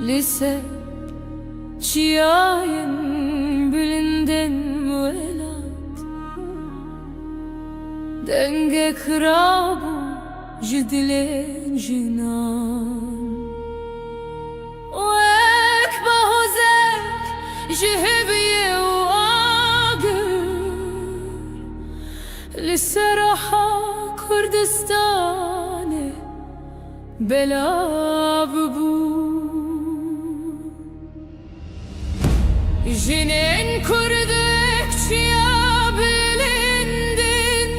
lise çiğayın bilinden velat denge krabu jidilen jinan وek bahozek jihebiye lise raha Kurdistane belab bu jinin kurdek çiya bilindin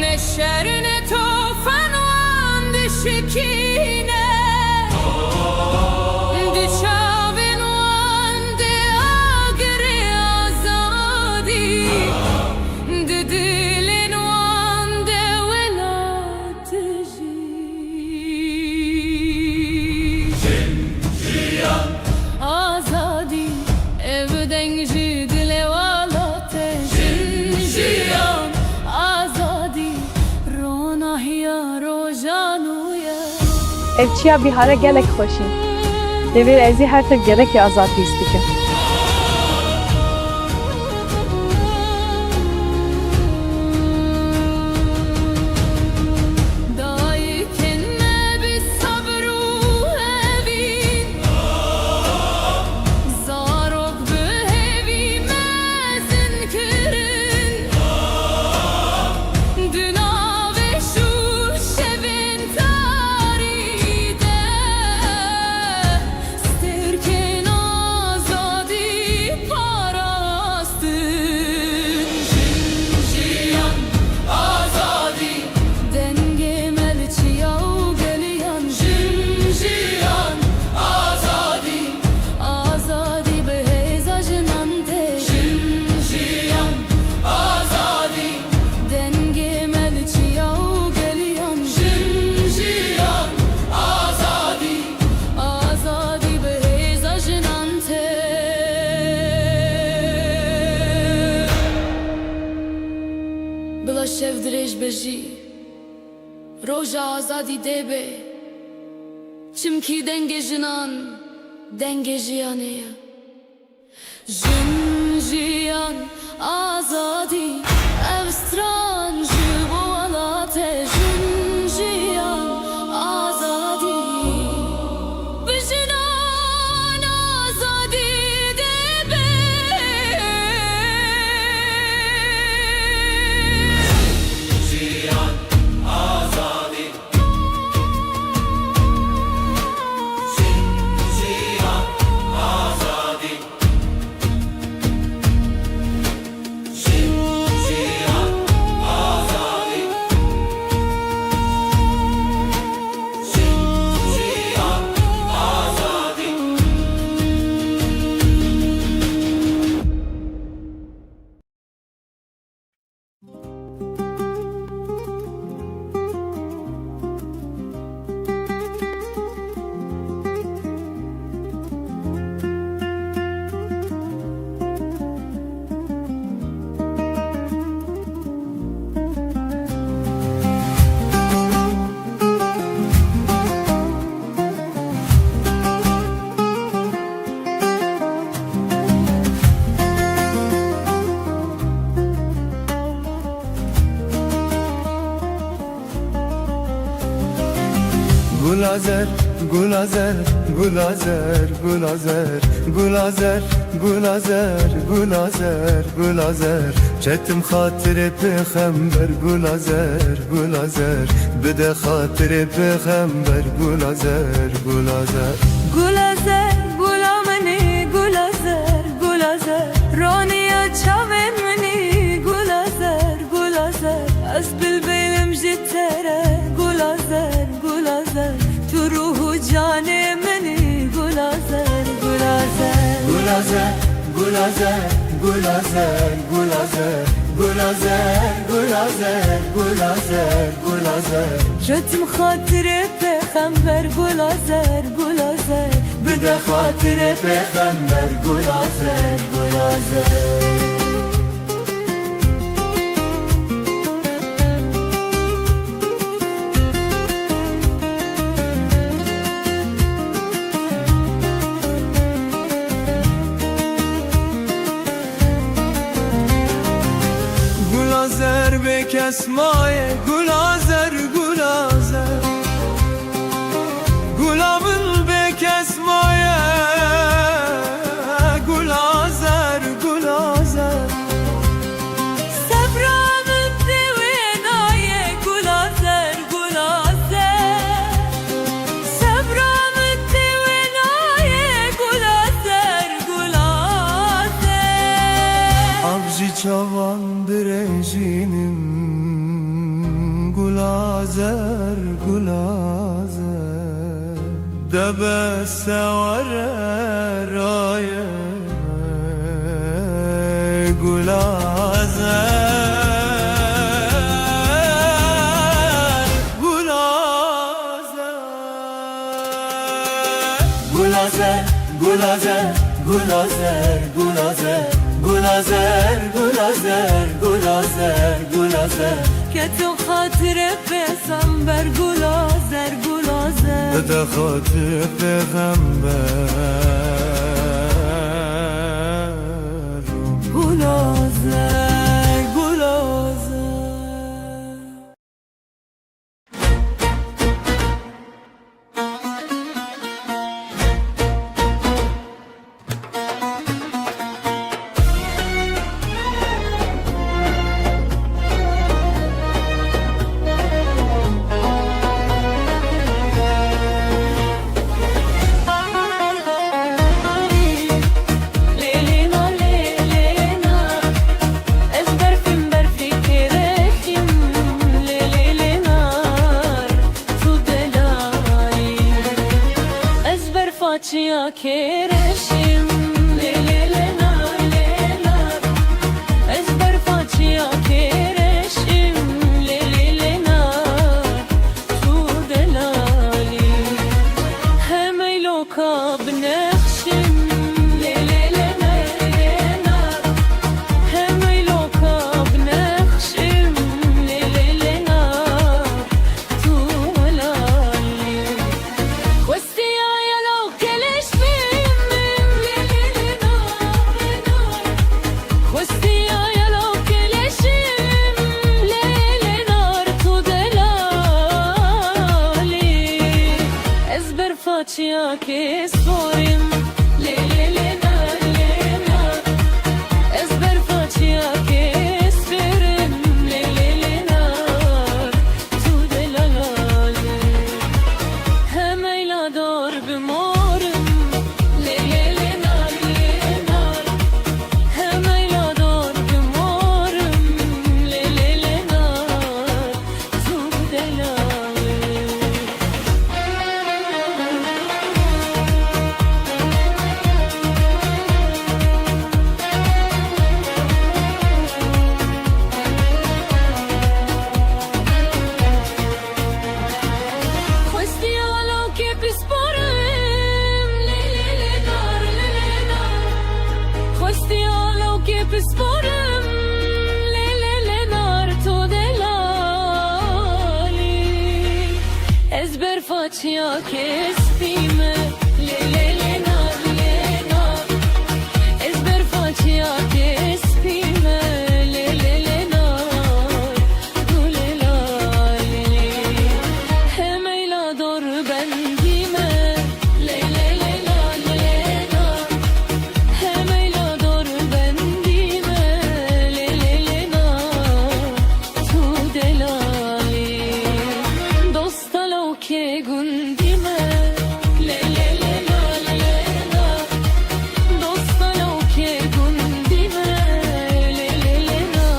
ne şer ne tofan van dişikine dişavin van de agre azadi dilin van de velatji azadi evden jidile valate jiyan azadi ronahya rojanuya Evçiya bihara gelek xoşin. Devir ezi her tır gerek ya azad istike. Bila şevdirej beji roja azadi debe çimki denge jinan denge jiyaneye jin jiyan azadi evstran jibo alate jin jiyan azadi bijinan azadi debe Gulazer, gulazer, gulazer, gulazer, gulazer, gulazer, gulazer, gulazer. Çetim hatire peygamber gulazer, gulazer. Bide hatire peygamber gulazer, gulazer. Gulazer, gulamani, gulazer, gulazer. Roniya çaven meni, gulazer, gulazer. Asbil benim jitere, gulazer, gulazer. Tu ruhu cane meni, gulazer, gulazer. Gulazer, gulazer, gulazer, gulazer, gulazer, gulazer, gulazer, gulazer. Çetim hatire peygamber gulazer, gulazer. Bide hatire peygamber gulazer, gulazer. کس مایه گل آزر گل آزر گلامın به کس مایه گل آزر گل آزر صبرامın devenaye gul azer gul azer Sabrامın devenaye gul azer gul azer Avcı çavan direncinim gul azer gul azer Debe sever aye gul azer gul azer gul azer gul azer gul azer gul azer gul azer gul azer gul azer gul azer که تو خاطر پیغمبر گل آزر گل آزر به خاطر پیغمبر گل آزر گل آزر لیلینا لیلینا از برفیم برفی کرشیم لیلینا تو دلایی از برفاچیا کرشیم لیلینا لیلا از برفاچیا کرشیم لیلینا تو دلالی همه لوکا بنخشیم لیلینا لیلا همه لوکا بنخشیم لیلینا تو دلالی خواستی آیا لو کلش بیم لیلینا خواستی آیا لو کلشیم لیلینا تو دلالی از برفاچیا که سپاریم لیلینا لیلا از برفاچیا که سپریم لیلینا تو دلالی همه لا دار بمارم لیلینا لیلا همه لا دار بمارم لیلینا تو دلالی خواستی حالا که بسپارم لیلینا لیلینا خواستی حالا که بسپارم لیلینا تو دلالی از برفاچیا که سپیمه لیلینا لیلینا از برفاچیا که سپیمه لیلینا دلالی همه لا دور بندیمه لیلینا لیلینا همه لا دور بندیمه لیلینا تو دلالی دوستالو که گندیمه لیلینا لیلینا دوستالو که گندیمه لیلینا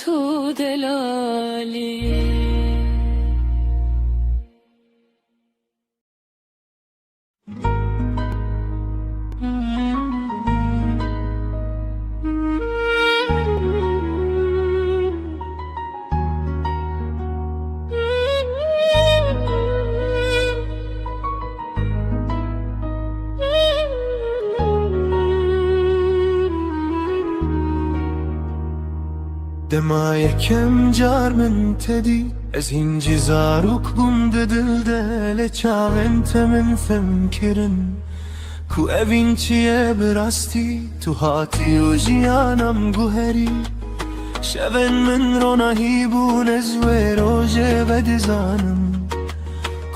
تو دلالی دما یکم جار من تدی از اینجی زاروک بومده دل دل چاوینت من فهم کرن کو اوین چیه براستی تو هاتی و جیانم گوهری شبن من رونهی بون زوی روژه بدزانم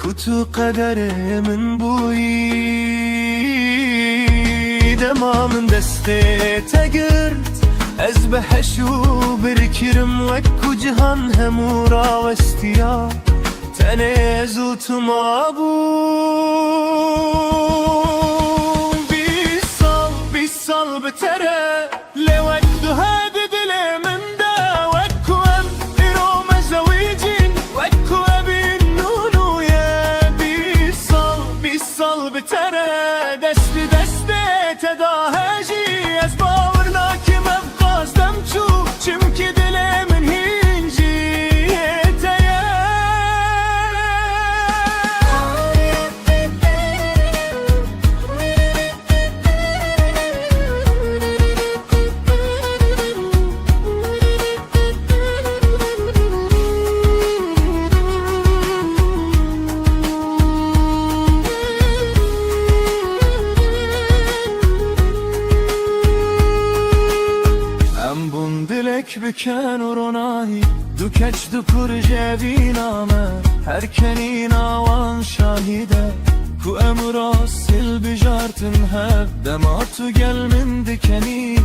کتو قدر من بویی دما من دسته تگرد از بحشو برکرم وکو جهان همو راوستیا تنزو تما بون بیس سال بتره لوکدو هدی دل من دا وکو ام ایرو مزویجین وکو ابین نونویه بیس سال بتره دست تداهجی از باورنا که من قصدم چو چم که دل من هینجی تیه بکن و رونایی دو کچ دو پر جوی نامه هر کنی ناوان شاهیده کو امرا سل بجارتن هب دما تو گل من دکنی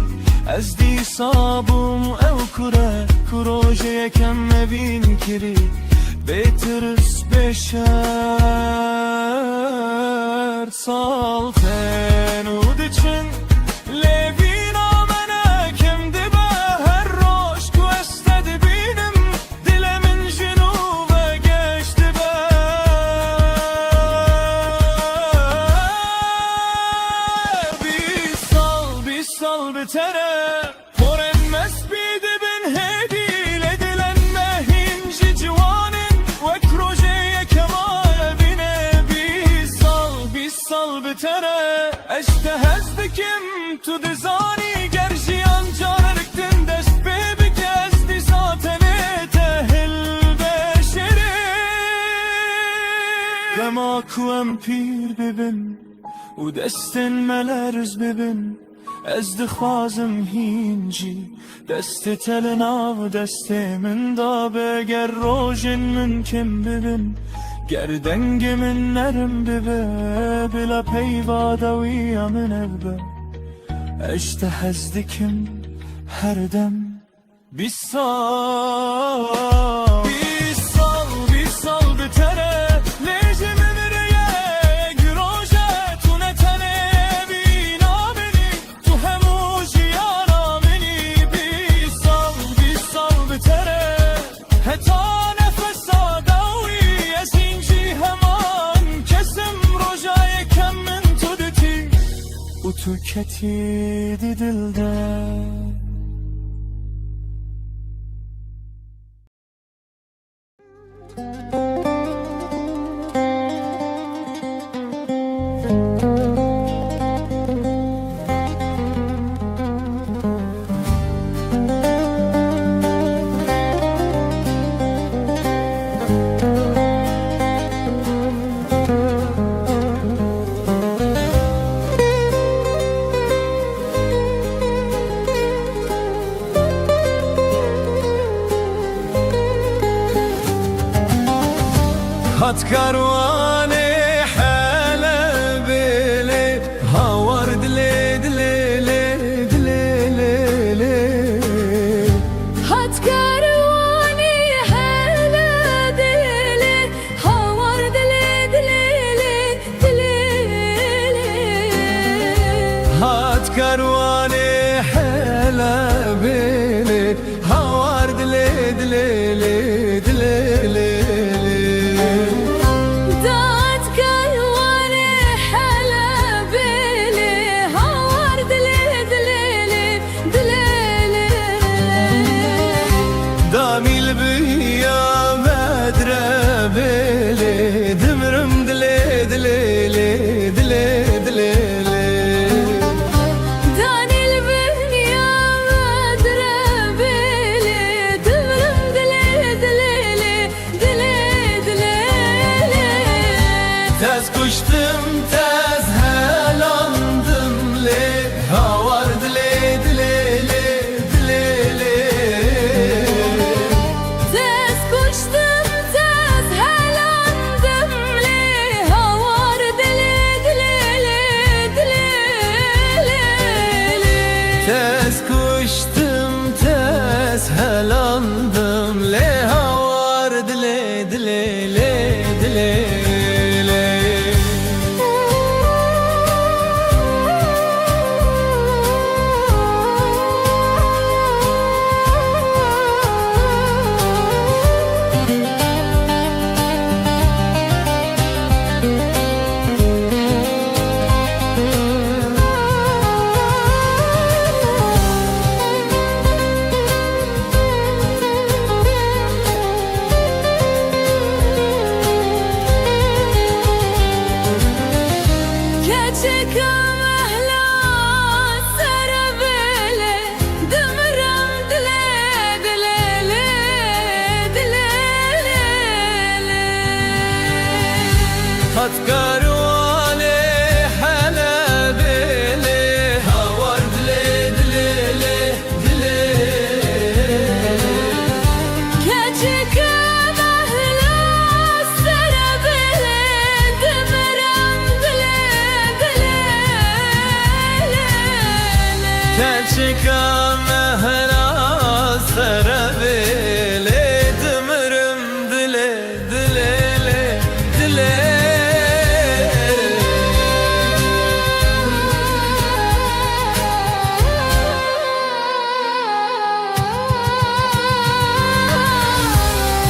از دی صابم او کره کروژه یکم مبین کری بیترس بشر سالتن و دچن تو دزانی گرشیان جارکتن دست بی کس دی ساتنه تهل بشره دما کوام پیر ببین و دستن ملرز ببین از دخوازم هینجی دست تلنا و دست من دا بگر روژن من کم ببین گردنگ من نرم ببه بلا پیوادوی من ابه اشته هزدکم هر دم بیس سال بتره لیجی ممریه گروژه تو نتنه بینا منی تو همو جیانا منی بیس سال بتره حتا نفس آداوی از اینجی همان کسم روژای کم من تو دتی و تو کتی دی دلده هات كاروان حلب لي هاورد لي دلي هات كارواني حلب لي هاورد لي هات كاروان حلب لي هاورد لي داميل بيا مدربلي دمرم دلي دا keçika mehra serabele dimirim dile dile dile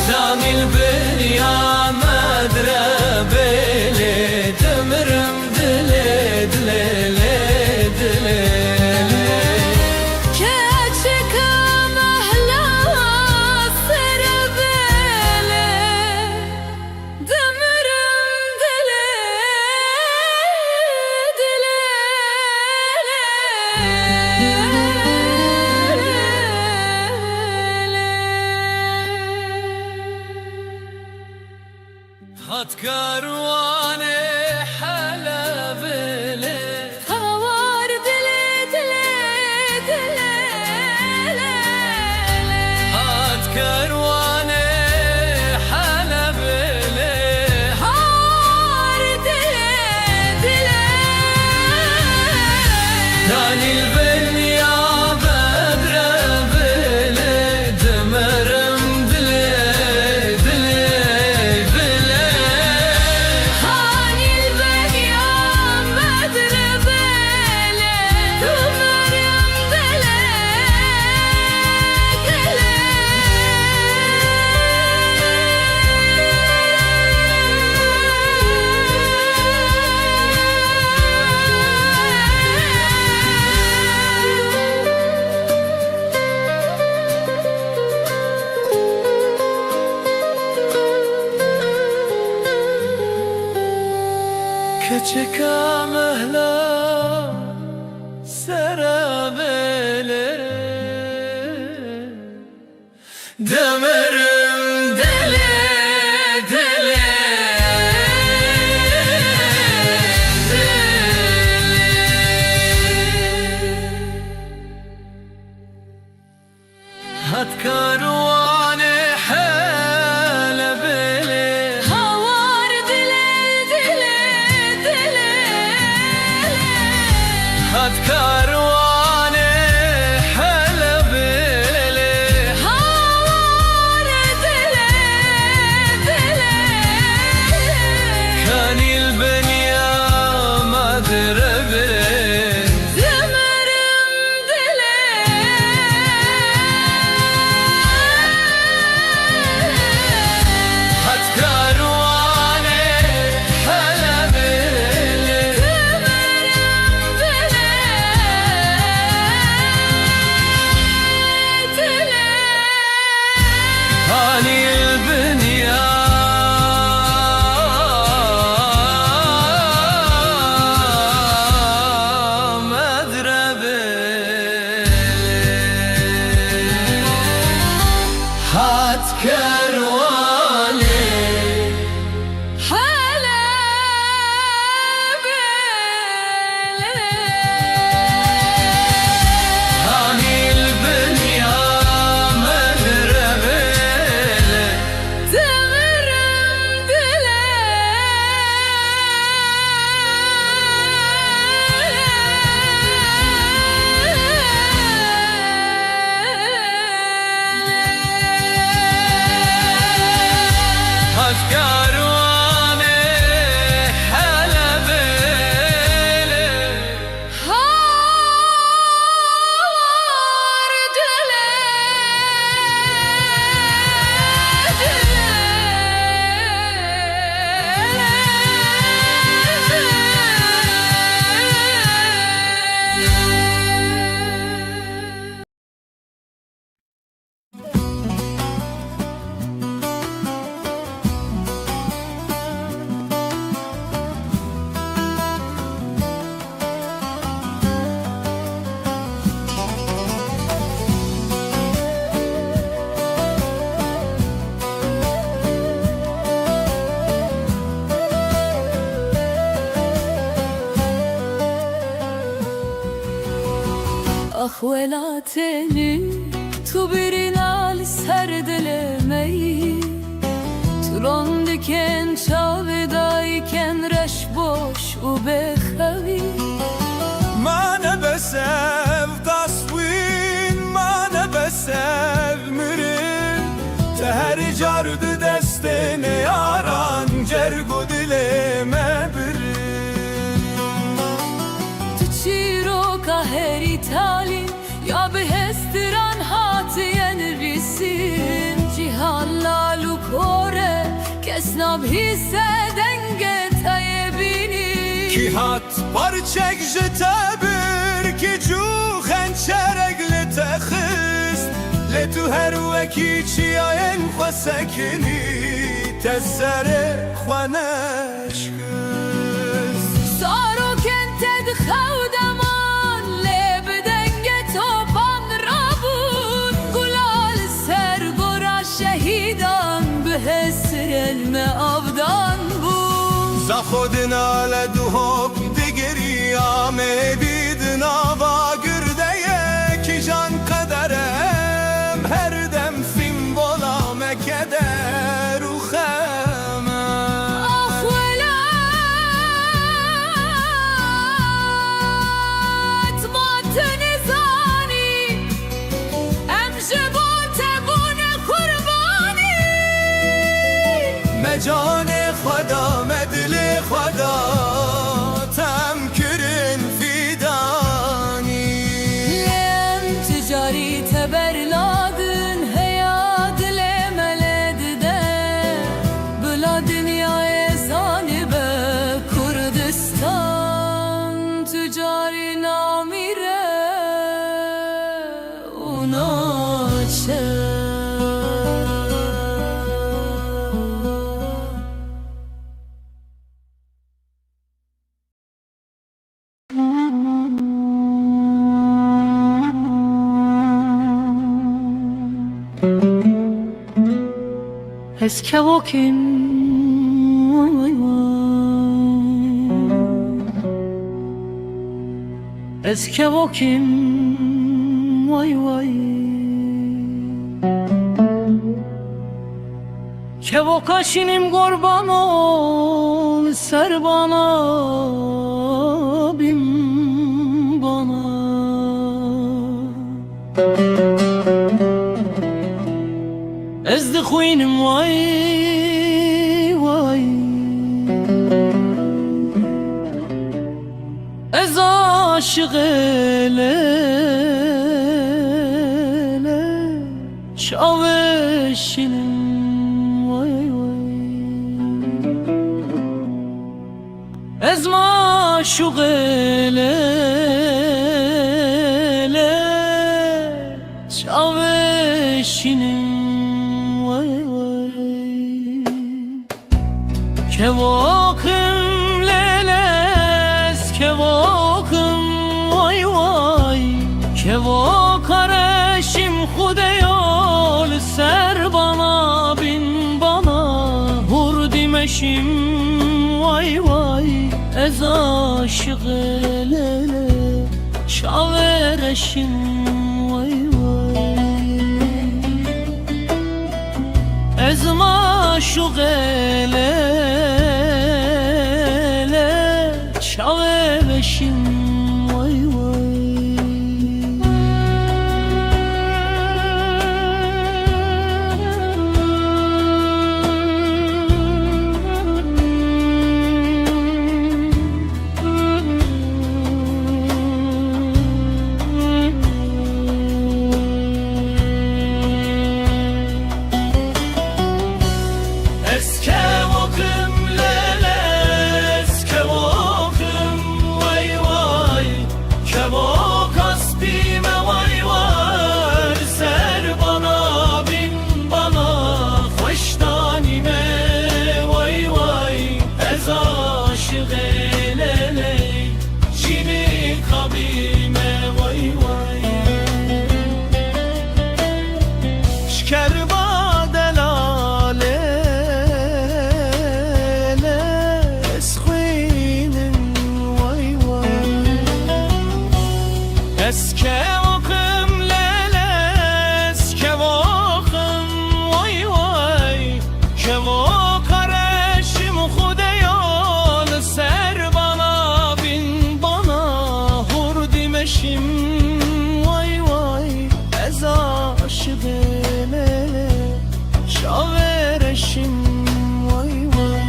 Camil beni ya medrebele dimirim dile dile dile keçika mehla serabele dimirim dile dile هات كارواني حلبلي هوار دلي دلي دلي هات كارواني حلبلي هوار دلي دلي داني البنيا بدربلي دمرم دلي دلي دلي هاني البنيا مدربلي دمرم دلي keçika mehla serabele demirim dele dele هات كارواني حلبلي هوار دلي دلي دلي هات كارواني حلبلي هوار دلي دلي كان البنيا مدربلي دمرم دلي هات كارواني حلبلي دمرم دلي دلي هاني البنيا مدربلي هات كارواني هاني البنيا مدربلي دمرم دلي هات كارواني حلبلي هوار دلي أخوالاتني تبرنا لسردلمي ترون دكن شاودايكن رش boş و بخوی ما نبسف سدنگ تایبینی کی هات پارچک جتابر کی جو خنچرگ لتخست لتو هر وکی چی آین خسکنی تسر خوانش کس سارو کنتد خودمان لبدنگ توپان را بود گلال سرگورا شهیدان به حسر علم آبدان بود ز خودنا لدوهک دیگری آمه بیدنا با گرده کی جان قدرم هر دم فیم بولا مکده رو خمه آخ ولات مات نزانی ام جبوت بون قربانی مجان خدا مدل خدا تم کرن فیدانی لم تجاری تبرلادن هیاد لملد ده بلا دنیای زانی به کردستان تجاری نامیره اونا چه Es que walking Es que walking vay vay Ke vakaşinim kurban ol ser bana bin bana Ez de خوینم وای وای Ez aşık ele şaveşinim vay vay Ez maşuq ele şaveşinim که واقم لیلس که واقم وای وای که واقرشیم خودیال سر بنا بین بنا هردیمشیم وای وای از عاشق لیله شاورشیم وای وای از معشوق لیله شاوه بشیم وای وای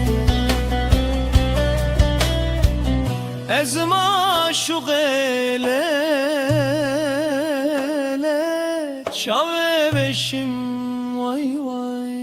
از معشوق لیله شاوه بشیم وای وای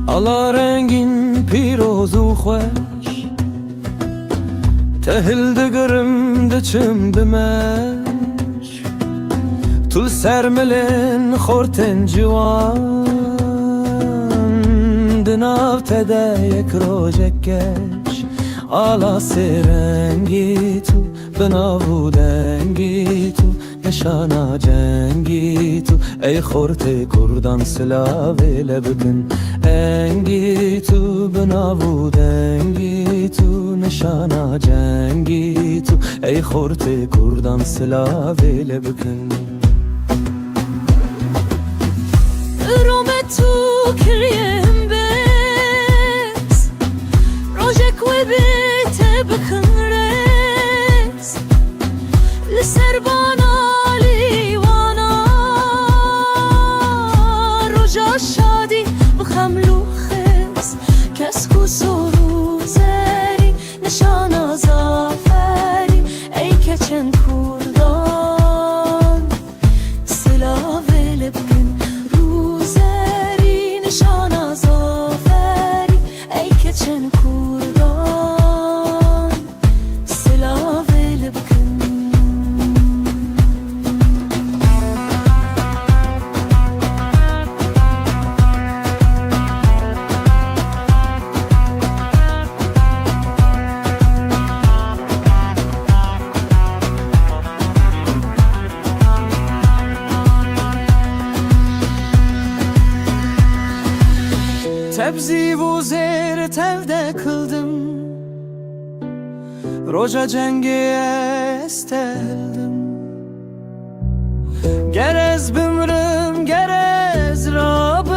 Ala rengin pirozu خوش تهل دگرم دچم دمش طول سرملن خورتن جوان دناو تده یک روژکش آلا سرنگی تو بناو دنگی تو نشانا جنگی تو ای خورت کردان سلاوی لبکن انگی تو بناو دنگی تو نشانا جنگی تو ای خورت کردان سلاوی لبکن روم تو کریم بس روژک و بیت بکن رس لسربانا لیوانا روژا شادی بخملو خس کس کو سرو زری نشانا زافری ای کچن کردان سلاوی لبکن روزری نشانا زافری ای کچن کردان سلاوی لبکن Tebzi bu zehri tevde kıldım Roja cengiye esteldim Gerez bümrüm gerez rabım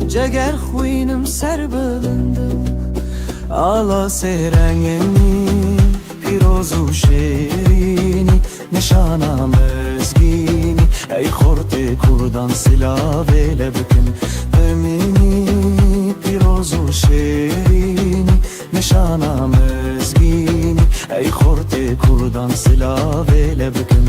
Ceger huyunum serbılındım Ala seyrengeni pirozu şerini Nişana mezgini Ey khorte kurdan silave lebkin Emini pirozu şerini Nişana mezgini Ey khorte kurdan silave lebkin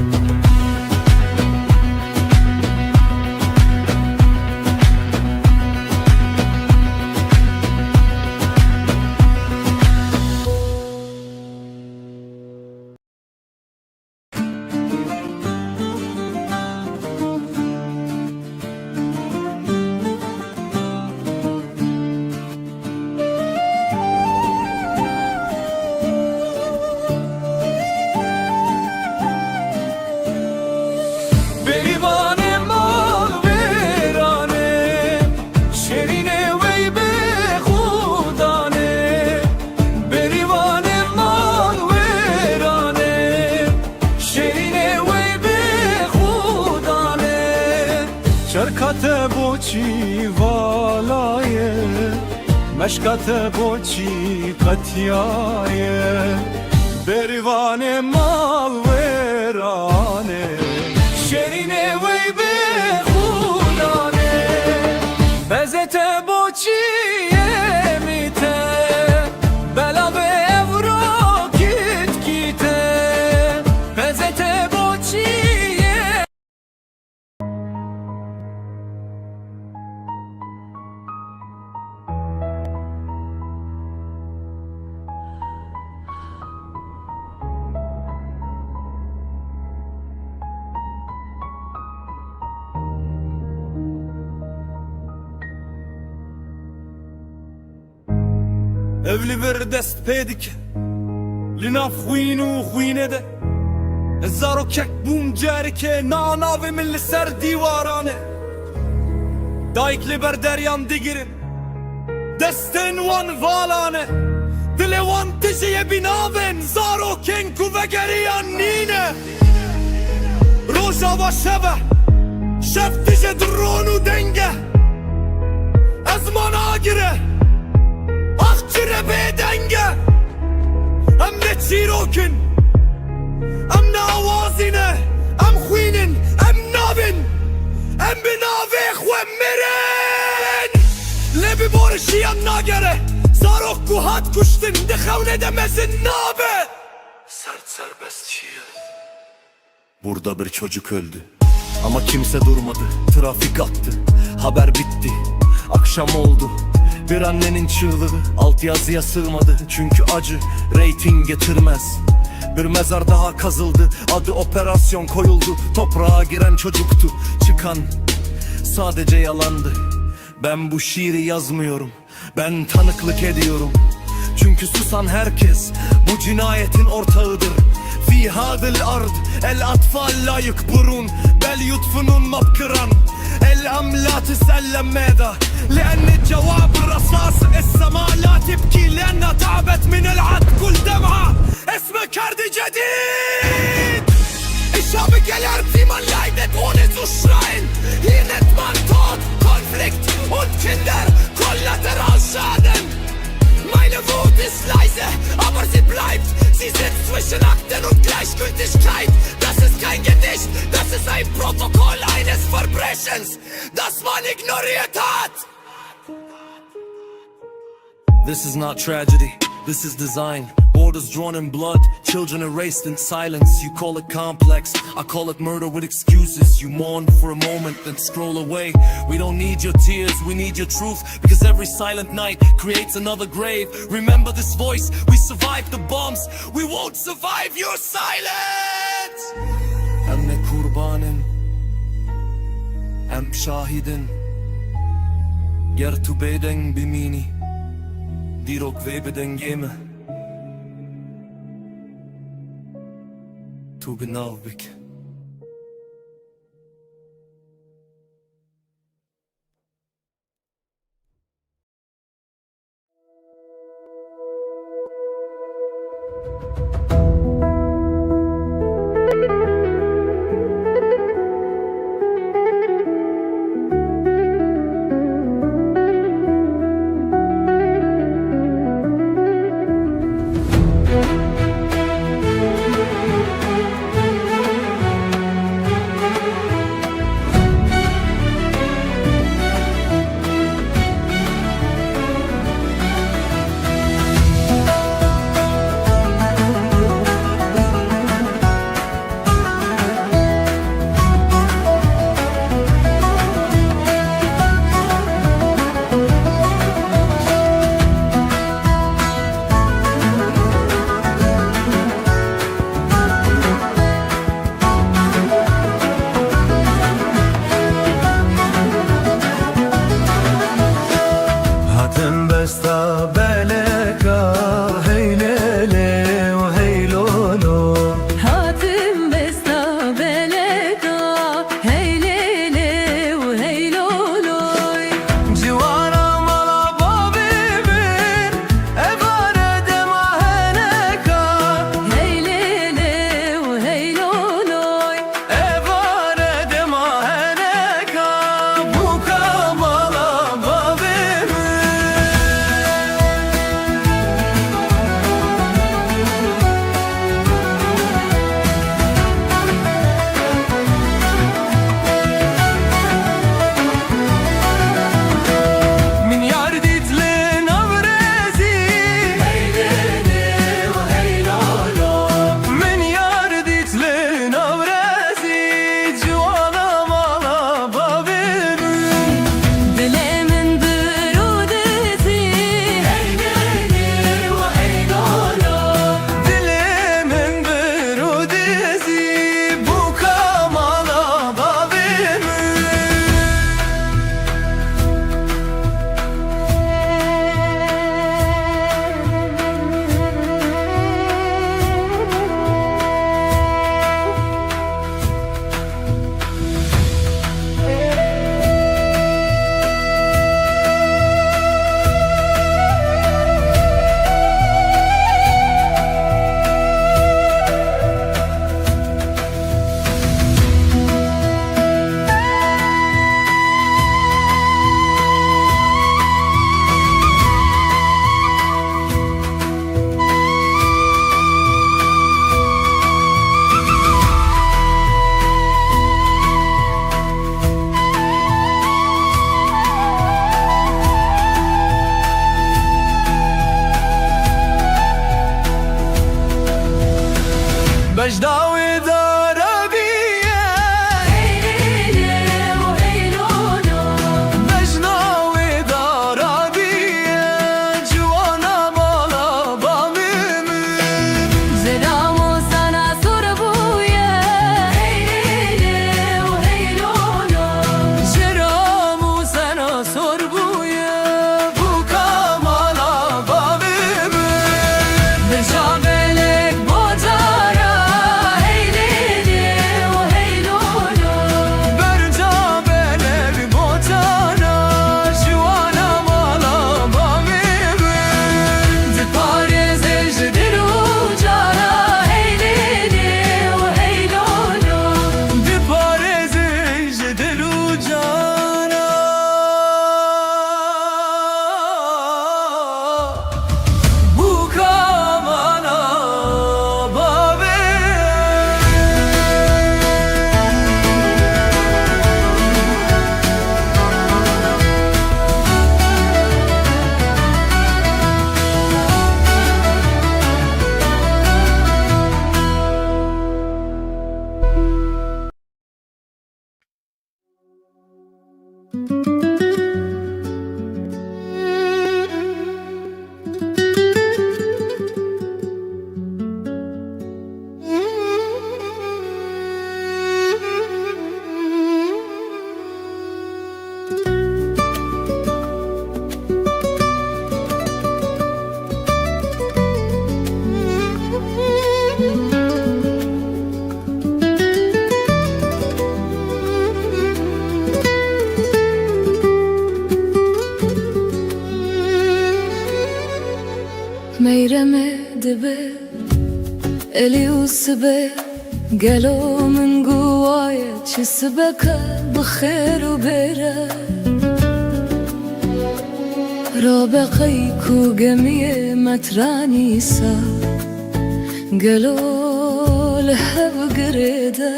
شرکت بوچی والایه مشکت بوچی قطیایه بریوان مال ویرانه شرینه وی به خودانه بزت بوچیه میته بلا به اورو گیت گیته بزت بوچیه Evli bir dest pedik Lina خوین خوینه ده هزارو کک بوم جاری که ناناوی من سر دیوارانه دایک لی بر دریان دیگیرن دستن وان والانه دل وان تجیه بیناون زارو کنکو و گریان نینه روژا و شبه شب تجه درونو دنگه از من آگیره Akçire bedenge Em ne çirokin Em ne avazine Em khwinin Em nabin Em binave khwem mirin Lebi borşiyan nagere Zarok kuhat kuştin Dikhavne demezin nabe Sert serbest şiir Burada bir çocuk öldü Ama kimse durmadı Trafik attı Haber bitti Akşam oldu, bir annenin çığlığı altyazıya sığmadı. Çünkü acı reyting getirmez. Bir mezar daha kazıldı, adı operasyon koyuldu. Toprağa giren çocuktu, çıkan sadece yalandı. Ben bu şiiri yazmıyorum, ben tanıklık ediyorum. Çünkü susan herkes bu cinayetin ortağıdır. Fi hadil ard el atfal la yukburun bel yutfunun mabkıran el amla tisellem meda لأن الجواب الرصاص السماء لا تبكي لأنها تعبت من العد كل دمعة اسمك هرد جديد Ich habe gelernt, wie man leidet, ohne zu schreien. Hier nennt man Tod, Konflikt und Kinder Kollateralschaden. Meine Wut ist leise, aber sie bleibt. Sie sitzt zwischen Akten und Gleichgültigkeit. Das ist kein Gedicht, das ist ein Protokoll eines Verbrechens, das man ignoriert hat. This is not tragedy, this is design. Borders drawn in blood, children erased in silence. You call it complex, I call it murder with excuses. You mourn for a moment, then scroll away. We don't need your tears, we need your truth. Because every silent night creates another grave. Remember this voice, we survived the bombs. We won't survive your silence. Hem ne kurbanın, hem şahidin. Ger tu beden bimini, dirok ve beden geme. Tu genau bik. دبه الیوس به گلو من گوای چه سبکه بخیر و بره رابقی کو گمی مترانیسا گلو لحب گریده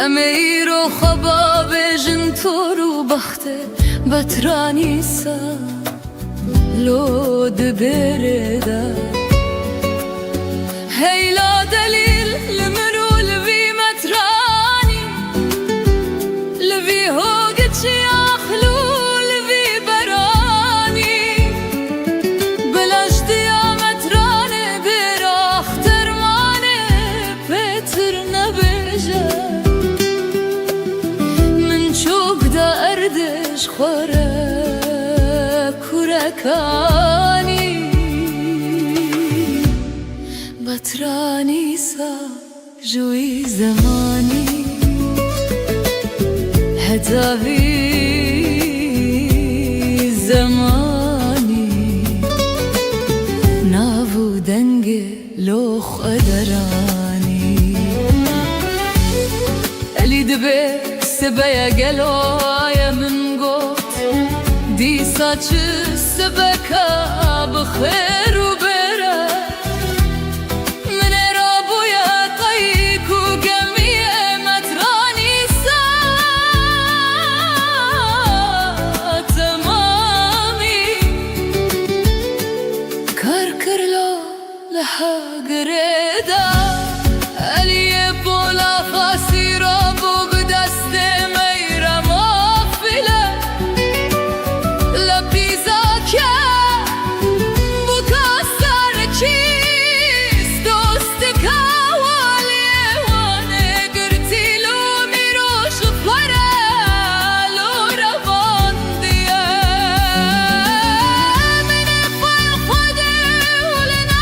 امیرو خباب جنتورو بخته بترانیسا لو دبرده هيلا دليل لمرو لبي متراني لبي هوقتشي أخلو لبي براني بلاش ديا متراني براخ ترماني بيتر نبيجا من شوق دا أردش خورا كوركاني بترانيسا جوي زماني هدافي زماني نافو دنگ لوخ أدراني اللي دبي سبايا قلويا من قوت دي ساتش سبكا بخير وبرا قريدا ألي بولا فاسيرا بوق دست ميرا مغفلة لبيزا كا بكاسر كيس دوستكا والي وانا قرتي لو ميروش فرا لو رفان ديا من الفلفدي ولنا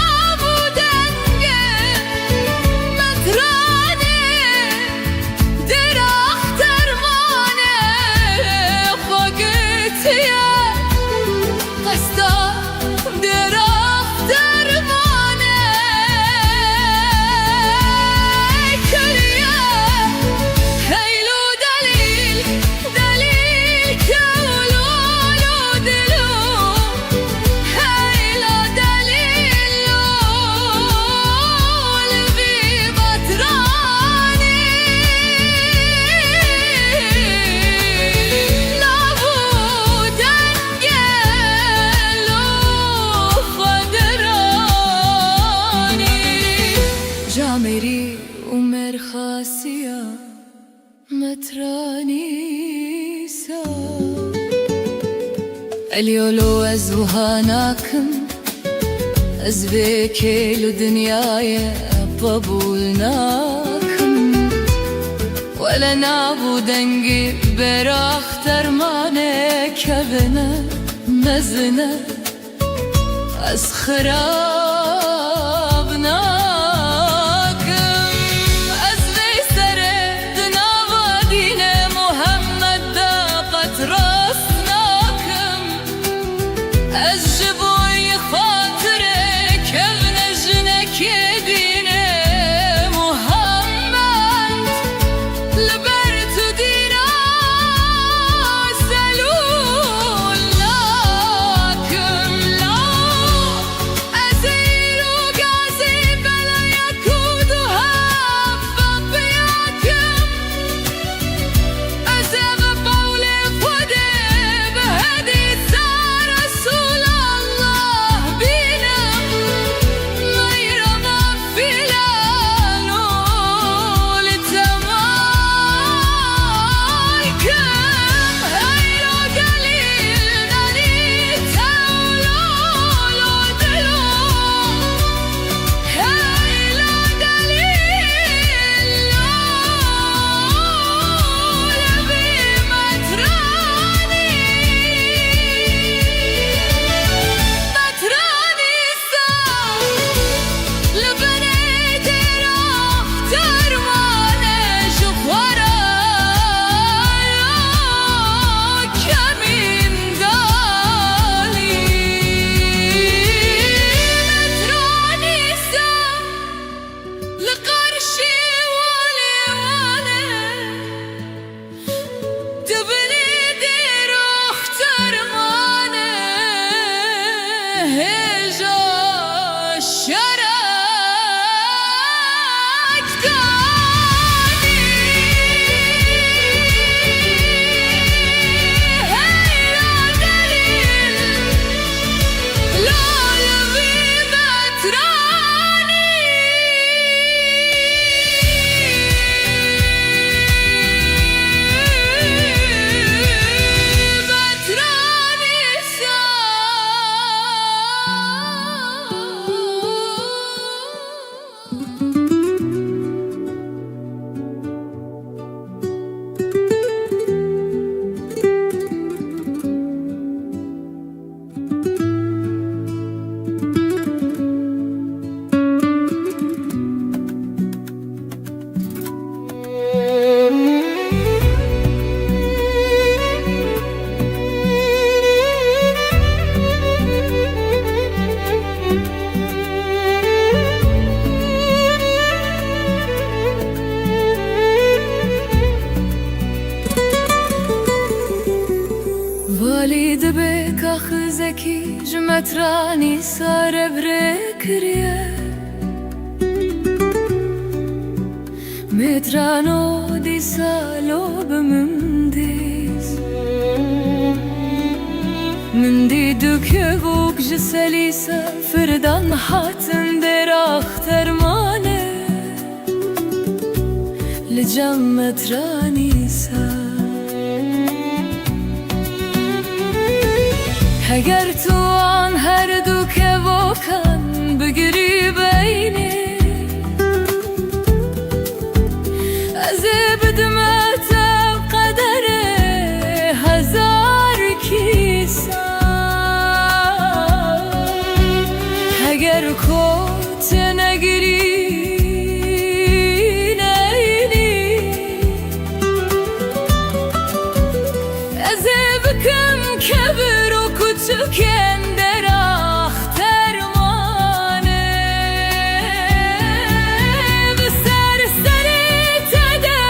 جامري عمر خاسية مترانيسا اليولو ازوهاناكم ازبيكيلو دنياي بابولناكم ولا نابو دنگي براخ ترمانه كذنه مزنه از خرابنا I say زکی جمترانی ساره برکریه مترانو دی سالو بمندیز من دی دوکه بوک جسلی سفردان حاتن در اخترمانه لجمت رانیسا اگر تو آن هر دوکه بکن بگیری بینی از بدمت قدر هزار کیسا اگر کت نگیری نینی از بکم کبر و کچکن در اخترمانه به سر سری تده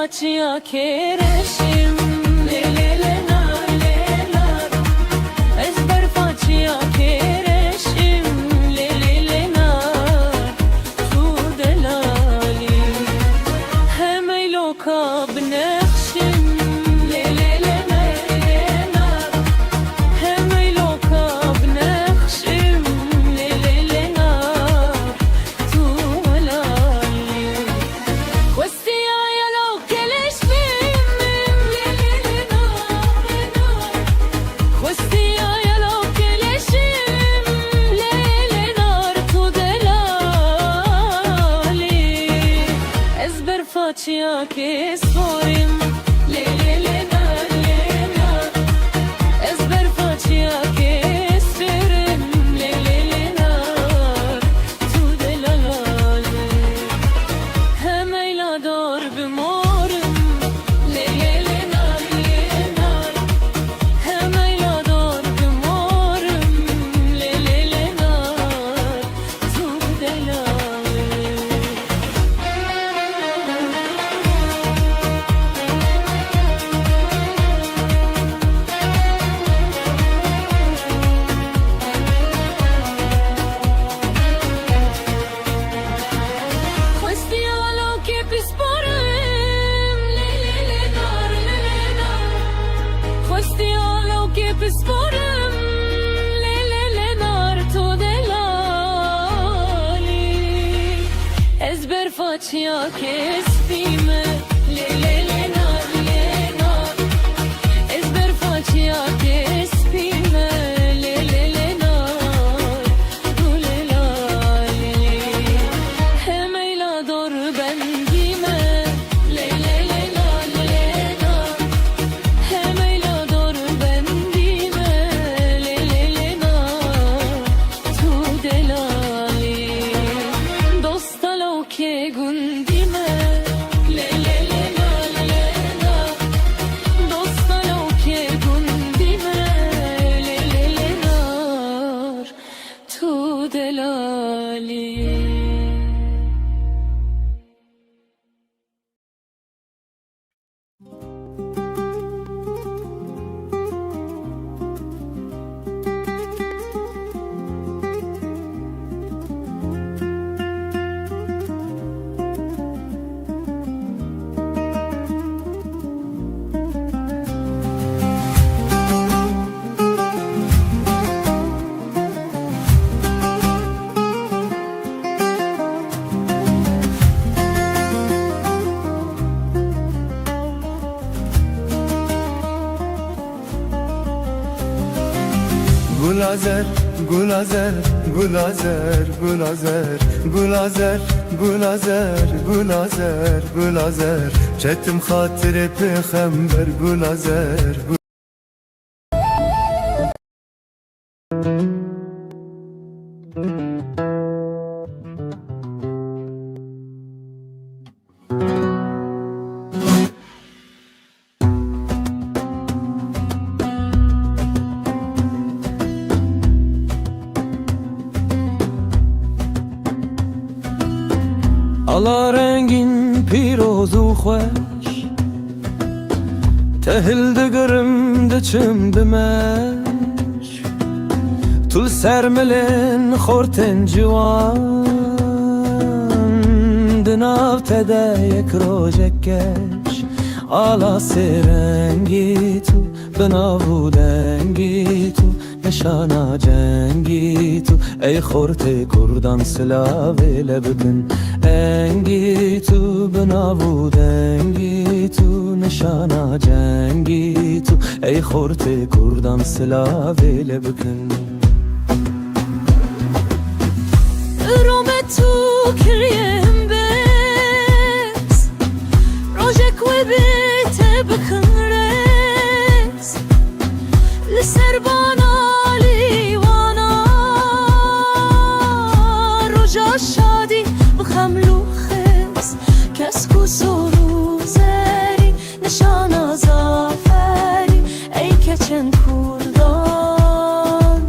facia kereşim le le le nar le nar ezber facia kereşim le le le nar tu delali hem eyloka bnekhshim le le le nar hem eyloka bnekhshim le le le nar tu delali Questi ayalo keleshim le le le nar Questi ayalo keleshim le le nar tu delali ezber facia kesforim le le le nar ezber facia kesforim le le le nar tu delali hem eylador bimorim le le le nar hem eylador bimorim le le le nar tu delali Questi alo che pisporem le le le nar Questi alo che pisporem le le le nar tu delali ezber facia kespime le le le nar ezber facia kespime le le le nar tu delali hem eylador bendime le le le nar hem eylador bendime le le le nar tu delali dostalo ke gundime le le le nar dostalo ke gundime le le le nar tu delali Gulazer, gulazer, gulazer, gulazer, gulazer, gulazer, gulazer, gulazer Çetim hatire peygamber gulazer Ala rengin pirozu xoş Tehildi gırımdı çimdi meş Tul sermelin xorten civan Dinav tede yek rojek geç Ala serengi tu Binavu dengi tu Nişana cengi tu Ey xorte kurdan silave lebdin Engi tu binavu dengi tu Nişana cengi tu Ey xorte kurdan silave lebdin Romet tu kiriem bes Rojek we bete bakın res Liserbana livana Roja shadi bxamlu khis Kesku soru zeri Nişana zaferi Ey keçen kurdan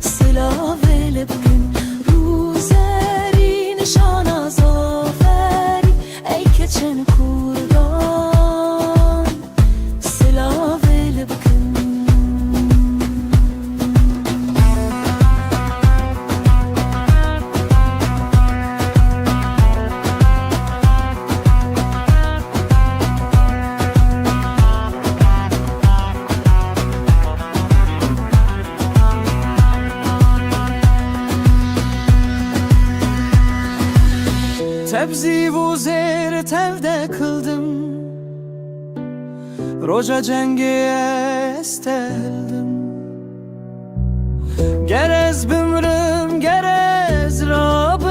Silave lebgün Ruzeri nişana zaferi Ey keçen kurdan سبزی و زیر تفده کلدم روژا جنگی استهلدم گرز بمرم گرز رابم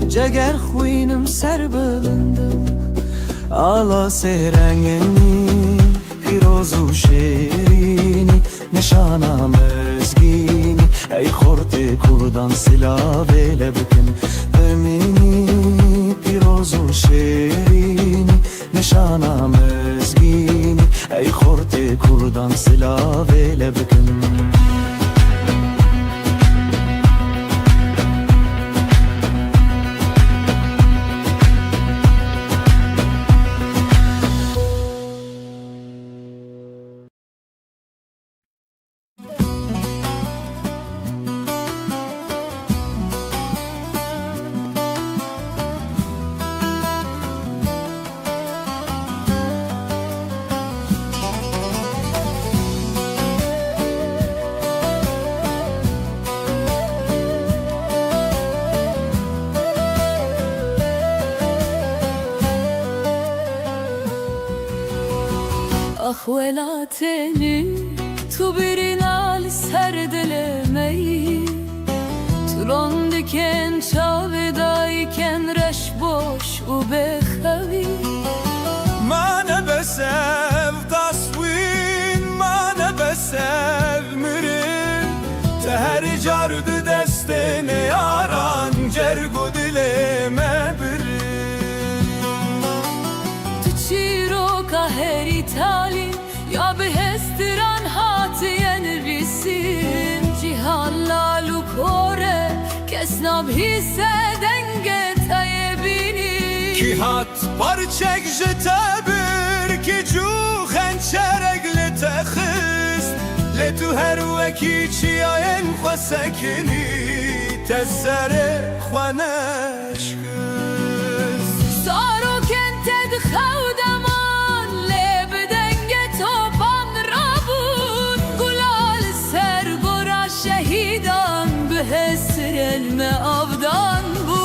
جگر خوینم سر بلندم آلا سرنگنی پیروز و شیرینی نشانم ازگینی ای خورد کردان سلا بیله بکن بمینی پیروز و شیرینی نشانم ازگینی ای خورد کردان سلا بیله بکن Ah velateni tu birinal serdelemeyi Tulon diken çavedayken reş boş u behavi ما بسف تصوين ما بسف مرن تهر جارد دستني yaran cergu dileme birin Tu ciro kaher itali ya behestiran hatiyen risim Cihanla lukore kesnab hisseden getayebini Ki hat parçek jtebir ki cu xençeregli texist Le tu her veki çiyayen xwesekini Tezere xweneşkist Saro kented xawdaman lebedenge topan rabun Gulal ser gora şehidan behesir elme avdan bu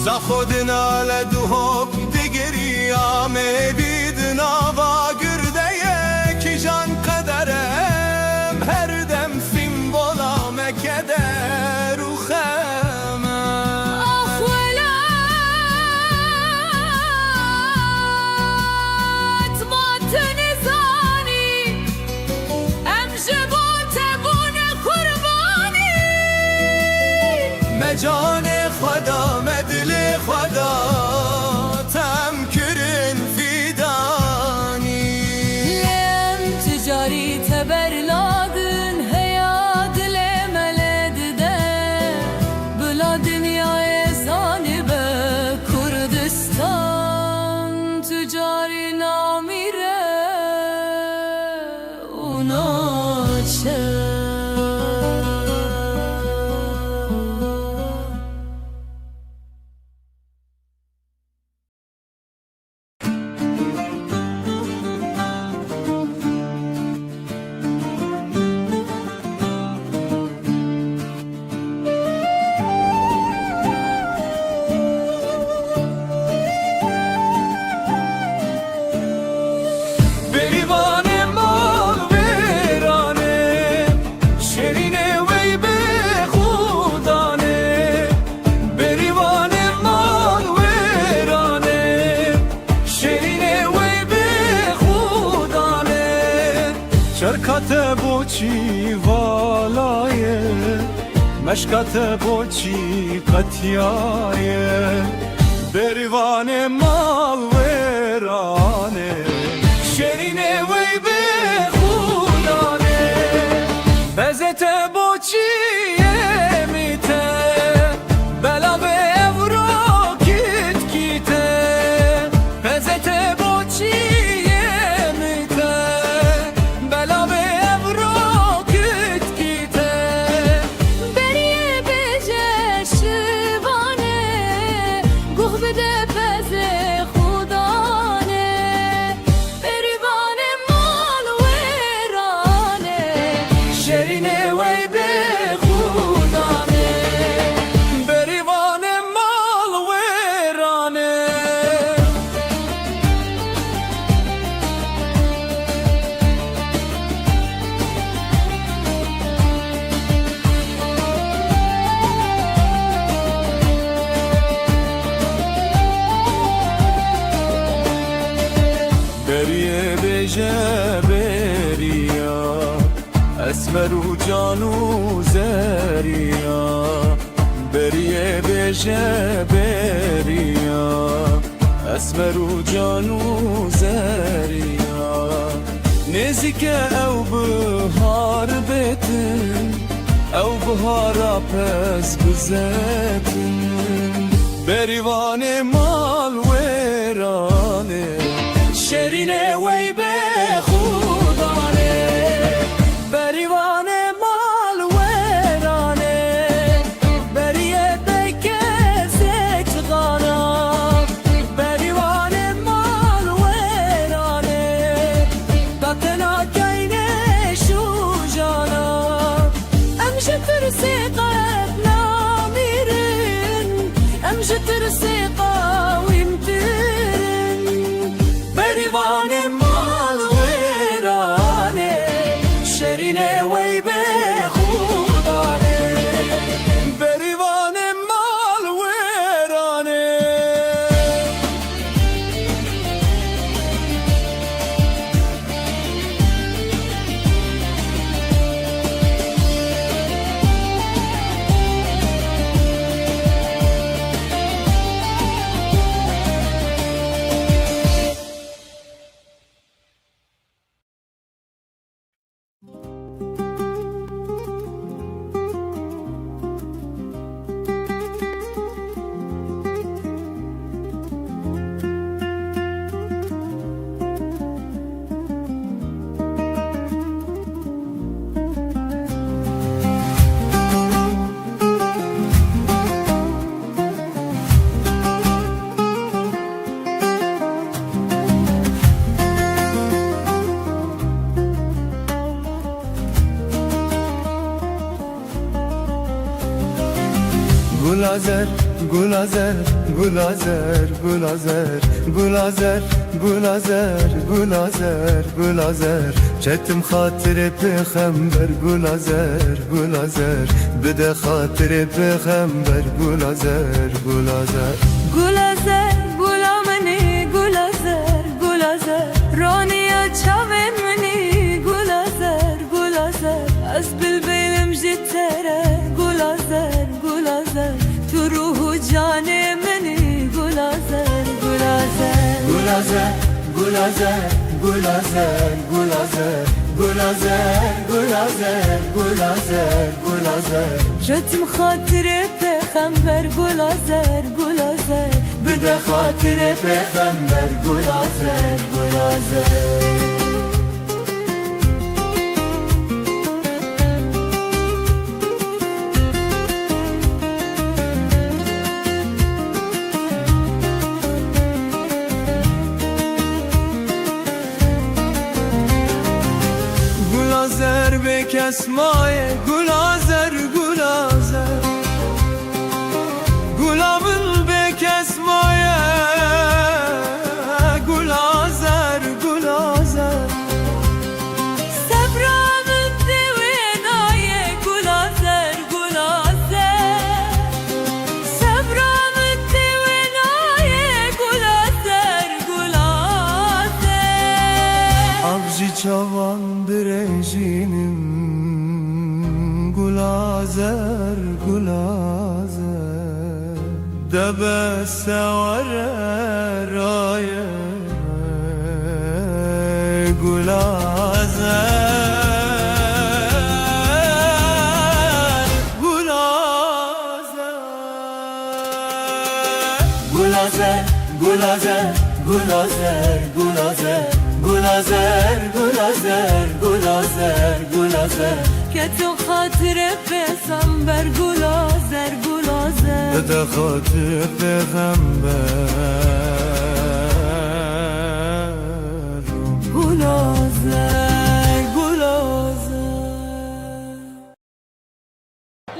Za xodina le duhok digiri amedid nava gürdeye Ki jan kaderem her dem film bola mekeder u xeme Ah velat matni zani Em jebote bune kurbani مجان خدا مدل خدا تم کرن فیدانی Lem ticari teberladın heyad lemeled de Bula dünyaya zanibe Kurdistan ticari namire unaçe بریوانه مال ویرانه شیرینه وی به خودانه بریوانه مال ویرانه شیرینه وی به خودانه شرکت بوچی والایه مشکت بوچی قطیایه بریوانه مال ویرانه شیرینه وی به خودانه بزت بوچی میته بلا به اورو کیت کیته بزت بوچی میته بلا به اورو کیت کیته Beriye beje şivane Guh bide peze khudane Berivane mal verane شیرینه وی به خودانه بریوانه مال جبریا اسمر و جانو زریا بریه به جبریا اسمر و جانو زریا نزیک او بهار بتن او بهارا پس بزتن بریوان مال ویرانه شرینه وی به خودانه بریوان مال ویرانه بریه به کسک غانا بریوان مال ویرانه تاتنا کینه شو جانا امشه ترسی قبلا میرن امشه ترسی قاویم ترن بریوان مال ویرانه شرینه وی به خودانه بریوان مال ویرانه Gulazer, gulazer, gulazer, gulazer, gulazer, gulazer, gulazer, gulazer Çetim hatire peygamber gulazer, gulazer Bide hatire peygamber gulazer, gulazer Gulazer, gulamani, gulazer, gulazer Raniya çaven mani, gulazer, gulazer Az bilbelim jitere, gulazer, gulazer Tu ruhu cane mani, gulazer, gulazer Gulazer, gulazer, gulazer, gulazer Gulazer, gulazer, gulazer, gulazer Jetim hatire peygamber gulazer, gulazer Bide hatire peygamber gulazer, gulazer Gulazer be kesmaye gulazer gulazer Gulamın be kesmaye gulazer gulazer Sabramın devenaye gulazer, gulazer Sabramın devenaye gulazer, gulazer Avcı çavan birejinim gulazer gulazer Debe sevare raye gulazer gulazer Gulazer, gulazer, gulazer, gulazer Gulazer, gulazer, gulazer, gulazer Ketu hatire peygamber gulazer, gulazer Bide hatire peygamber Gulazer, gulazer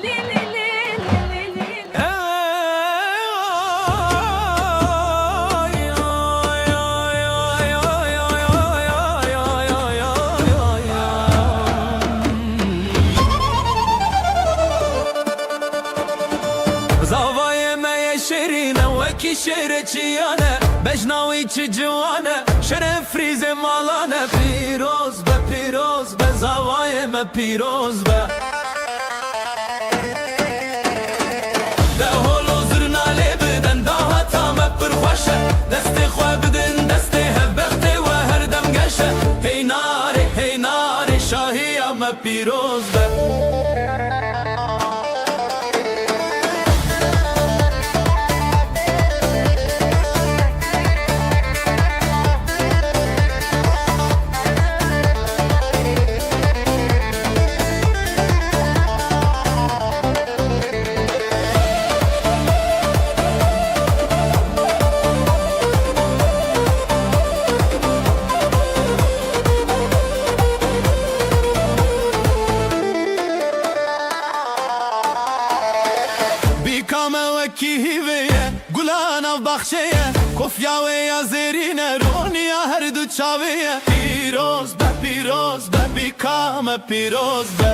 Li li li li li li Zavayeme yeşerine veki شعر چیانه بجناوی چی جوانه شرف ریز مالانه پیروز به زوای ما پیروز به ده هولو زرنالی بدن ده هتا ما پرخوشه دست خواه بدن دست هبخت و هر دم گشه هی ناری شاهی ما پیروز به گلان بخشیه کفیا و یا زیرینه رونیا هر دو چاویه پیروز به بیکام پیروز به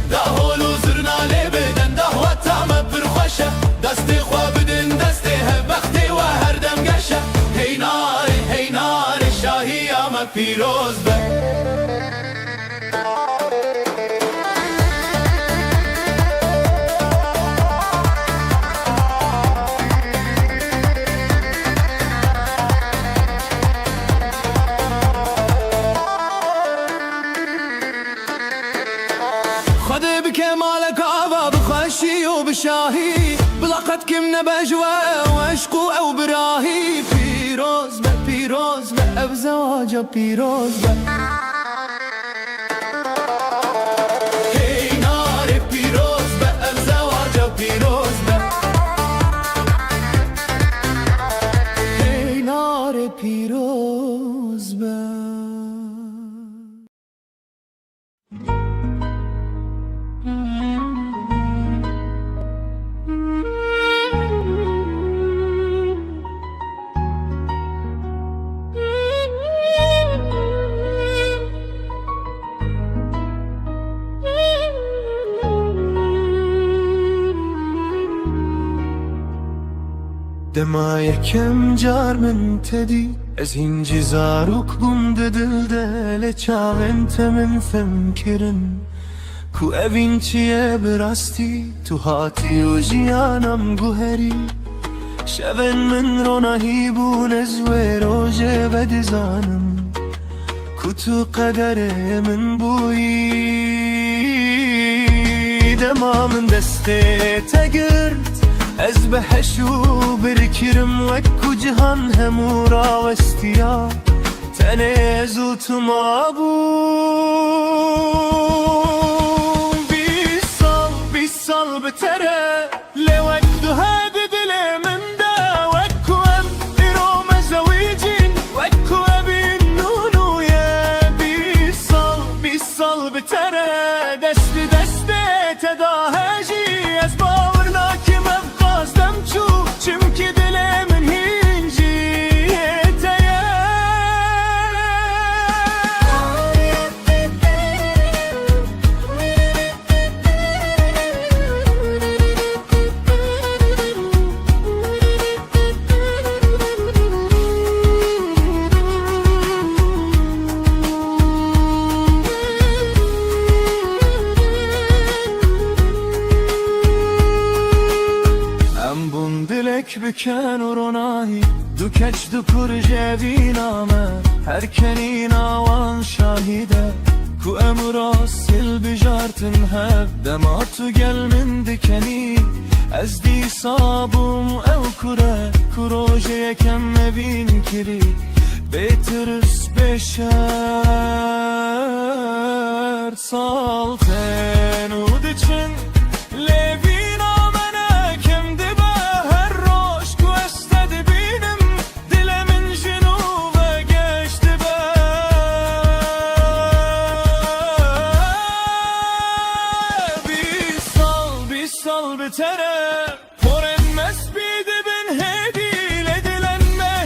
ده هولو زرنالی بدن ده وطام پرخوشه دستی خواه بدن دستی هبختی و هر دم گشه هی ناری شاهی اما پیروز به خده بكمالك عبا بخشي وبشاهي بلقد كمنا بجوا وعشقو او براهي پیروز به بزواجه پیروز به هی ناری پیروز به بزواجه پیروز به هی ناری پیروز به دما یکم جار من تدی از هنجی زاروک بوم دل دل چاوینت من فمکرن کو اوین چیه براستی تو هاتی و جیانم گوهری شون من رو نهیبون از و روژه بدزانم کو تو قدر من بویی دما من دسته تگرد از بحشو برکرم وکو جهان همو راوستیا تنزو تو ما بوم بیس سال بتره لوک دو هد دل من دا وکو ام ایرو مزویجین وکو ابین نونویه بیس سال بتره دست تداهجی از باورناکم افقازدم چو چمکی دل من هینجی تیه بکن و رونایی دو کچ دو کر جوینامه هر کنی ناوان شاهیده کو امرا سل بجارتن هب دما تو گل من دکنی از دی صابم او کره کروژه یکم مبین کری بیترس بشر سالتن و دچن بتره پرن مسبید بن هدی لدلن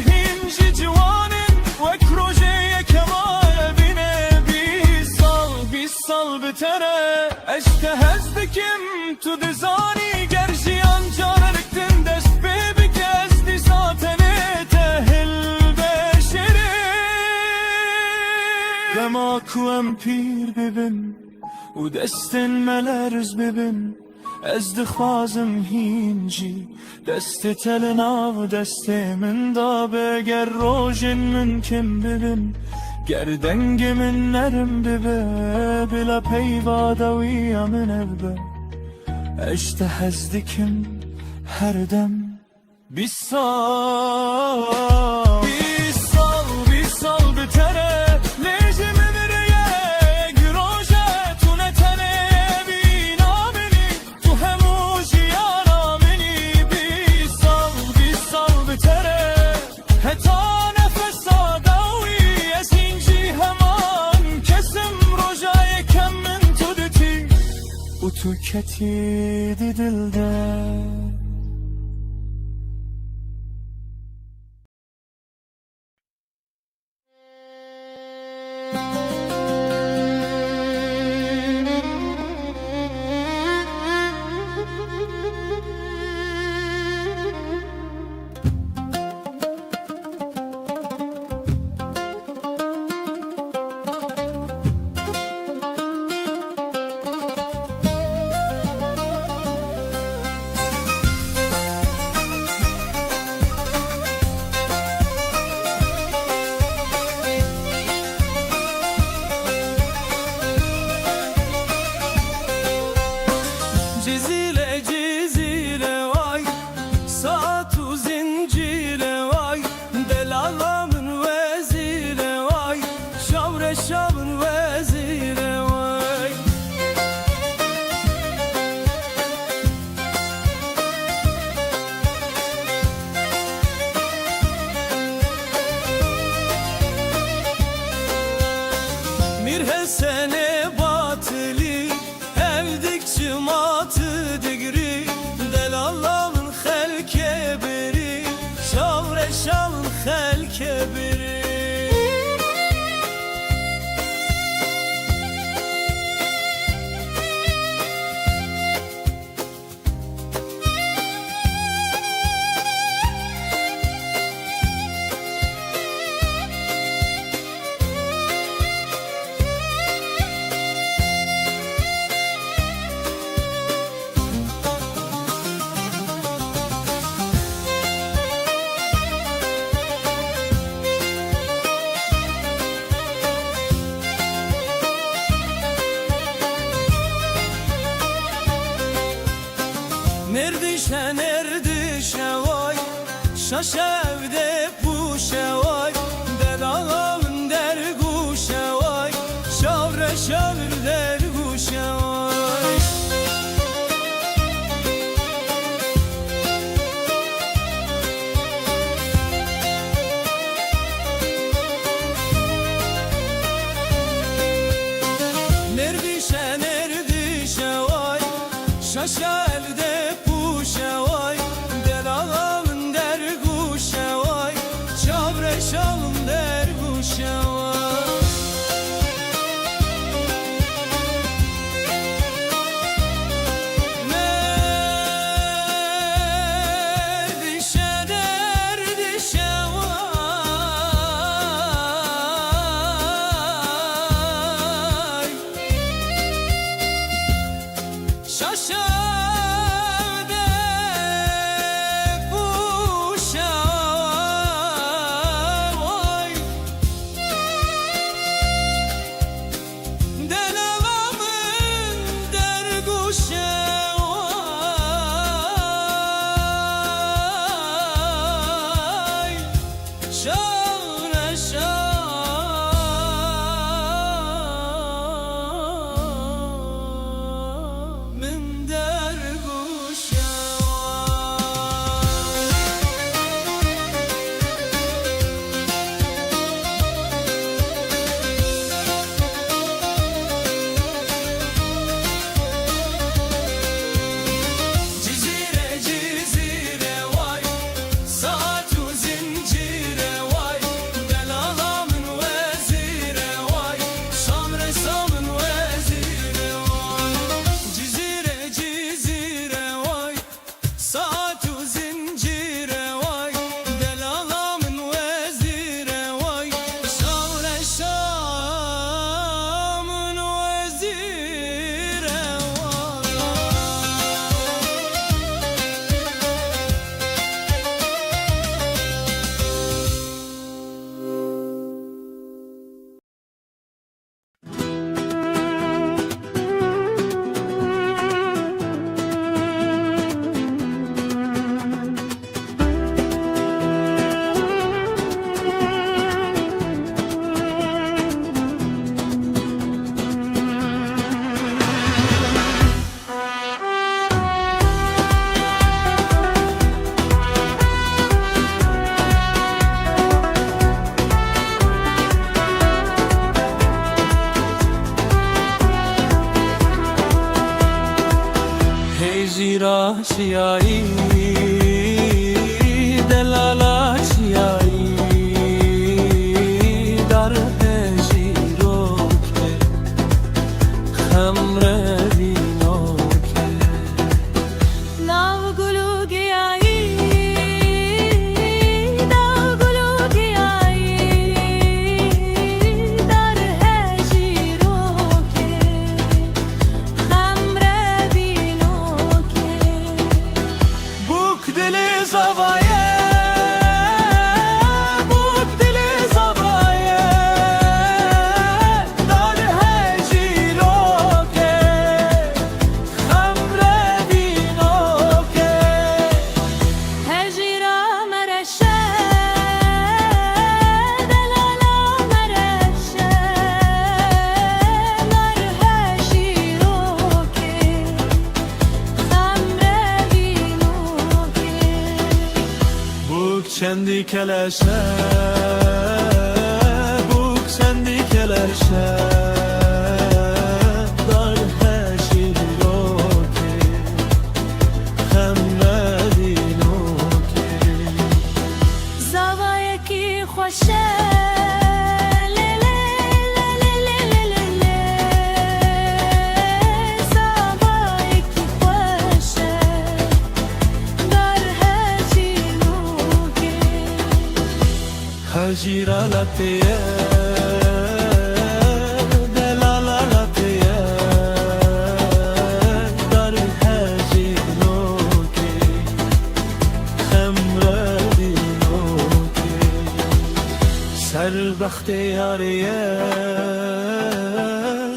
هنجی جوانن وک روژه کمال بینه بیس سال بتره اشتهز بکم کو ام پیر ببین و دستن ملرز ببین از دخوازم هینجی دست تلنا و دست من دابه گر روژن من کم ببین گردنگ من نرم ببه بلا پیوادا ویا من ابه اشته هزدکم هر دم بیسال بیسال بتره تو کتیدی دلده Cizile cizile vay saatu zincire vay delalamın vezire vay şavre şavın vezire vay Mir hesene batili evdikçi matı digri delallavın xelke biri şavre şavın xelke biri Nerdişe nerdişe vay şaş evde puşe vay delalavın derguşe vay şavre şavir derguşe vay Nerdişe nerdişe vay şaş evde puşe vay delalavın derguşe vay şavre şavir چندی کلشه بوک چندی کلشه دار هشی رو که خمدی نو که زوایه کی خوشه هجیرا لطیه دلالا لطیه در هجیرو که خمردی نو که سر بخت یاریه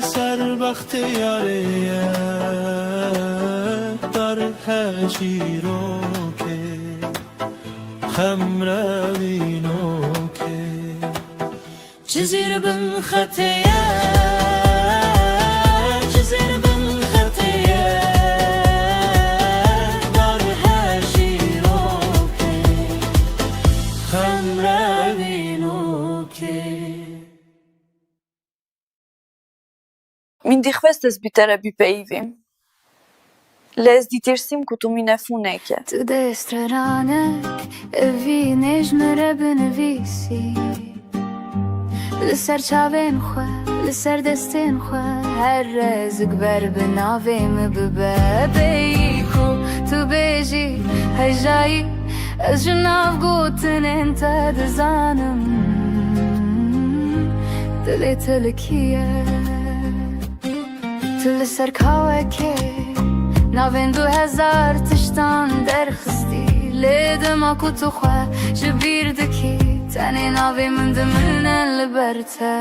سر بخت یاریه در هجیرو که خمردی نو جزيرة بالخطية جزيرة بالخطية دارها شيروكي خمرة بينوكي Min dikhvestes bitera bipejvim. Les ditirsim ku tu mine funeke. Të destrëranek e vinesh në rebën e visi Lëser qavin khua, lëser destin khua Her rëzëk berbe navim e bebejku Të beji, hajjai Ez gjënav gutën e në të dëzanëm Të le të lëkije Të lëser kawe ke Navin 2000 të shtanë dërkhësti Ledëm aku të khua, që birë dëki Tani navim ndëmënë në bërte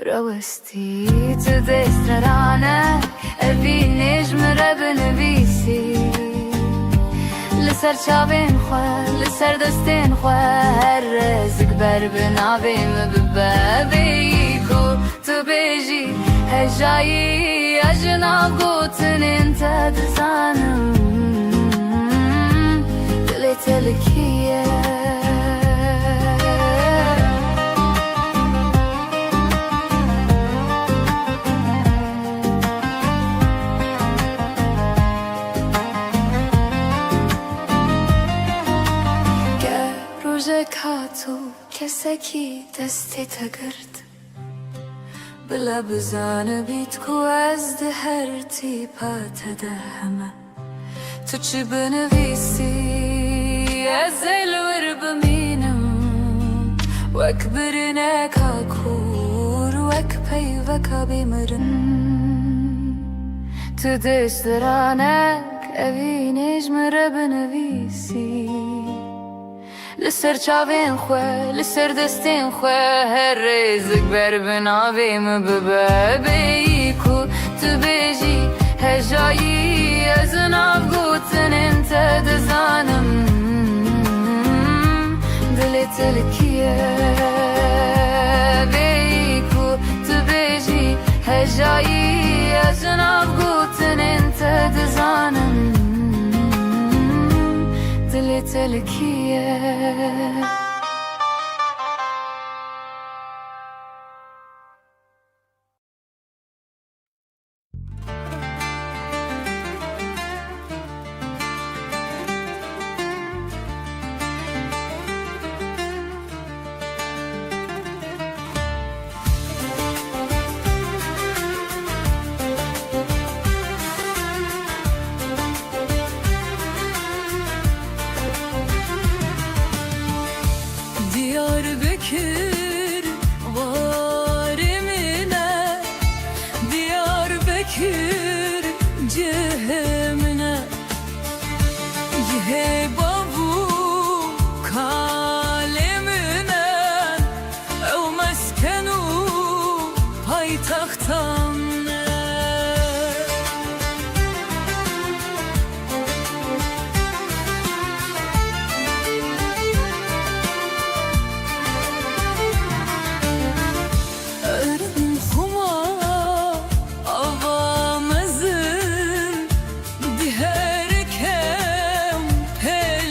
Rëvësti të destrërane E vinish më rebën e visi Lëser qavin khua, lëser dëstin khua Her rëzëk berbë navim bëbëbiku Të beji, hejjaji Ajna gutën intë të zanëm Të le të lëkije Katu keseki desti të gërt Bëla bëzanë bit ku az dhe her ti pa të dëhëma Të që bënë visi Az elwër bëminëm Wek bërën e ka kur Wek pejve ka bimërën Të dështëranek E vinish më rëbën e visi Lësër qavin khue, lësër destin khue Her rëzëk berbë navim bëbëbiku Të beji, hejjaji Ez nav gutën intë dëzanëm Dële të lëkije Biku të beji, hejjaji Ez nav gutën intë dëzanëm Dële të lëkije Diyarbakır var emine Diyarbakır cehemine Ye babu kalemine Ev meskenu paytaxtan Hey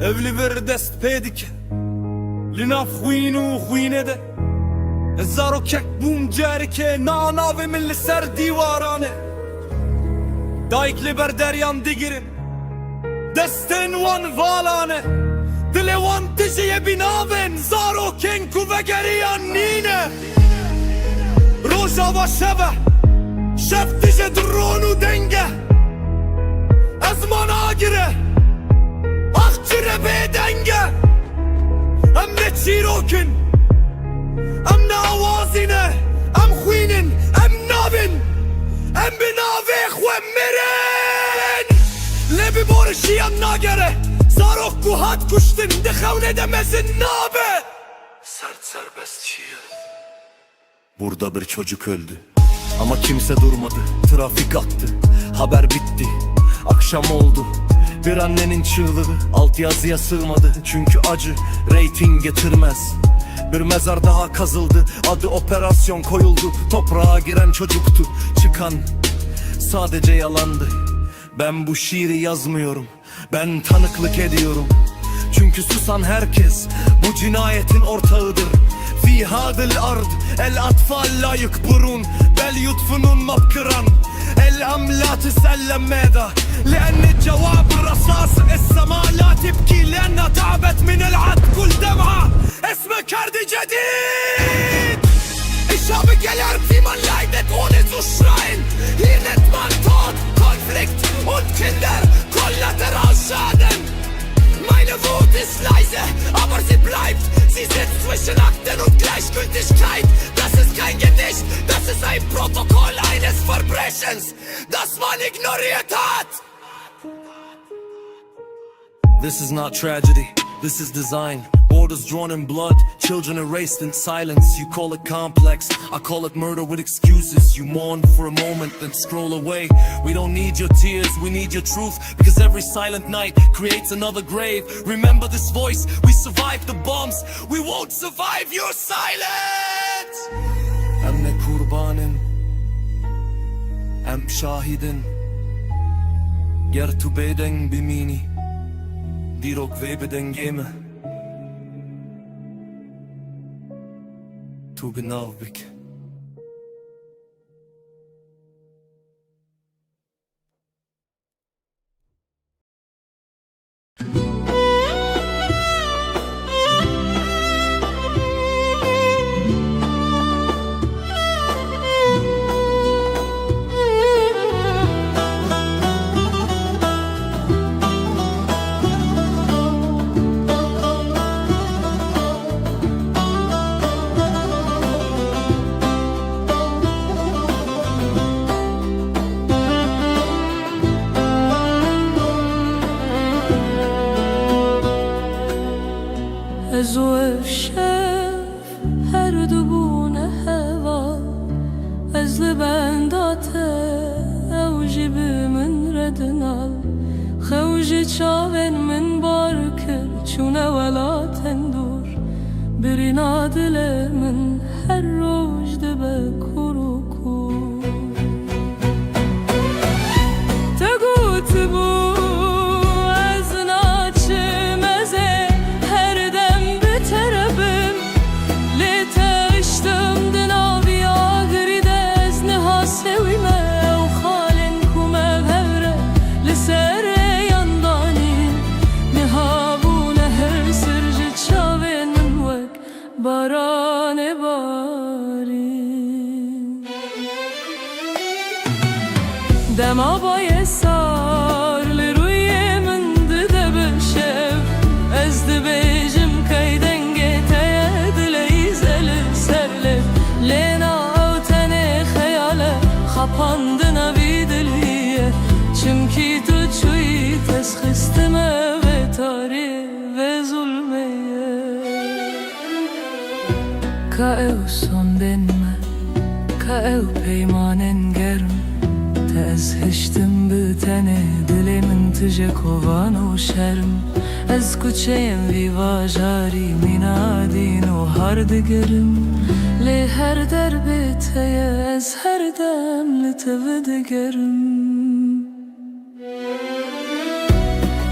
evli bir dest pedik Linaf خوینو خوینه ده زارو کک بوم جاری که ناناوی من سر دیوارانه دایکلی بر دریان دیگرن دستن وان والانه دل وان تجیه بیناون زارو کنکو وگریان نینه روژا و شبه شب تجه درونو دنگه از من آگره آخچره بدنگه ام نچیروکن ام ناوازینه ام خوینن ام نابن ام بناوه خواه مرن لبی بارشی ام ناگره زاروک گوهات کشتن دخونه demezin nabe Sert serbest şiir Burada bir çocuk öldü ama kimse durmadı. Trafik aktı, haber bitti, akşam oldu. Bir annenin çığlığı altyazıya sığmadı. Çünkü acı reyting getirmez. Bir mezar daha kazıldı, adı operasyon koyuldu. Toprağa giren çocuktu, çıkan sadece yalandı. Ben bu şiiri yazmıyorum, ben tanıklık ediyorum. Çünkü susan herkes bu cinayetin ortağıdır. في هذا الأرض الأطفال لا يكبرون بل يدفنون مبكرا الأم لا تسأل ماذا لأن الجواب الرصاص السماء لا تبكي لأنها تعبت من العد كل دمعة اسمك كرد جديد Ich habe gelernt, wie man leidet, ohne zu schreien. Hier nennt man Tod, Konflikt und Kinder Kollateralschaden. Meine Wut ist leise, aber sie bleibt. Sie sitzt zwischen Akten und Gleichgültigkeit. Das ist kein Gedicht, das ist ein Protokoll eines Verbrechens, das man ignoriert hat. This is not tragedy, this is design. Borders drawn in blood, children erased in silence. You call it complex, I call it murder with excuses. You mourn for a moment, then scroll away. We don't need your tears, we need your truth. Because every silent night creates another grave. Remember this voice, we survived the bombs. We won't survive your silence. Hem ne kurbanın, hem şahidin. Ger tu beden bimini, dirok ve beden geme. Tu genau bik. زو شف هر دبونه هوا از لبنداته او جیب من ردنال خوج چاون من بارکر چونه ولا تندور برینا دل من هر روز دبه کرو کور تگوت بو باران بارین دما بای سار لروی من ده بشف از ده بیجم که دنگه تید لیزل سرلف لینا او تنه خیاله خپاند نوی دلیه چمکی تو چوی تسخستمه و تاری و ظلمیه كأو صندن ما كأو بيمانن گرم تأزهشتم بتنه دلی من تجه کوان و شرم از کوچه‌ام ویواژاری مینادین و هر دگرم لی هر در بیتیه از هر دم لتو دگرم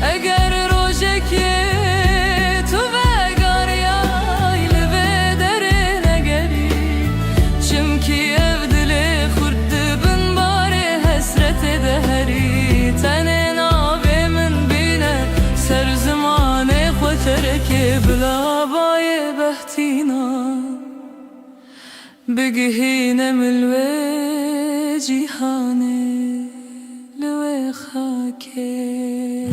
اگر روژه که بقهينا من الوجهاني لوي خاكي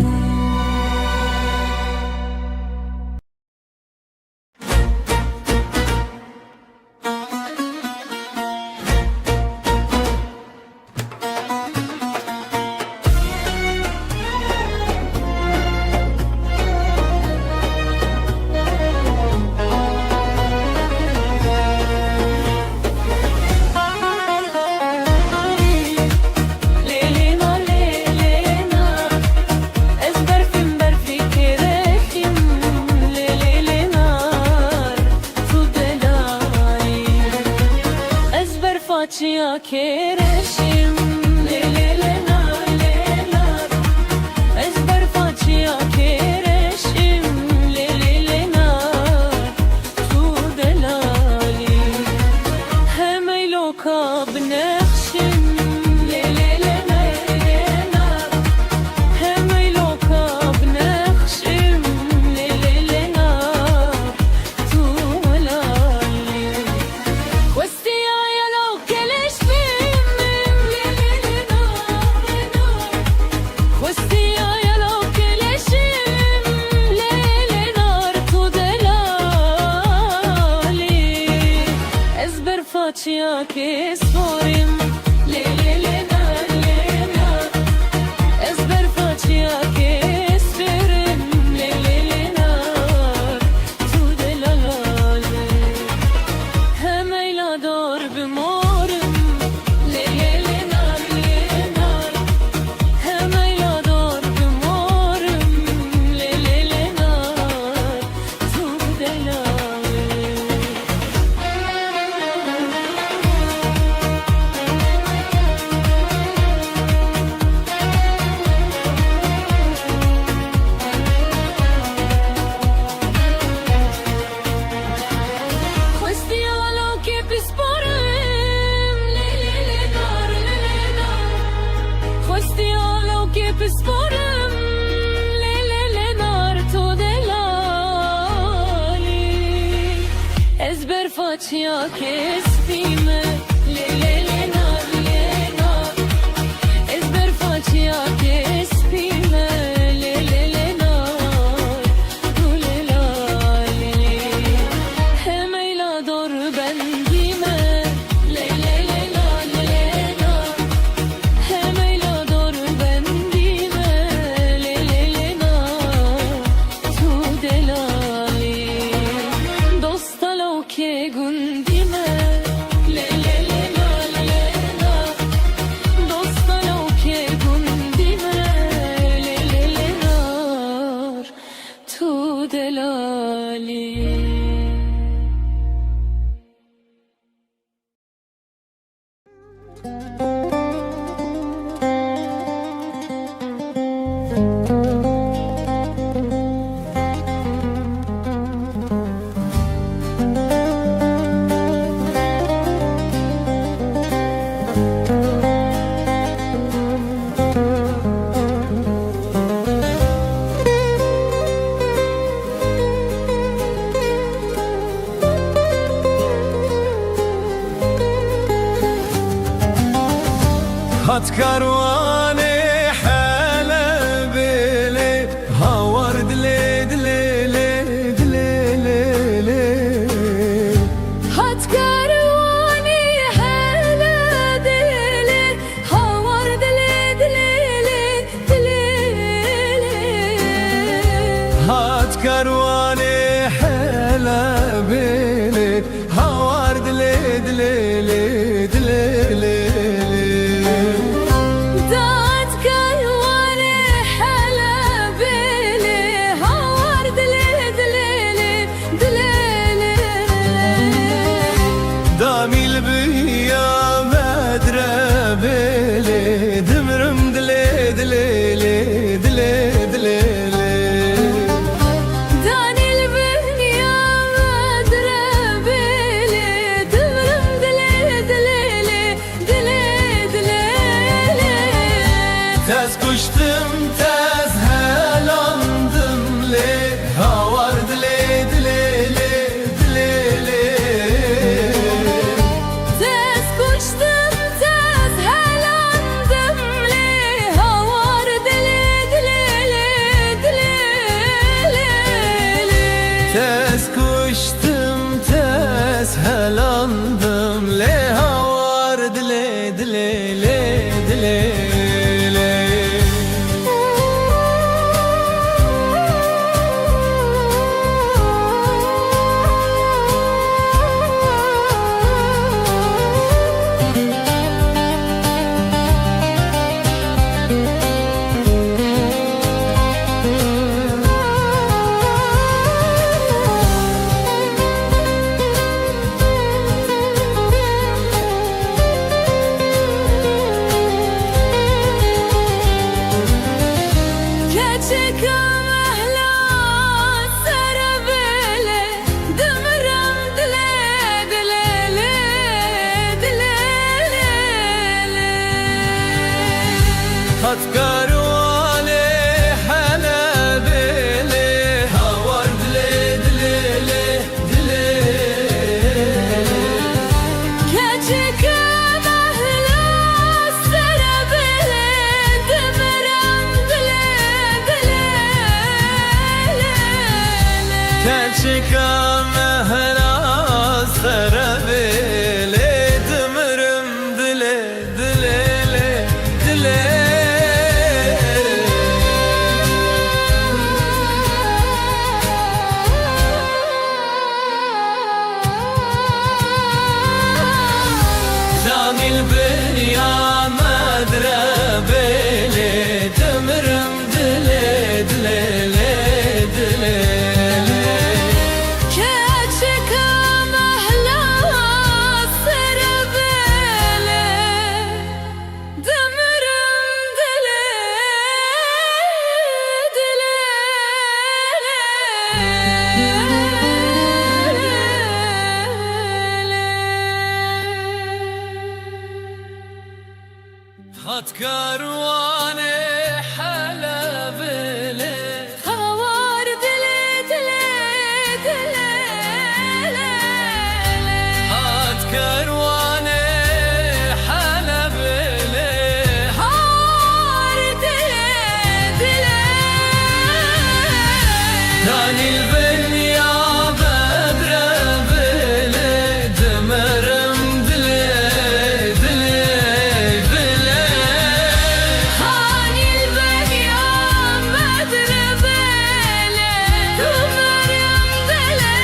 Facia kereşim le le le nar le nar ezber facia kereşim le le le nar tu delali hem eyloka bnekhshim le le le nar hem eyloka bnekhshim le le le nar tu delali questi facia che sporim le le le nar le nar ezber facia che sperim le le le nar tu delale hem eyla dor bimorim le le le nar hem eyla dor bimorim le le le nar tu delale Sporım le le le nar tu delali ezber facia kespime le le le nar ezber facia kespime le le le nar tu delali hem eyla dor bendime le le le nar hem eyla dor bendime le le le nar tu delali dostalo ke gundime le le le nar dostalo ke gundime le le le nar tu delali هات كرواني حلب لي هاور دلي دلي لي دلي لي لي هات كرواني حلا دلي هاور دلي دلي دلي هات كرواني حلب لي هاور دلي دلي لي دلي لي داد هات كارواني حلا بيلي هاور دلي دلي دلي كجك مهلا سربلي دمرم دلي دلي كجك مهلا سربلي دمرم دلي دلي دلي جاني البنيا مدربلي دمرم دلي دلي دلي كجك مهلا سربلي دمرم دلي هات كارواني حلا بيلي هوار دلي دلي دلي هات كارواني حلا بيلي هوار دلي دلي داني البنيا بدر بيلي دمرم دلي دلي دلي هاني البنيا مدربلي دمرم دلي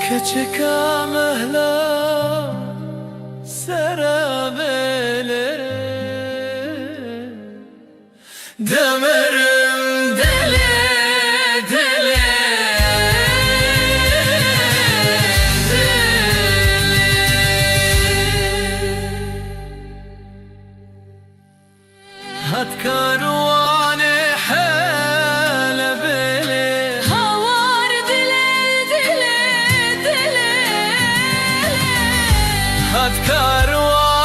كجكا مهلا سرابيلي دمرم دلي دلي هات كارواني حلا بيلي هوار دلي دلي دلي هات كارواني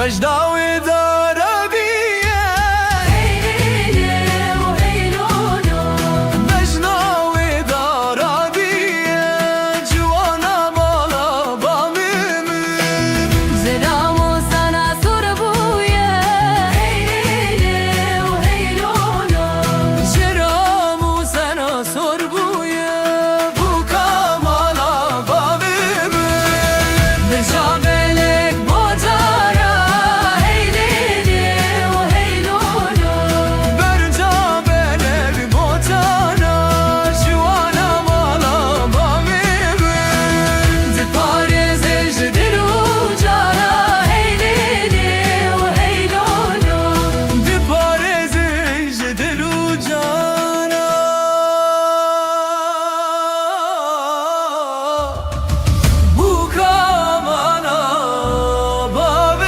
بجداوي دربية هيلي وهيلولو بجناوي دربية جوانا مالا بامم زرامو سنا سربويا هيلي وهيلولو جرامو سنا سربوية بوكا مالا بامم بجابلك بوجارا هيلي وهيلولو برجع بلك بوتانا جوانا مالا بامم دپارز جدلو جارا هيلي وهيلولو ببارز جدلو جانا بوكا مالا بامم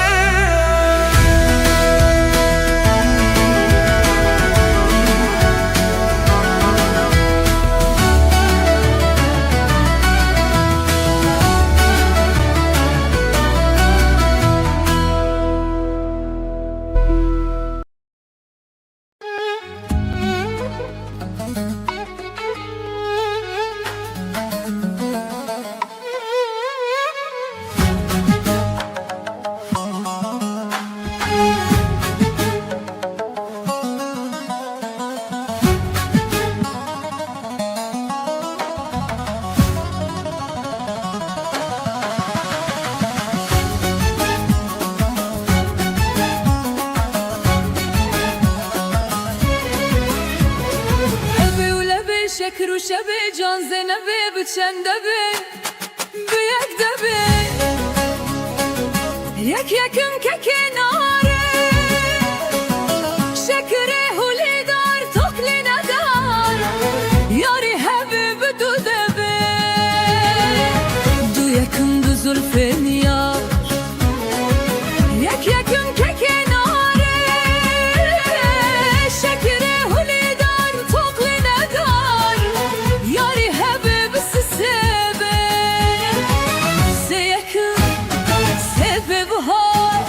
أبي ولبي شكر وشبي جان زينبي بتشندبي بيك دبي يك يكن ككي ناري شكري هولي دار توكلي ندار ياري حبيب دو دبي دو يكن دو زلفين يار يك يكن ككي ناري شكري هولي دار توكلي ندار ياري حبيب سسبي سيكن سبب هار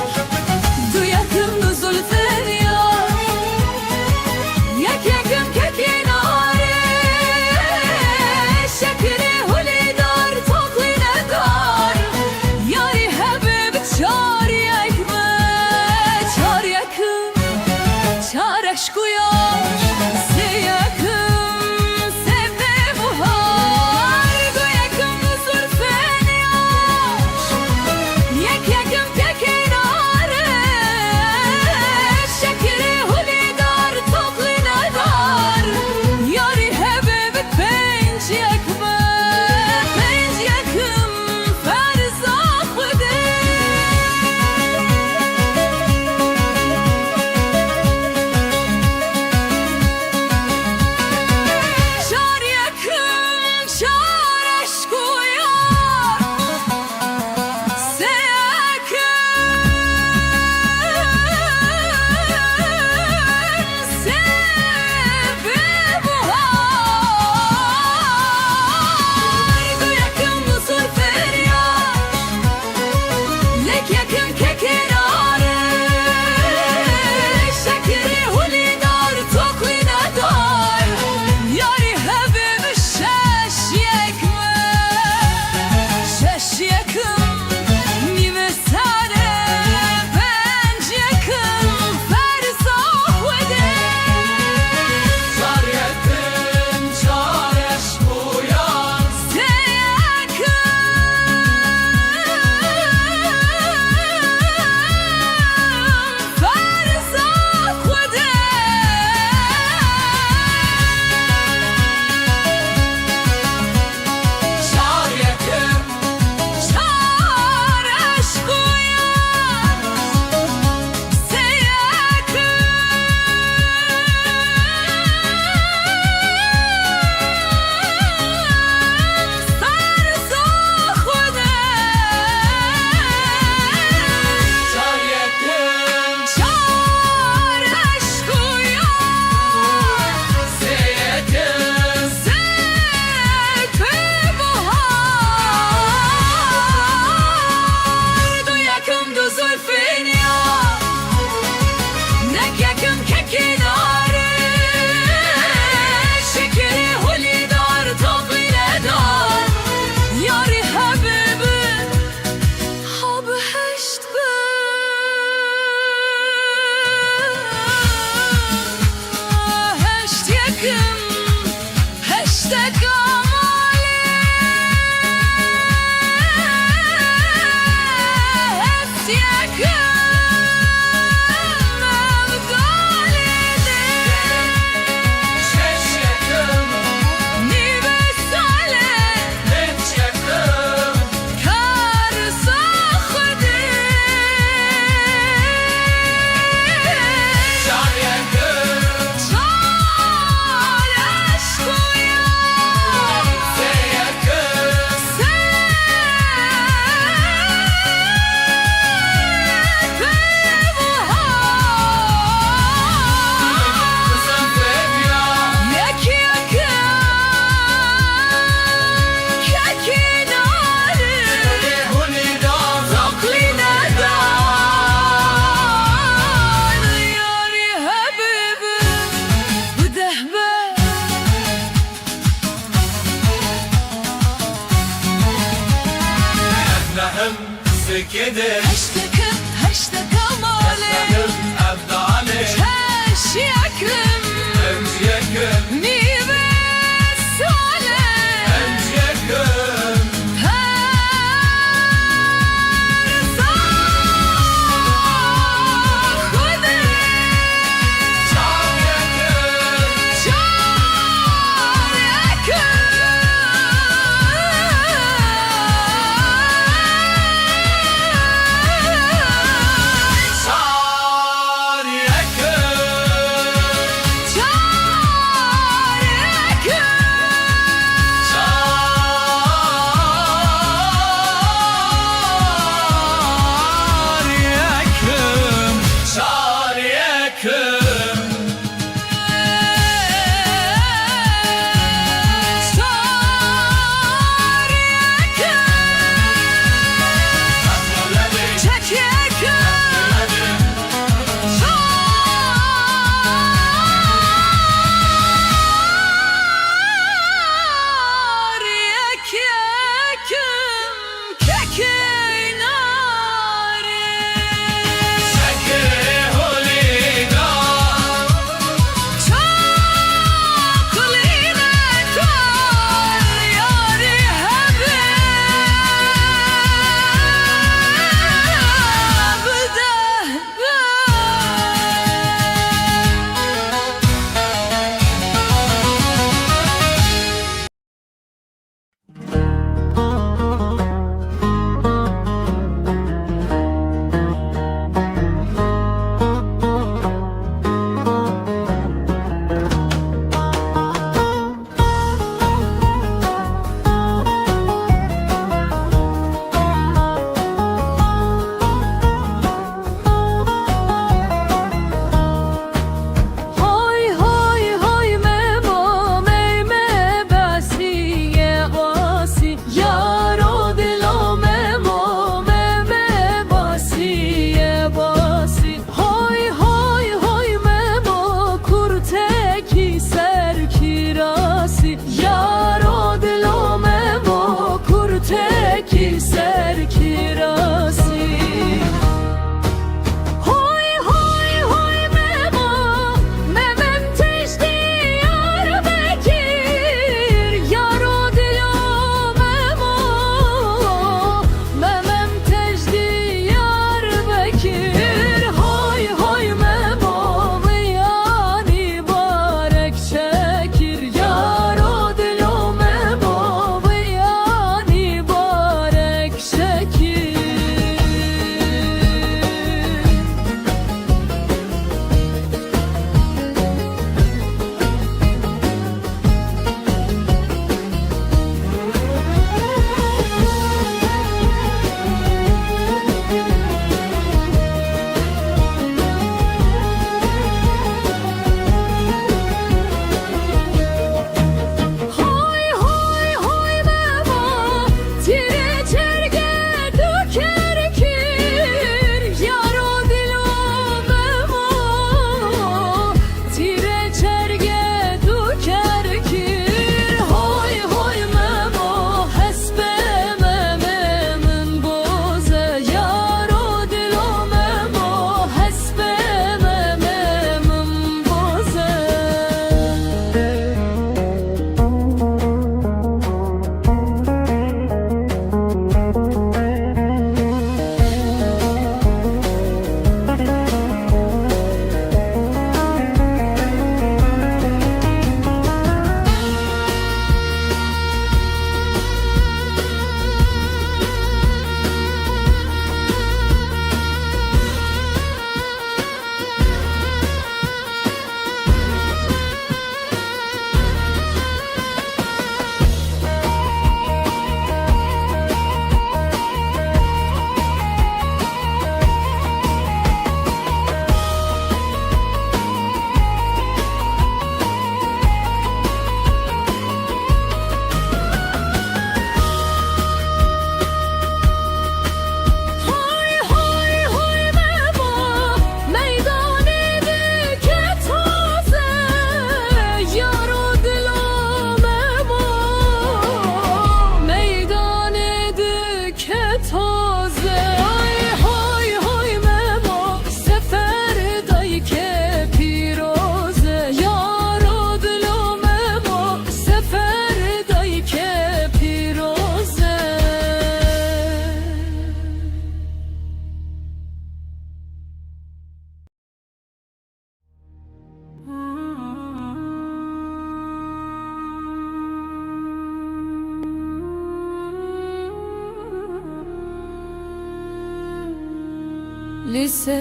لسه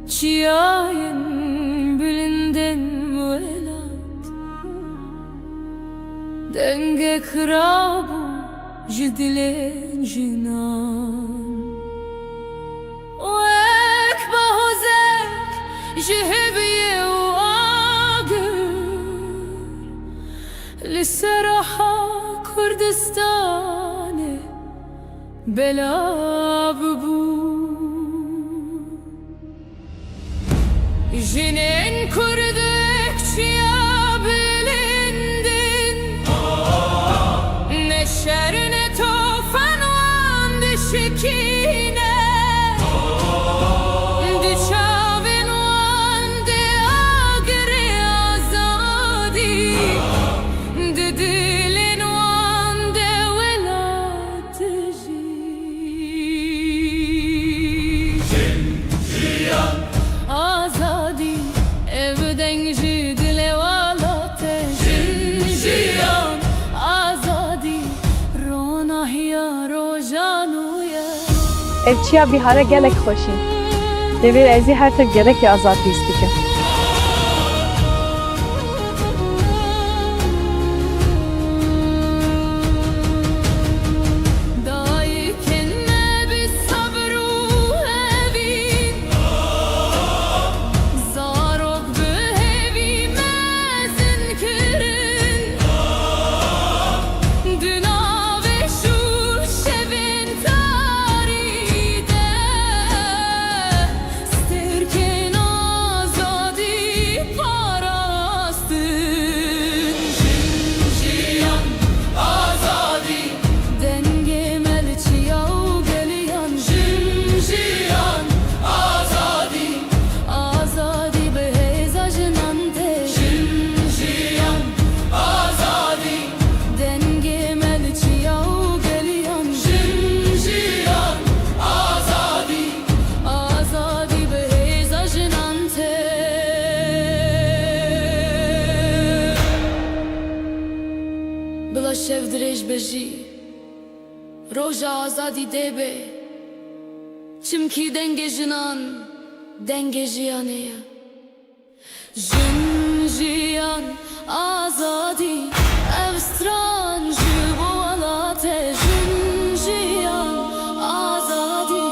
çiğayın bilinden velat denge krabu jidilen jinan وek bahozek jihebiye للصراحة كردستان بلا ببو جنين كردك çiğa bilindin Ne şer ne tofan vandı şekine Düşavin vandı agri azadi Dilin vandı velatıcı Azadi evden dile valate Jiyan azadi Ronahya rojanuya Evçiya bihara gelek hoşin. Devir ezi her tır gerek ya azatı istike. Dayken bir sabru evin Zarok bu hevi mezin kirin Düna ve şur şevin taride Sterken azadi parastın Jiyan azadi Denge melçiyav geliyan Jiyan azadi Azadi beheza jinante Jiyan azadi Denge melçiyav geliyan Jiyan azadi Azadi beheza jinante Bila şevdirej beji Roja azadi debe Çimki denge jinan Denge jiyaneye Jin jiyan azadi Evstran jibo alate Jin jiyan azadi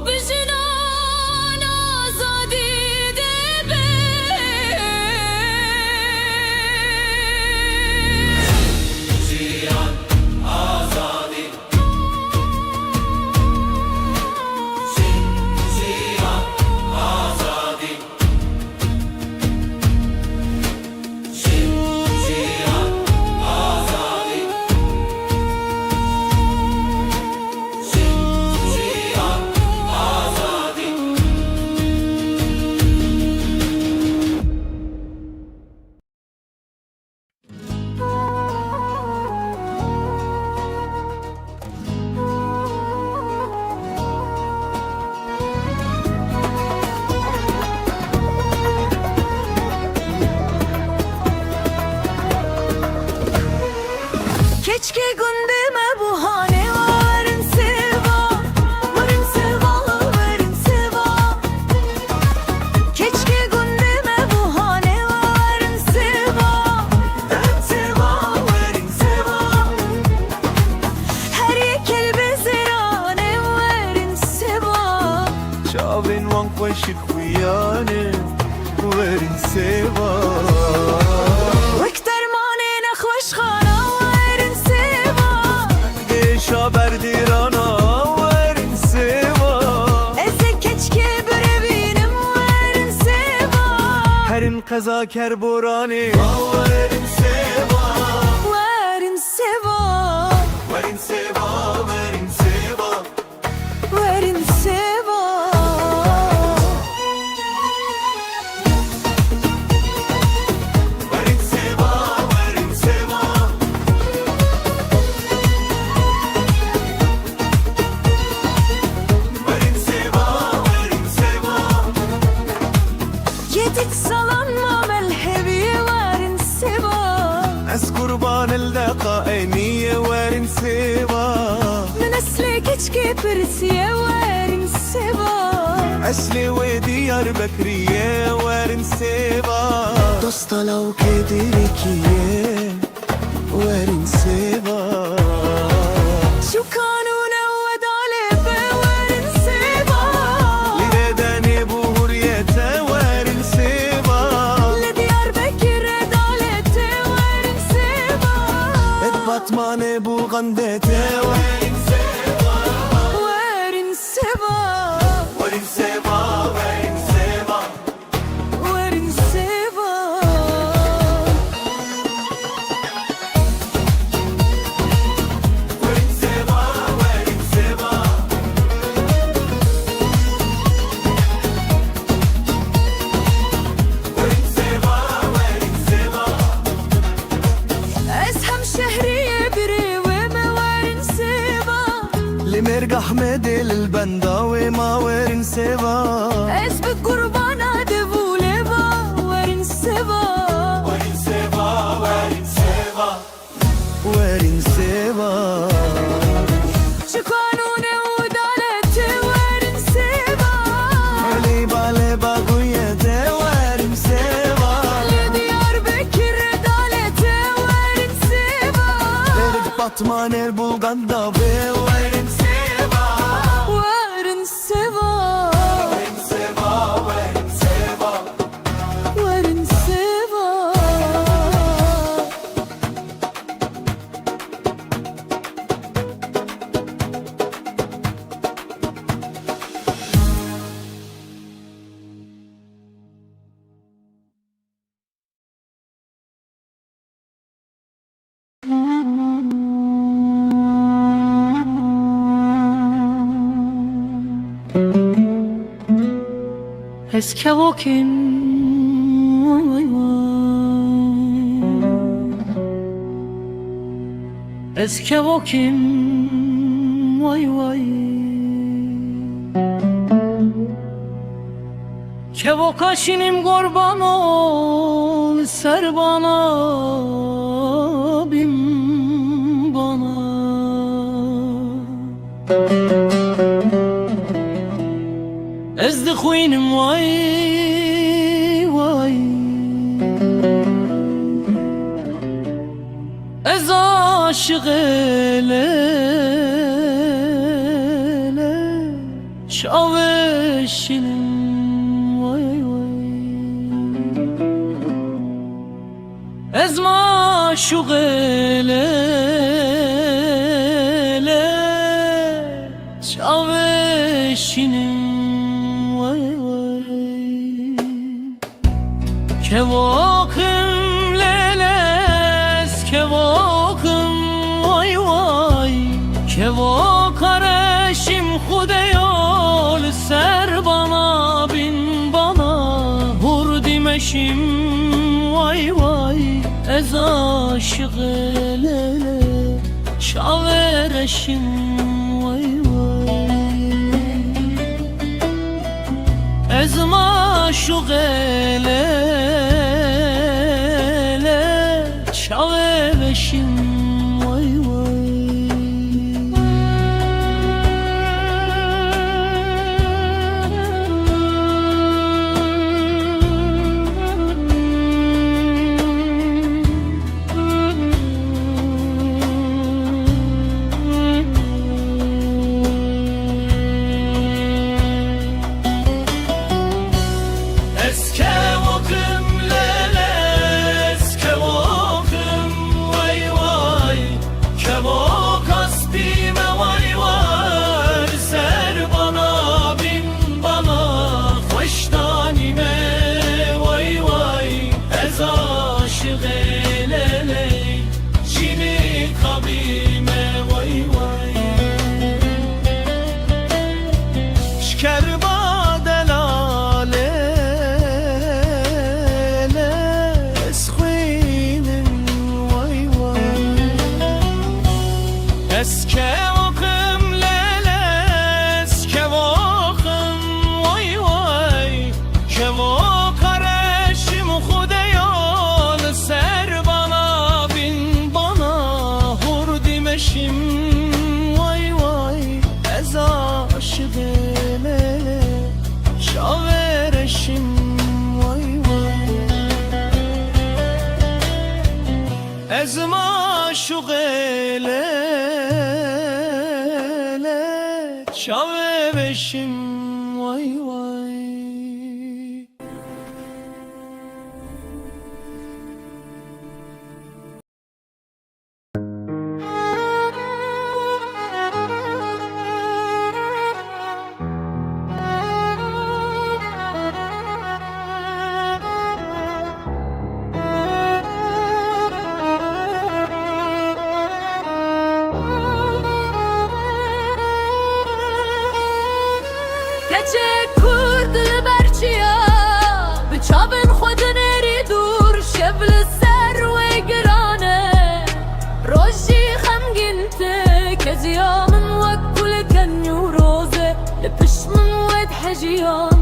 Bijinan azadi debe Keşke gündeme bu hane varın seva Varın seva, varın seva Keşke gündeme bu hane varın seva Varın seva, varın seva Her yekel bezirane varın seva Çavin van kweşik huyane Verin seva Vek dermane nekhoş khana varın seva Geşa berdirana Verin seva Eze keşke berevinim varın seva Herin kaza kerborani Verin seva Varın seva Verin seva Verin seva Varın seva Verin seva Verin seva Verin seva Verin seva Yedik salanma melhevi varın seva Ez kurban الدقائنية وارن سوا من أسلك keşke persiye varın seva أصلي وديار بكرية وارن سيبا دوستا لو كدركية وارن سيبا شو كانوا نود عليه وارن سيبا لرداني بوريته وارن سيبا لديار بكر دالته وارن سيبا اتبطماني بوغندته وارن سيبا وارن سيبا وارن سيبا وارن سيبا وارن سيبا وارن سيبا وارن سيبا وارن سيبا وارن سيبا اسهم شهرية بري وما وارن سيبا لمرجح مدل البنداوي ما وارن سيبا اس بقربانا دبو لبا وارن سيبا وارن سيبا وارن سيبا وارن سيبا شو كانوا نود عليه وارن سيبا ليبا ليبا قويته وارن سيبا لديار بكر دالته وارن سيبا لرد بطمان البوغندا وارن سيبا وارن سيبا وارن سيبا وارن سيبا وارن سيبا Eskevokin vay vay Eskevokin vay vay Kevokaşinim kurban ol ser bana bin bana Ezdi xuinim vay vay Ez aşık ele şaveşinim vay vay Ez maşuq ele şaveşinim Kevokum leles kevokum vay vay Kevok areşim xude yol ser bana bin bana Hur dimeşim vay vay Ez aşık lele şavereşim vay vay Ez maşuq ele şaveşim vay vay Eskevokum leles kevokum vay vay معشوق لیله چاوه بشیم وای وای Keçek kurd berçiya Bıçabın xwedin eri dur Şevl ser ve girane Rojî xemgin te Keziya min wek kulken û roze Li piş min wed hejiyan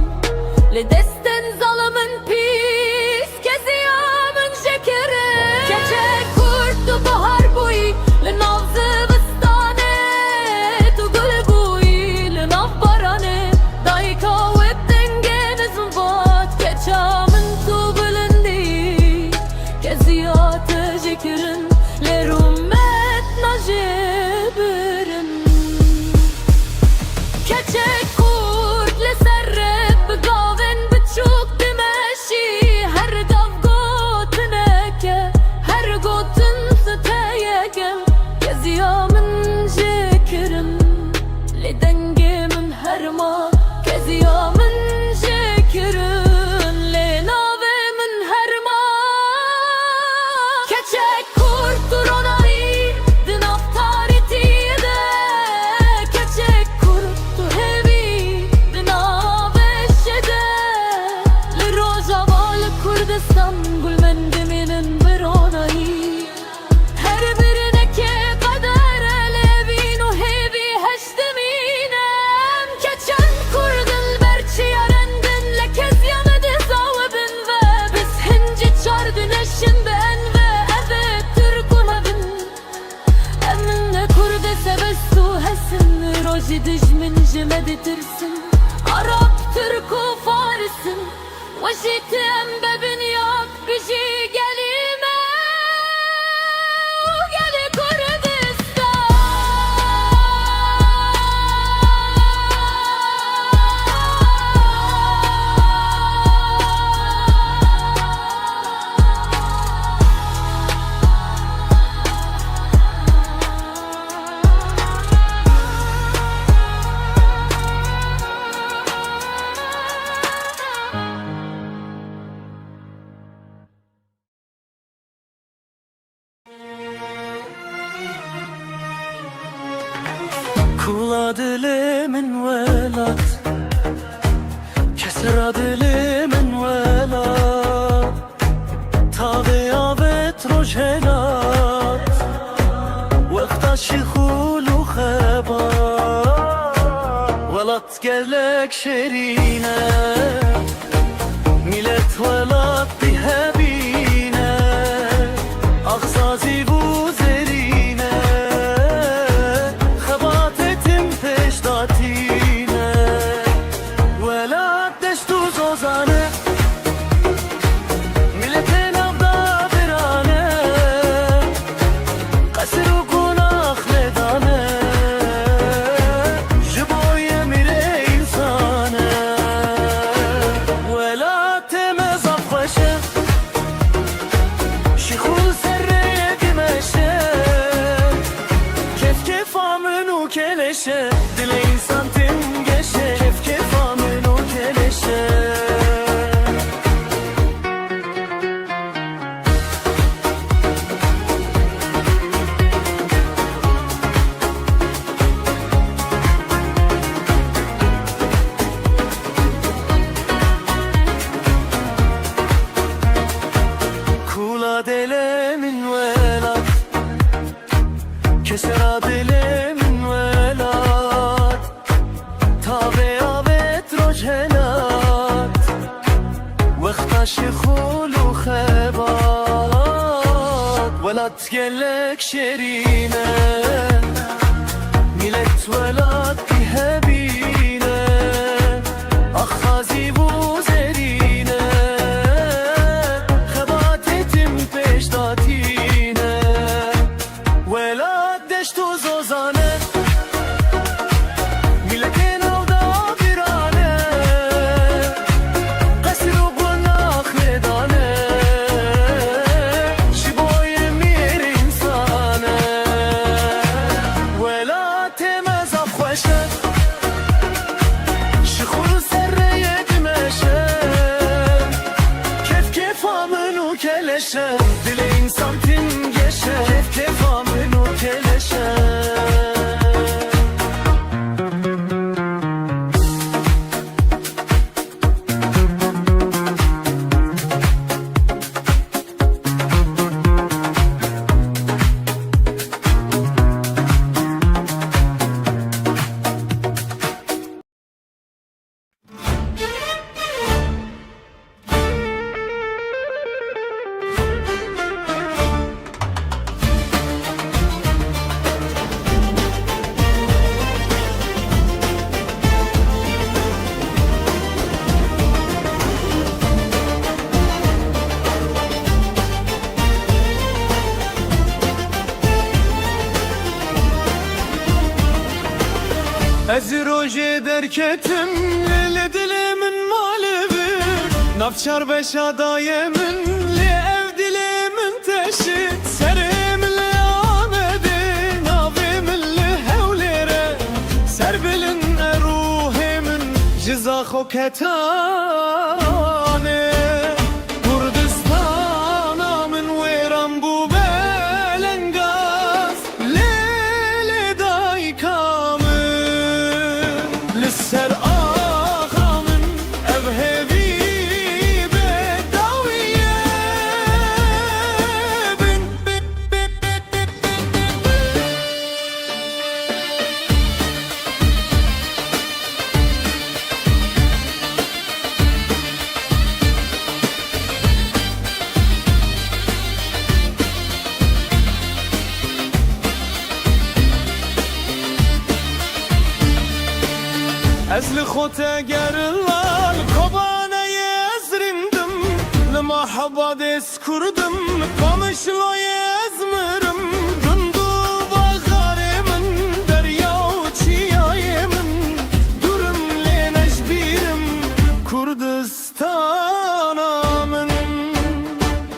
Li destin zalimin pîs Keziya min jekirin Keçek kurd tu bahar bûyî Li nav zivistane Tu gul bûyî li nav baranê Dayka web dengên zvat Keça min tu bilindî Keziya te jekirin Lê rûmet najêbirin Keçek kurd li ser rêb Bi gavên biçûk dimeşî Her gav gotineke Her gotin siteyeke Keziya min jekirin Lê dengê min herma Keziya min jekirin Lê navê min herma Keçek kurd tu ronayî Di nav tarîtiyê de Keçek kurd tu hêvî Di navê de Li Rojava li Kurdistan Gulmen dimînin bi ronayî Her birinekê qedere lêvîn û hêvî heştimînem Keçen kurdin berçiya rendin Le keziya me di zawebin ve Biz hincî çar dineşin bi enve Evê Türk û hevin Emin ne Kurd sebest û hesin Rojî dijmin ji me ditirsin Arap, Türk û Farisin Wejî ti em bebin yak bijî gelî me û gelî Kula dilimin velat Kesra dilimin velat Tavi avet rojhelat Wekta şikhulu khebat Velat gelek şerine Millet velat bihebine Aksazi bu zerine Khebat etim peşdatine Velat deştu zozane Milletin avda birane Kasır u günah ledane Jiboy emire insane Velat temez afkhoşe Şikhul serreye dimeşe Kef kef amın u keleşe Dile insan tim geçe Kef kef amın u keleşe Kula delemin velat Kesera delemin velat Tabe avet rojhelat Wekta şikhulu khebat Velat gelek şerine Millet velat bihebine Akhazi bu zerine Khebat etim peşdatine keleşe Dileğin santin geçe Kefamın o keleşe Ez roje derketim Lele dilimin malevi Nafçar beşa dayemin Li ev dilimin teşit Serim li amedi Navimin li hevlere Serbilin eruhimin Ciza khoketane Kurdistana min veran bu belengaz Lele daykamın Lisser ağamın ev hevi bedaviye bin Ez li xota gerlal Kobane yezrindim Lima haba des kurdum Kamışlo yezmirim Dundu bağarimin Derya çiyayemin Durum le necbirim Kurdistanamın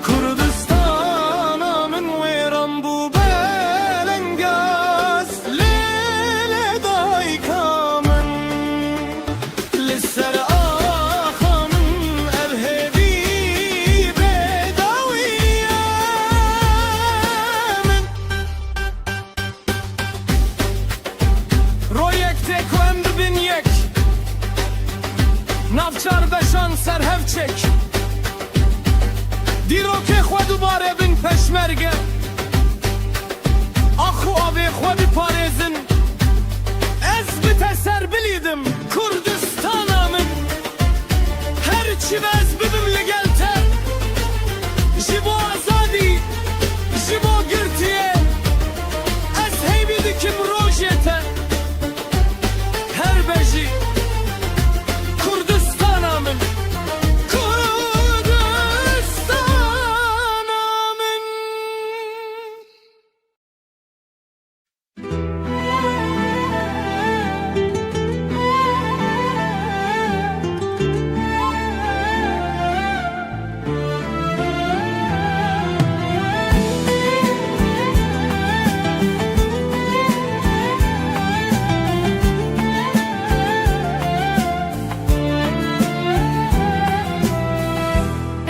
Kurdistanamın Veran bu belengaz Lele daykamın Lisser ağamın ev hevi bedaviyemin Royek tek ve emr bin yek Navçar beşan serhevçek Diroke xwe dubare bin peşmerge Axu avê xwe biparêzin Ez bi te ser bilîdim Kurdistana min Her çi ez bibim li gel te Ji bo azadî Ji bo girtiye Ez heybî dikim rojê te Her bejî Kurdistana min Kurdistana min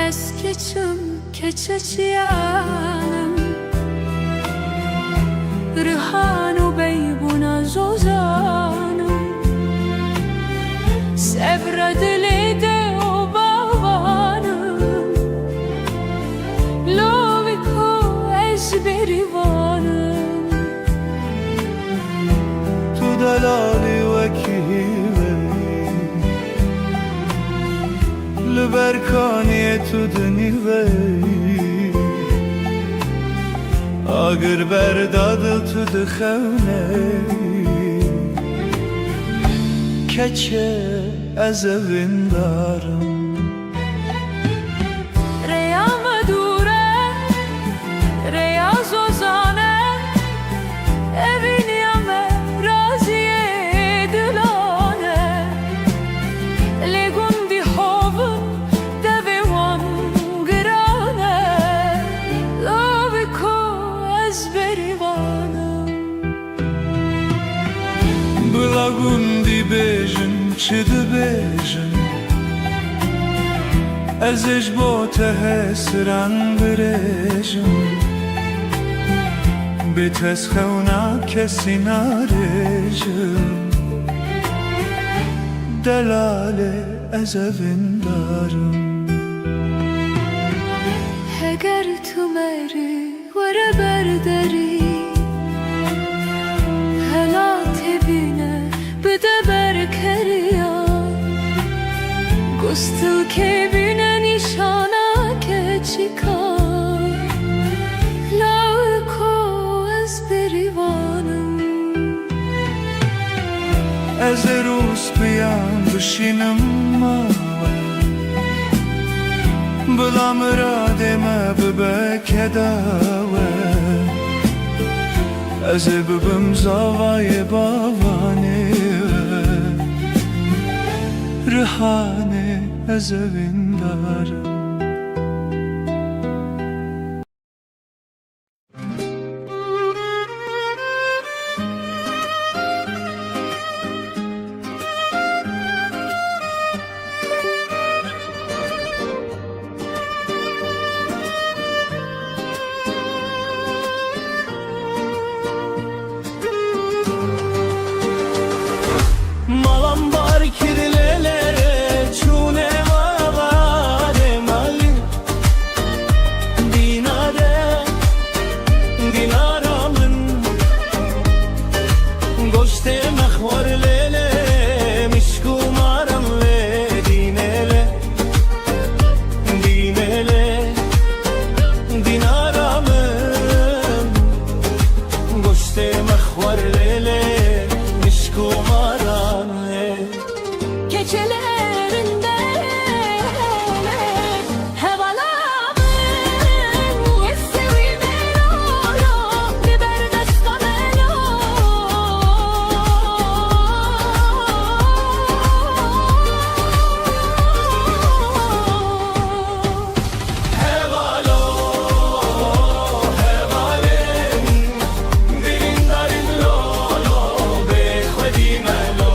Eskiçim keçeçiyanım Rihanu beybuna zozanım Sevredili de o babanım Loviko ezberivanım Tu delali vekîve Li berkaniyê tu dinîve Agir berdadil tu dixewne Keçe ez evin darim Reya medure Reya zozane Evin yame raziye dilane Legundi hovun devewan girane Loviko ezberivanım Bila gundi bêjin çi dibêjin ازش با ته سرن برجم به تسخونا کسی نرجم دلاله از وندارم اگر تو مری وره برداری حالات بینه بده برکریا گستو که بینه نشانا که چیکار لاکو از بریوانم از روز بیام بشینم بلا مراد ما ببك داوى أزب بمزاوي باباني رحاني أزبين دار Malam bar kirlelere çune vavare mali dinare dinaramın goşte mehvar lele mişkumaram le dinele dinele dinaramın goşte mehvar lele mişkumaram Gecelerinde hevalamın Yessevimin oğlu biber destamelo Hevalo, hevalin dilin darin lolo bekhvedimelo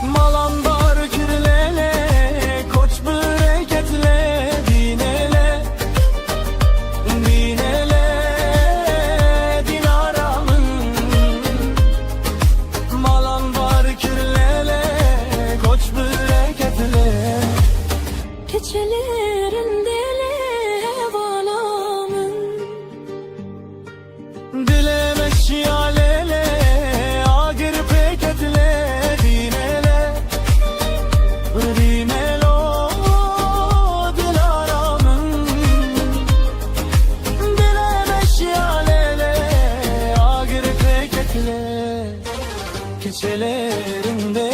Malambar kirlele koç bereketle dinele dinele dinaramın Malambar kirlele koç bereketle Gecelerinde hevalamın Dileme şialele agir peketle dinele dinelo dilaramın Dileme şialele agir peketle Keçelerinde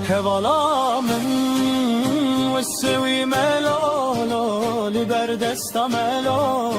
hevalamın Vessevi melolo liber destamelo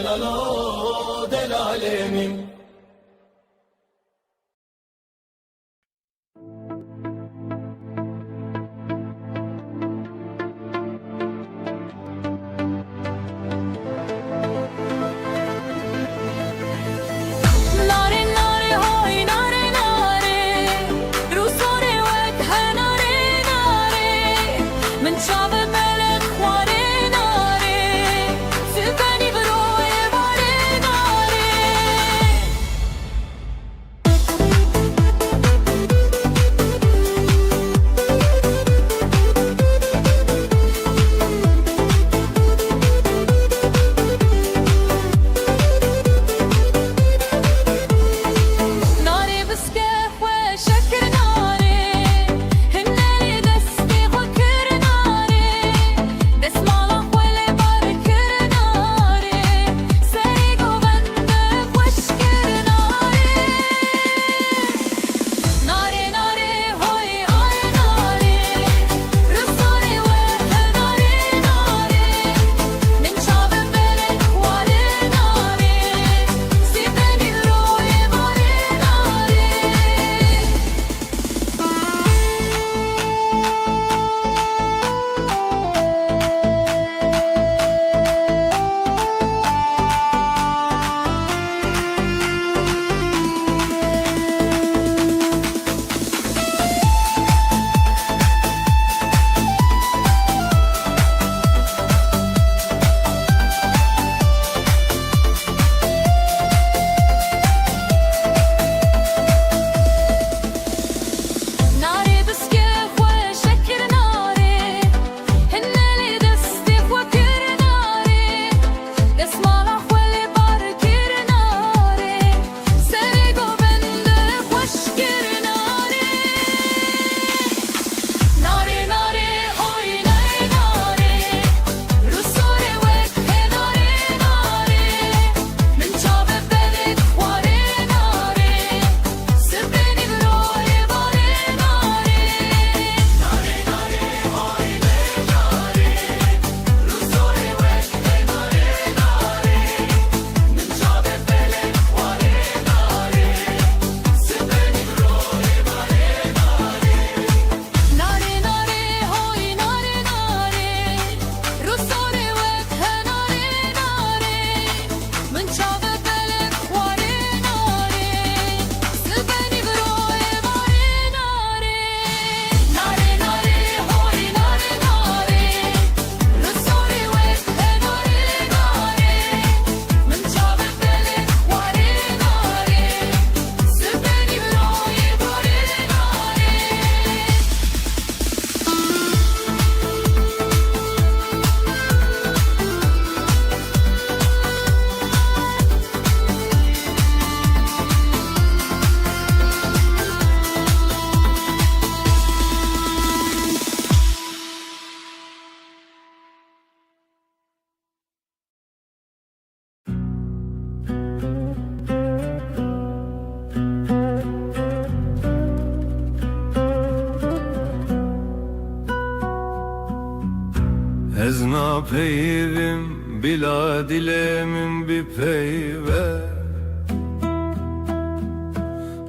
la la Ez napeyvim bila dilemin bir peyve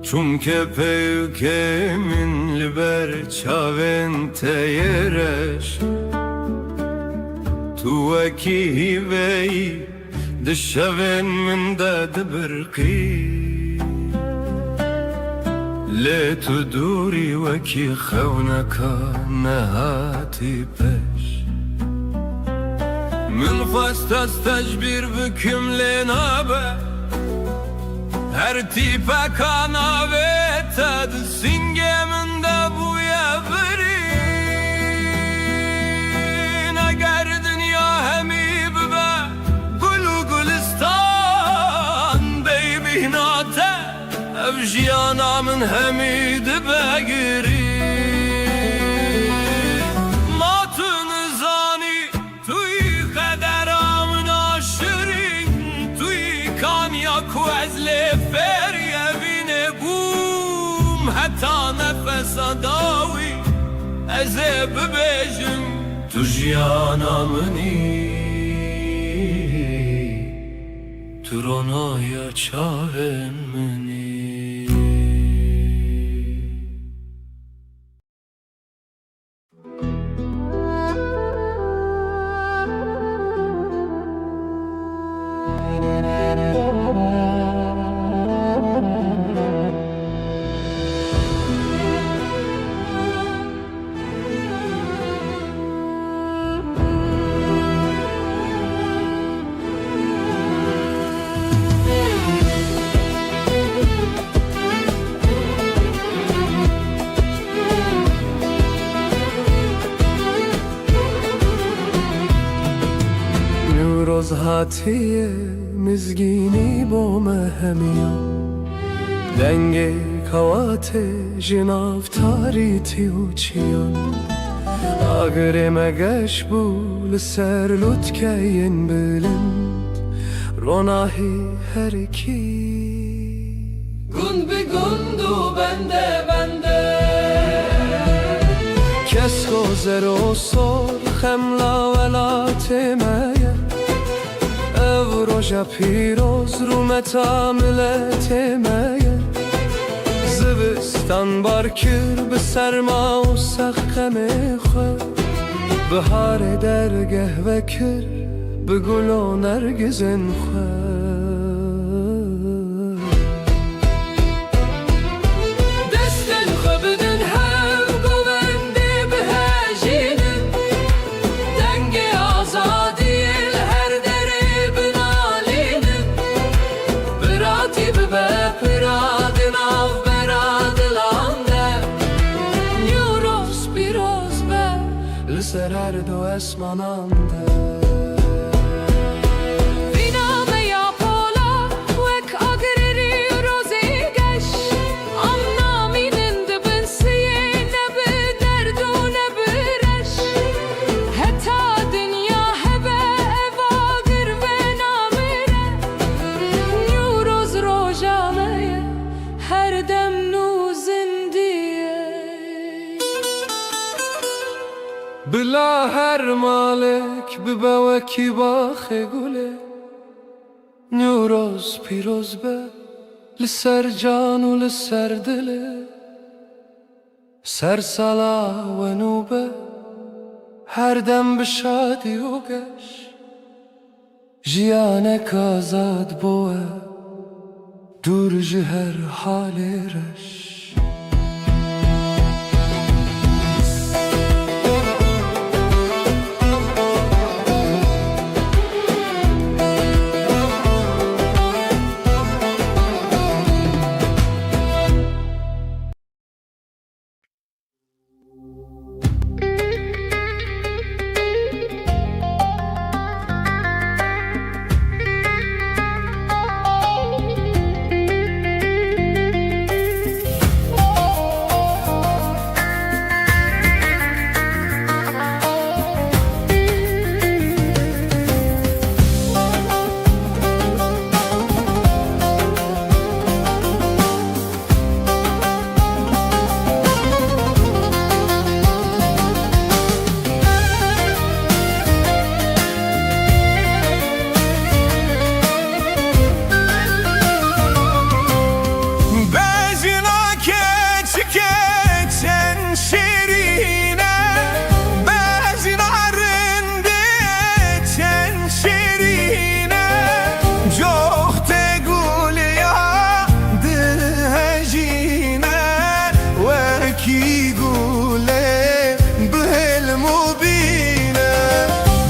Çumke peykemin liber çaven teyereş Tu veki vey dişeven min de dibirqi Le tu duri veki xewneka nehati peş Min fastas tecbir büküm lenabe Her tipe kanave tad singeminde bu yevrin Eğer dünya hemi bibe gulu gulistan Baby nate evjiyana min hemi dibe giri حتى نفس داوي أزيب بيجم تجيانا مني ترونا يا چاون مني روز هاتیه مزگینی با مهمیا دنگ کوات جناف تاری تیوچیان اگر مگش بول سر لطکین بلند روناهی هر کی گند به گندو بنده بنده کس خوزر و سر خملا ولا تیمه روژا پیروز رو متاملت مایه زوستان بارکر به سرما و سخم خود بهار درگه وکر به گل و نرگزن خود دستن خبدن هم گونده به هجینن دنگ آزادی Ser her do esmanande Viname ya pola Vek agreri rozi geş Amna minin dibin siye Ne bi derdu ne bi reş Heta dünya hebe eva gir ve namire Nüroz rojaneye Her dem nuzindiye بلا هر مالک ببا کی باخ گله نوروز پیروز به لسر جان و لسر دله سر سالا و نوبه هر دم بشادی و گش جیانک آزاد بوه دور جهر حالی رش وكي قولي بهالمبينة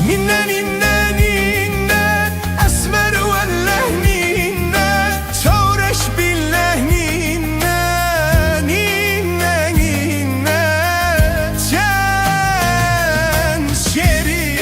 نينا نينا نينا أسمر ولا نينا شورش بالله نينا نينا نينا جان شيرين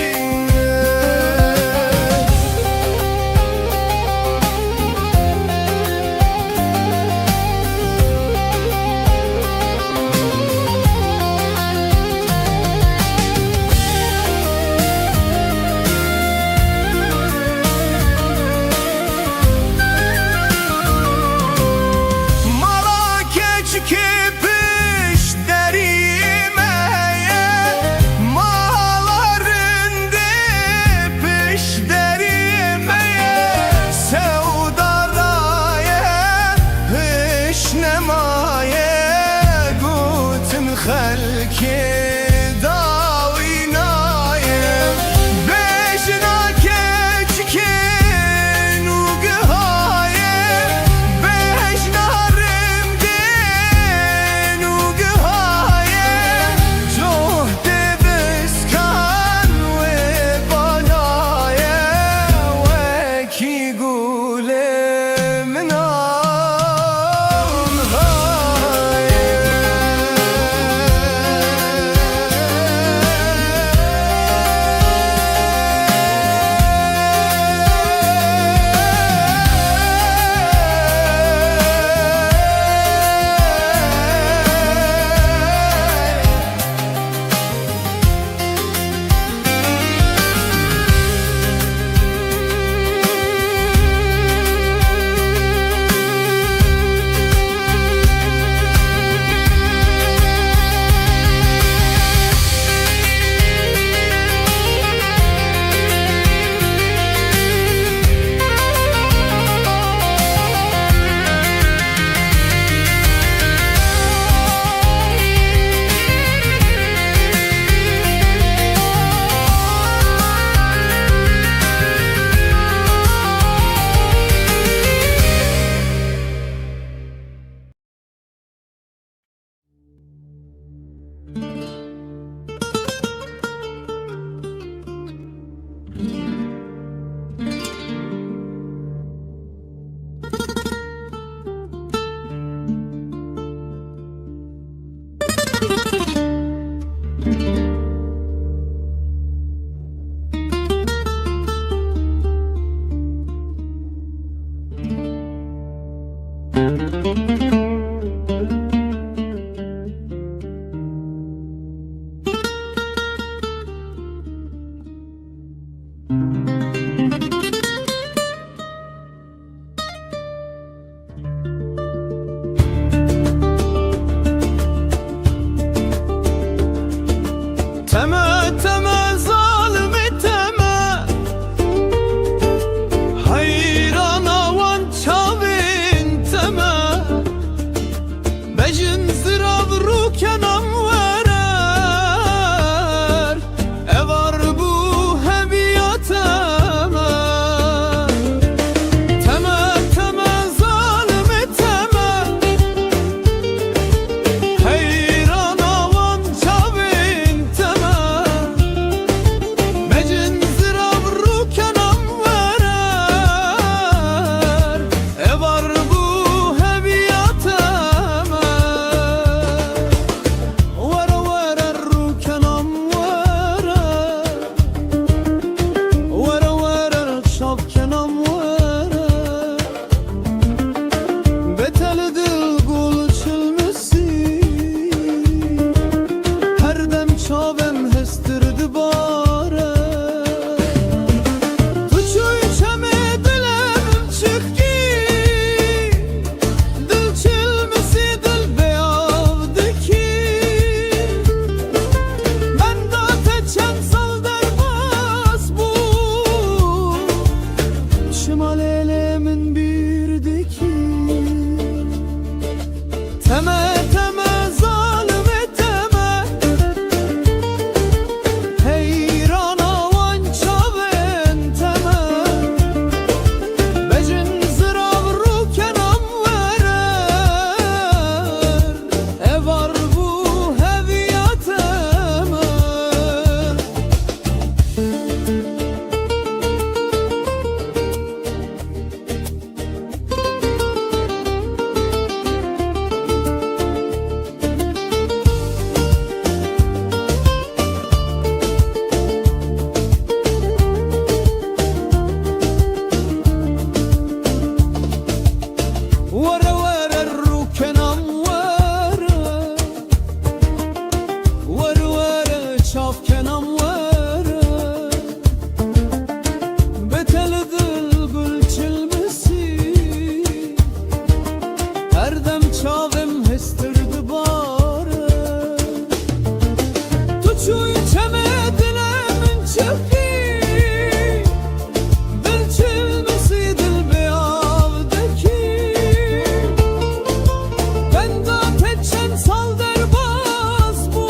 kenam vere Beteli dil gül çilmesi Her dem çavim histirdi bare Tuçuy çemedine min çefi Dil çilmesi dil beyavdeki Benda teçen sal derbaz bu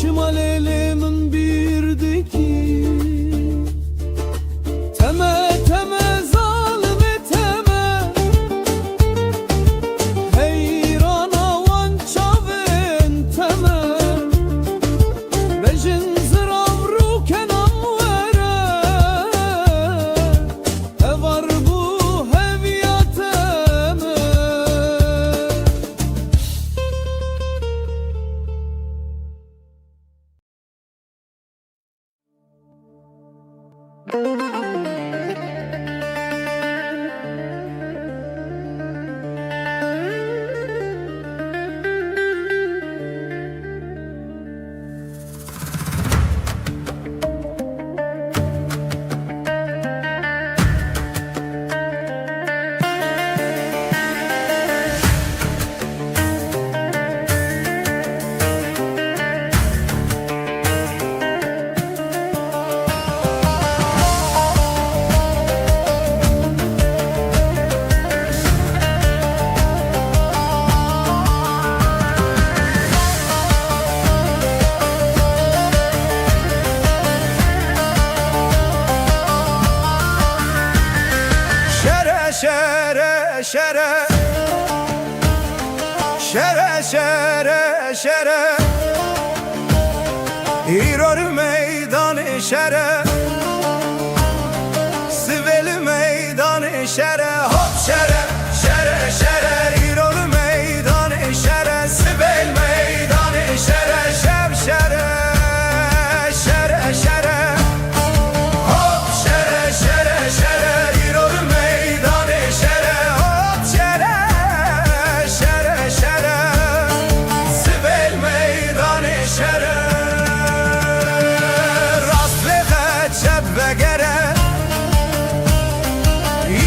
Şimal elimin birdeki Teme teme zalime teme Heyrana van çavin teme Bejin zırav rukenam vere Evar bu heviyateme Şere şere Şere şere şere İror meydanı şere Siveli meydanı şere Hop şere şere şere İror meydanı şere Siveli meydanı şere Şev şere şere şere Hop şere şere şere İror meydanı şere Hop şere şere şere Sivil meydanı şere Rastlığa çep ve gere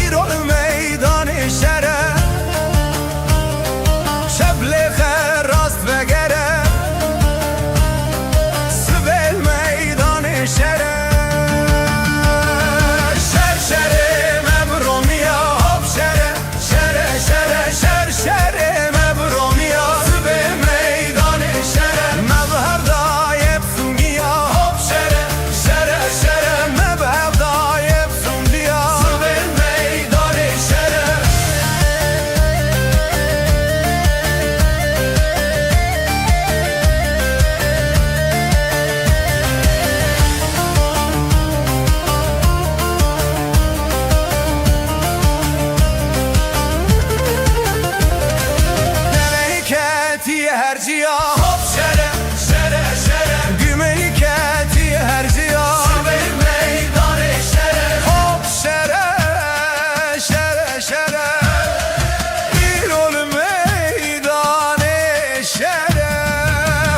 İror meydanı şere Şebliğe rast ve gere Sivil meydanı şere Şer şerim ebromiya Hop şere şere şere Şer şerim ebromiya Sivil meydanı şere Mevher dayıp sungiya Hop şere şere şere Mevher dayıp sungiya Sivil meydanı şere Memleketi herciya Hop şere şere şere Gümeyiketi herciya Sivil meydanı şere Hop şere şere şere İrol meydanı şere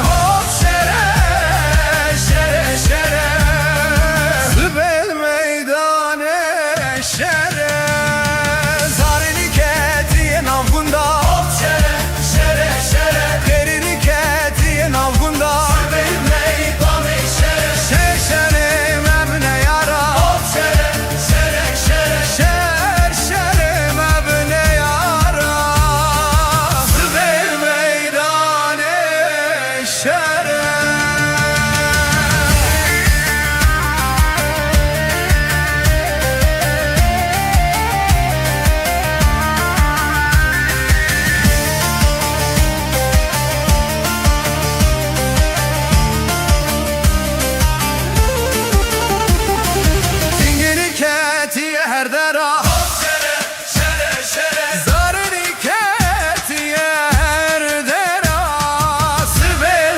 Hop şere şere şere Sivil meydanı şere Zariniketi navgunda Hop şere şere şere Deriniketi navgunda Sivil meydanı şere Şeşerim emne yara Hop şere şere şere Şeşerim emne yara Sivil meydanı şere Dinginiketi herdera Hop şere şere şere Zariniketi herdera Sivil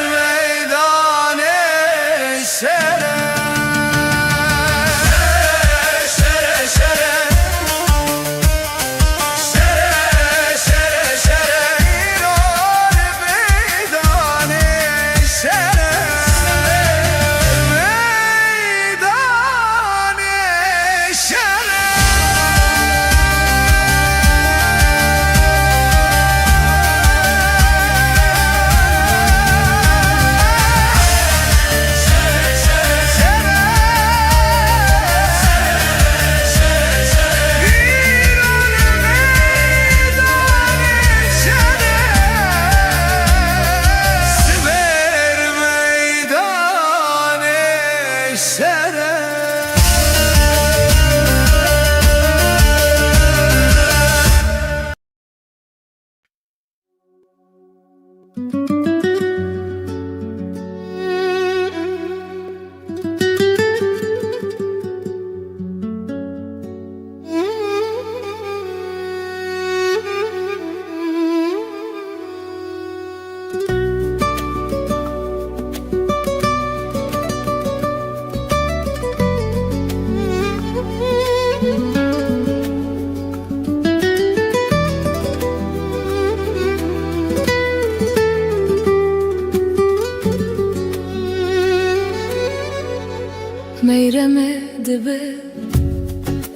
ميرمي دبي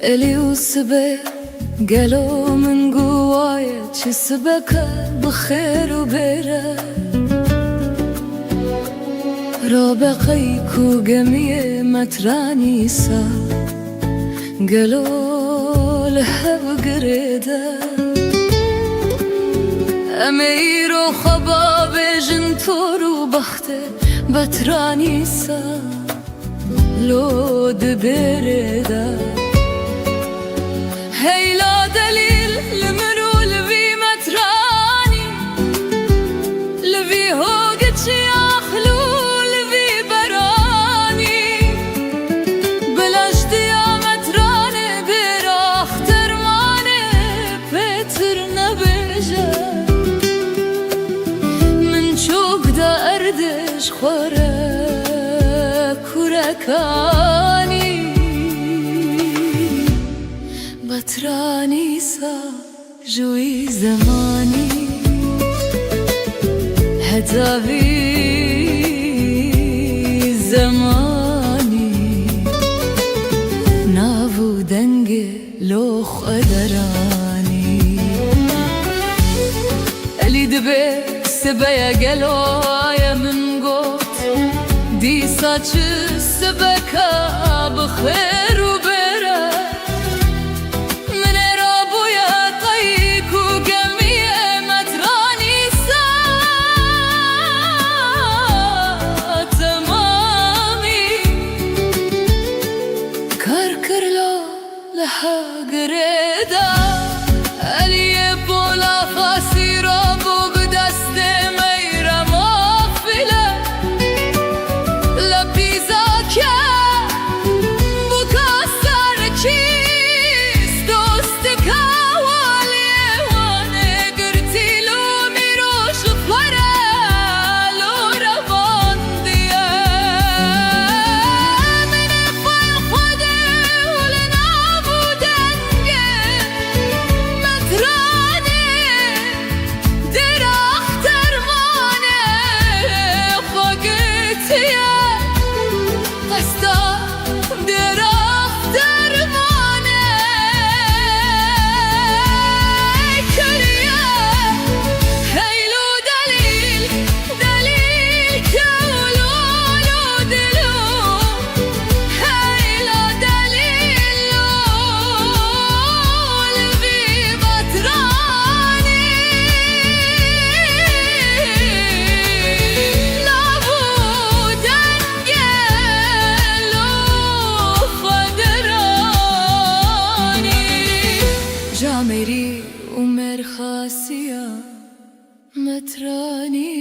الي وسبي قالوا من قوايا تشسبك بخير وبيرة رابقيك وقمية متراني سا قالوا لها بقريدة أمير وخباب جنتور وبختي بتراني سا لو دبردا هي لا دليل لمرو لفي متراني لفي هوقت ياخلو لفي براني بلاش ديا متراني براخ ترماني بيتر نبجا من شوق دا أردش خورك كاني بتراني سا جوي زماني هتافي زماني نافو دنجي لوخ أدراني اللي دبي سبايا قلويا من قوت دي saçı sebeka bخير وبرا من رابويا طيك وقمية متراني سا تمامي كركر له لها قريدا اللي بولا فاسي رابو بدست ميرا مغفلة मेरी उमर खासिया متراني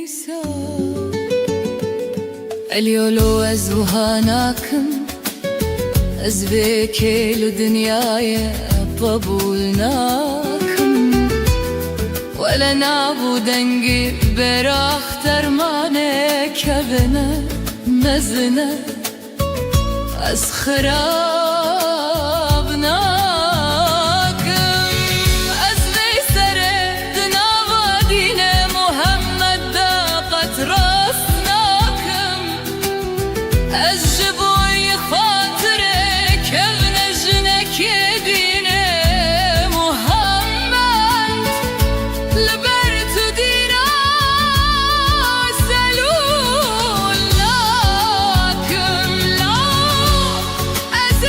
سا اليولو أزوهاناكم أزبيكي لدنياي بابولناكم ولا نابو دنجي براخ ترماني كبنة مزنة أسخرابنا As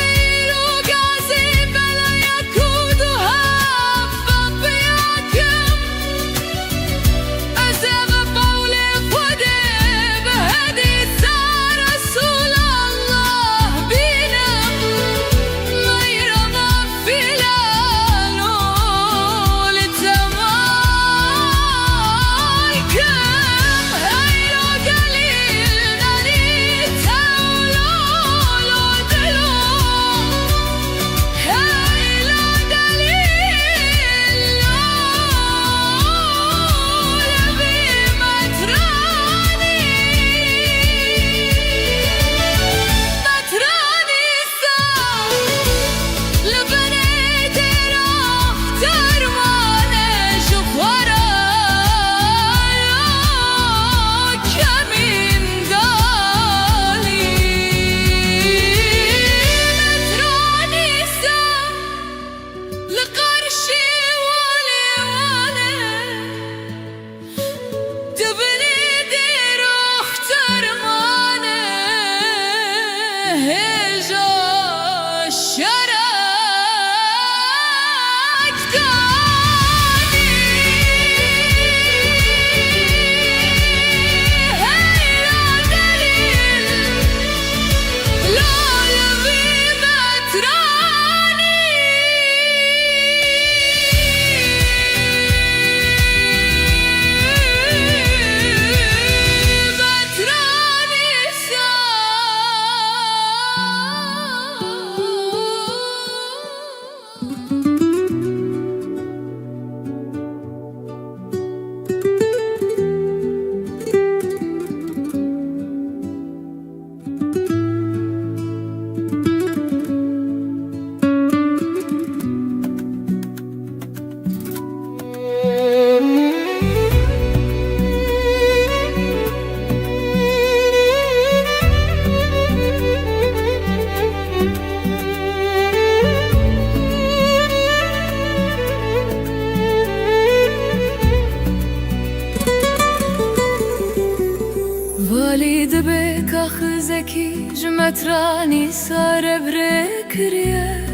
دبك أخزكي جمتراني صار بركريه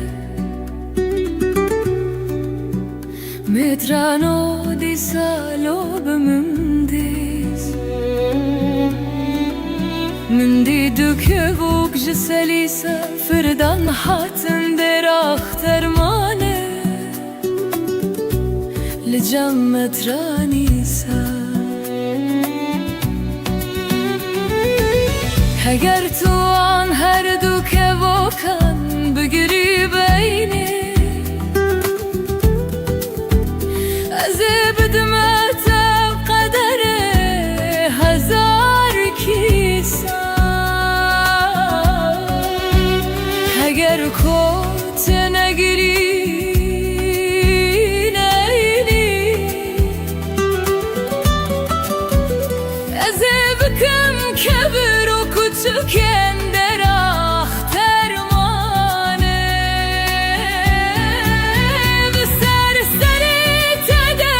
مترانو دي سالو بمنديز من دي دكبوك جسليسة فردان حاتن در اختر مانه لجم مترانيسا اگر تو آن هر دو که واکن بگیری بینی از بدمت قدر هزار کیسا اگر کت نگیری نینی از بکم کبر و کچکن در اختر مانه به سر تده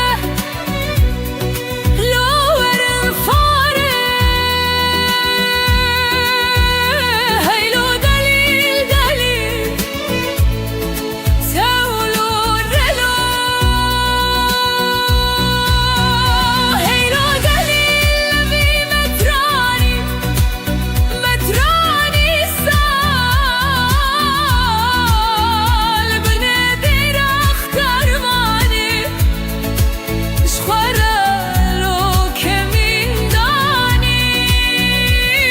لورم فاره هیلو دلیل تولو رلو هیلو دلیل بی مترانی سال بنه در اختر مانی شخوره رو که من دانی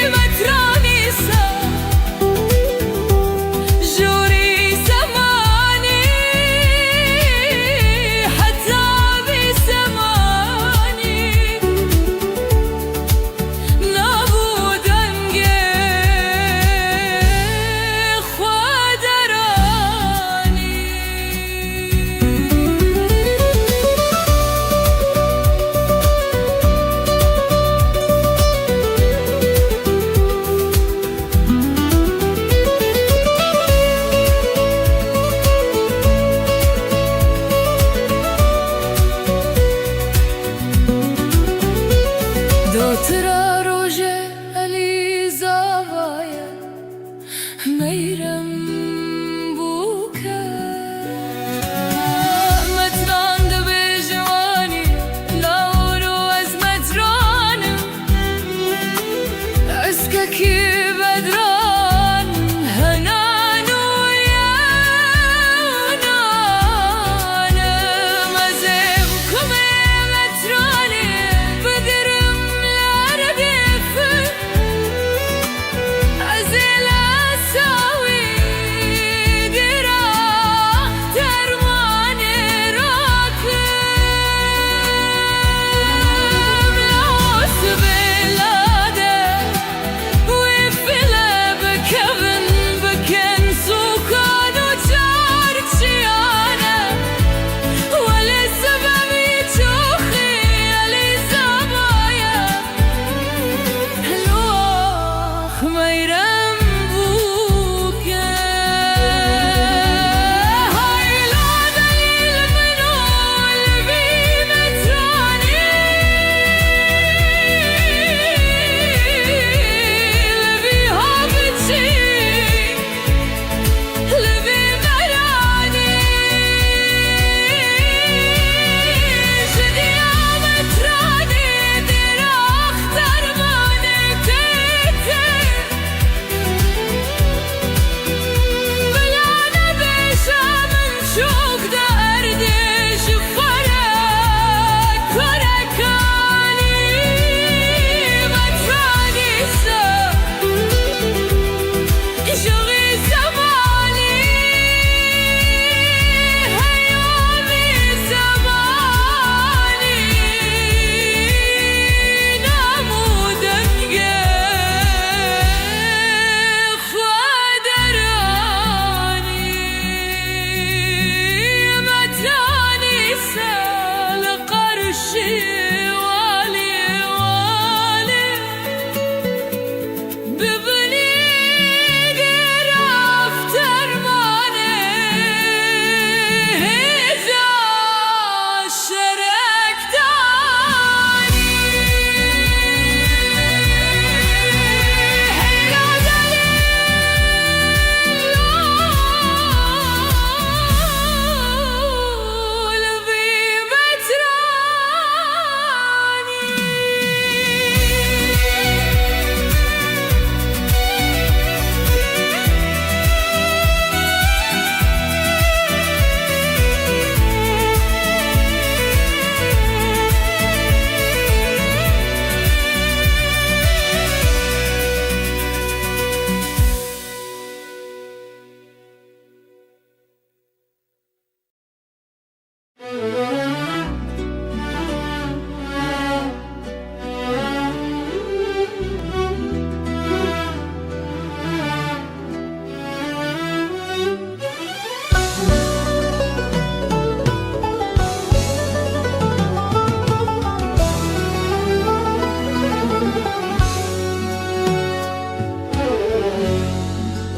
مترانی سال جوری زمانی حتی بی زمانی نبودنگه خودرانی دوترا روژه علی زاوایه میرم بوکه متران دو جوانی لاورو از مترانم اسککی بدران هنانو یانانم از کم مترانی بدرم لاره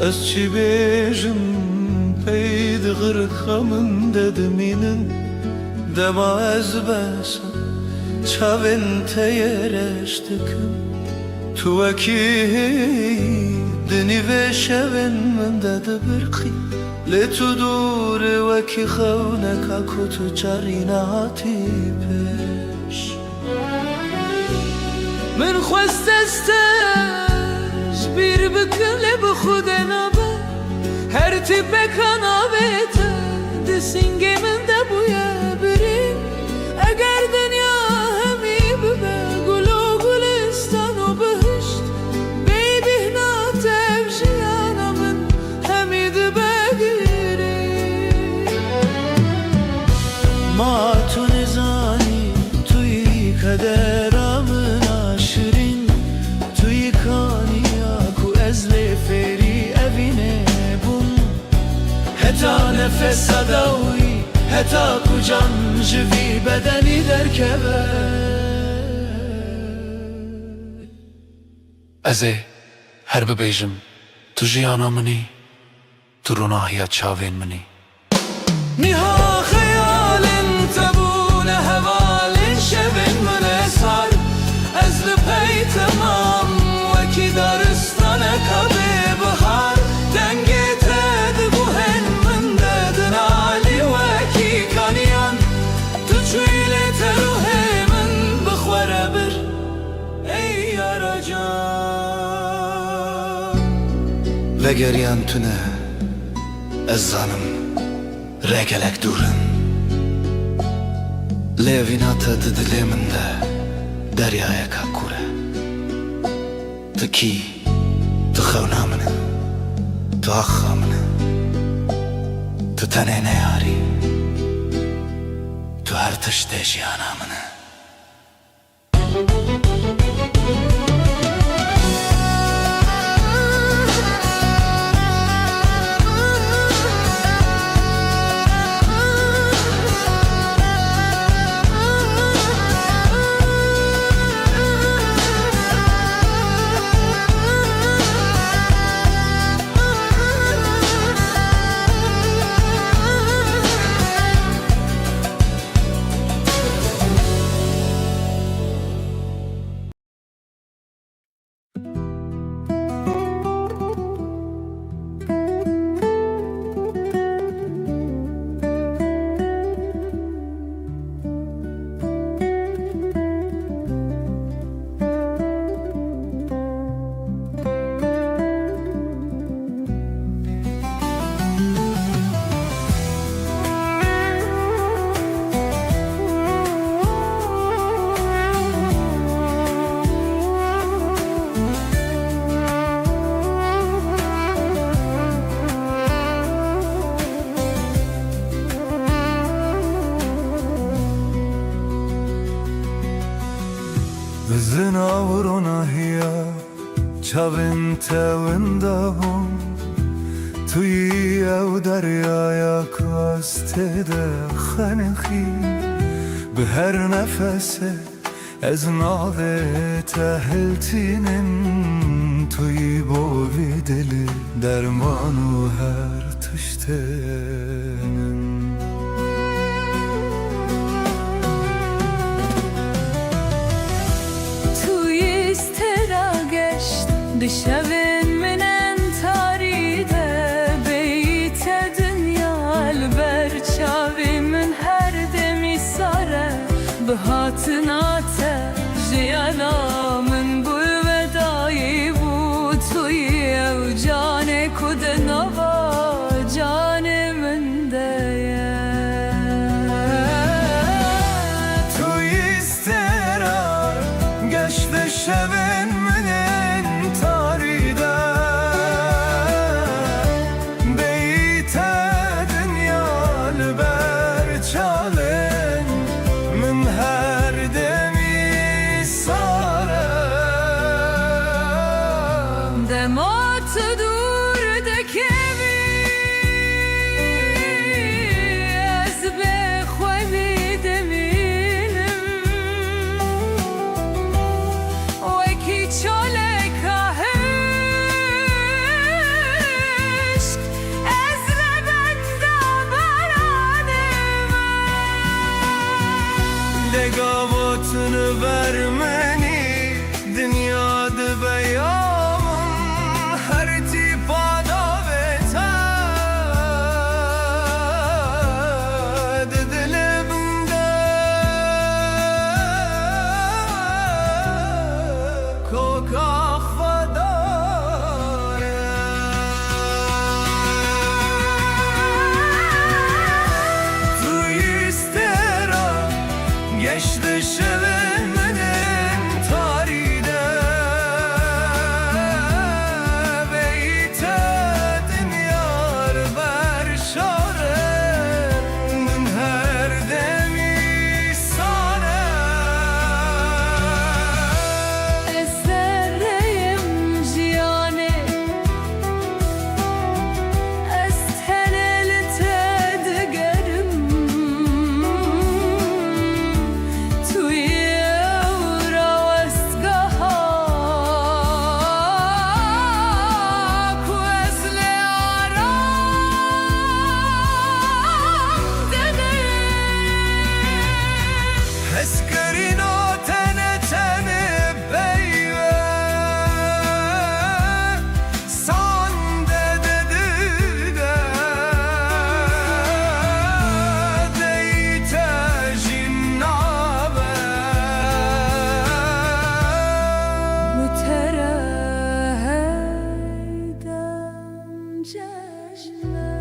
Ez çi bêjim peyd xirxamın dediminin Dema ez besa çavên te yereş dikim Tu wekî di nîvê şevên min de dibirqî Lê tu dûrê wekî xewneka ku tu carî nehatî pêş Min xwest ez te ji bîr bikim lê bi xwedê nabe Her tîpeka navê te di singê min de bûye birîn Eger dinya hemî bibe gul û gulistan û bihişt Bêbîhna tev jiyana min hemî dibe girîn Ma tu nizanî tu yî kadera min a şirîn Tu yî kaniya ku ez lê fêrî evînê bûm Heta nefesa da wî heta ku can ji vî bedenî derkeve Ez ê her bibêjim tu jiyana minî Tu rûnahiya çavên minî Niha xeyalên te bûne hevalên şevên min ê sar Ez li pey temam wekî daristaneka bêbihar Dengê te di guhên min de din alî wekî kaniyan Tu çûyî lê te ruhê min bixwere bir Ey yara can Vegeriyan tune ez zanim Regelek durin Levîna te di dilê min de deryayeka kur e Tu kî, tu xewna min e Tu axa min e Tu tenê neyarî Tu her tiştê jiyana min e Zinavrona hiya çavên te winda bûn Tu yî ew deryaya ku ez tê de xenixî Bi her nefesê ez navê te hiltînim Tu yî bo vî dilê derman û her tiştênim Dişevin minen taride beyte dünyal ber çavimin her demi sare Bihatına te jiyanamın bu vedayı bu Tuyi ev cane kude nava canemin deye Tu isterar geçti şevin Geçti şevemenin tarihine Beyte dünyar ver şarenin her demi sana Esereyim jiyane Estenelite digerim Eskerino tene tene beyve Sande dedi de Deyte jinnabe Müterehden ceşne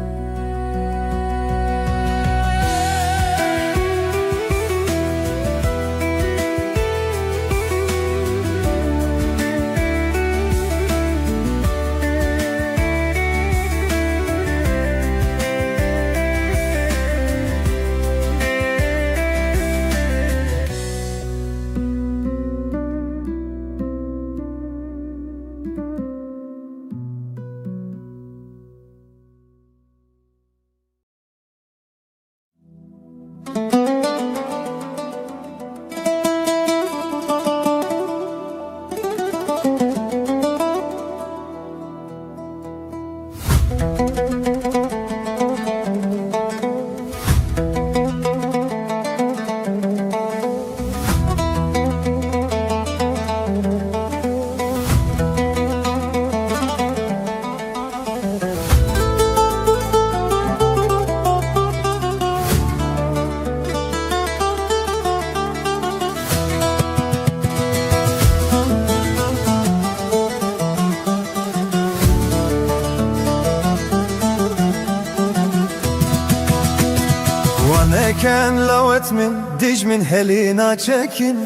Waneken lawet min dij min helina çekin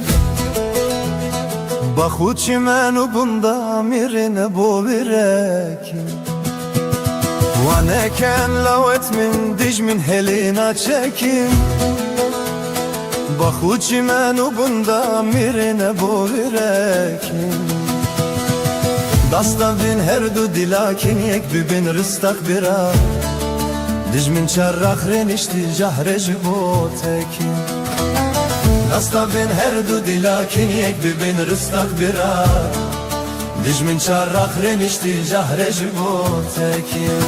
Baxu çimenu bunda mirine bo virekin Waneken lawet min dij min helina çekin Baxu çimenu bunda mirine bo virekin Dasta bin her du dilakin yek bibin rıstak bira Dij min çarrak renişti jahre jibo tekin Dasta bin her du dilakin yek bibin rıstak bira Dij min çarrak renişti jahre jibo tekin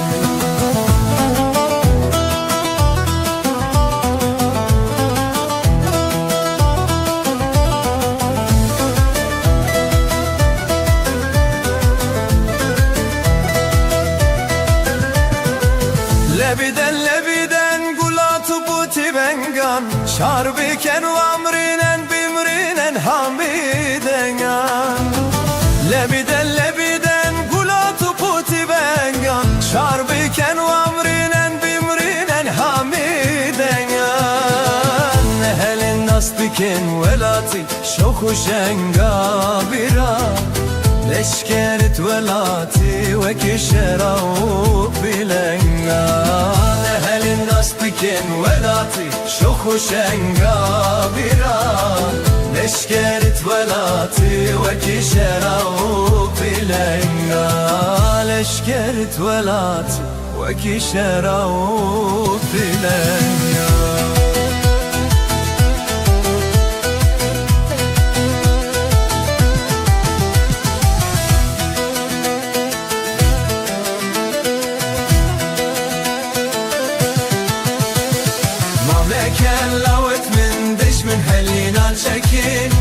Lebiden gulatu buti bengan Şarbiken u amrinen bimrinen hamidengan Lebiden gulatu buti bengan Şarbiken u amrinen bimrinen hamidengan Nehelin nasbiken velati şoku şenga bira Leşkerit velati ve kişeravuk bilengan Ehelin nasbiken velati şoku şenga bira Leşkerit velati ve kişeravuk bilengan Leşkerit velati ve kişeravuk bilengan Mamleken lavet min diş min helinan çekin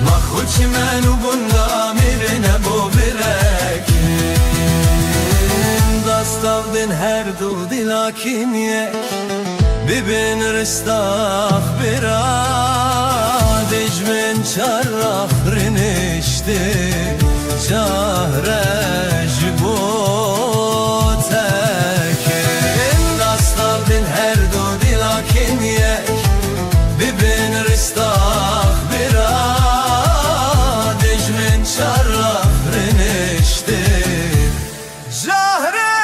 Mahul çimenu bunda mirine bu birekin Dastavdin her dul dilakin ye Bibin rıstak bira Diş دجمن چرخ رنشته جهره جبوتکن دستا بین هر دو دیلاکن یک ببین رستاخ برا دجمن چرخ رنشته جهره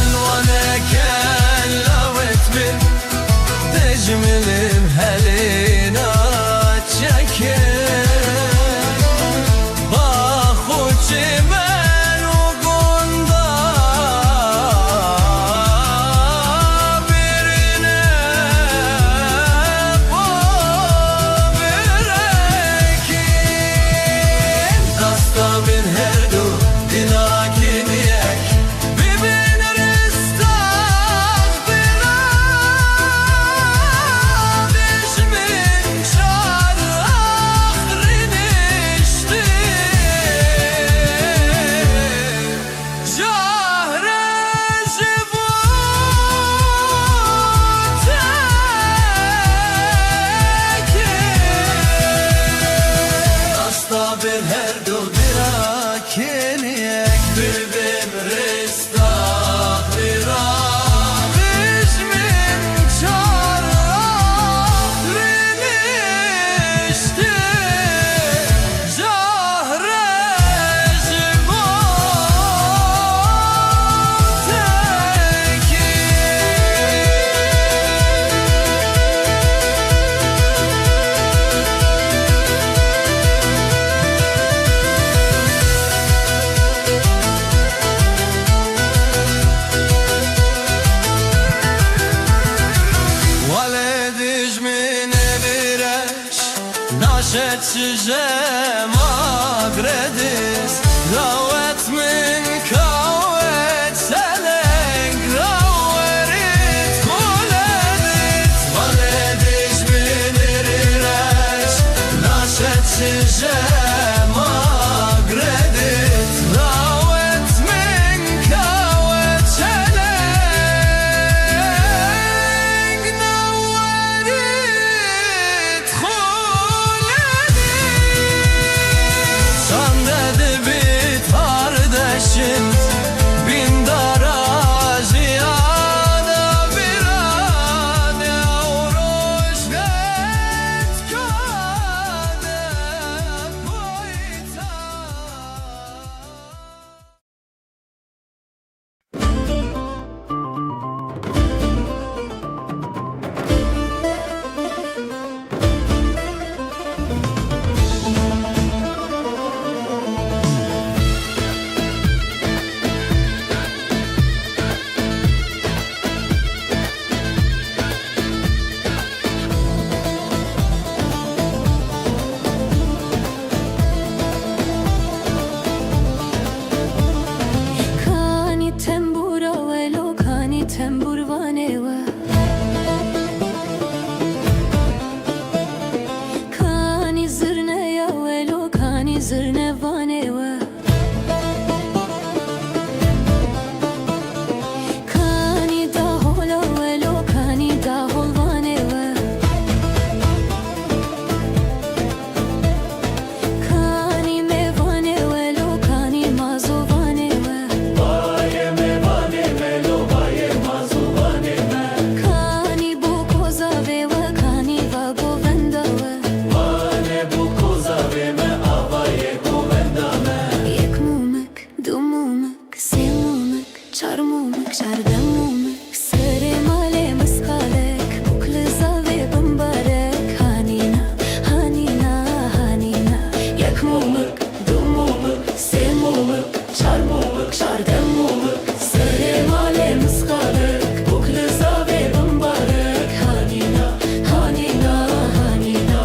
ونكن لوت من تجملم هلينا تشكن باخوش من وقندا برنا ببركين دستا من هردو dilakin yek bibin ristah bira dişmin çar ahrin işti jahre jibutekin hasta bir her du birakin yek bibin ristah bira dişmin çar ahrin işti jahre ناشد شجام أقردس روت من كوت سلنج روت كولدت ولدش من ريرش ناشد شجام أقردس روت من كوت سلنج نورت خولدت Sanded bit کانی زرنوانه و کانی دا هولا ولو کانی دا هولوانه و کانی میوانه ولو کانی مازوانه و کانی بو کوزاوه و کانی و گووندا و یک مومک دو مومک سه مومک چار مومک چارده مومک سر مال مسکالک بکل زاوه بمبارک هانینا هانینا هانینا یک مومک دو مومک سه مومک چار مومک چارده مومک سر مال مسکالک بکل زاوه بمبارک هانینا هانینا هانینا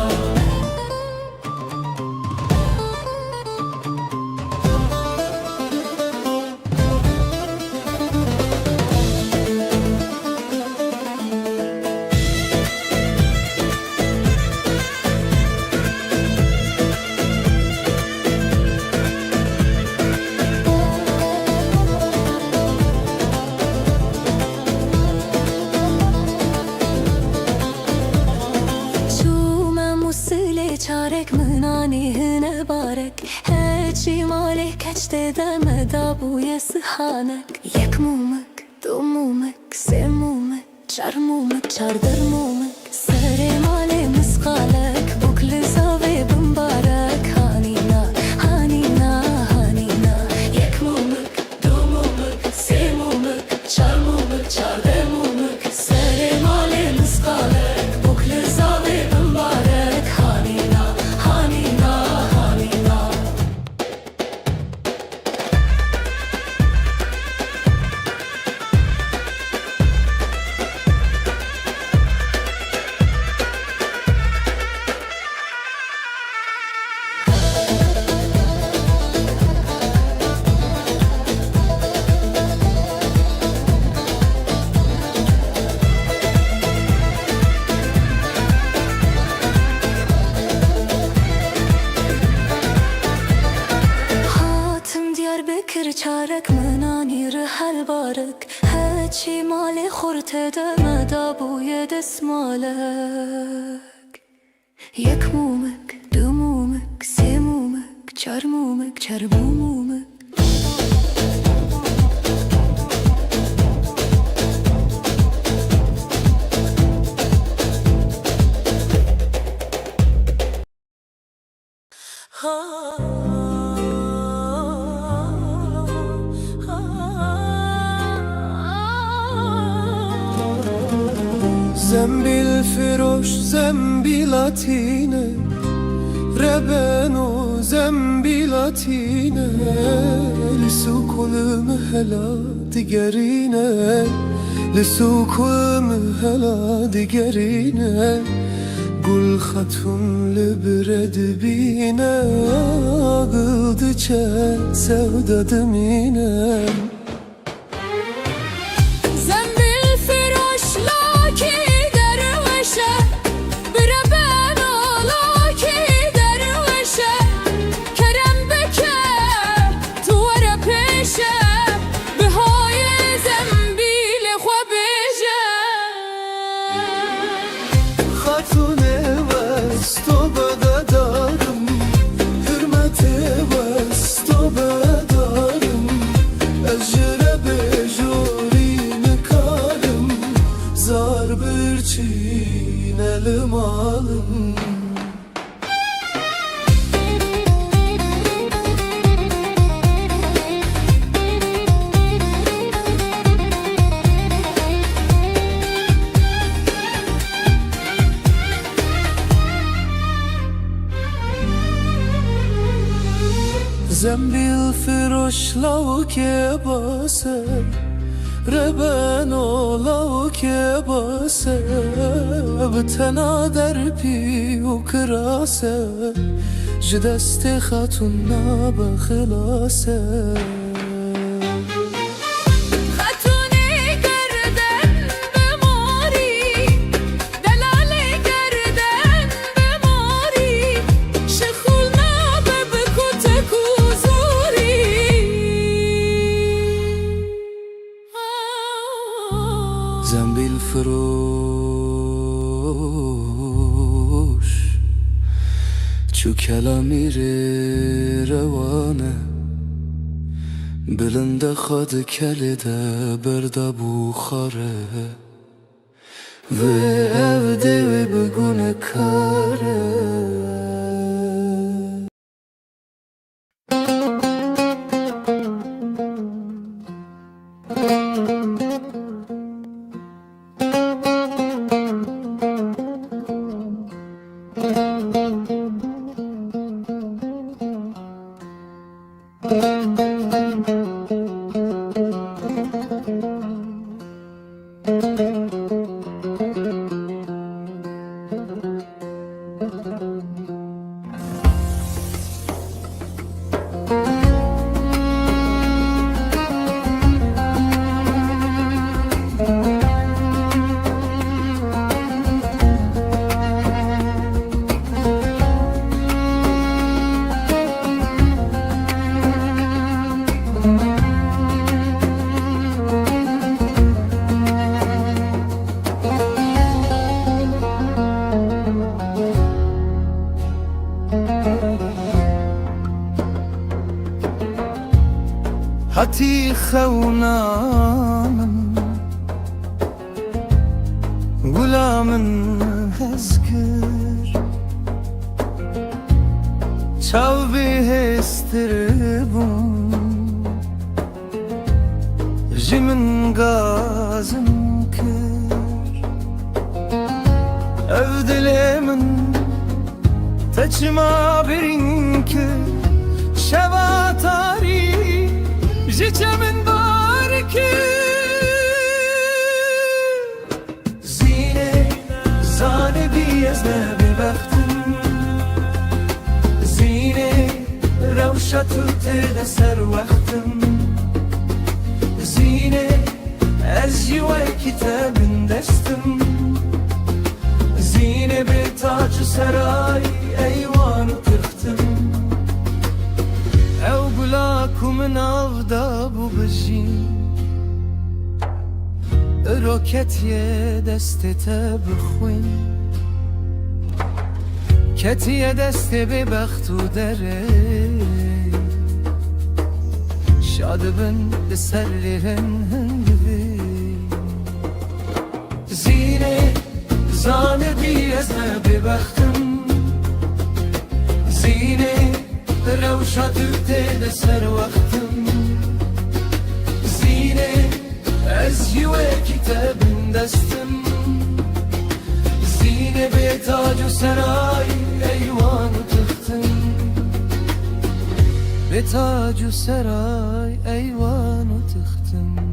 چارک منانی هنه بارک هچی مالک کچته دم دا بوی سخانک یک مومک دو مومک سه مومک چار مومک چاردر مومک سر مال مسقالک بکل زاوه بمبارک هانینا هانینا هانینا یک مومک دو مومک سه مومک چار مومک چارده مومک سر مال مسقالک بکل زاوه بمبارک هانینا هانینا هانینا بکر چارک منانی رحل بارک هچی مال خورت دم دا بوی دسمالک یک مومک دو مومک سه مومک چار مومک چار مومک زنبیل فروش زنبیلاتینه ربنو زنبیلاتینه لسو کلم هلا دیگرینه لسو کلم هلا دیگرینه گل خطون لبرد بینه قلد چه سودا دمینه Çiğnelim alım زنبیل فروش لاو که باسه ربنو لاو که باسه بتنا در پی و کراسه جدست خاتون نابا خلاصه دلال گردن به ماری شخول نابه بکن کلامی روانه بلند خود کلیده برده بخاره و evde ve bugüne kare حتی خونامن غلامن هزکر چاو بهستر بون جمن گازم کر evdilemin taçma birin ki şeva tarihi Jiçemin var ki Zine zane biyezne bir baktım Zine revşatı tede ser vaktim Zine ez jive kitabın destim Zine bir tacı saray eyvanı tıktım Ev gulakumun avda bu bejin Roketiye destete bixwin Ketiye deste be baxtu dere Şadibin de serlirin hındivi Zine zane biyezne be baxtim Zine روشت تیده سر وقتم زینه از یوه کتابن دستم زینه به تاج و سرای ایوان تختم به تاج و سرای ایوان تختم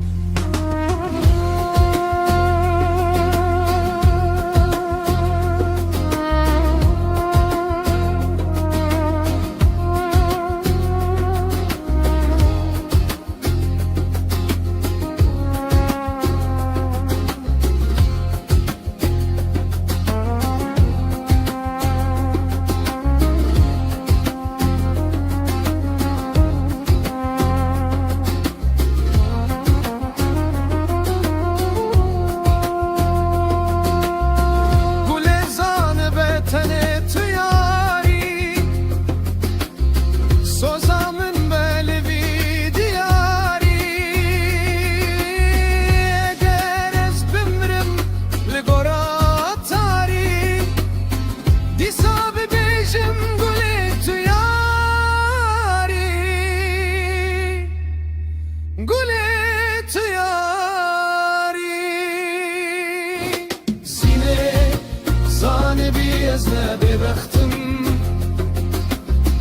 Ezne bebextim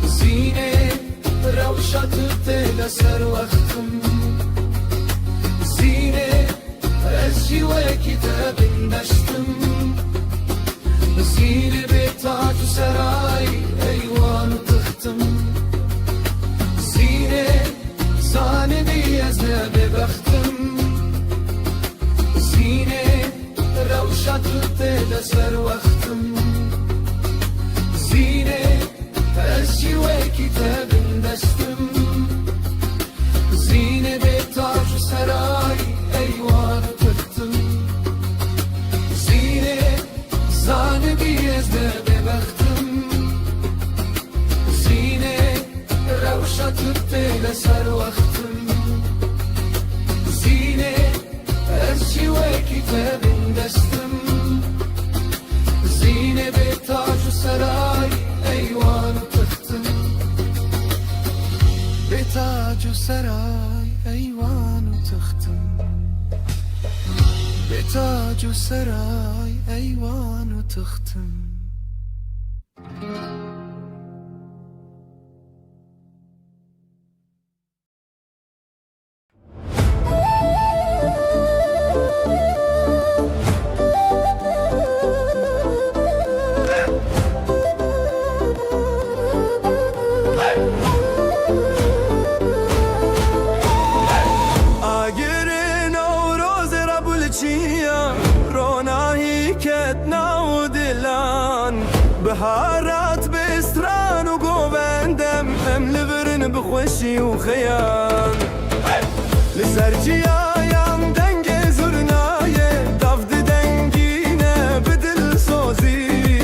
Zine revşatı tele ser vaktim Zine ez jive kitabın deştim Zine be taç saray eyvan tıktım Zine zane biyezne bebextim Zine revşatı tele ser vaktim Zine ez jive kitabın destim Zine be taç saray eyvan tıktım Zine zane biyezne bebextim eyle ser vaktim Zine erçi ve kitabın destim Zine be tacu saray eyvanı tıktım Be tacu saray eyvanı tıktım Be tacu saray eyvanı tıktım بهارات بستران وقوبندم هم لبرن بخوشي وخيان لسرجيا يام دنگ زرناية دافد دنگينه بدل سوزي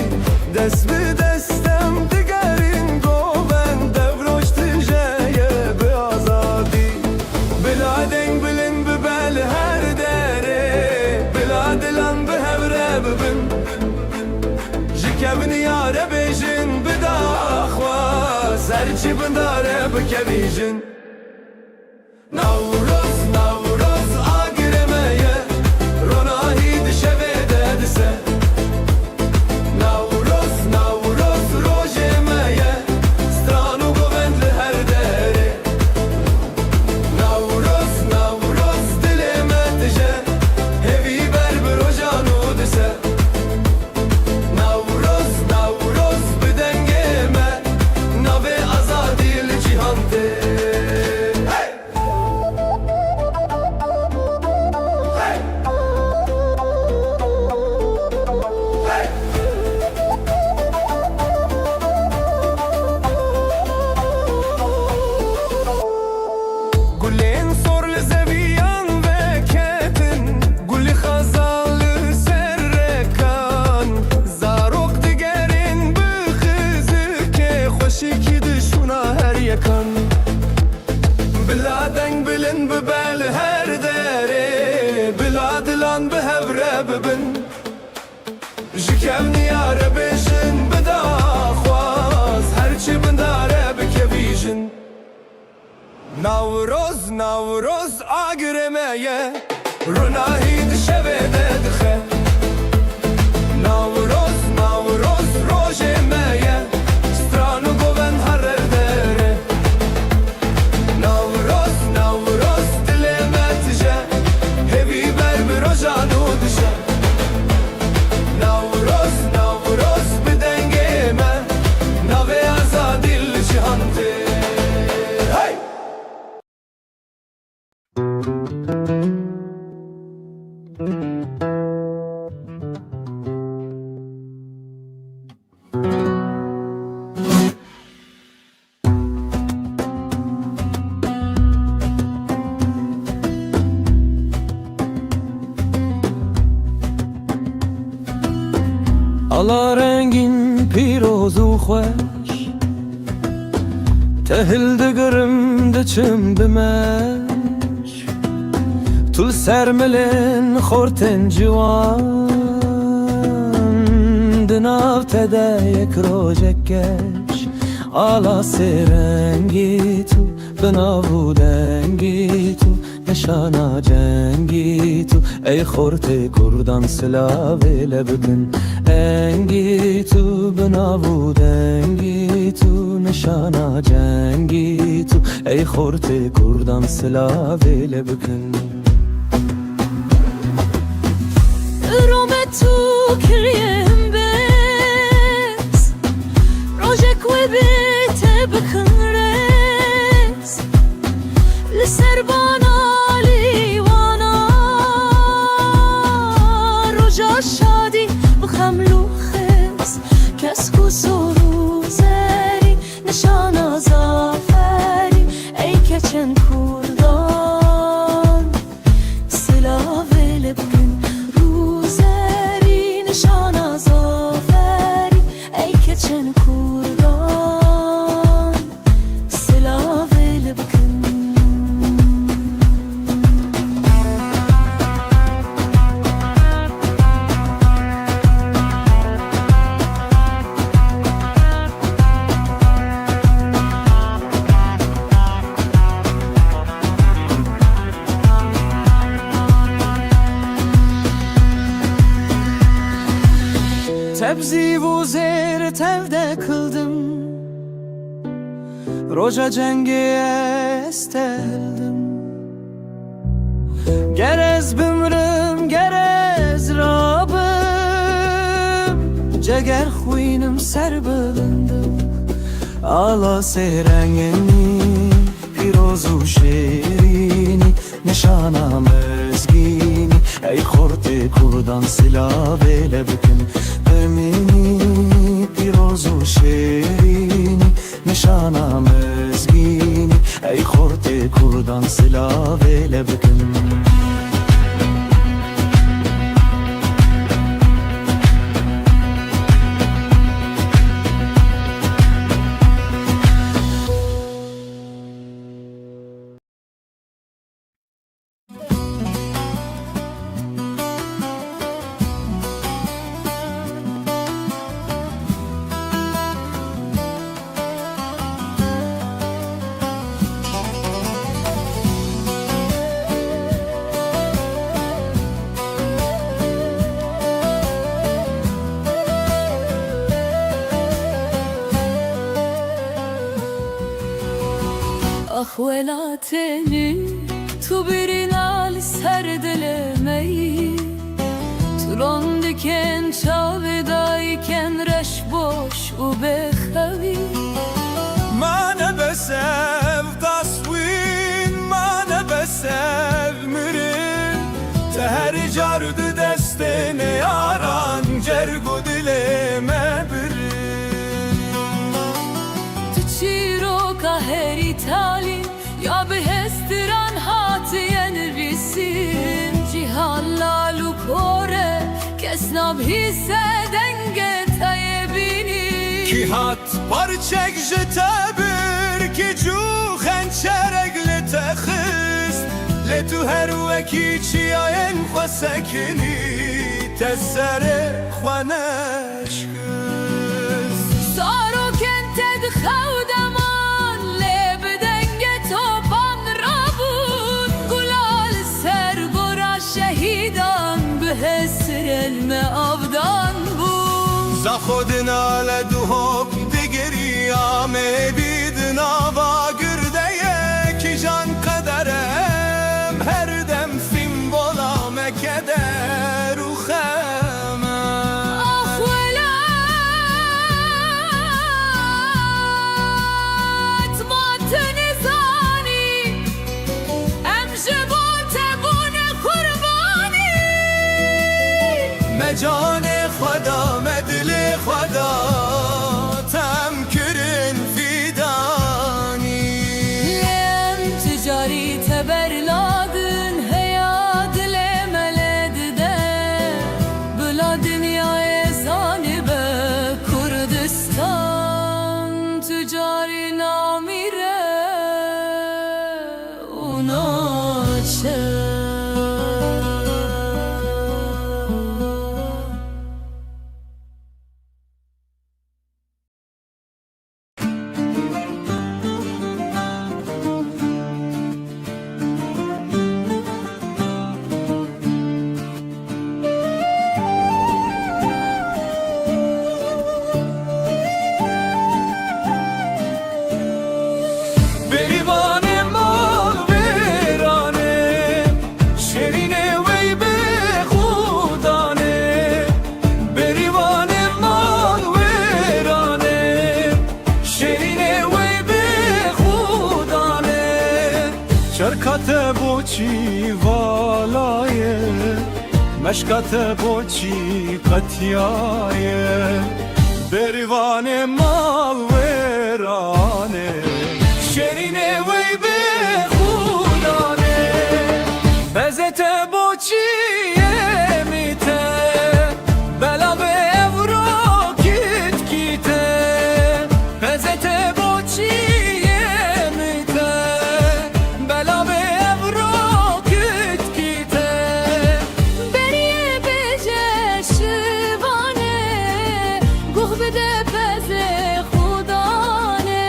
دست بدستم دقرين قوبن دفروش تجاية بآزادي بلا دنگ بلن ببال هر داري بلا دلان بهبره ببن جكبني يا ربيجن بدا أخوا سرچي بنداره بكبيجن نوروز نوروز آگرمeye روناهی دشوه ددسه نوروز نوروز روجمeye سترانو گوند لهر دره نوروز نوروز دلمه تجه هوی بر بروجانو دسه بلادن بلن ببال هر داري بلاد لان بهبره ببن جكمني يا ربيجن بدا خواز هرچی بنداره بکویجن نوروز نوروز آگرمeye روناهی دشوه ددخه نوروز نوروز روجمeye سترانو گوون هر داره نوروز نوروز دلمه تجه هوی بر بروجانو دشه نوروز نوروز بدنگمه نوه آزادی لجهانده hey! Ala rengin piroz u خوش تهل دگرم دچم بمش طول سرملن خورتن جوان دناو تده یک روجکش ala سرنگی تو بناو دنگی تو نشانا جنگی تو ای خورت کردان سلاوه لبکن انگی تو بناو دنگی تو نشانا جنگی تو ای خورت کردان سلاوه لبکن رومه تو کریم بس روژک و بیت بکن رس لسر بانا لیوانا روژا شادی بخملو خز کس کو سرو زری نشانا زافری ای کچن کردان سلاوه لبکن روزری نشانا زافری ای کچن کردان سبزی و زیر تلده کلدم روژا جنگی استلدم گرز بمرم گرز رابم جگر خوینم سر بلندم آلا سرنگنی پیروز و شیرینی نشانم ازگینی ای خورد کردان سلا بله بکن برمینی پیروز و شیرینی نشانم ازگینی ای خورد کردان سلا بله بکن Ah velateni tu birina li ser dilemeyi Turon diken çavedayken reş boş u bexevi ما نبسف تصوين ما نبسف مرن تهر جارد دستن yaran cergu dileme birin Tu çiroka her itali ya behestiran hatiyen risim Cihanla lukore kesnab hisseden getayebini Ki hat parçek jtebir ki cu xençeregli texist Le tu her veki çiyayen xwesekini Tesere xweneşkis Saroken ted xewdeman lebden getoban rabun Gulal ser gora şehidan behesir elme avdan bu Za xodina le duhok digiriyame bidna va gürdeye Ki jan kaderem her dem film vola mekeder u xeme Ah velat matni zani Em jibon tebune kurbani Me cane xweda me dilê xweda tem kirin fîdanî Lem ticari teberladın heya dile meled de Bila dünyaya zanibe Kurdistan Ticari namire unaçe Berivane mal verane şerine vey be khudane Berivane mal verane şerine vey be khudane Şarkate boçi valaye Meşkate boçi katiyaye Berivane mal verane şerine vey be khudane Bezete boçi yemite Bela be evro kit kite Bezete boçi yemite Bela be evro kit kite Beriye beje şivane Guh bide beze khudane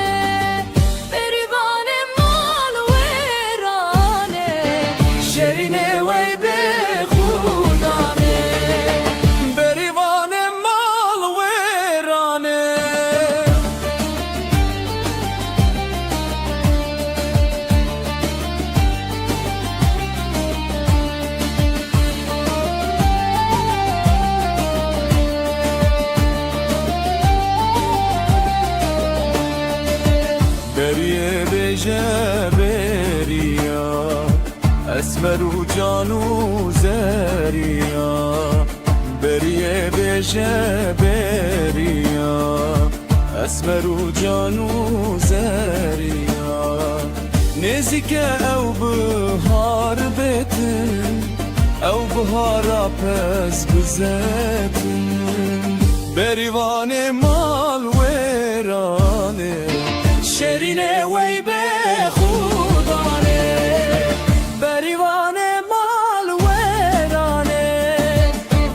بجه بریا اسمر و جان و زریا بریه بجه بریا اسمر و جان و زریا نزیک او بهار بتن او بهارا پس بزتن بریوان مال ویرانه شرینه وی به خودانه بریوان مال ویرانه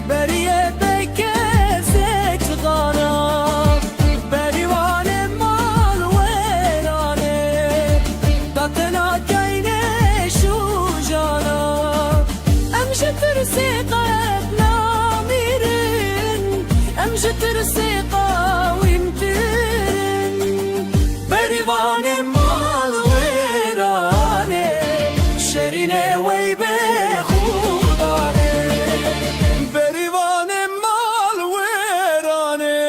بریه به کسک غانا بریوان مال ویرانه داتنا کینه شو جانا امجد ترسی قد نامیرن امجد ترسی قاویم ترن بریوان مال ویرانه شرینه وی به خودانه بریوان مال ویرانه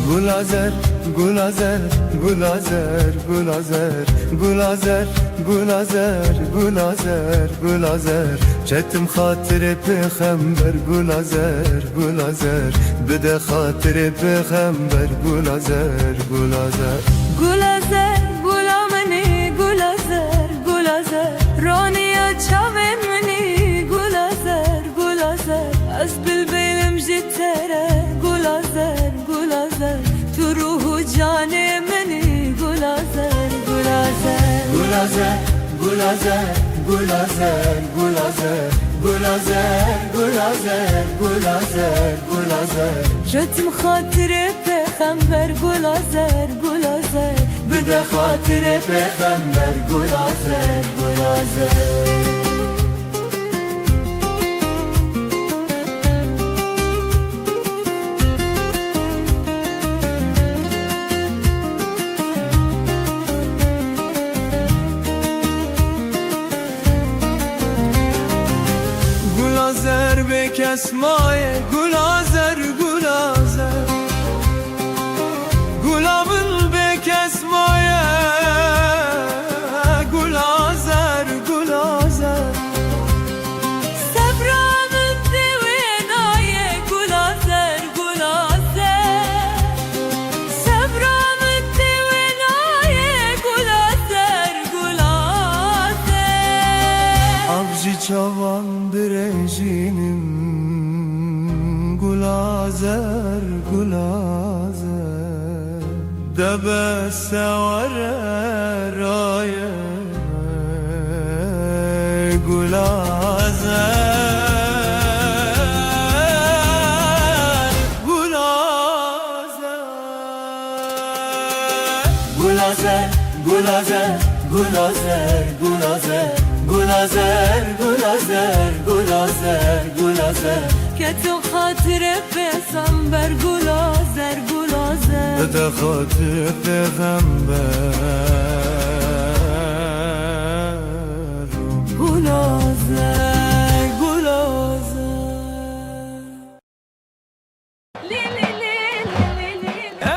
Gulazer, gulazer, gulazer, gulazer, gulazer, gulazer, gulazer, gulazer Çetim hatırı peygamber gulazer, gulazer Bide hatırı peygamber gulazer, gulazer Gulazer, gulamani, gulazer, gulazer Raniya çavin mani, gulazer, gulazer Az bilbelim jitere, gulazer, gulazer Tu ruhu cane mani, gulazer, gulazer Gulazer, gulazer, gulazer, gulazer Gulazer, gulazer, gulazer, gulazer Jetim hatırı peygamber gulazer, gulazer Bide hatırı peygamber gulazer, gulazer Gulazer bekesmaye gulazer gulazer Gulamın bekesmaye gulazer gulazer Sabramın divenaye gulazer, gulazer Sabramın divenaye gulazer, gulazer Avcı çavan direncinim gulazer gulazer Debe severe raye gulazer Gulazer Gulazer, gulazer, gulazer Gulazer, gulazer, gulazer, gulazer Ketu hatire peygamber gulazer, gulazer Bide hatırı peygamber Gulazer, gulazer Li li li li li li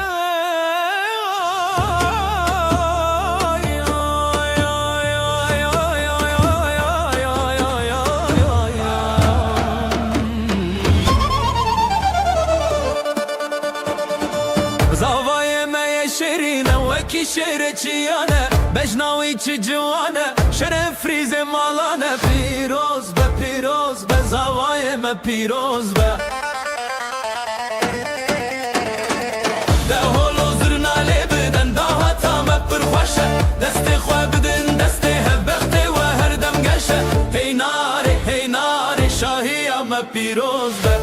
Zavayeme yeşerine veki شیرچیانه بجناوی چی جوانه شرف ریز مالانه پیروز به زوای ما پیروز به ده هولو زرنالی بدن ده هاتا ما پرخوشه دست خواه بدن دست هبخته و هر دم گشه هی ناری شاهی ما پیروز به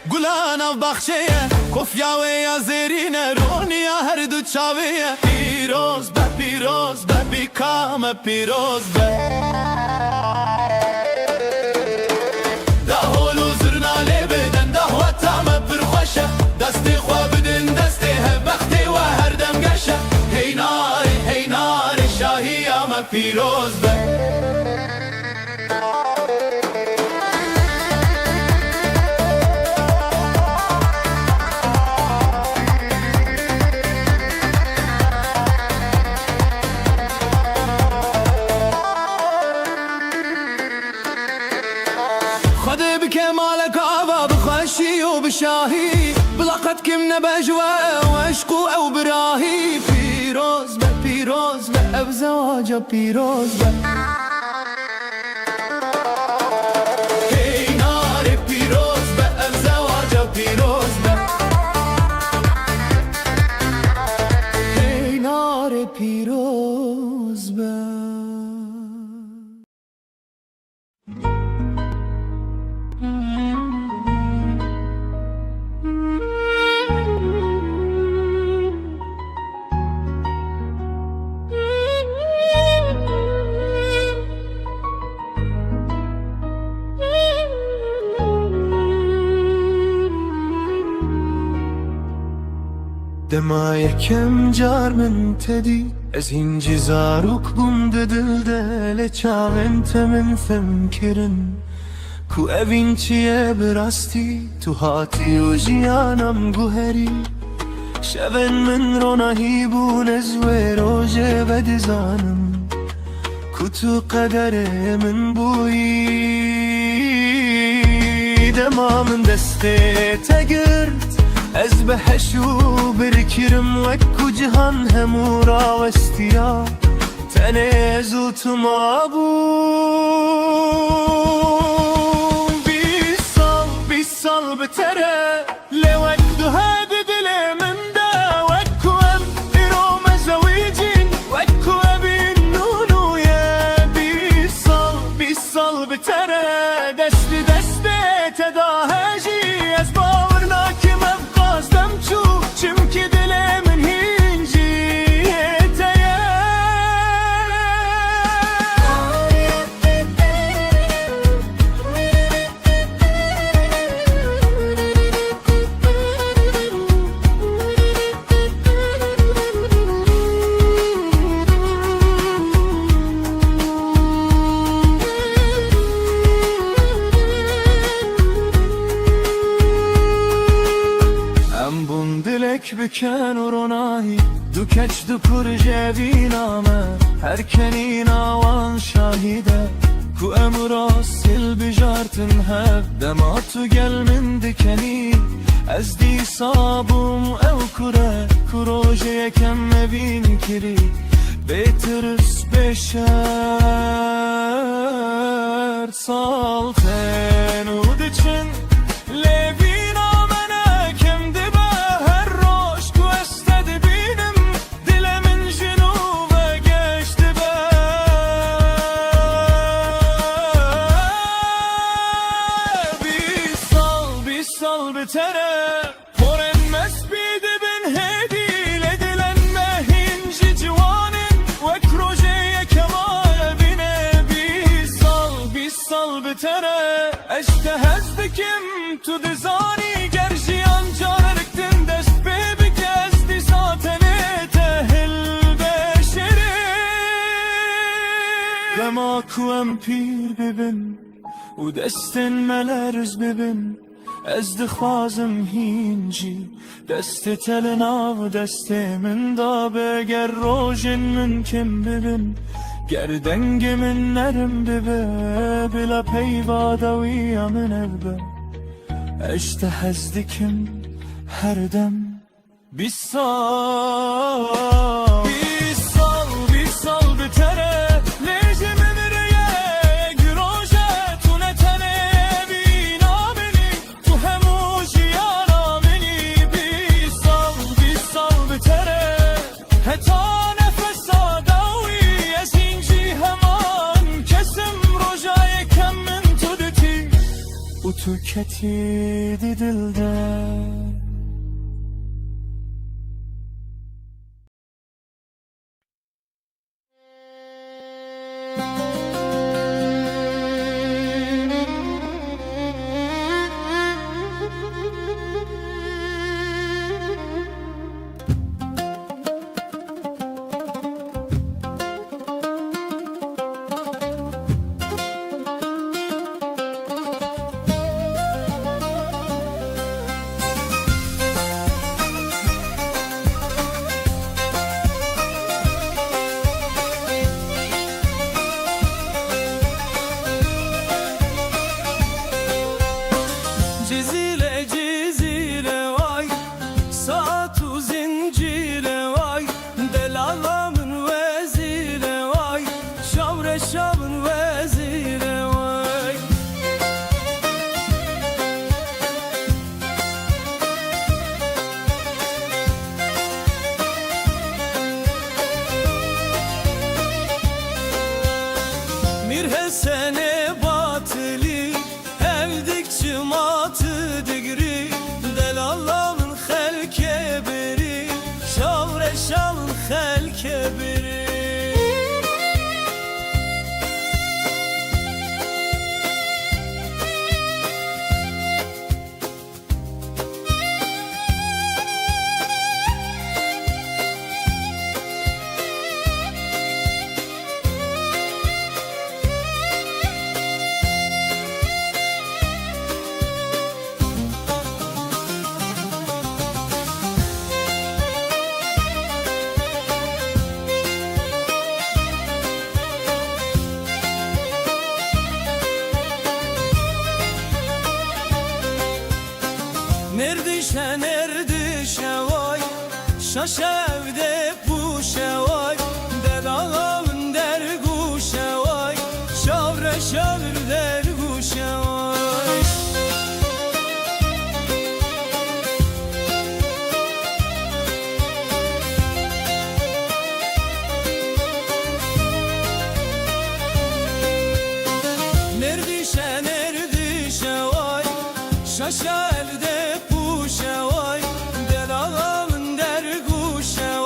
گلان بخشیه کفیا و یا زیرینه رونیا هر دو چاویه پیروز به بیکام پیروز به ده هولو زرنالی بدن ده وطام پرخوشه دستی خواه بدن دستی هبختی و هر دم گشه هی ناری شاهی اما پیروز به شاهی بلاقت کم نبجوه و عشقو او براهی پیروز به اب زواجا پیروز به هی ناری پیروز به اب زواجا پیروز به هی ناری پیروز به دما یکم جار من تدی از هنجی زاروک بوم ده دل دل چاوین تمن فم کرن کو اوین چیه براستی تو هاتی و جیانم گوهری شون من رو نهیبون از و روژه بد زانم کو تو قدر من بویی دما من دسته تگرد از بهشو برکرم وکو جهان همو راوستیا تنزو تو ما بوم بیس سال بتره لوک دو هاد دل من دا وکو ام ایرو مزویجین وکو ابین نونو یه بیس سال بتره دست تداهجی از باورناکم افقازدم چو چمکی دل من هینجی تیه بکن و رونایی دو کچ دو پر جوی نامه هر کنی ناوان شاهیده کو امرا سل بجارتن هب دما تو گل من دکنی از دی صابم او کره کروژه یکم مبین کری بیترس بشر سالتن و دچن لیوی نامنه کم دی اشتهز بکم تو دزانی گرژی دما کو ام پیر ببین و دستن ملرز ببین از دخوازم هینجی دست تلنا و دست من دا بگر روژن من کم ببین گردنگ من نرم ببه بلا پیوادا ویا من ابه اشته هزدکم هر دم بیسال بیسال بتره تو ketiydi dilde Cizile cizile vay Saatu zincire vay Delalamın vezire vay Şavre şavın vezire vay Mirhesene batıli Evdikçi matı digri Delallamın helke beri Şavre şavın helke beri Nerdişe vay Şaş evde puşe vay Delalımın derguşe vay Şavre şavr derguşe vay Nerdişe vay Şaş evde puşe vay Delalımın derguşe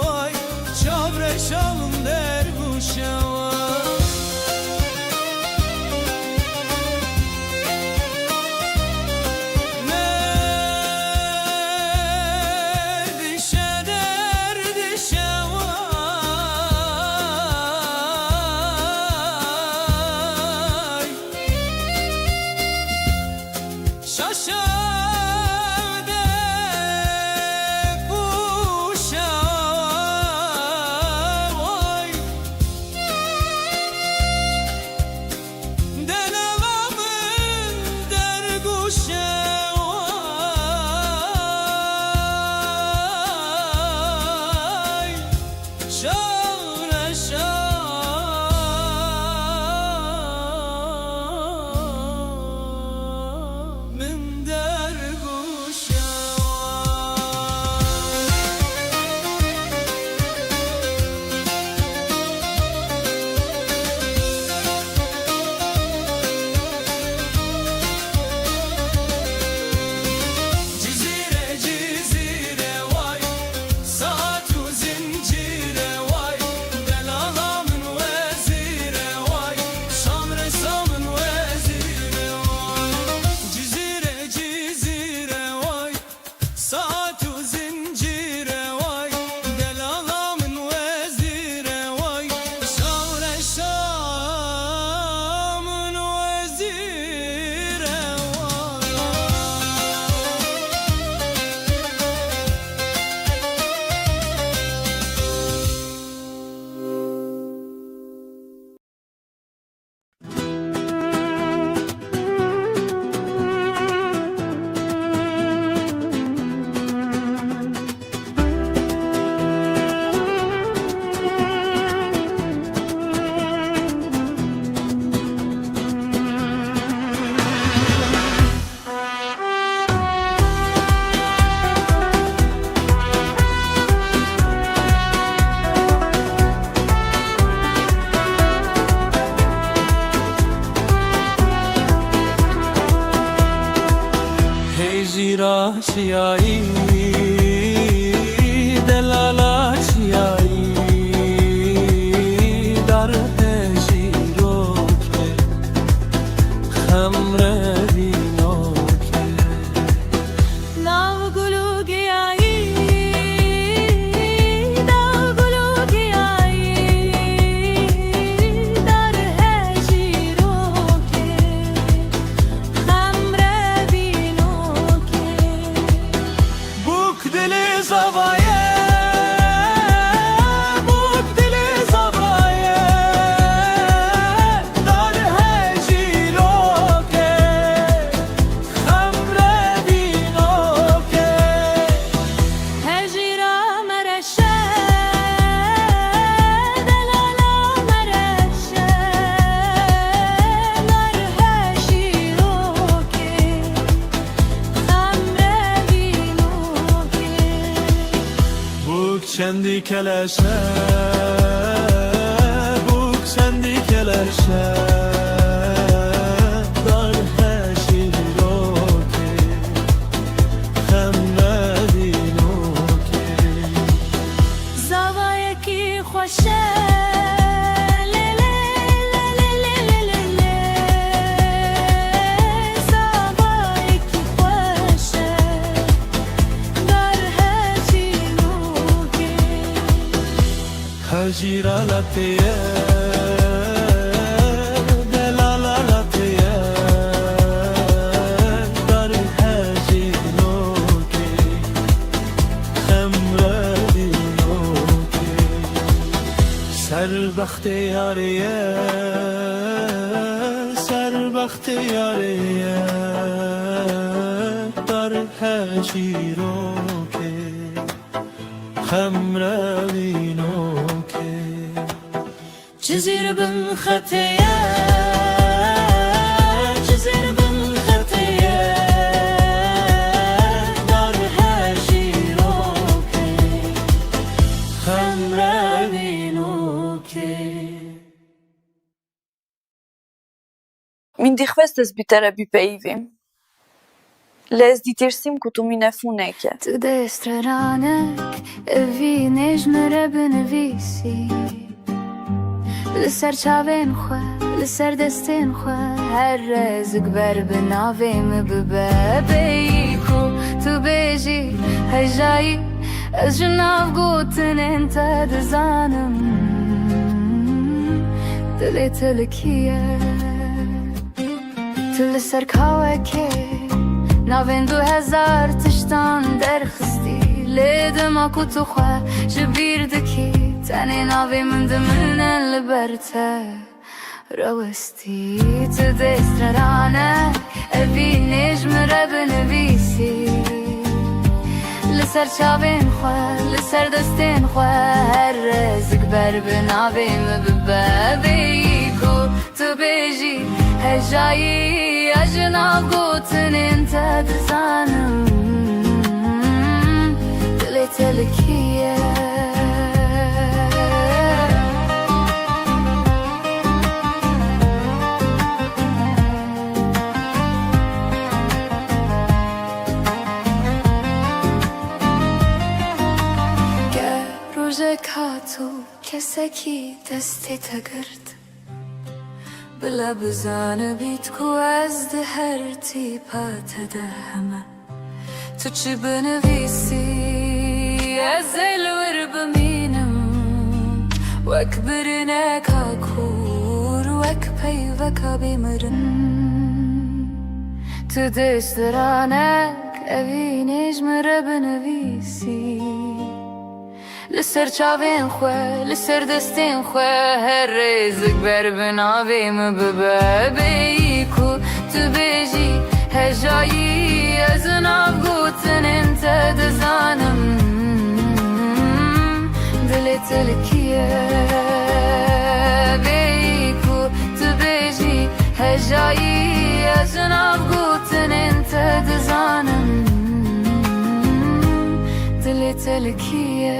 چیایی دلالا چیایی در هجیرو که خمره وینو که ناو گلو گیایی ناو گلو گیایی در هجیرو که خمره وینو که بوک دل زوایه بوک دل زوایه در هجیرو که خمره وینو که هجیرا مرشه دلالا مرشه در هجیرو که خمره وینو که بوک چندی کلشه بوک چندی کلشه در هجیرو که خمره وینو که زاوایه کی خوشه لیلی لیلی لیلی زاوایه کی خوشه در هجیرو که هجیرا لطیه دلالا لطیه در هجیرو که خمره وینو که سر بخت یاریه سر بخت یاریه در هجیرو که خمره وینو که جزیره بن خطیه جزیره بن خطیه در هجیرو که خمره وینو که Min dikhvestes bitera bipeyvim. Lez ditirsim ku tu minefuneke. Të destrëranek e vinesh në rebën e visi Lësër qaven khua, lësër destin khua Her rezëk berbe nave më bëbebe I ku të beji hajjai Ez gjënav gotën e në të dëzanëm Të le të lëkije Të lësër kawe ke ناوین 2000 تشتان در خستی لیدم اکو تو خواه جبیر دکی تنی ناوی من دمنن لبرته روستی تو دسترانه اوی نجم رب نویسی لسر چاوین خواه لسر دستین خواه هر رزق بر بناوی مببابی کو تو بیجی هجایی اجناب گوتن انت دزانم دلی تلکیه گر روژه کاتو کسکی دستی تگرد بلا بزانه بیت کو از ده هر تیپات ده همه تو چی بنویسی از الور بمینم وک برنک کور وک پی وکا بیمرن تو دست رانک اوی نجم را بنویسی لسر چاوین خواه لسر دستین خواه هر رزق بر بناوی مببابی کو تو بیجی هجایی از ناف گوتن انت دزانم دلی تلکیه بی کو تو بیجی هجایی از ناف گوتن انت دزانم دلی تلکیه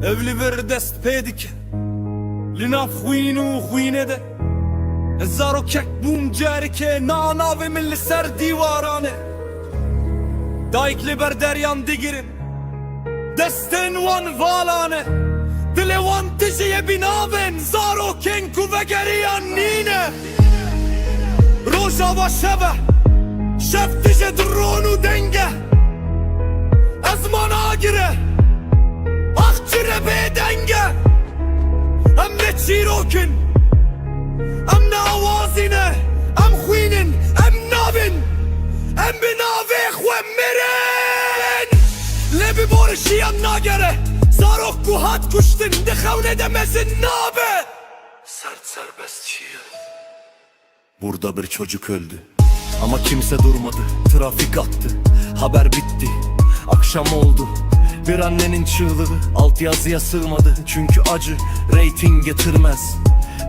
Evli bir dest pedik Linaf خوینو خوینه ده هزارو کک بوم جاری که ناناوی من سر دیوارانه دایکلی بر درyan digirin دستن وان والانه دل وان تجیه بیناون زارو کنکو و گریان نینه روژا و شبه شب تجه درونو دنگه ازمان آگیره اخچره بدنگه ام نه چیروکن ام نه آوازینه ام خوینن ام نابن ام بناوه خواه مرن لبی بارشی ام ناگره زاروک گوهات کشتن دخونه demezin nabe Sert serbest şiir Burada bir çocuk öldü ama kimse durmadı. Trafik attı, haber bitti, akşam oldu. Bir annenin çığlığı altyazıya sığmadı. Çünkü acı reyting getirmez.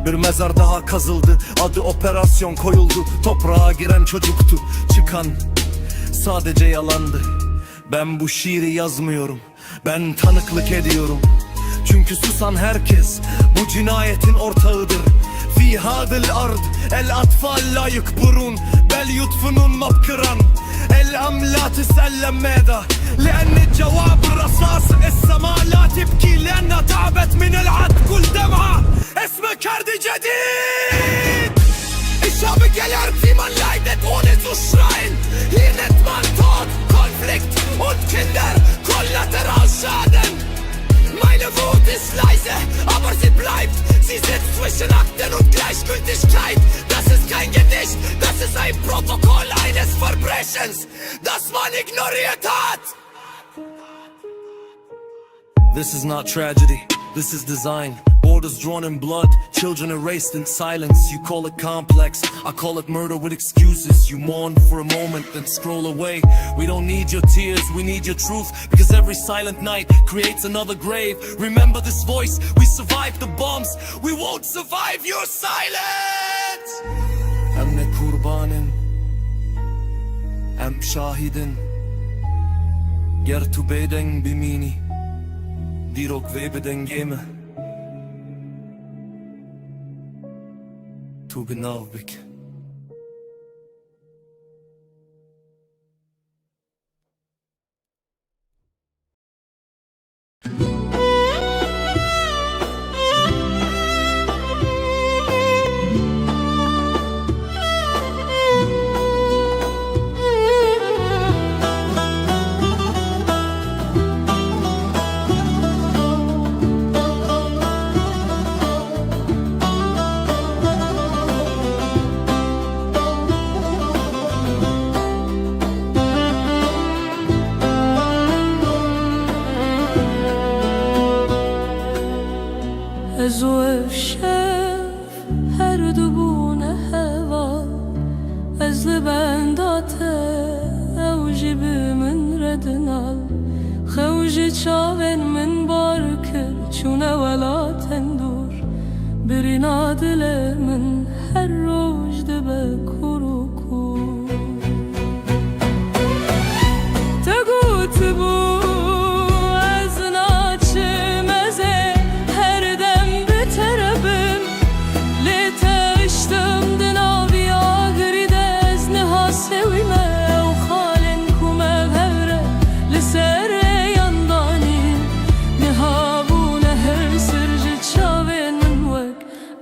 Bir mezar daha kazıldı, adı operasyon koyuldu. Toprağa giren çocuktu, çıkan sadece yalandı. Ben bu şiiri yazmıyorum, ben tanıklık ediyorum. Çünkü susan herkes bu cinayetin ortağıdır. في هذا الأرض الأطفال لا يكبرون بل يدفنون مبكرا الأم لا تسألم ماذا لأن الجواب الرصاص السماء لا تبكي لأنها تعبت من العد كل دمعة اسمك كرد جديد الشعب gelir wie man leidet ohne zu schreien hier nennt man Tod, Konflikt und Kinder Kollateralschaden Meine Wut ist leise, aber sie bleibt. Sie sitzt zwischen Akten und Gleichgültigkeit. Das ist kein Gedicht, das ist ein Protokoll eines Verbrechens, das man ignoriert hat. This is not tragedy, this is design. Borders drawn in blood, children erased in silence. You call it complex, I call it murder with excuses. You mourn for a moment, then scroll away. We don't need your tears, we need your truth. Because every silent night creates another grave. Remember this voice, we survived the bombs. We won't survive your silence. Hem ne kurbanın, hem şahidin. Ger tu beden bimini, dirok ve beden geme. Tu genau bik. زوف شف هر دبونه هوا از لبنداته او جيبي من ردنال خوجي چاون من باركر چونه ولا تندور برينا دل من هر روج دبه كروكو تقوت بو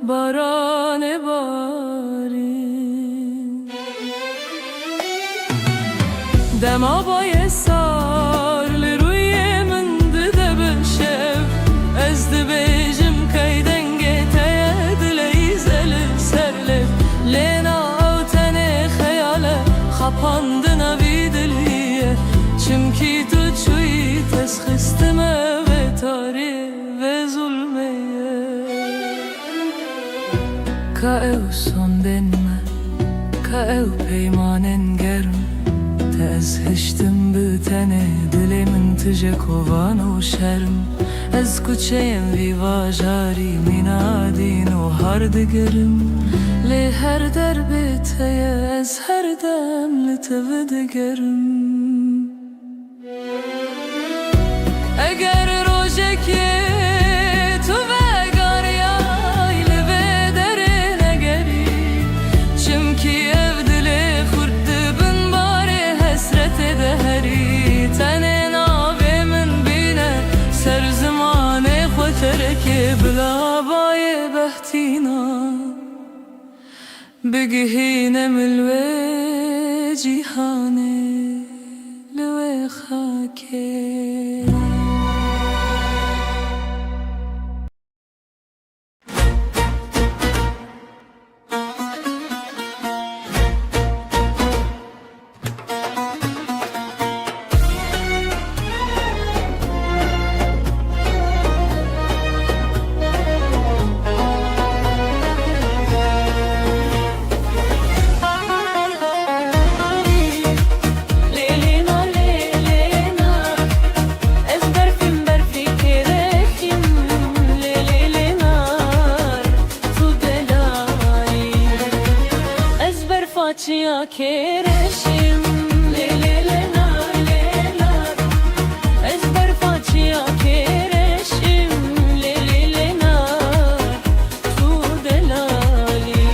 باران باری دما بای سار لروی من ده بشف از ده بیجم کیدنگه تید لیزل سرلف لینا او تنه خیاله خپاندنا ویدلیه چمکی تو چوی تسخستمه و تاری و ظلمیه كأو صندن كأو بيمانن گرم تأزهشتم بتنه دلی من تجه کوان و شرم از کوچه‌ام ویوا جاری مینادین و هر دگرم لی هر در بیتیه از هر دم لتو دگرم اگر روژه که بقهينا من الوجهاني لوي خاكي Facia kereşim le le le na le na ezber facia kereşim le le le na tu delali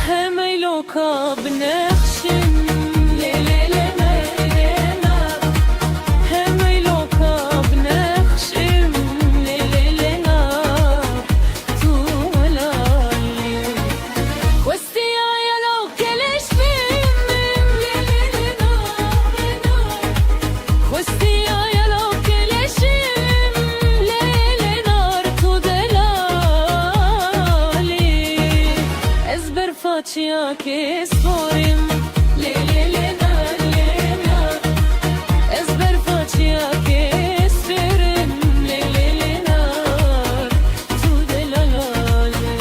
hemey loka bnekhshim le le le na le na hemey loka bnekhshim le le le na tu delali questi facia che sporim le le le na le na ezber facia che sperim le le le na tu delalale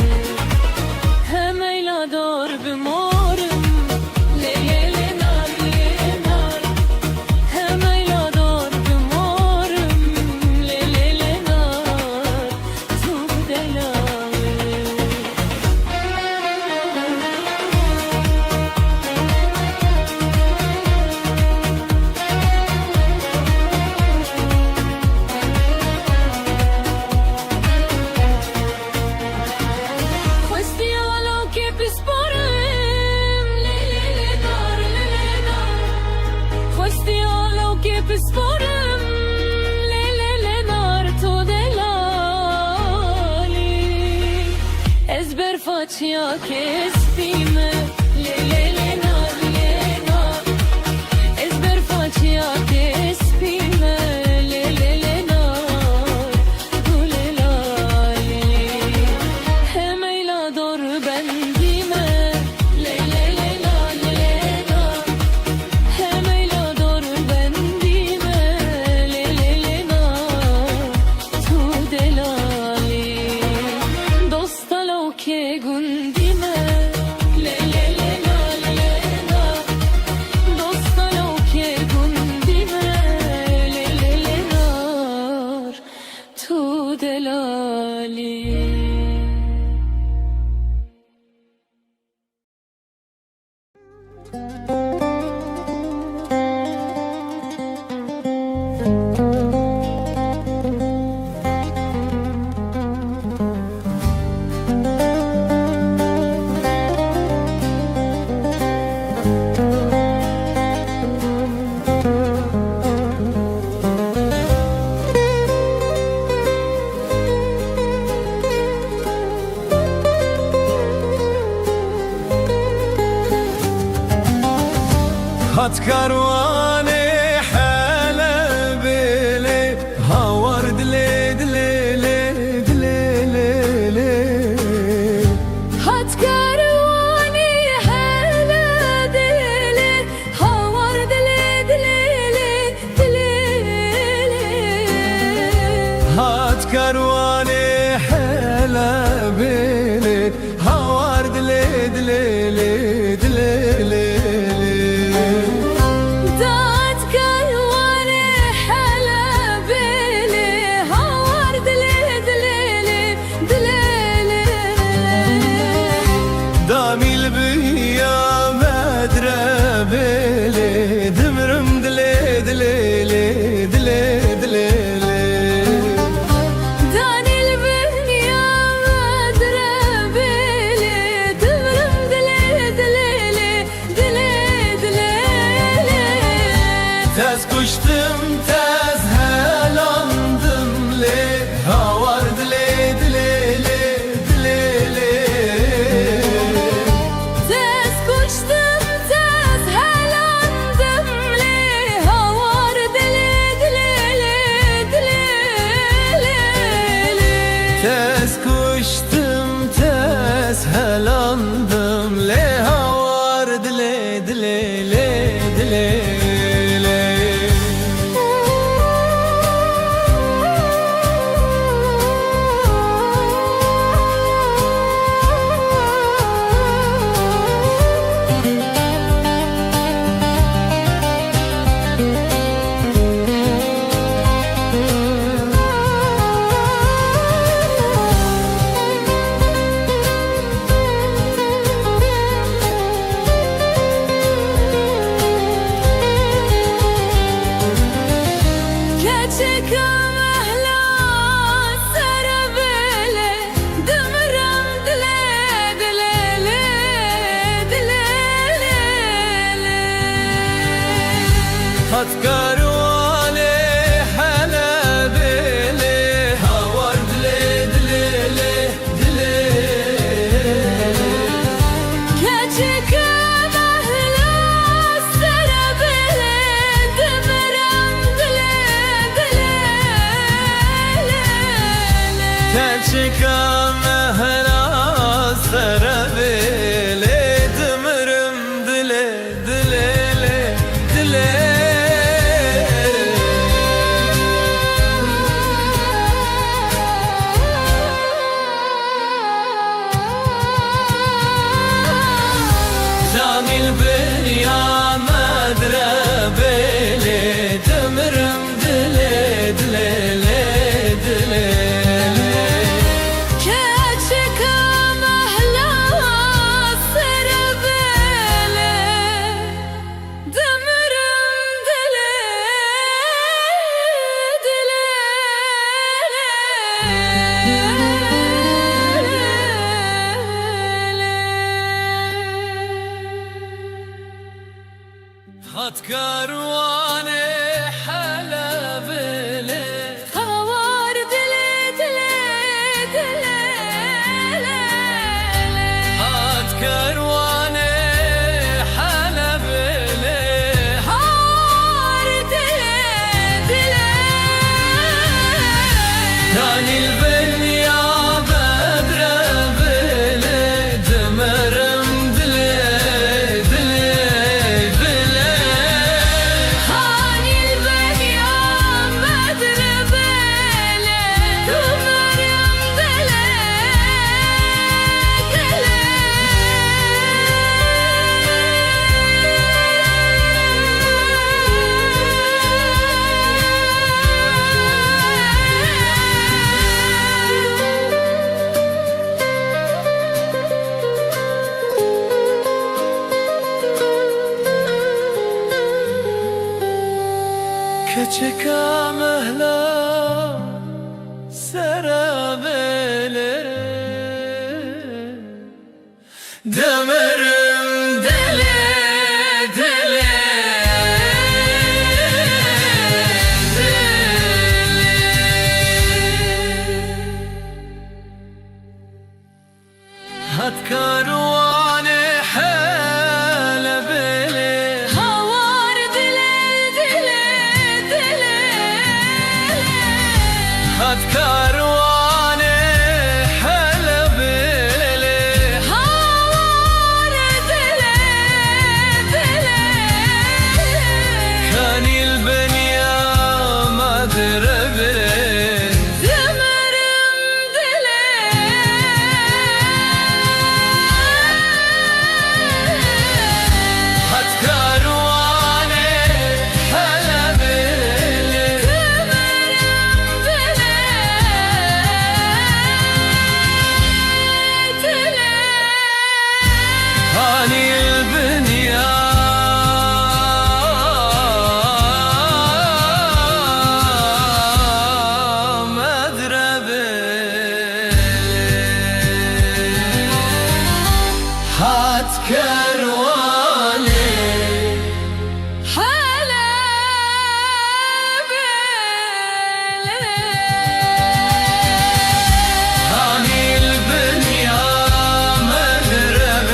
hemey la dor bimorim le le le na le na hemey la dor bimorim le le le na tu delalale Sporem le le le nar to delali ezber facia che stime le le le nar le nar ezber facia che stime le le le nar to delali hemey la dor bendime le le le nar le nar hemey la dor che gundime le le le na le na dostalo che gundime le le le nar tu delali هات كرواني حلا بيلي هاور دلي دلي دلي دلي هات كرواني حلا دلي هاور دلي دلي دلي هات كرواني حلا بيلي هاور دلي دلي دلي داميل بيا مدربي دمرم دلي دلي دلي دلي keçika mehla serabele dimirim dile dile dile Canil bir ya medrebele dimirim dile dile dile هات كارواني حلب لي خوار دلي دلي دلي هات كارواني حلب لي خوار دلي دلي تاني البنيا بدر بلي دمرم دلي دلي دلي خاني البنيا مدرب لي دمرم دلي keçika mehla serabele demirim dile dile هات كارواني حلب لي خوار دلي دلي دلي هات كارواني حلب لي خوار دلي دلي كان البنيا مدرب دمرم دلي هات كارواني حلب لي هاني البنيا مدرب هات كارواني هاني البنيا مدرب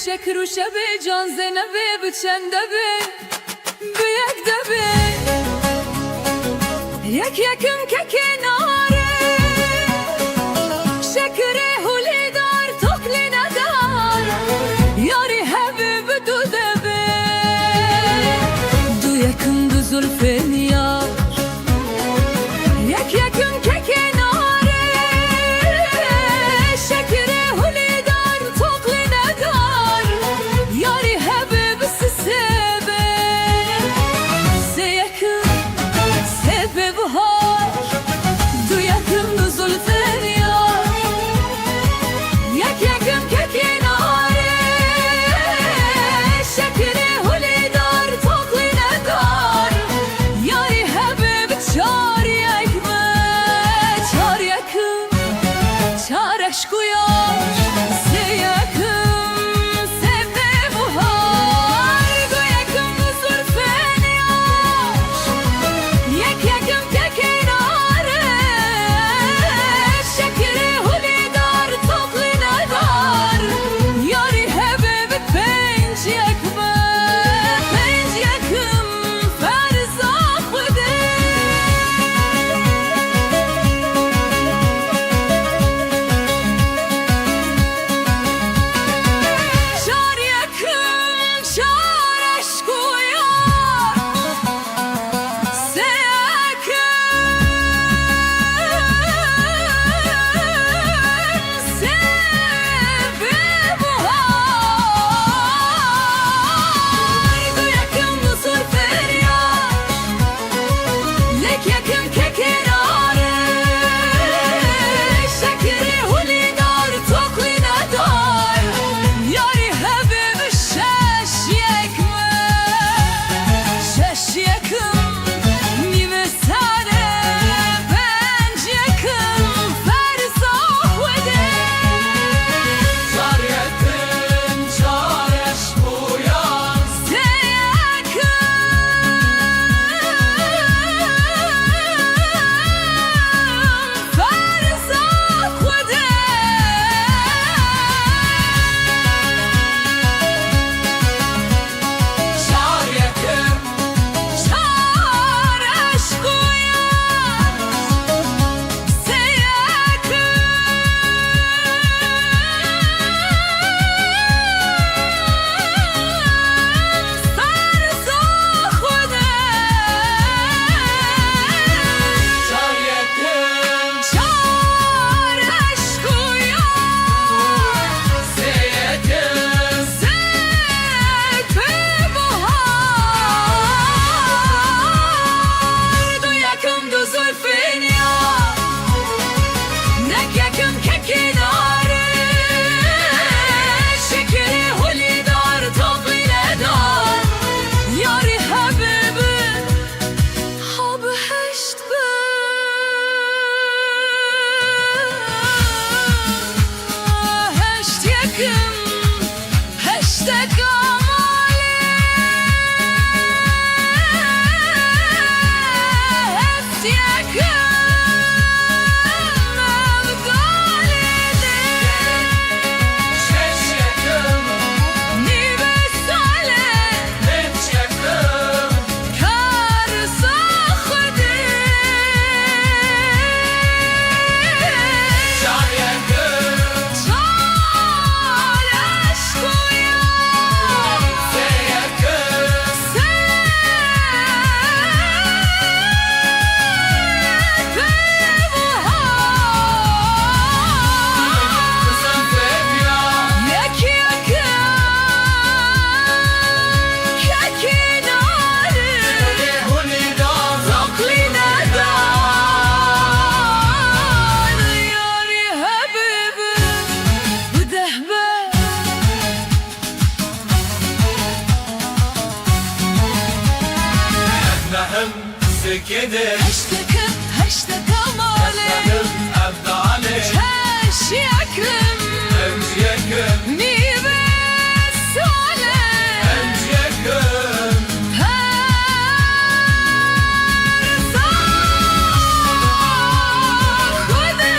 شکر و شب جان زنبه بچنده به یک دبه یک یکم که کناره شکر هولی دار تکلی ندار یاری حبیب دو دبه دو یکم دو زلفین یار یک یکم که کناره شکر هولی دار تکلی ندار یاری حبیب سسبه سه یکم سبه بهار دو یکم دو زلفین یار یک یکم که کناره شکر هولی دار تکلی ندار یاری حبیب چار یکمه چار یکم چار عشق و یار سه یکم سبه بهار دو یکم دو زلفین یار یک یکم که کناره شکر هولی دار تکلی ندار یاری حبیب پنج یکمه پنج یکم فرزا خوده چار یکم چار عشق و یار سه یکم سبه بهار دو یکم دو زلفین یار یک یکم که کناره شکر هولی دار تکلی ندار یاری حبیب شش یکمه شش یکم نیمه سره پنج یکم فرزا خوده چار یکم چار عشق و یار سه یکم فرزا خوده چار یکم چار عشق و یار سه یکم فرزا خوده چار یکم چار عشق و یار سه یکم سبه بهار دو یکم دو زلفین یار یک یکم که کناره شکر هولی دار تکلی ندار یاری حبیب ها بهشت به هشت یکم هشت کاماله هفت یکم ابدالیده شش یکم نیمه ساله پنج یکم کار ساخته چار یکم چار عشق و یار سه یکم كده هشتكم هشتكم عليه أبدأ عليه هش يكرم أنت يكرم مي بس عليه أنت يكرم هرزا خذي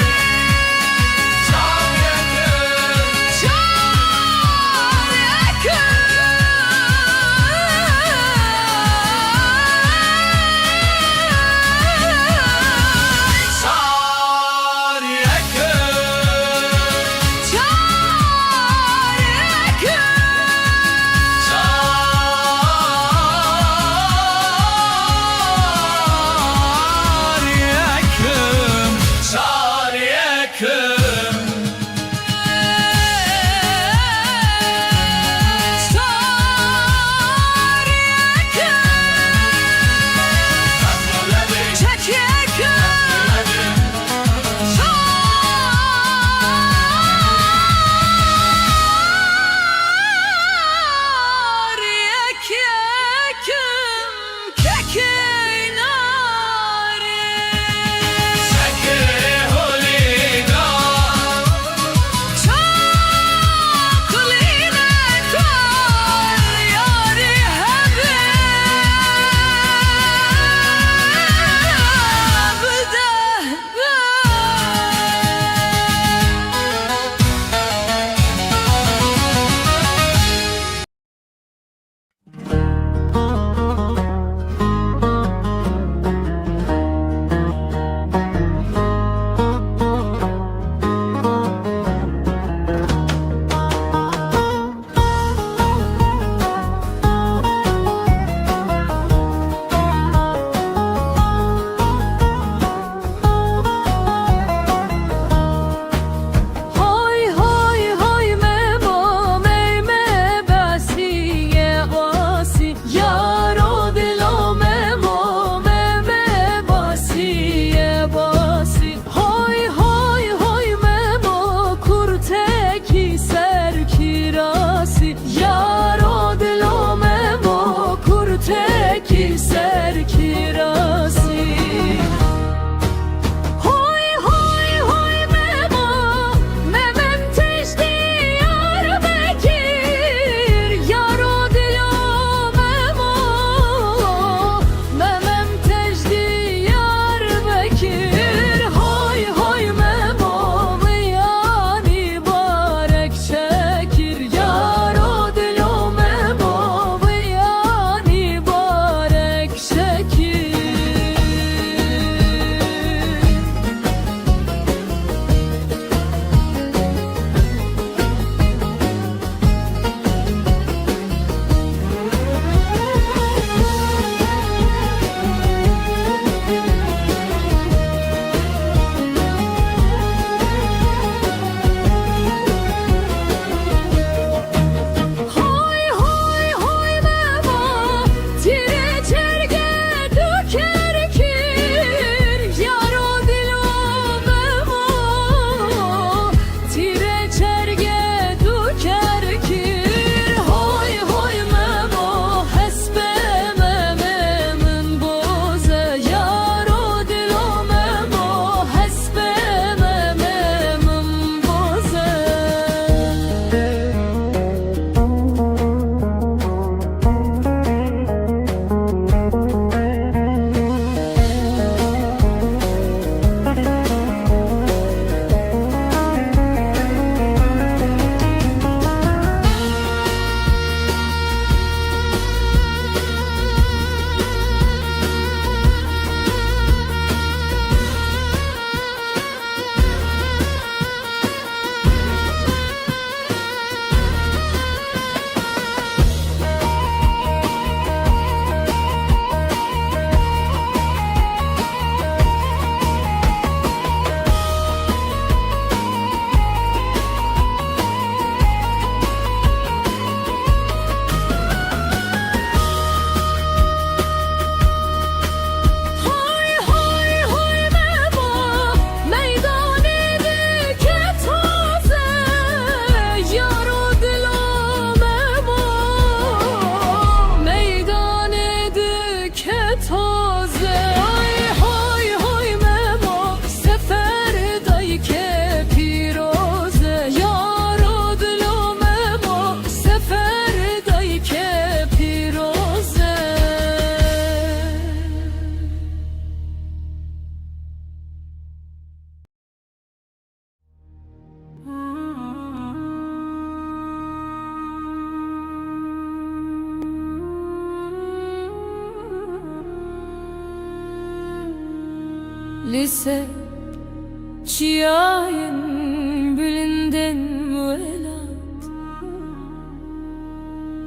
lise çiğayın bilinden velat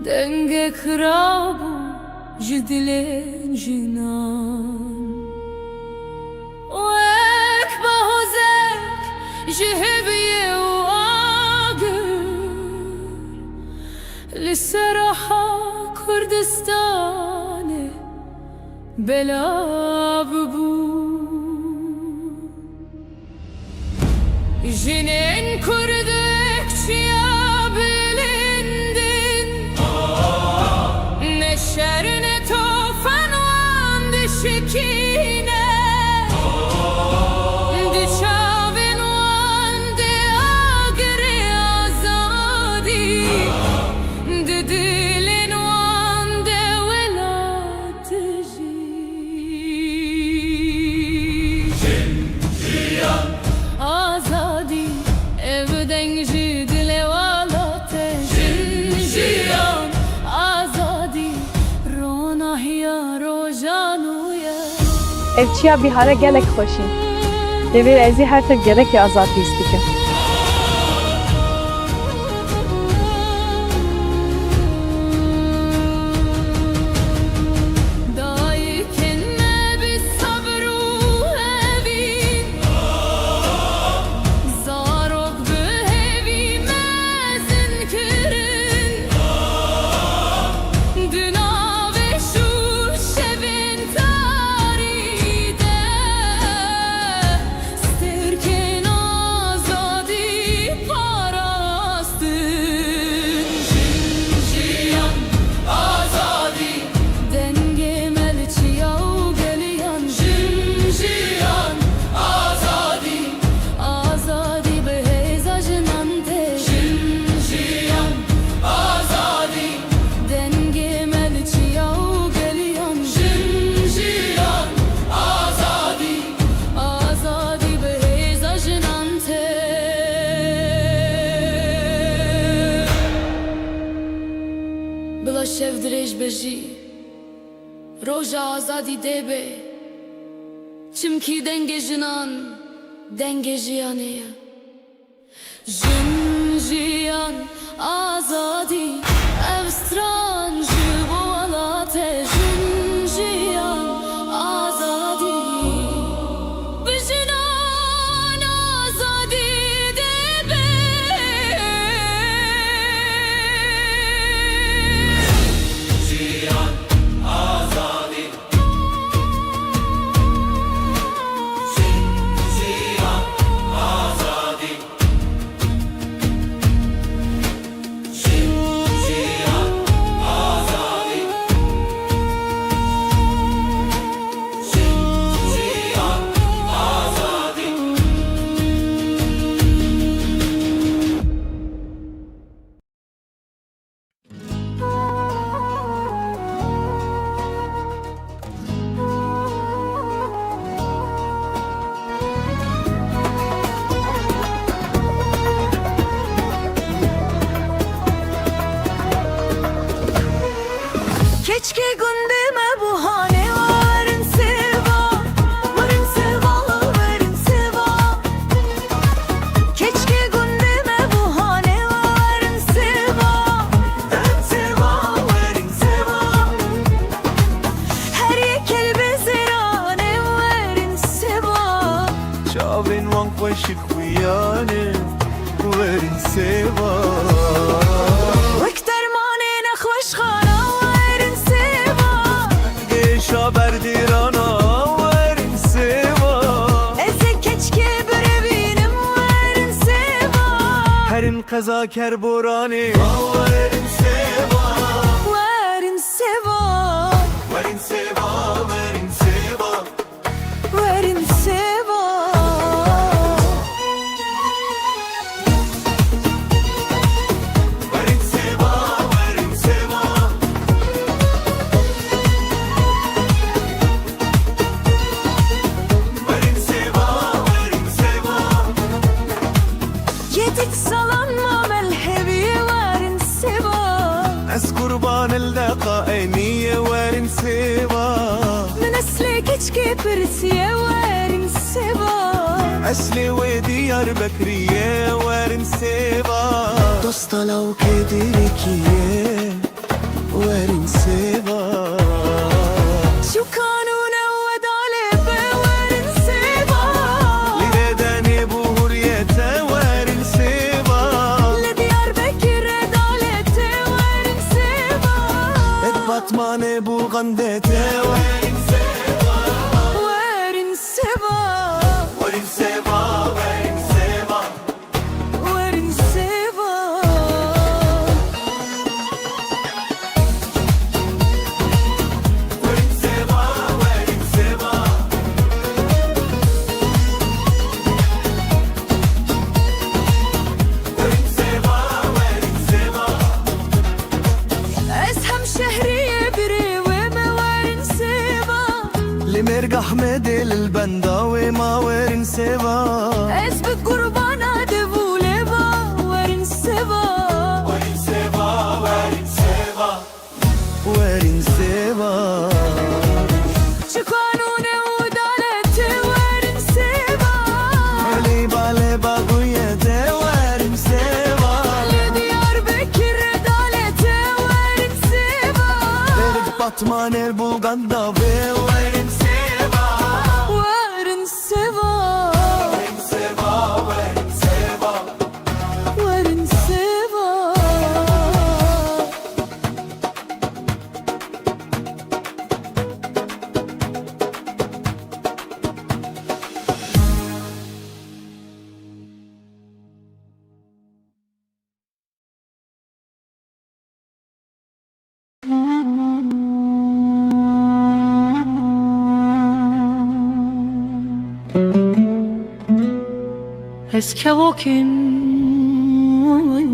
denge krabu jidilen jinan وك بهزك جهبي وآقر للسرحة كردستاني بلا ببو جنين كردك شيا بلندن نشرني توفن واندي شكينة Evçiya bihara gelek hoşin. Devir ezi her tır gerek ya azatı istikim. بلا شف دريج بجي روجا آزادی دبه چمکی دنگ جنان دنگ جیانه جن جیان آزادی افستران جبو الاته جن جیان آزادی بجنان آزادی دبه Keşke gündeme bu hane varın seva, varın seva, varın seva. Keşke gündeme bu hane varın seva, varın seva, varın seva. Her yekel bezirane varın seva. Çavin wank başık uyane verin seva. Berdirana verin seva. Eze keşke berevinim verin seva. Herin kaza kerborani verin seva. Verin seva. Verin seva, verin seva. Verin seva. Verin seva, verin seva. Yedik salanma melhebi verin seva. Ez kurban الدقا عينية وارن سوا. من أسلك keşke persiye verin seva. سوا أصلي وديار بكرية وارن سوا دوستا لو كدركية وارن سوا شو كانوا نود على وارن سوا لرداني بهورية وارن سوا لديار بكر دالت وارن سوا اتبطماني بوغندت وارن سوا وارن سوا وارن سوا وارن سوا وارن سوا وارن سوا وارن سوا وارن سوا وارن سوا اسهم شهرية بري وما وارن سوا لمرق أحمد البنداوي ما وارن سوا اسبك قربانا دبولبا وارن سوا وارن سوا وارن سوا وارن سوا شو كانوا نود على وارن سوا علي بالي باقوية وارن سوا لديار بكر دالت وارن سوا درب بطمان البلغندا وارن سوا وارن سوا وارن سوا وارن سوا وارن سوا Eskevokin vay vay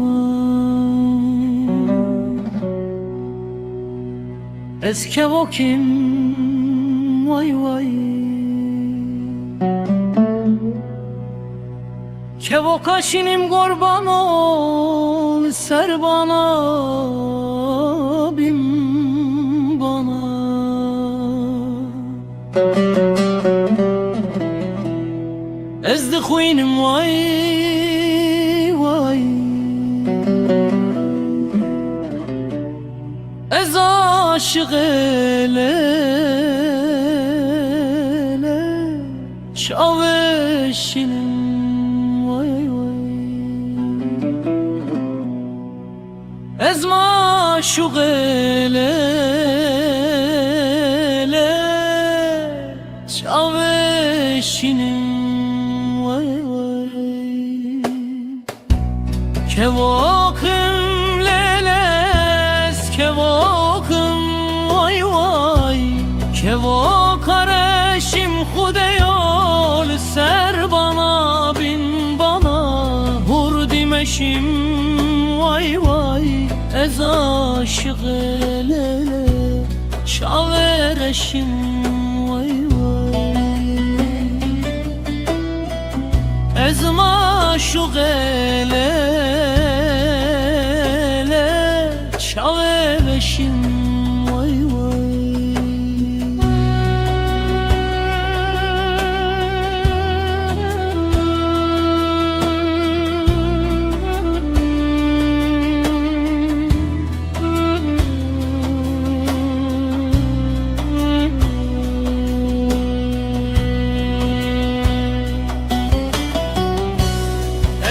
Eskevokin vay vay Kevokaşinim kurban ol ser bana bin bana ezdi xuinim vay vay ez aşık ele şaveşinim vay vay ez maşuq ele şaveşinim Kevokum leles, kevokum vay vay Kevok areşim xudeyol ser bana bin bana Hur dimeşim vay vay ez aşık elele şavereşim vay vay ez maşuq ele şaveşim vay vay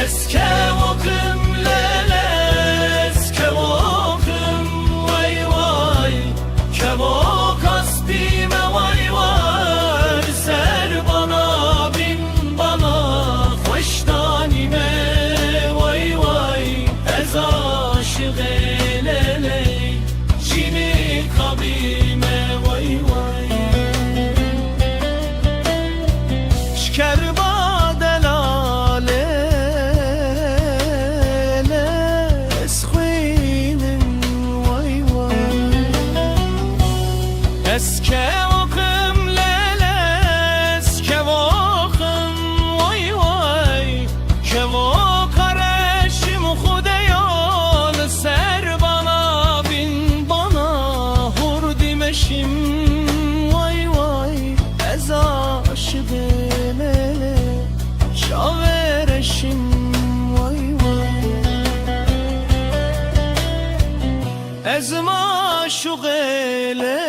Eskevokum leles kevokum vay vay از معشوق لیله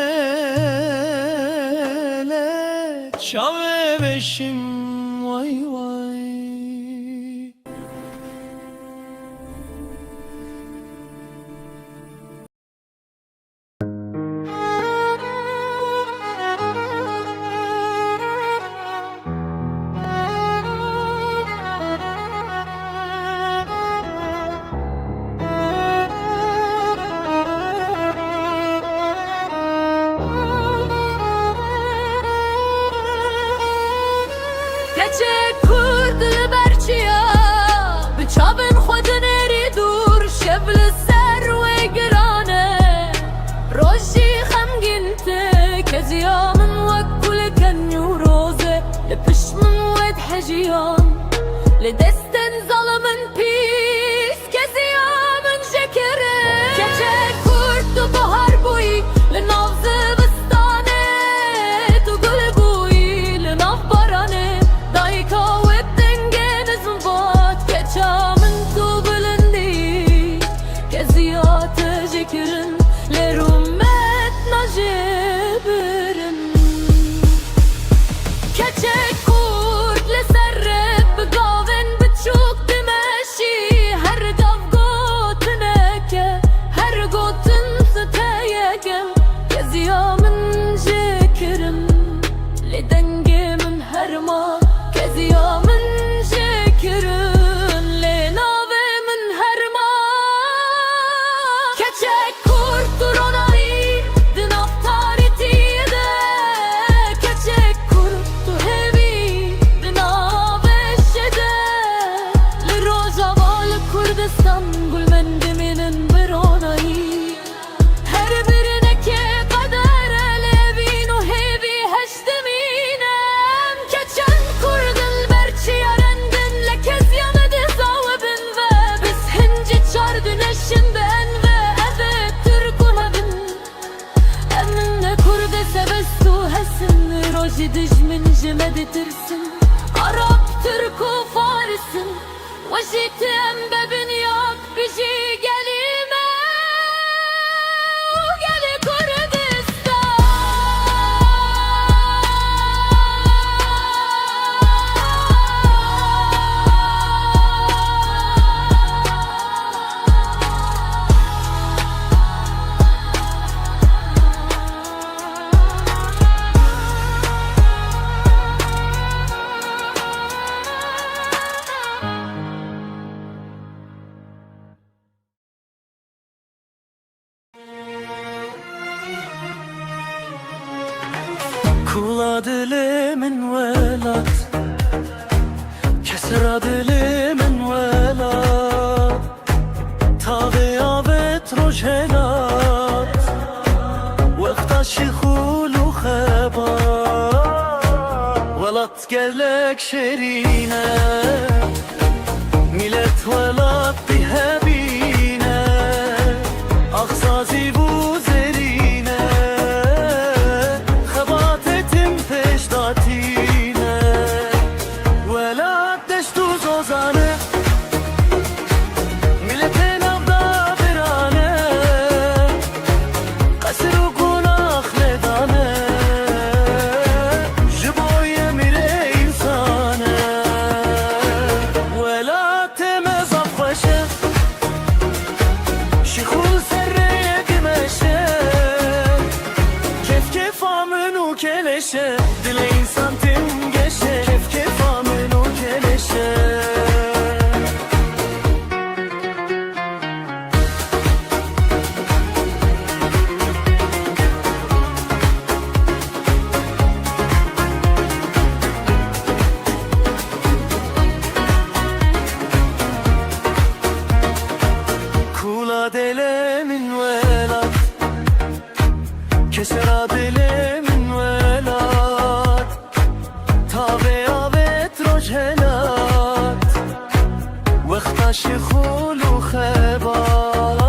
چاوه بشیم وای وای Keçek kurdu berçiya Bıçabın xwedin eri dur Şevl ser ve girane Roji xemgin te Keziya min wek kulken yuroze Li pişmin wed hejiyan Li destin zalimin pis Keziya min jekirin Keçek kurdu bahar boyi Li nav zivistane Tu gul boyi Li nav barane Dayka web dengen izmbat Keça min tu bilindi Keziya tejekirin Le rumet najibirin Keçek kurd le serreb Gavin biçuk dimeşi Her gav gotineke Her gotin siteyeke Keziya min jekirin Le dengemin herma Keziya min jekirin Le nave min herma Keçek kurd duronayı Din aftaritiye Keçek kurd tu hevi Din aveşede Le rojaval Kurdistan Gulmendiminin bironayı Her birine ke kader Levin u hevi heşteminem Keçen kurdun berçi yarendin Le kezyanı dizavibin ve Biz hinci çar güneşinden ve Evet Türkun evin Eminle kurde sevestu hesin Roji dijmin jimeditirsin Arap, Türku, Farisin Vajiti embebin yak Biji gelime Geli Kula dilimin velat Kesra dilimin velat Tavi avet rojhelat Wekta şikhulu khebat Velat gelek şerine Millet velat bihebine Aksazi bu zerine Khebat etim peşdatine Velat deştu zozane Milletin avda birane Kasır u günah ledane Jiboye mire insane Velat temez afkhoşe Şikhul serreye gimeşe Kef kef amın u keleşe Dile insan tim geçe Kef kef amın u keleşe Kula delemin velat Kesera delemin velat Tabe avet rojhelat Vekta şikhulu khebat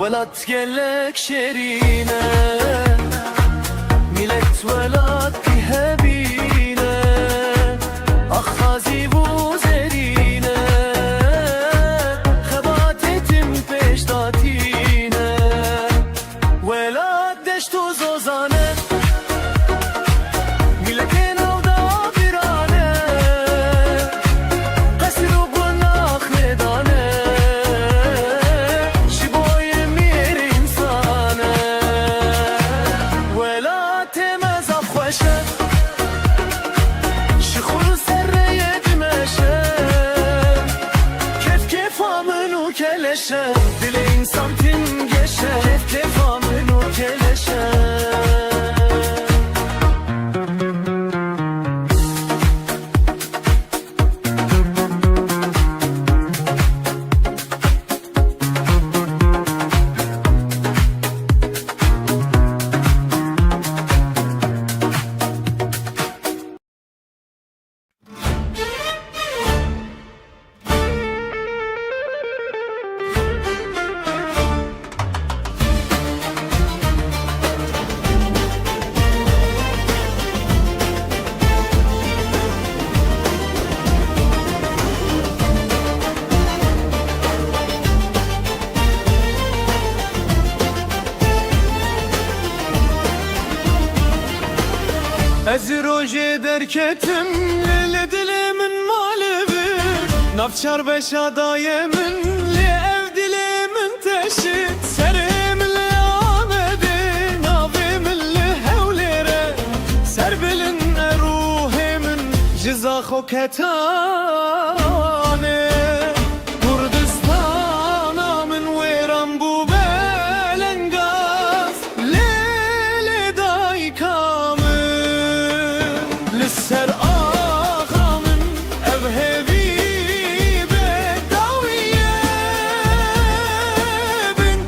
Velat gelek şerine Millet velat bihebine Akhazi bu zerine Khebat etim peştatine Dileğin santim geçer Kefamın o keleşer Ez roje derketim Lele dilimin malevi Nafçar beşa dayemin Li ev dilimin teşi Serim li amedi Navimin li hevlere Serbilin eruhimin Ciza khoketane Kurdistana min veran bu belengaz Lele daykamın Lisser ağamın evhevi bedaviye bin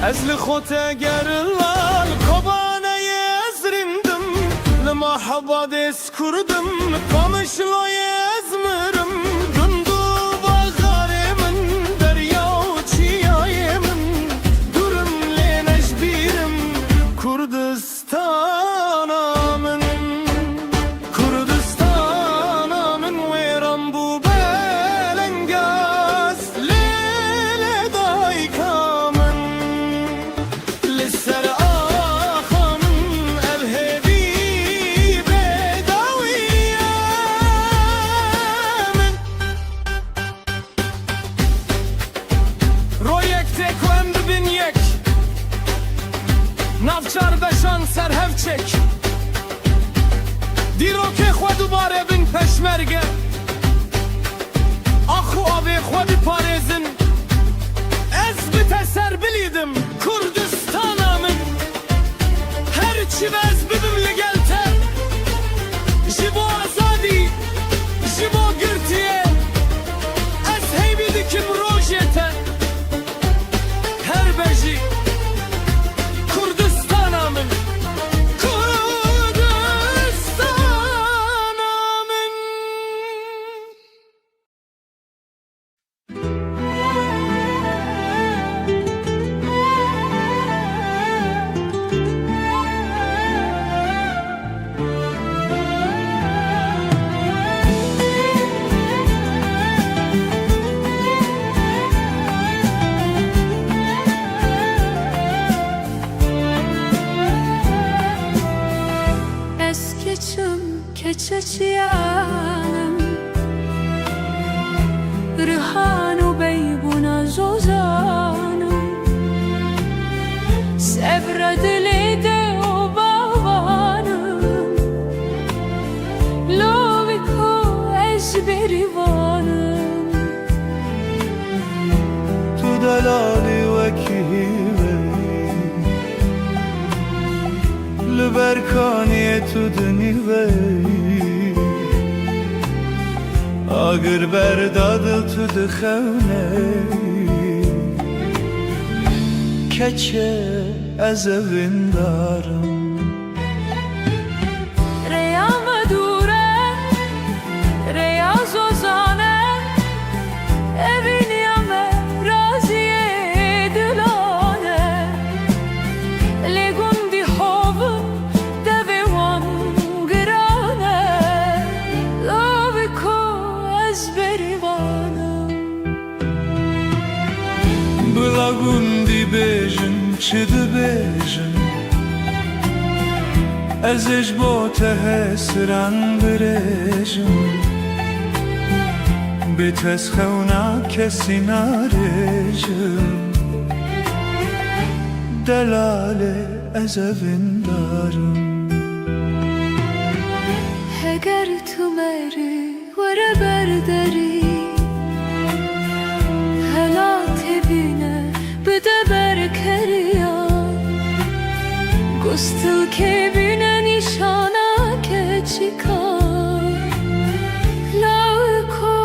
Ez li khote gerlal Kobane yezrindim Lima haba des kurdum Kamışlo yezmirim Gündu bağarimin Derya uçiyayemin Durum le necbirim Kurdistan'ımın Kurdistan'ımın Veran bu belengaz Lele daykamın Lisser ağamın evhevi bedaviyemin Royek tek ve emri bin yek Navçar beşan serhev çek Diroke xwe dubare bin peşmerge Axu abi xwe biparêzin Ez bi te ser bilîdim Kurdistan'a min Her çi bez bibim li gel te Ji bo azadî Ji bo girtiye Ez heybî dikim rojê te Her bejî Kurdistan'a min Kurdistan'a min Eski çım keçeçiyanım Rihanu beybuna zozanım Sevre dili de o babanım Loviko ezberivanım Tu delali vekive Lberkaniye tu denive Agir berdadil tu dixevne Keçe ez evindarım Reya medure Reya zozane Evin yame raziye dilane Legundi hovu devewan grane Loviko ezberivanım Blagundi bejin çidi bejin ازش با ته سرن برشم به تسخونا کسی نرشم دلاله از وندارم اگر تو مری وره برداری حالات بینه بده برکریا گستل که بینه نشانه که چیکار لاوکو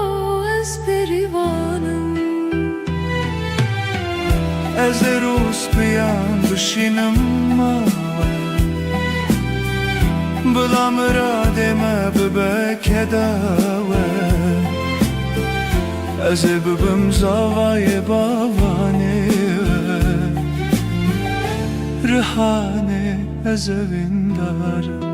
از بریوانم از روز بیان بشینم بلا مراد ما ببک داوه از ببم زاوای باوانه رهانه از وندارم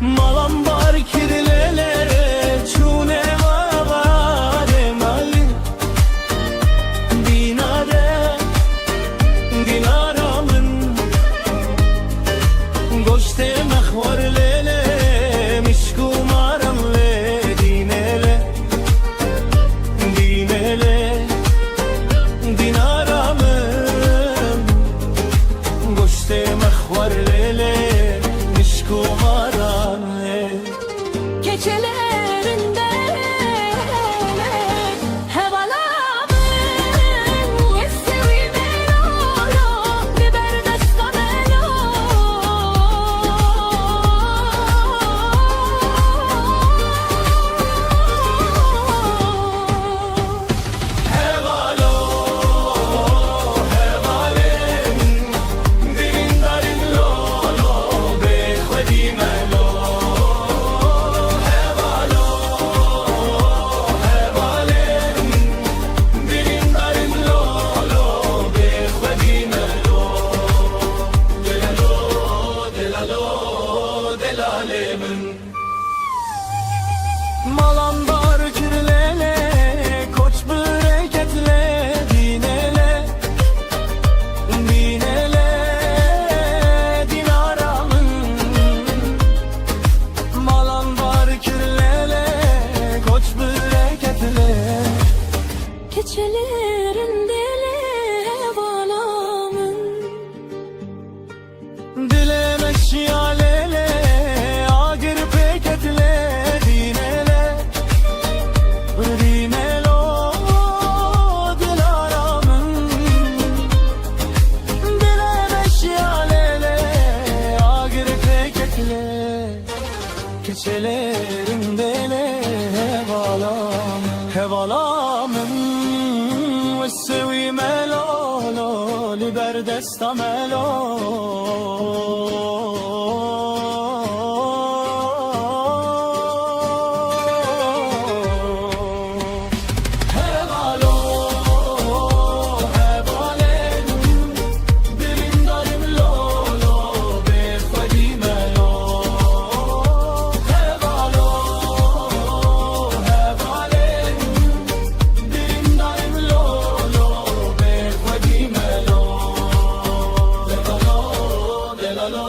Malam var kirlelere çune vavare mali Dinare dinaramın Goşte mehvar lele mişkumaram le dinele Dinele dinaramın Goşte mehvar lele mişkumaram Keçelerinde hevalamın Yessevi melolo biber destamelo Hevalo, hevalem Dilin darin lolo bekhvedimelo Hevalo, hevalem Dilin darin lolo bekhvedimelo Delalo, delalo, delalemin Malam var kirlele koç bereketle dinele dinele dinaramın Malam var kirlele koç bereketle Keçelerinde hevalamın Dilemek şialele agir peketle dinele dinelo dilaramın Dilemek şialele agir peketle Keçelerimde hevalamın Vessevi melolo liber destamelo Hevalo, hevalem Dilin darim lolo bekhvedimelo Hevalo, hevalem Dilin darim lolo bekhvedimelo Delalo, delalo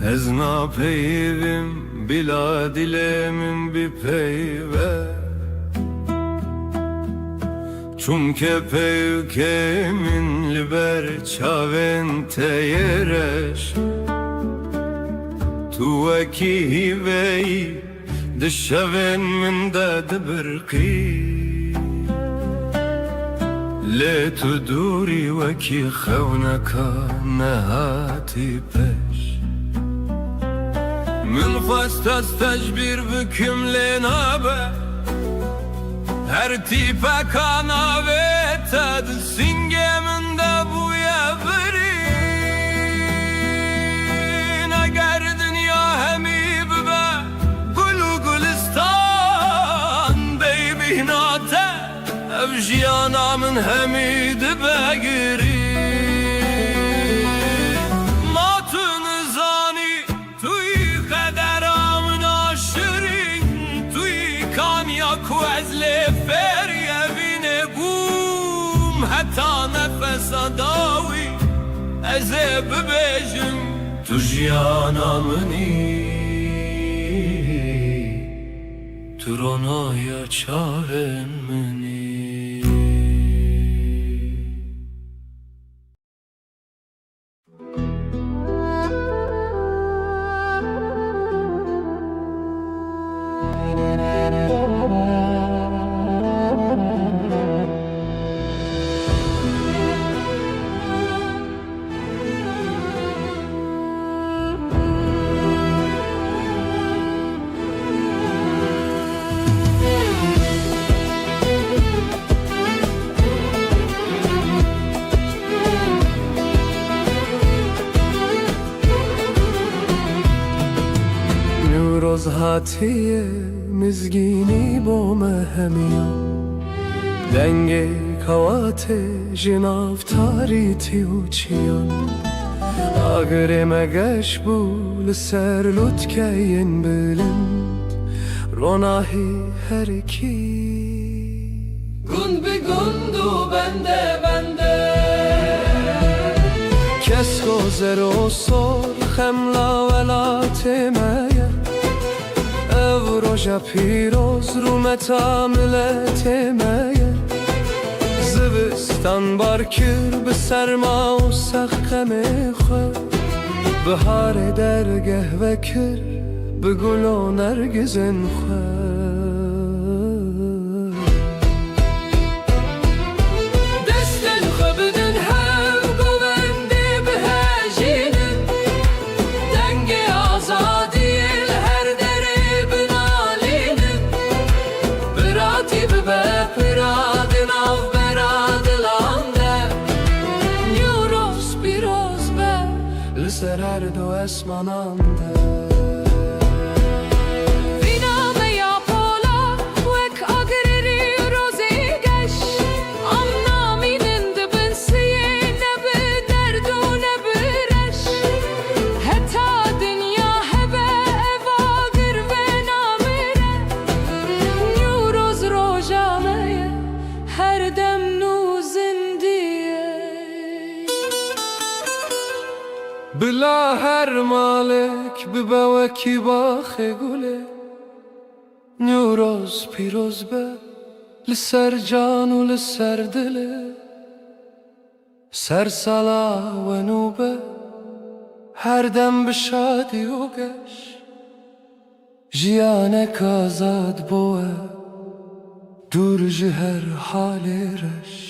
Ez napeyvim bila dilemin bir peyve Çumke peykemin liber çavente yereş Tu veki hiveyi dışavin min de dibirqi Le tu duri veki xewneka nehati peş Min fastas tecbir büküm lenabe Her tipe kanavete singeminde bu yeverin Eğer dünya hemi be Gulu gulistan Baby nate Evjiyanamın hemi dibe girin Heta nefesa dawi Eze bibejim Tu jiyana mini Tu ronaya çaven mini روز هاتیه مزگینی با مهمیان دنگ کوات جناف تاریتی و چیان آگر مگش بول سر لطکین بلند روناهی هر کی Gund be gundu bende کس گذر و سر خملا ولا تمایه او روژا پیروز رو متاملت مایه زبستان بارکر به سرما و سخم خود بهار درگه وکر به گل و نرگزن خود سر هر دو اسمانانده Viname ya pola Vek agreri rozi geş Amna minin dibin siye Ne bi derdu ne bi reş Heta dünya hebe eva gir ve namire Nüroz rojameye Her dem nuzindiye بلا هر مالک ببا کی باخ گله نوروز پیروز به لسر جان و لسر دله سر سالا و نوبه هر دم به شادی و گش جیانک آزاد بوه دور جهر حالی رش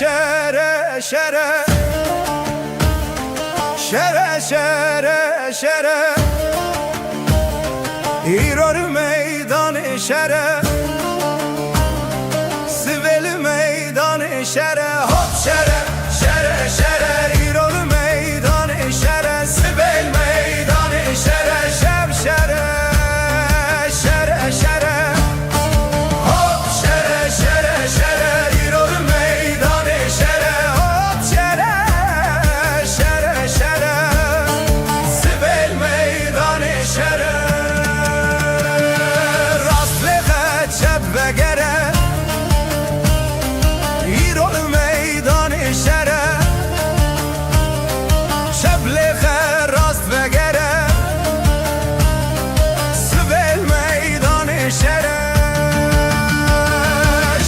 Şere şere Şere şere şere İror meydanı şere Siveli meydanı şere Hop şere şere şere İror meydanı şere Siveli meydanı şere Şev şere şere şere Hop şere şere şere İror meydanı şere Hop şere şere şere Siveli meydanı şere Rastlığa çep gere İror meydanı şere Şebleğe rast ve gere Siveli meydanı şere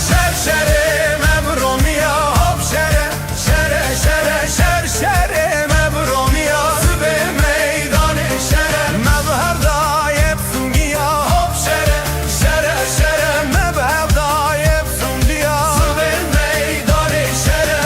Şer şere mebromiya Hop şere şere şere Şer şere mebromiya Siveli meydanı şere Mebhevda yepsun giya Hop şere şere şere Mebhevda yepsun diya Siveli meydanı şere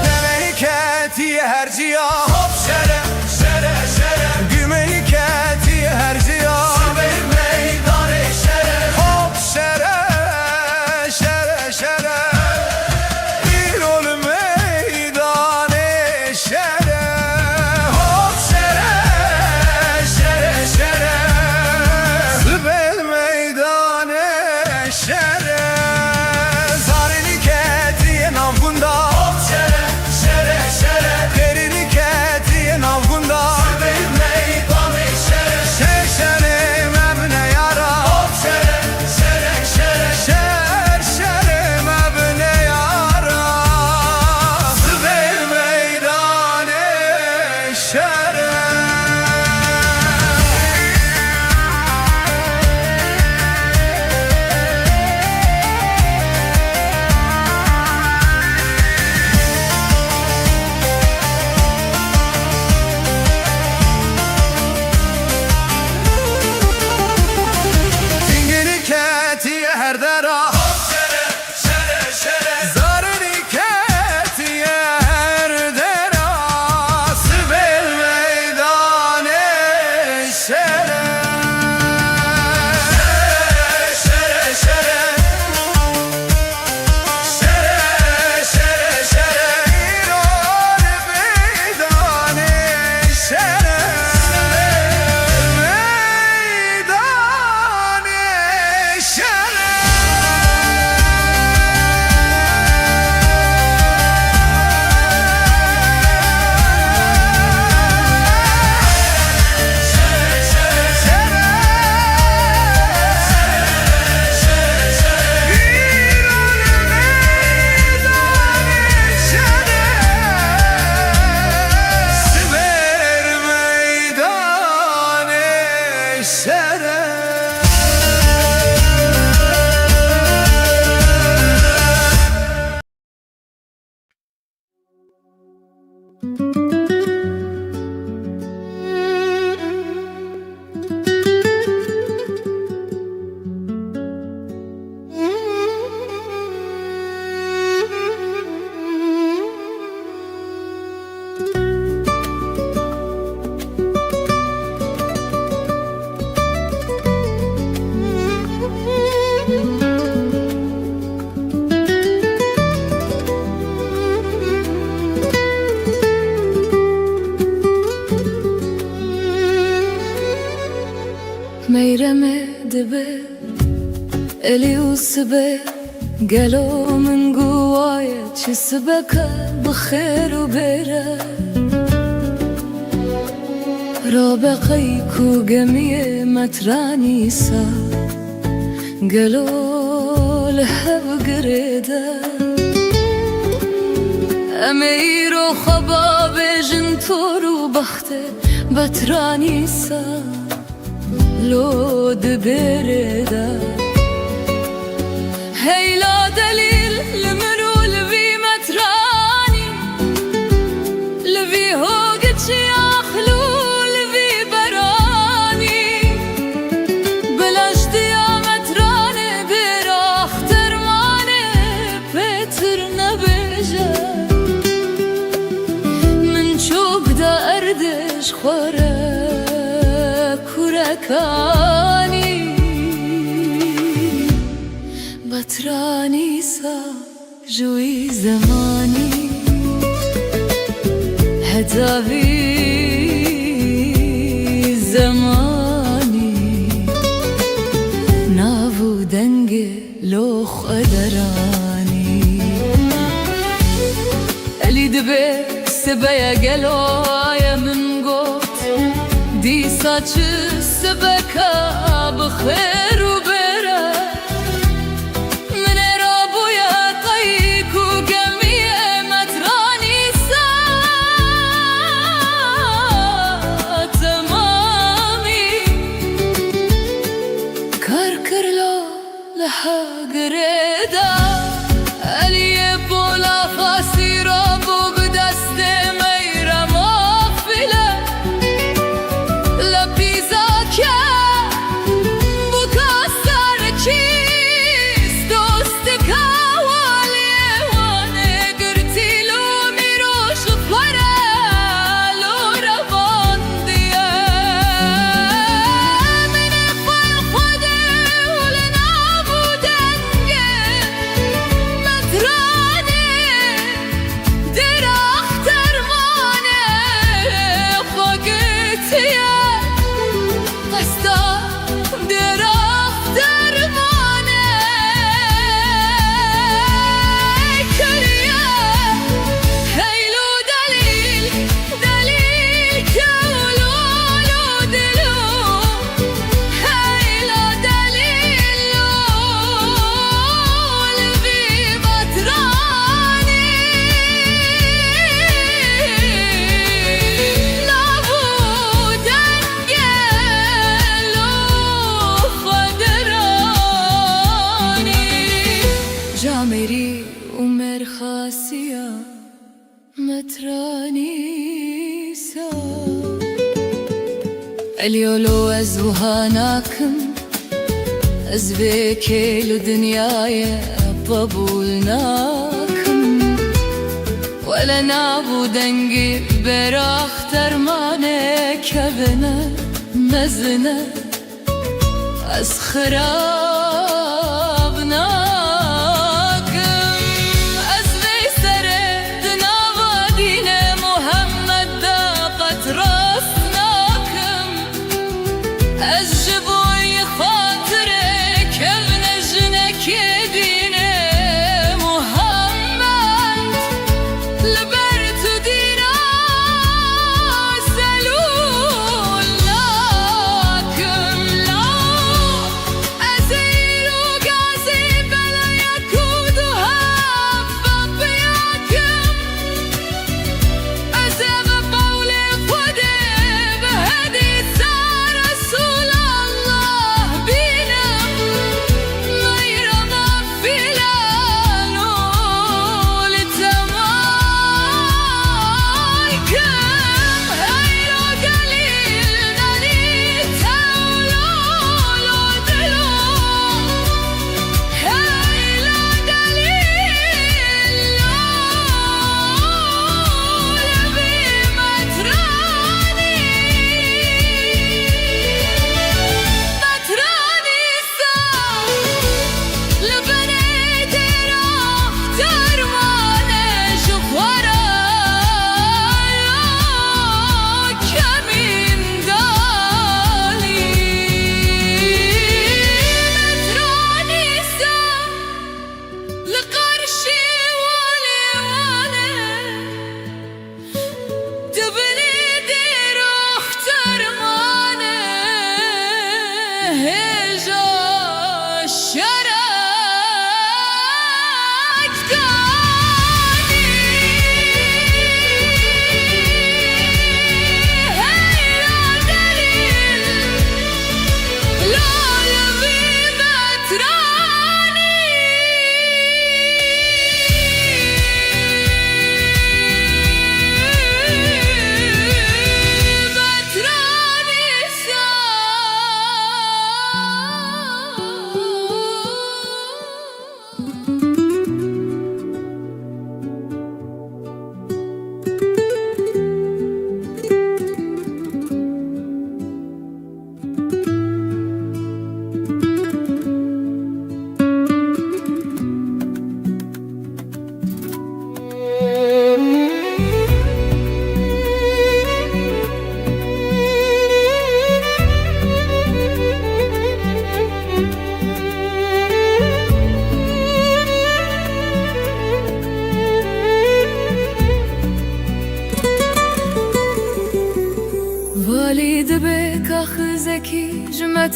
Memleketi herciya Hop şere şere şere Gümeliketi herciya Siveli meydanı şere Hop şere şere şere İrol meydanı şere Hop şere şere şere Siveli meydanı şere Zariliketi navgunda Hop şere şere şere Deriliketi navgunda Siveli meydanı şere Şeşere mebne yara Hop şere şere şere Şer şere mebne yara Siveli meydanı şere Fingiliketi her dera Hop şere şere şere Zariliketi her dera Siveli meydanı şere Şere şere Şere şere şere İrol meydanı şere Meydanı şere ميرمي دبي الي وسبي قالوا من قوايا جسبك بخير وبيره رابقيك وقمية متراني سا قالوا لها بقريده امير وخباب جنتور وبخته بتراني سا لو دبرده هي لا دليل لمنو لبي متراني لبي هوقت ياخلو لبي براني بلاش ديا متراني براخ ترماني بيتر نبجه من شوق دا اردش خورك وركاني بتراني سا جوي زماني هدافي زماني نافو دنگ لوخ ادراني اللي دبي سبايا قلويا من قوت دي ساچ سبكا بخير وبره من رابويا طيك وقمية متراني سا تمامي كركر لو لها قريده الي بولا فاسي رابو بدست ميرا مغفله لبيزا كا بكسر چیز دوست کوالی وانه گرتی لو میروش پره لو روان دیه من فای خوده ولنا بودنگه مترانه درخت ترمانه خوگتیه قصدا درخت درمانه کریه خیلو دلیل کولو دلو خیلا دلیل لبی بطرانی نبودنگه خدراني جامري ومرخاسية متراني سا اليولو ازوهاناكم ازبكيلو دنياي بابولناكم ولا نابو دنگي براخ ترمانه كبنه مزنه از خرابناكم از ويسره دناوا دين محمد داقت راسناكم از جبوي خاطره كون جنك دين محمد لبرتو دينا سلول لكم لا أزير وقاسي بلا يكودها بابياكم أزيغ قولي خدي بهدي رسول الله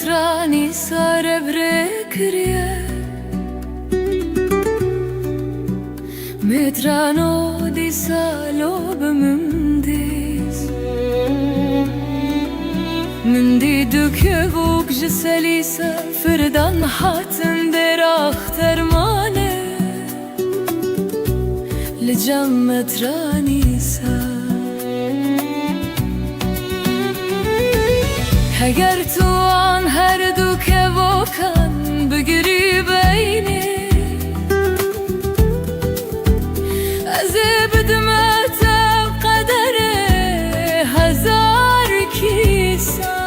متراني صار بركريه مترانو دي سالو بمنديس من دي دكبوك جسليسة فردان حاتم براختر مانه لجم مترانيسة اگر تو آن هر دو که واکن بگیری بینی از بدمت قدر هزار کیسا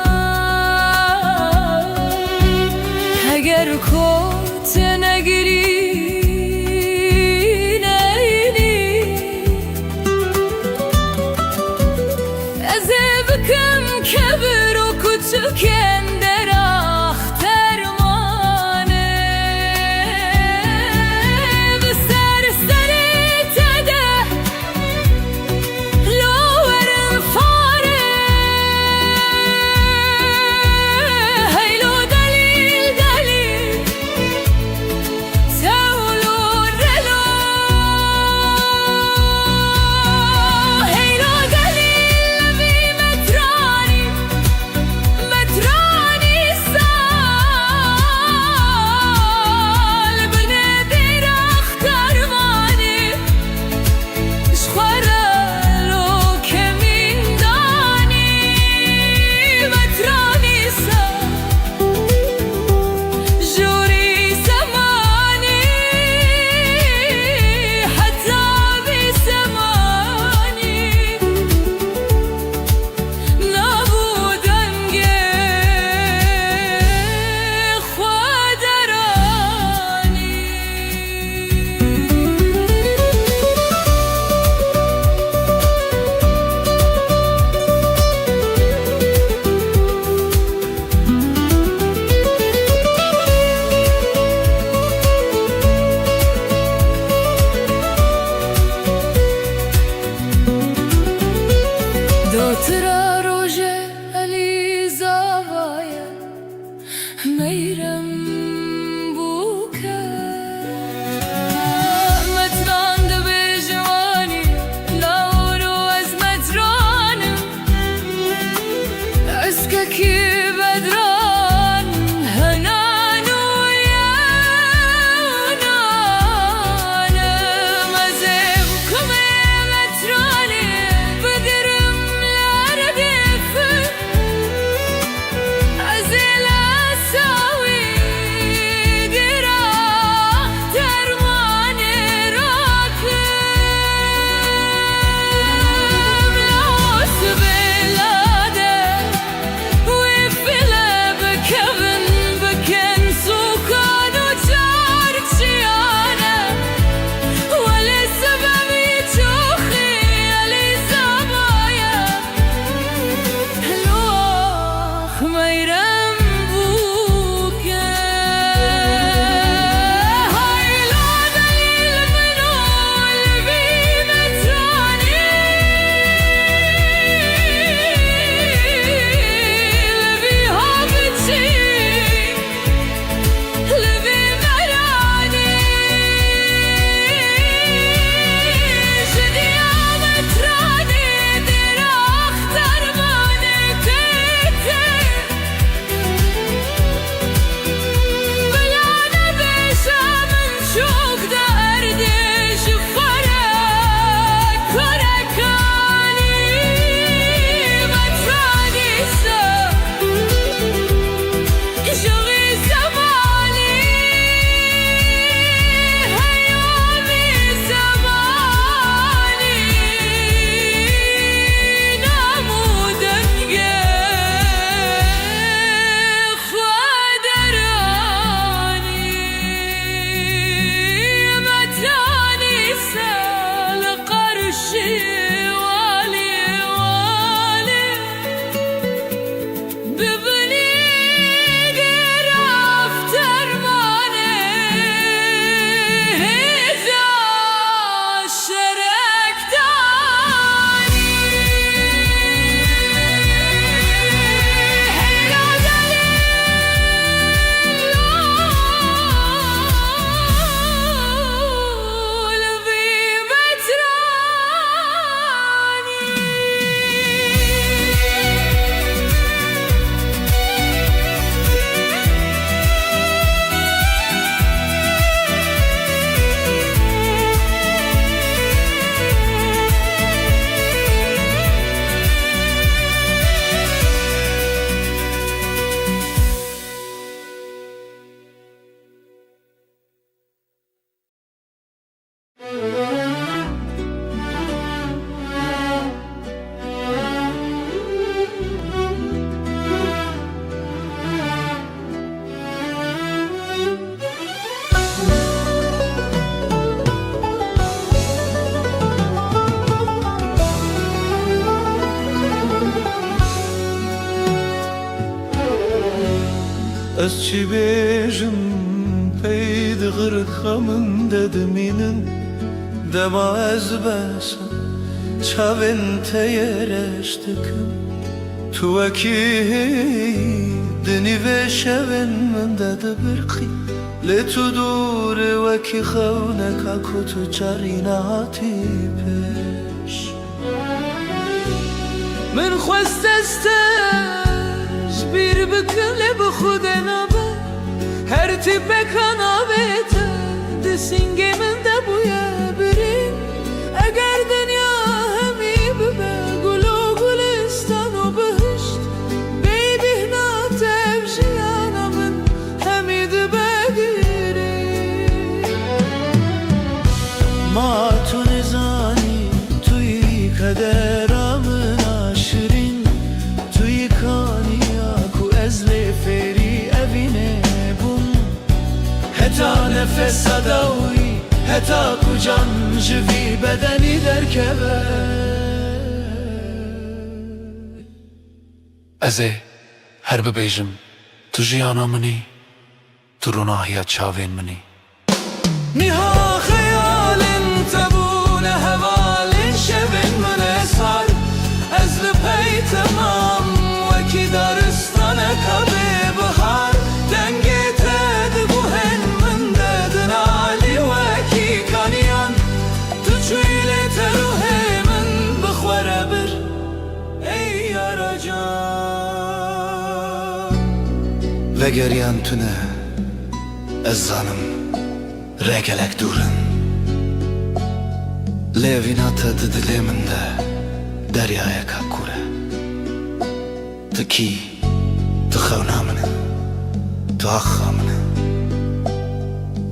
اگر کت نگیری نینی از بکم کبر و کچکن در اختر مانه به سر تده لورم فاره هیلو دلیل تولو رلو هیلو دلیل بی مترانی سال بنه دیر اختر مانی شخورلو که من دانی مترانی سال جوری زمانی حتی بی زمانی نبودنگه خودرانی دوترا روژه علی زاوایه میرم بوکه متران دو جوانی لاورو از مترانم اسککی بدران هنانو یانانم از بکمه مترانی بدرم لردف از الاساوی Ez çi bêjim peydi gırkamın dediminin Dema ez besim çavên te yereştikim Tu wekî dinî vê şevên min de dibirqî Lê tu dûrê wekî xewneka ku tu carî nehatî pêş Min xwest ez te ji bîr bikim lê bi xwedê nabe Her tîpeka navê te di sîngê min de bûye birîn Eger dinya hemî bibe gul û gulistan û bihişt Bêbîhna tev jiyana min hemî dibe girîn Ma tu nizanî tu yî kadera min a şirîn Tu yî kaniya ku ez lê fêrî evînê bûm Heta nefesa da wî heta ku can ji vî bedenî derkeve Ez ê her bibêjim tu jiyana minî Tu rûnahiya çavên minî Niha xeyalên te bûne hevalên şevên min ê sar Ez li pey temam wekî daristaneka bêbihar Dengê te dibû hên min de din alî wekî kaniyan Tu çûyî lê te ruhê min bixwere bir Ey yara can Vegeriyan tune ez zanim Regelek durin Levîna te di dilê min de deryayeka kur e Tu kî, tu xewna min e Tu axa min e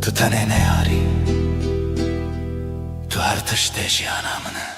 Tu tenê neyarî Tu her tiştê jiyana min e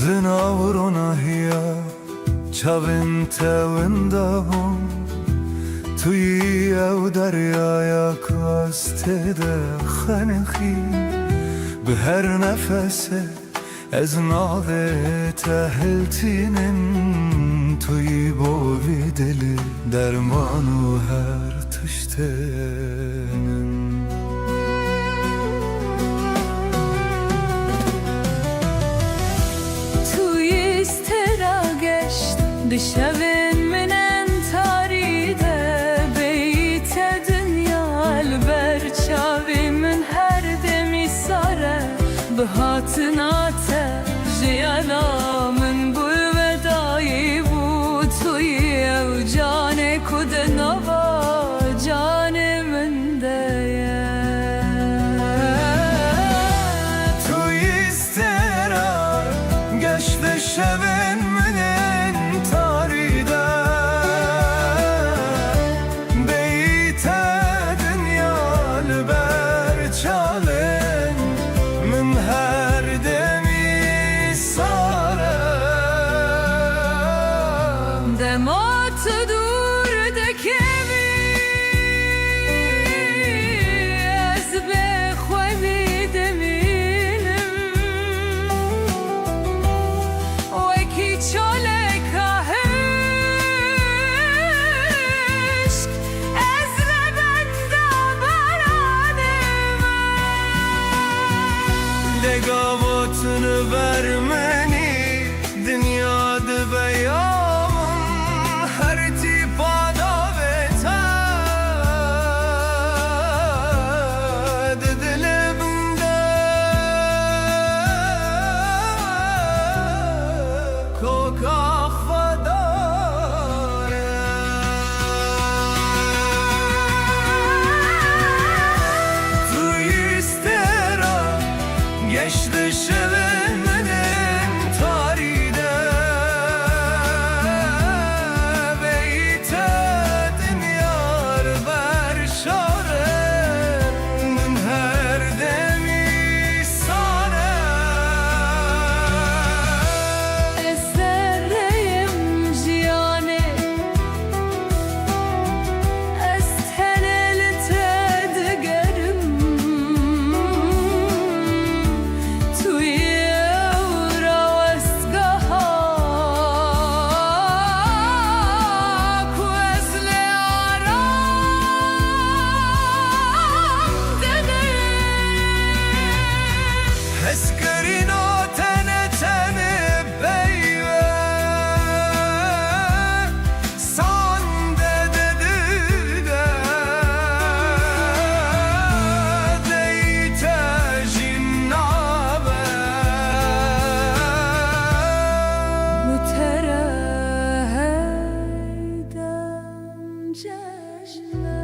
Zinavrona hiya çavên te winda bûn Tu yî ew deryaya ku ez tê de xenixî Bi her nefesê ez navê te hiltînin Tu yî bo vî dilê derman û her tiştênin Di şevên min entarî de beyte dünya li ber çavê min her demî sare Bi hatina te jiyana min bû vedayî bû Tu yî ew canê ku di nava canê min de ye Tu yî stêra geştê şevên min entarî de vermeni dünyada beyamın her tipa davete dilimde kokak fadare tu istera geçti şevemenin tarihinde beyte dünyar berşaren min her demi sana Eserreyim ciyane Estenelite digerim Tuyevra vesgaha Kuezle aram dene Heskerin o tene tene beyve Sande dedi de Deyte jinnabe Müterehden çeşme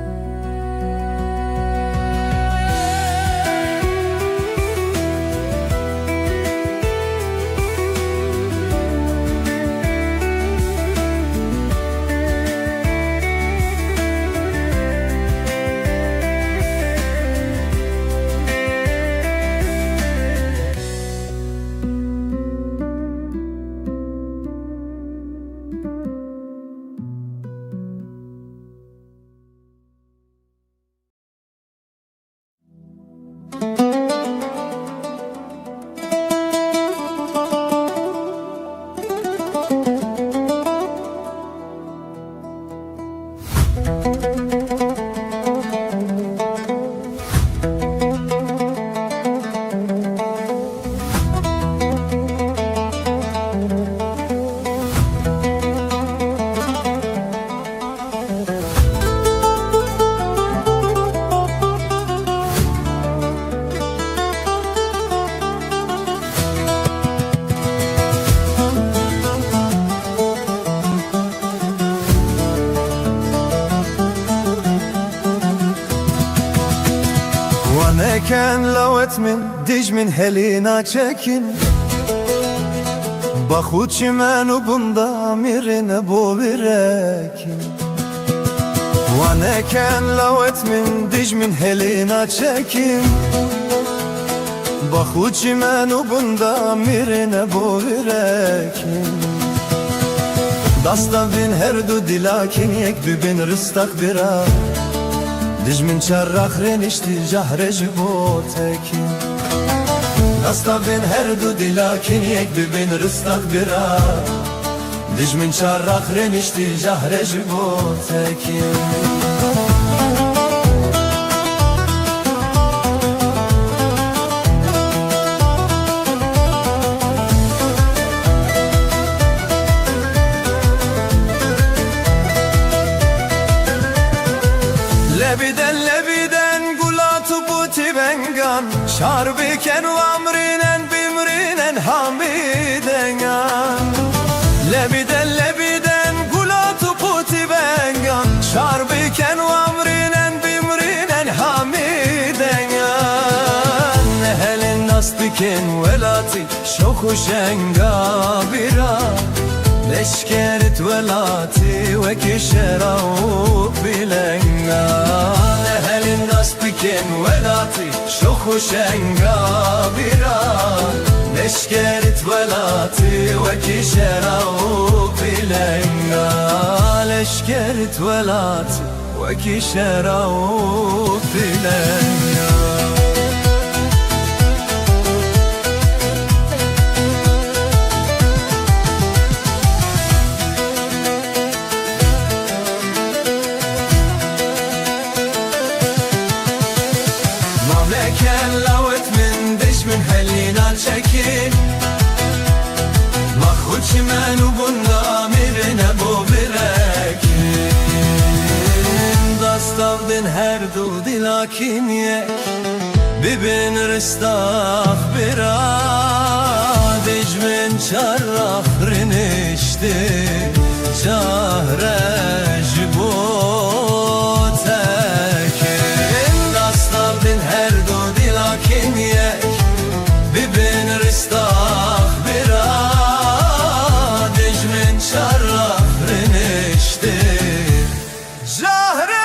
Waneken lawet min dij min helina çekin Baxut çimenu bunda mirine bo virekin Waneken lawet min dij min helina çekin Baxut çimenu bunda mirine bo virekin Dastan bin her du dilakin yek du bin rıstak bira Dij min çarrak renişti cahre jibotekin Nasta bin her du dilakin yek du bin rıstak bira Dij min çarrak renişti cahre jibotekin Lebiden gulatu buti bengan Şarbiken vamrinen bimrinen hamidengan Lebiden gulatu buti bengan Şarbiken vamrinen bimrinen hamidengan Nehelin nasbiken velati şoku şenga bira Leşkerit velati ve kişeravuk bilengan Ehelin nasbiken velati şoku şenga bira Leşkerit velati ve kişeravuk bilengan Leşkerit velati ve kişeravuk bilengan Mamleken lavet min diş min hellinan çekin منو بندامرine bu birekin Dastavdin her du dilakin yek Bibin ristah bira Dicmin çarrah rinişti Cahre jibotekin Dastavdin her du dilakin yek Bibin ristah bira Dicmin çarrah rinişti Cahre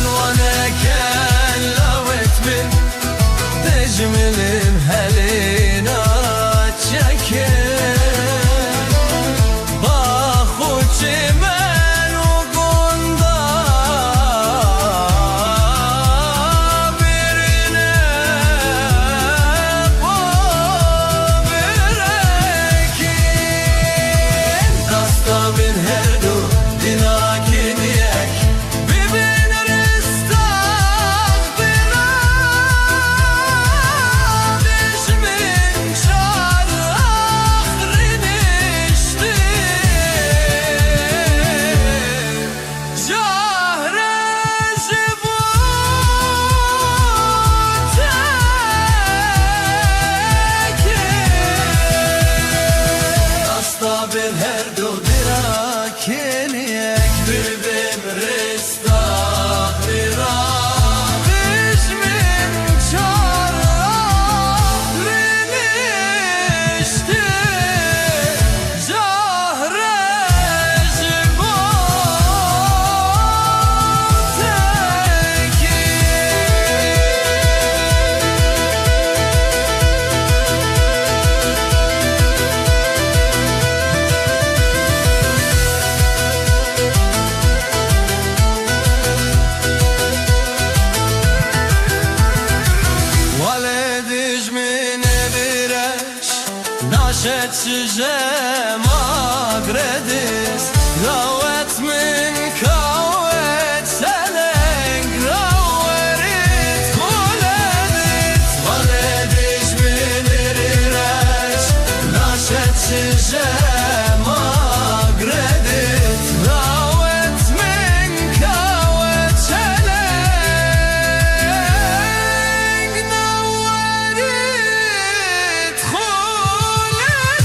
ونكن لوت من تجملم هلينا تشكن باخو çimen uğunda birine bu birekin Dastavin her du dilakin yek Bibin ristah bira Dişmin çarrah rinişti Cahre jibotekin Dastavin her du dilakin yek Bibin ristah bira Dişmin çarrah rinişti Cahre Valediş mine bireş Naşet şijem agredis Ravet min kavet Seleng raverit kuledit Valediş mine bireş Naşet şijem agredit Ravet min kavet Seleng raverit kuledit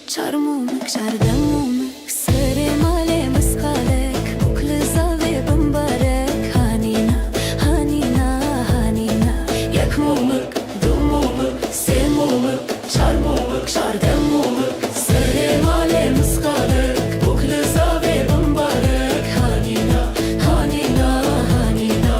چرمومک چردمومک سر مال مسخالک بکل زاوی بمبارک هانینا هانینا هانینا یک مومک دو مومک سه مومک چرمومک چردمومک سر مال مسخالک بکل زاوی بمبارک هانینا هانینا هانینا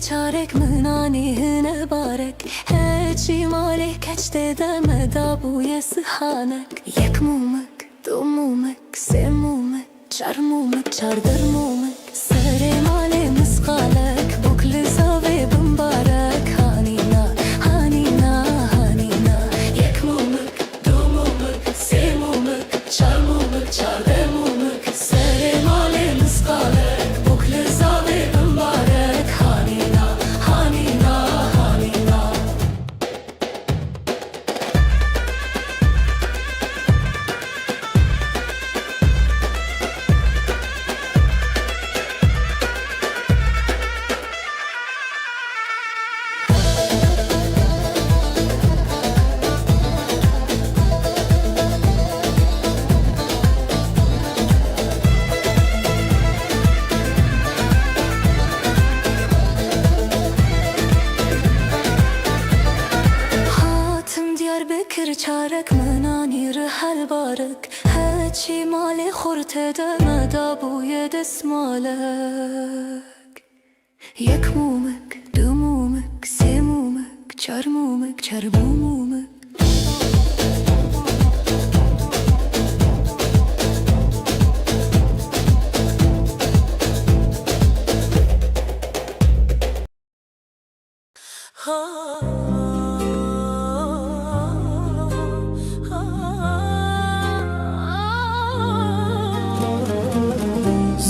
چارک منانی هنه بارک هچی مالک کچته دم دابوی سخانک یک مومک دو مومک سه مومک چار مومک چاردر مومک سر مال مسقالک بکل زاوی بمبارک هانینا هانینا هانینا یک مومک دو مومک سه مومک چار مومک چاردر مومک سر مال مسقالک بکل زاوی بمبارک هانینا هانینا هانینا بکر چارک منانی رحل بارک هچی مال خورت دم دابوی دسمالک یک مومک دو مومک سه مومک چار مومک چربو مومک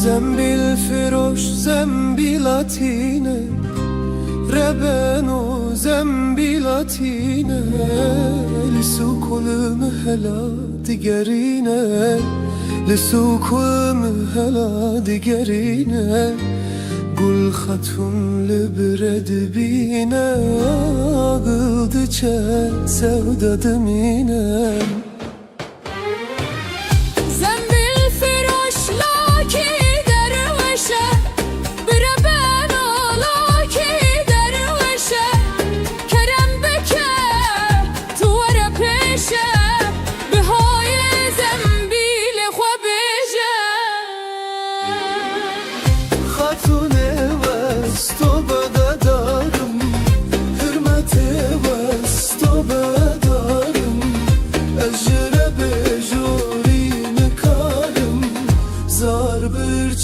زنبیل فروش زنبیلاتینه ربنو زنبیلاتینه لسوق المهلا دیگرینه لسوق المهلا دیگرینه گل خاتون لبرد بینه قلد چه سودا دمینه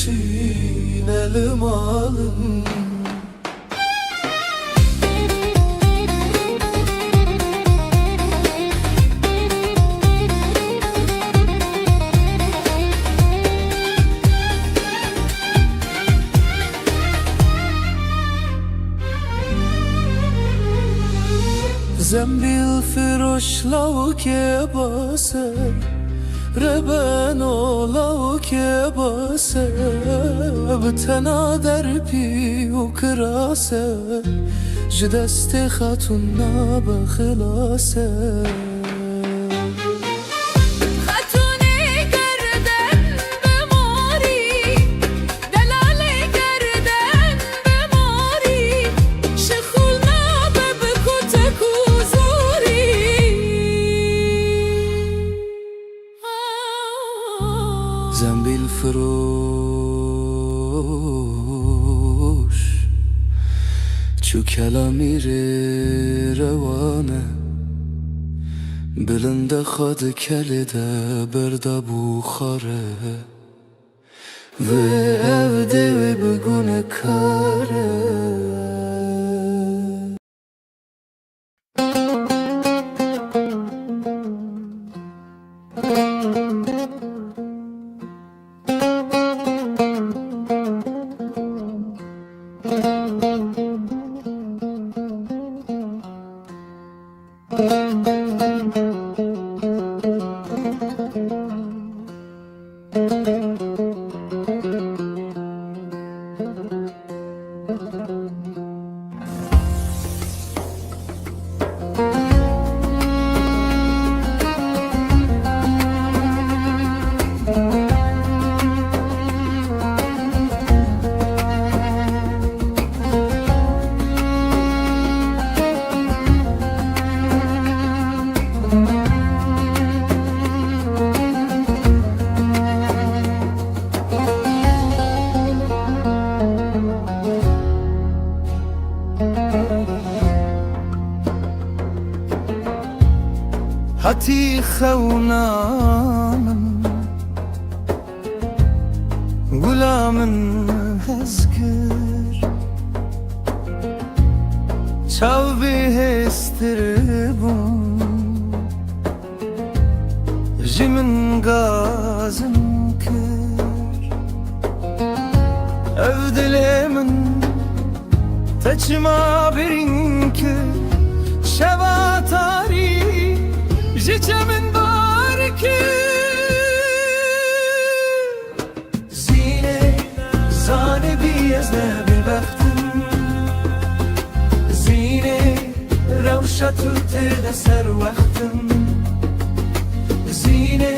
Çiğnelim alım زنبیل فروش لاو که باسه ربنو لاو که باسه بتنا در پی و کراسه جدست خاتون نابا خلاصه زنبیل فروش چو کلامی روانه بلند خود کلیده برده بخاره و evde ve bugüne kare هەتی خەونامن گولا من هەز کرد چاو بێهێزتر بووم ژی من گازم کرد ئەو دلێ من تەچما برین کرد شەوا تاریک جيت من باركي زينة زاني بيزنا ببختم زينة روشة تلتد سر وقتم زينة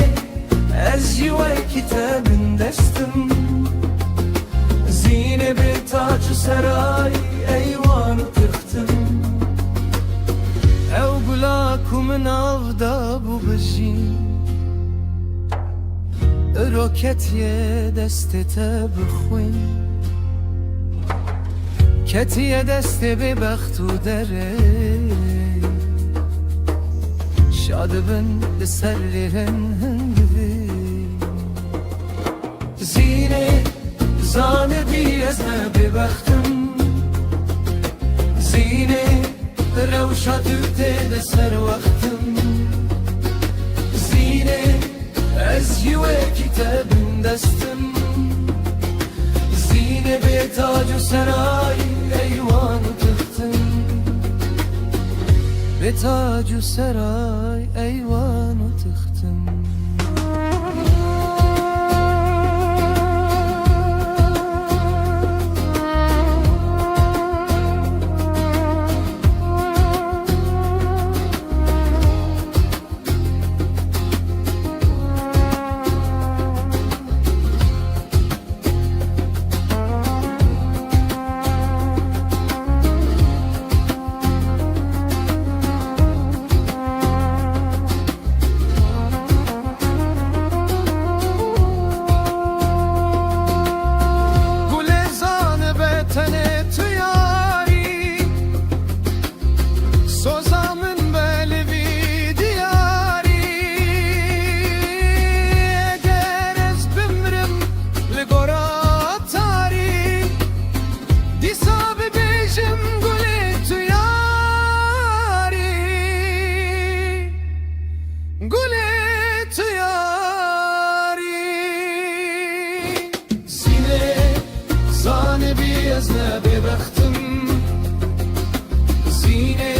أزجوا كتاب دستم زينة بتاج سراي أيوان تختم او گلاکو من آفتاب و بجی روکتیه دستت بخوی کتیه دست به بخت و دره شاد بن لسرلرن هنگوی زینه زانه بیزنه به بختم زینه روشة تبتد سر وقتم زينة أزجوا كتاب دستم زينة بتاج سراي أيوان تختم بتاج سراي أيوان تختم بيزنا ببختم زينة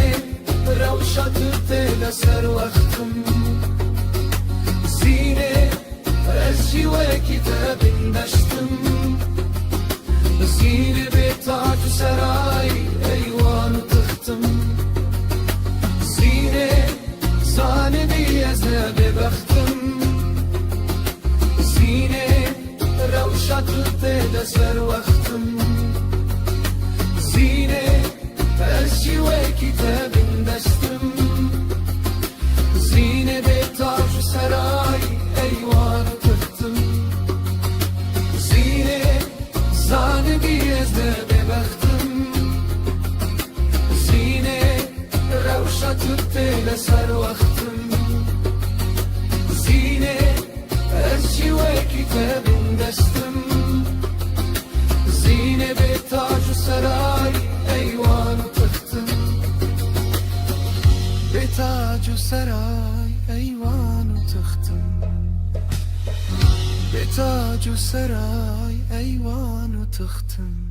روشة تبتل سر وقتم زينة أزجوا كتاب دشتم زينة بتاج سراي أيوان تختم زينة زانة بيزنا ببختم زينة روشة تبتل سر وقتم زينة أزجوا كتاب دشتم زينة بتاج سراي أيوان تختم زينة زانة بيزنا ببختم زينة روشة تبتل سر وقتم زينة أزجوا كتاب دشتم زينة بتاج سراي أيوان تختم بتاج سراي أيوان تختم تختم به تاج و سرای ایوان و تختم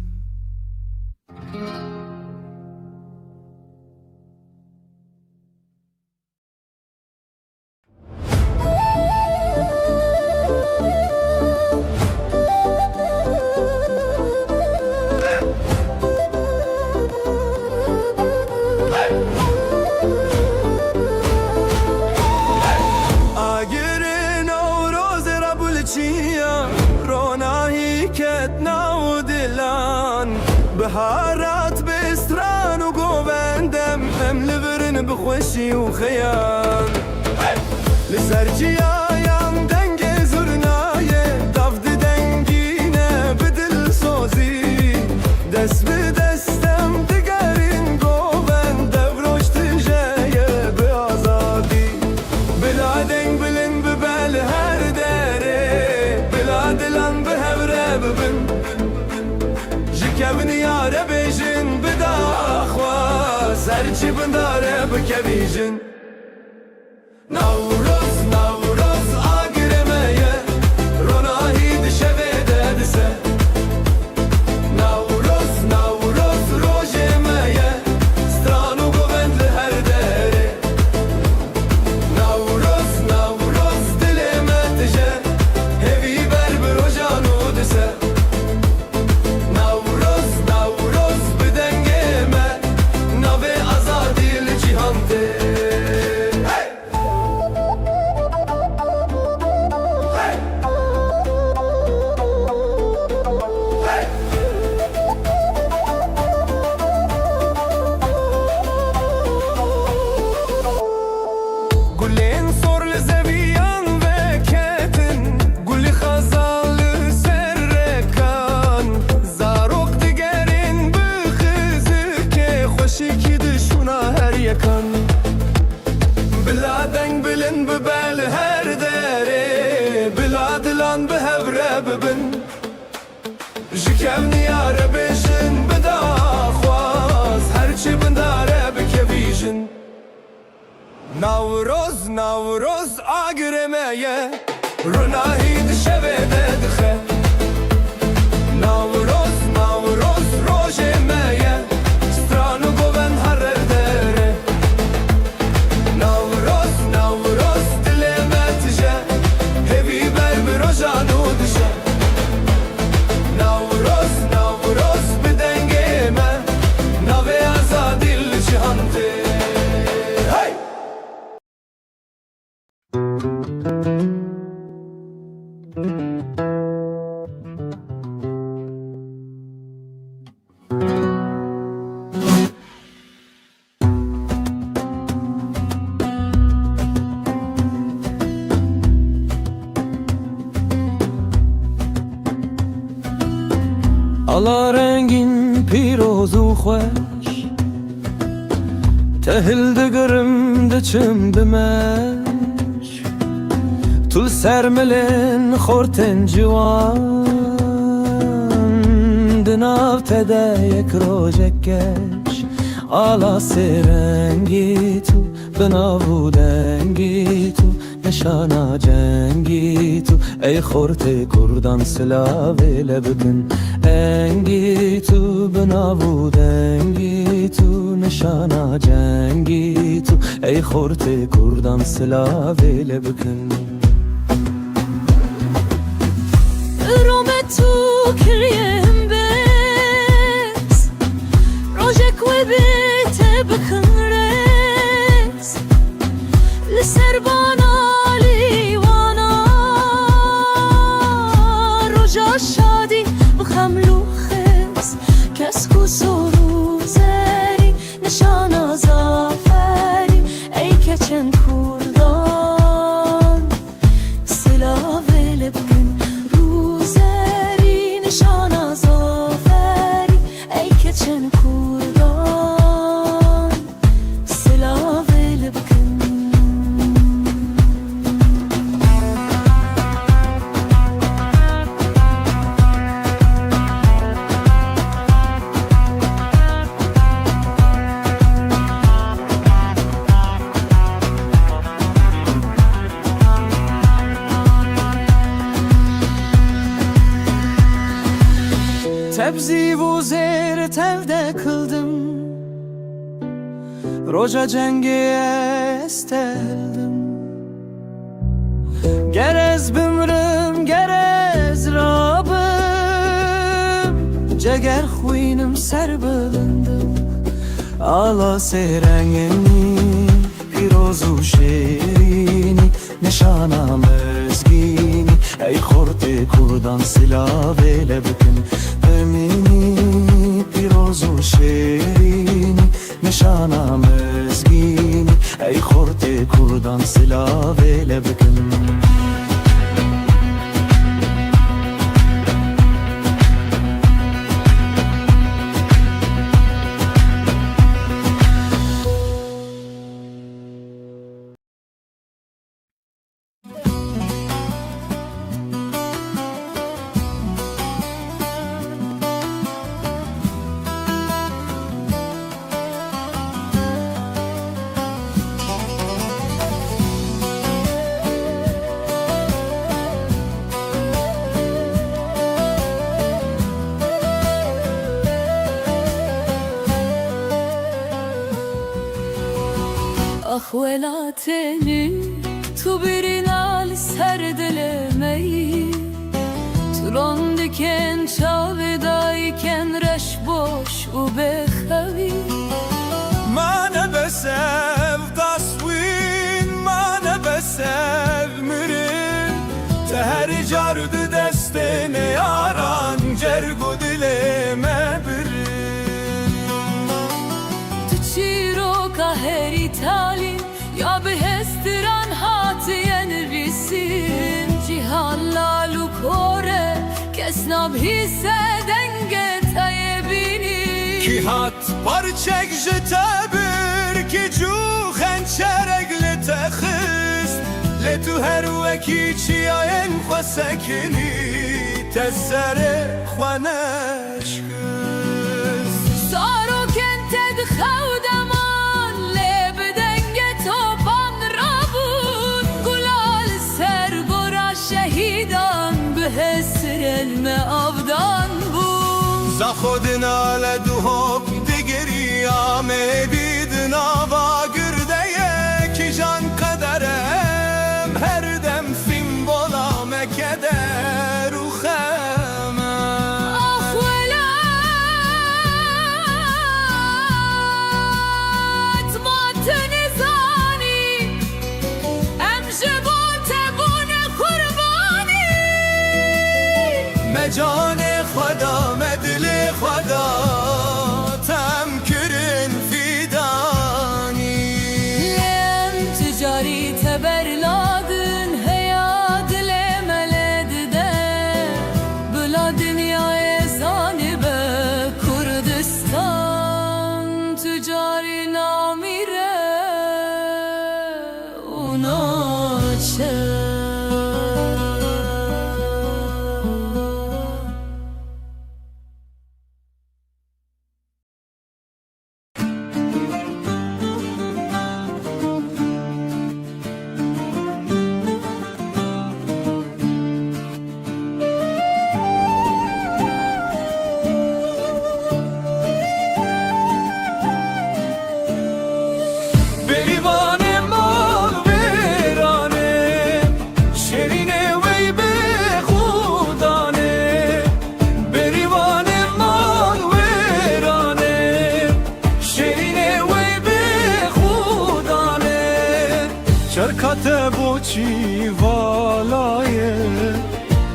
بهارات بستران و گووندم ام لبرن بخوشی و خیام لسرجیایم دنگ زرنایه دفد دنگینه بدل سوزی دست به دستم دگرین گووند دفروش تجایه به آزادی بلا دنگ بلن ببل هر داره بلا دلان به هوره ببن کبنی یاره بیجن بداخواز هرچی بنداره بکبیجن نوروز نوروز آگرمه روناهی دشوه ددسه نوروز نوروز روژمه سترانو گوند لهر داره نوروز نوروز دل متجه هوی بر بروجانو دسه بلادن بلن ببال هر داره بلاد لان بهبره ببن جکم نیاره بشن بداخواز هرچی بنداره بکویجن نوروز نوروز آگرمه روناهی دشوه ددخه نوروز نوروز روژمه سترانو گوون هر داره نوروز نوروز دل متجه هوی بر بروجانو دشه نوروز نوروز بدنگه من نوی آزادی لجهانده Ala rengin piroz u خوش تهل دگرم دچم دمش طول سرملن خورتن جوان دناو تده یک روژکش ala سرنگی تو بناو دنگی تو نشانا جنگی تو ای خورت کردان سلاوی لبکن انگی تو بناو دنگی تو نشانا جنگی تو ای خورت کردان سلاوی لبکن روم تو کریم بس روژک و بیت بکن رس لسربانا لیوانا روژا شادی بخملو خس کسکو سرو زری نشانا زافری ای کچن کردان سلاوه لبکن روزری نشانا زافری ای کچن کردان سلاوه لبکن سبزی و زیر تلده کلدم روژا جنگی استلدم گرز بمرم گرز رابم جگر خوینم سر بلندم آلا سرنگنی پیروز و شیرینی نشانم ازگینی ای خورد کردان سلاو لبکن بمینی پیروز و شیرینی نشانم ازگینی ای خورد کردان سلاو لبکن Ah velateni tu birinal serdelemeyi Turon diken çavedayken reş boş u behavi ما نبسف تصوين ما نبسف مرن تهر جارد دستين ياران جرگو دلime birin Tu çiro kaher italin ya behestiran hatiyen risim Cihanla lukore kesnab hisseden getayebini Ki hat parçek jtabir ki cu xençerek letexist Letu her veki çiyayen xwasakini Tezere xwaneşkız Saro kented xawdaman lebdenge topan rabun Gulal ser gora şehidan behesrelme avdan bu Zahodina le duhop digiriyame bidna va gürdeye ki can kaderem her dem fin bola mekeder u khama Ah velat matni zani em jebote bune kurbani مجان خدا مدل خدا تم کرن فیدانی Lem ticari teberladın heya dile meledde Bula dünyaya zanibe Kurdistan ticari namire unaçe بریوانه مال ویرانه شرینه وی به خودانه بریوانه مال ویرانه شرینه وی به خودانه شرکت بوچی والایه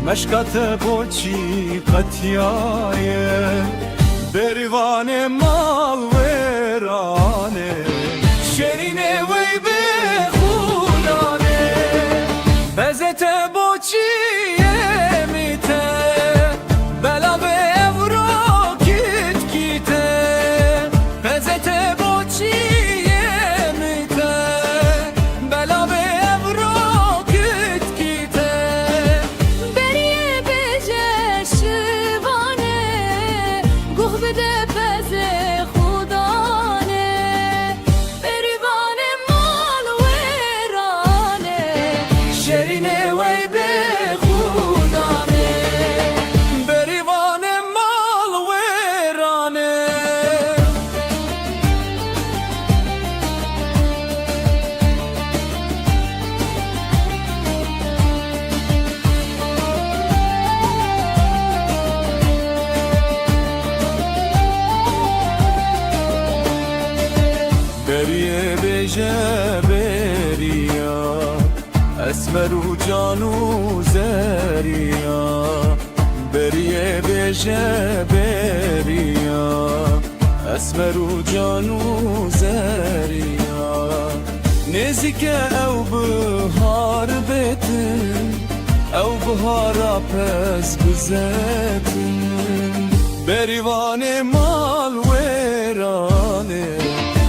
مشکت بوچی قطیایه بریوانه مال ویرانه شرینه وی به خودانه بزت بوچیه میته بلا به اورو کیت کیته بزت بوچیه میته بلا به اورو کیت کیته Beriye beje şivane Guh bide beze khudane Berivane mal verane شرینه وی به خودانه بریوانه مال اسمر و جان و زریا بریه بشه بریا اسمر و جان و زریا نزیک او بهار بتن او بهارا پس بزتن بریوان مال ویرانه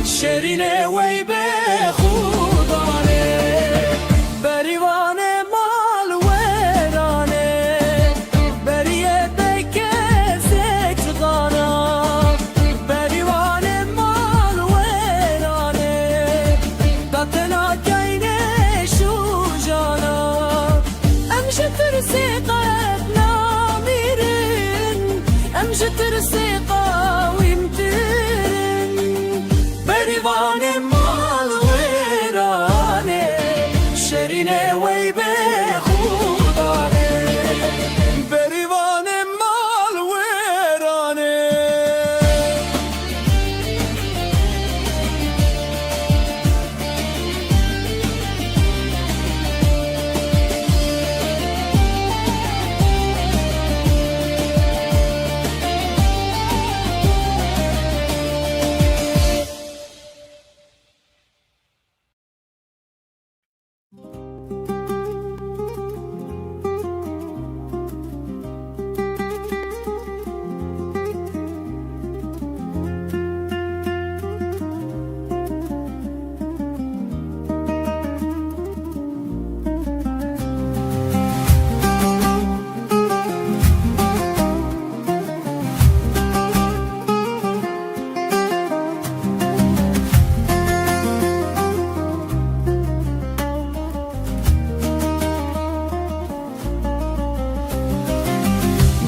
شرینه وی به خودانه بریوان مال ویرانه بریه بکه زکتغانا بریوان مال ویرانه داتنا کینه شو جانا امشه ترسی قد نامیرن امشه ترسی قاویم ترن بریوان مال ویرانه شرینه وی به خودانه بریوان مال ویرانه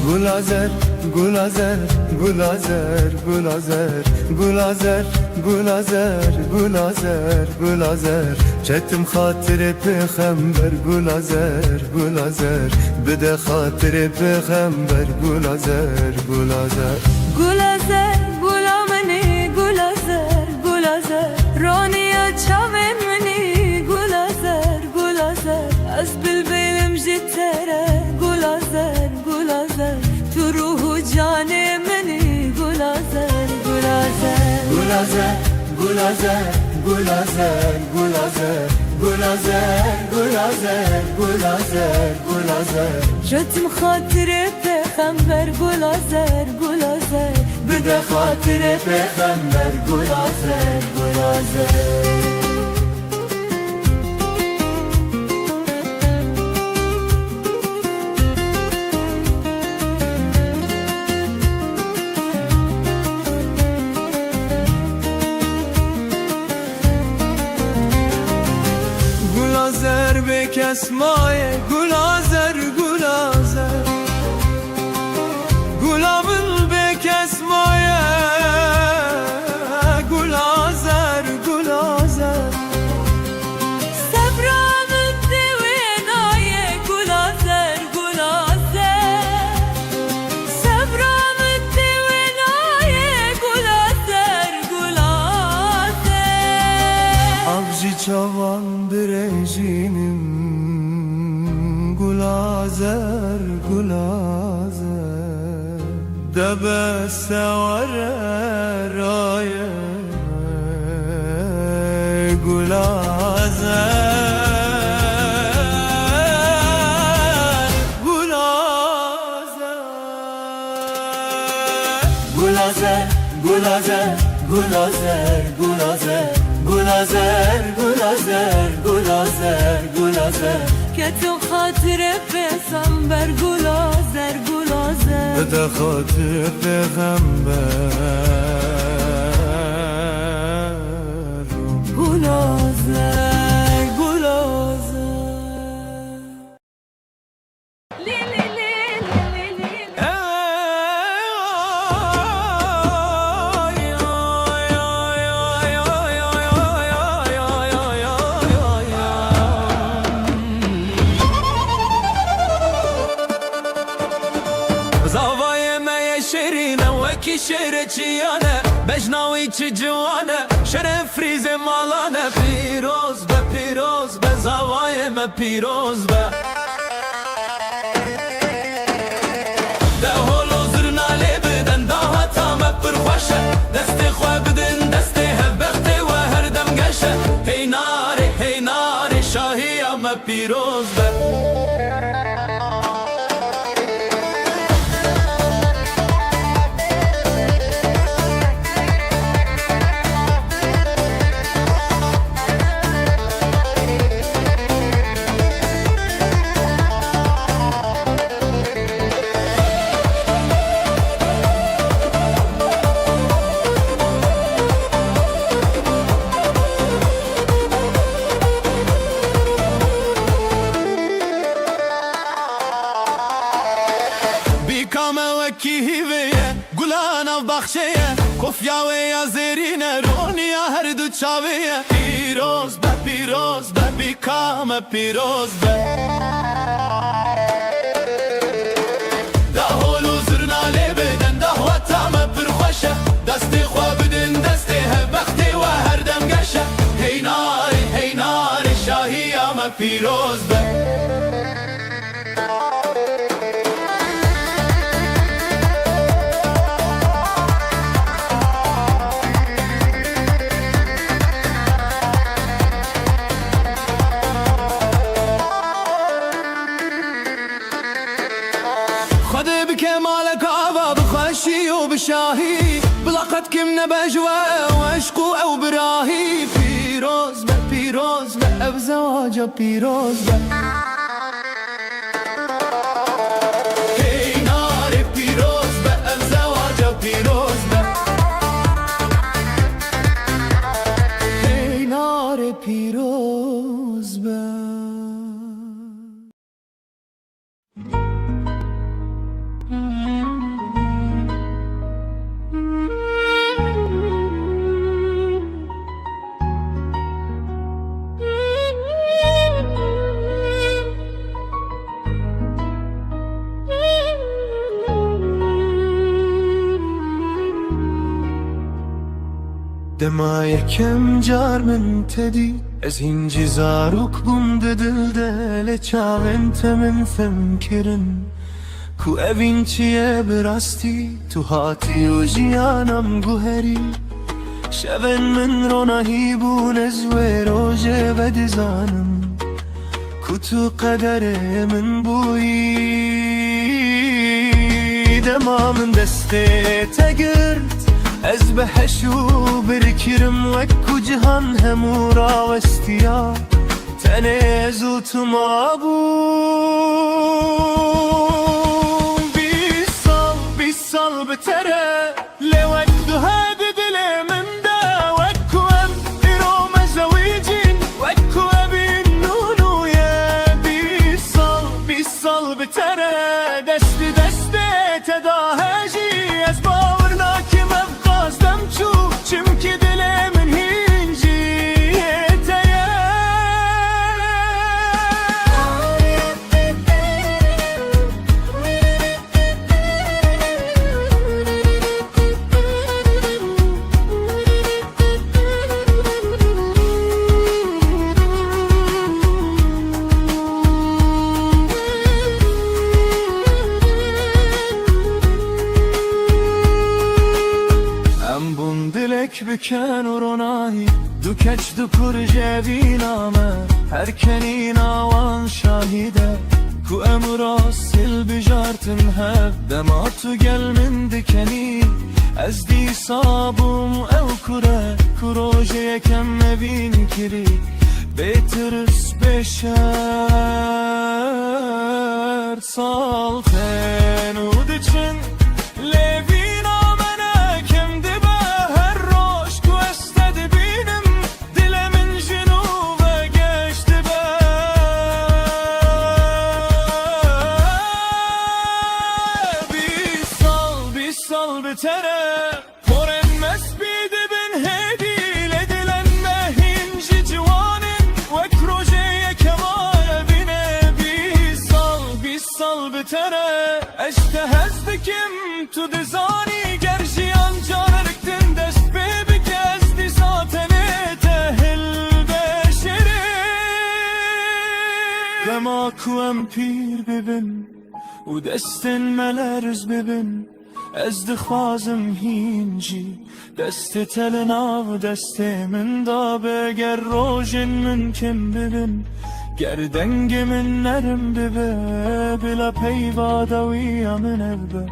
Gulazer, gulazer, gulazer, gulazer, gulazer, gulazer, gulazer, gulazer Çettim hatırı peygamber gulazer, gulazer Bide hatırı peygamber gulazer, gulazer Gulazer, gulamani, gulazer, gulazer Roniya çavem meni, gulazer, gulazer Az bilbelim jitere, gulazer, gulazer Tu ruhu cane meni, gulazer, gulazer Gulazer, gulazer, gulazer, gulazer Gulazer, gulazer, gulazer, gulazer Çetim hatırı peygamber gulazer, gulazer Bide hatırı peygamber gulazer, gulazer Gulazer bekesmaye gulazer gulazer Gulamın bekesmaye gulazer gulazer Sevramın divinaye gulazer, gulazer Sevramın divinaye gulazer, gulazer Avcı çavan birejinim gulazer gulazer Debe sevare raye gulazer gulazer Gulazer, gulazer, gulazer, gulazer Gulazer, gulazer, gulazer, gulazer Ketum hatırı peygamber gulazer, gulazer Bide hatırı peygamber Gulazer, gulazer Li li li li li li Zavaya meye şerine veki şereçiyane Bejnavi çi ciwane şeref rize malane Piroz be زوای ما پیروز به ده هولو زرنالی بدن دا حتا ما پرخوشه دست خواه بدن دست هبخت و هر دم گشه هی ناری شاهی ما پیروز به کفیا و یا زرینه رونیا هر دو چاویه پیروز به بیکام پیروز به ده هولو زرنالی بدن ده وطام پرخوشه دستی خواه بدن دستی هبختی و هر دم گشه هی ناری شاهی اما پیروز به شاهی بلاقت کم نبجوه و عشقو او براهی پیروز به اب زواجه پیروز به هی ناری پیروز به اب زواجه پیروز به هی ناری پیروز به دما یکم جار من تدی از اینجی زاروک بوم دل دل چاوینت من فهم کرن کو اوین چیه براستی تو هاتی و جیانم گوهری شون من روناهی بون از روژه بدزانم کو تو قدر من بویی دما من دسته تگرد از بحشو برکرم وکو جهان همو راوستیا تنزو تو ما بوم بیس سال بتره لوک دو هاد دل من دا وکو ام ایرو مزویجین وکو ابین نونو یا بیس سال بتره دست تداهجی از باورنا که çünkü dilimin hinciyete بکن و روناهی دو کچ دو پر جوی نامه هر کنی ناوان شاهیده کو امرا سل بجارتن هب دما تو گل من دکنی از دی صابم او کره کروژه یکم مبین کری بیترس بشر سالتن و دچن لوین آمنه کم دبه اشتهزدكم تو دزاني قرشيان جاركتن دست ببك ازدي ساتني تهل بشري کو ام پیر ببین و دستن ملرز ببین از دخوازم هینجی دست تلنا و دست من دا بگر روژن من کم ببین گردنگ من نرم ببه بلا پیوادا ویا من ابه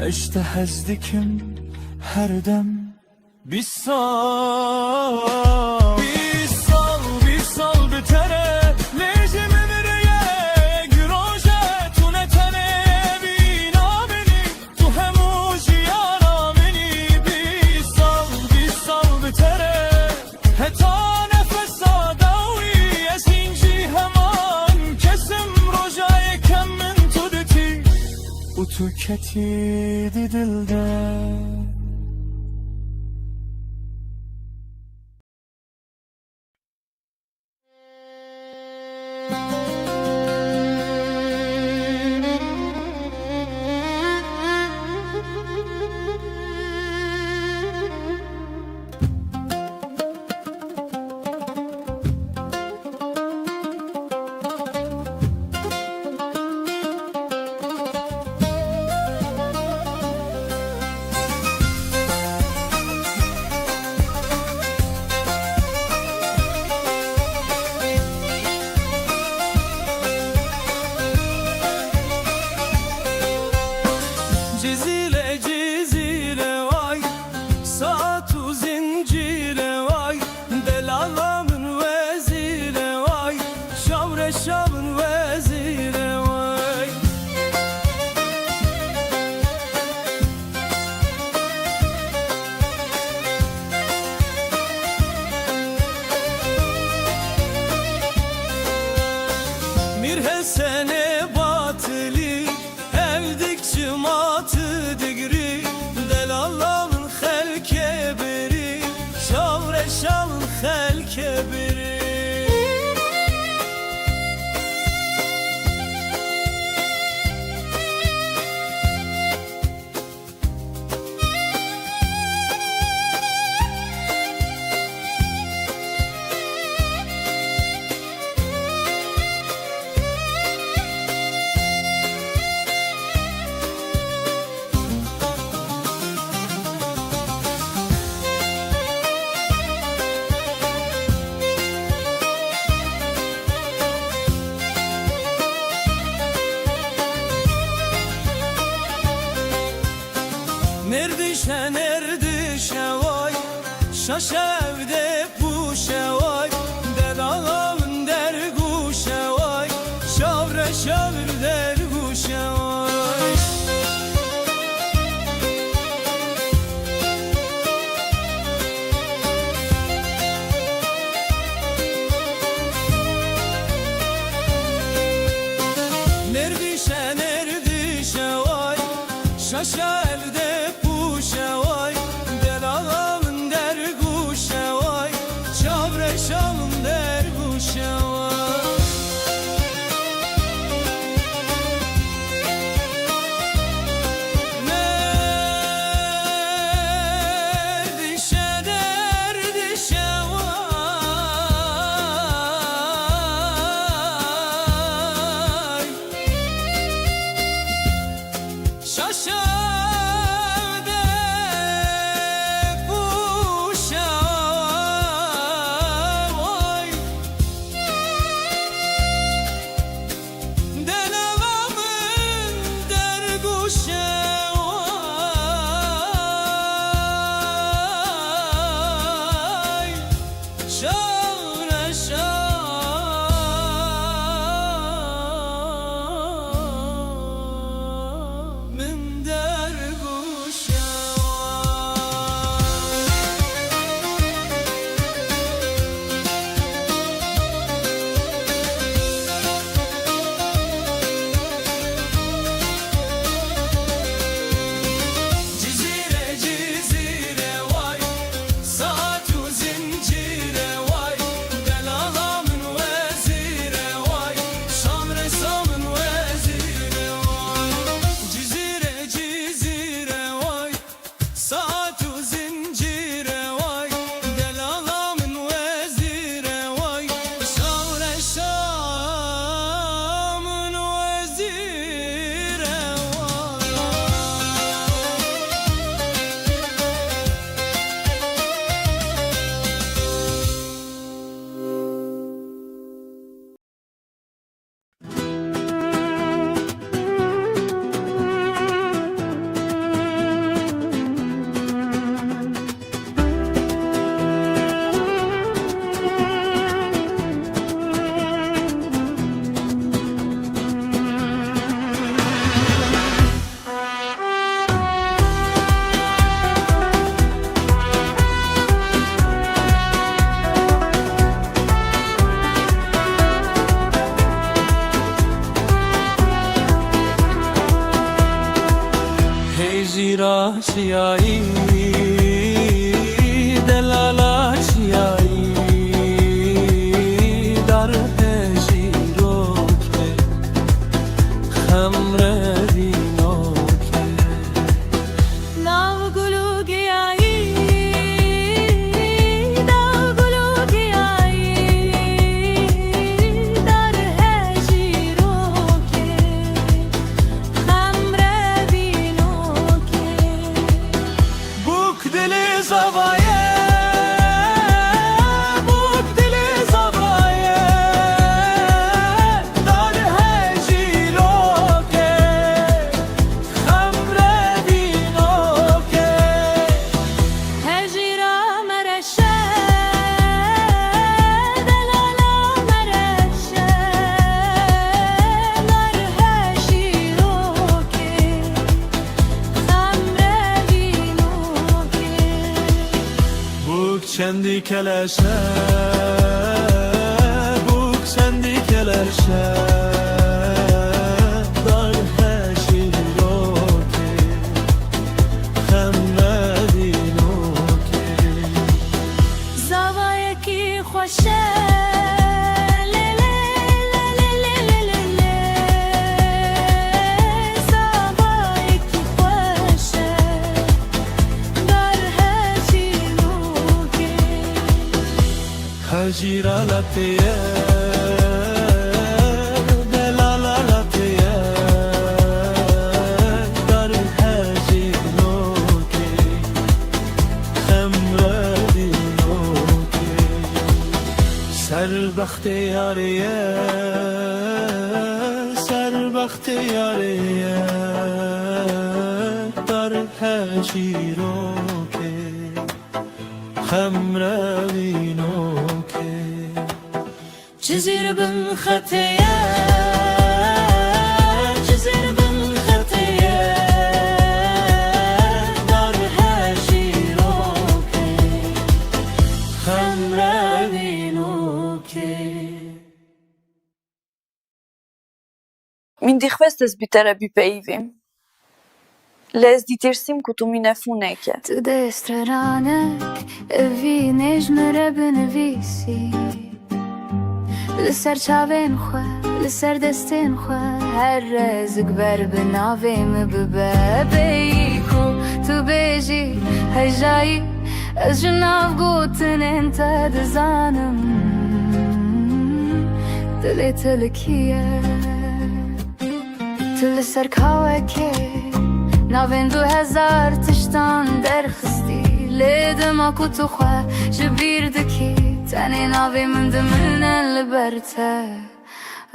اشته هزدکم هر دم بیسال بتره لجم مریه گروژه تو نتنه بینا منی تو همو جیانا منی بیسال بتره هتا نفس آداوی از اینجی همان کسم روژای کم من تو دتی و تو کتی دی دلده Cizile vay saat u zincire vay delalamın vezire vay şavre şavın vezire vay Mir hesene batıli evdikçi matı digri delallamın xelke biri şavre şavın xelke biri Nerdişe vay şaş evde puşe vay delalağın derguşe vay şavre şavr derguşe vay Nerdişe vay şaş evde puşe vay delalağın derguşe vay şavre şavın derguşe vay Nerdişe vay şaşa هجیرا چیایی دلالا چیایی در هجیرو که خمره دینو که ناو گلو گیایی ناو گلو گیایی در هجیرو که خمره بینو که بوک دل زوایه بوک دل زوایه در هجیرو که خمره دینو که هجیرا مرشه دلالا مرشه در هجیرو که خمره بینو که بوک چندی کلشه بوک چندی کلشه در هجیرو که خمره دینو که زوایه کی خوشه لیلی لیلی لیلی زوایه کی خوشه در هجیرو که هجیرا لپیه دلالا لپیه در هجیرو که خمره دینو که سربخت یاریه سربخت یاریه در هجیرو که خمره دینو که جزیر بن خطیه جزیر بن خطیه در هجیرو که خمره دینو که Min dikhvestes bitera bipejvim. Les ditirsim ku tu mine funeke. Të destrëranek e vinesh më rebën e visi Lësër qaven khua, lësër destin khua Her rezëk berbe nave më bëbebe Ku të beji hajjai Ez gjënav gotën e në të dëzanëm Të le të lëkije Të lësër kawe ke ناوین 2000 تشتان در خستی لیدم اکو تو خواه جبیر دکی تانی ناوی من دمنن لبرته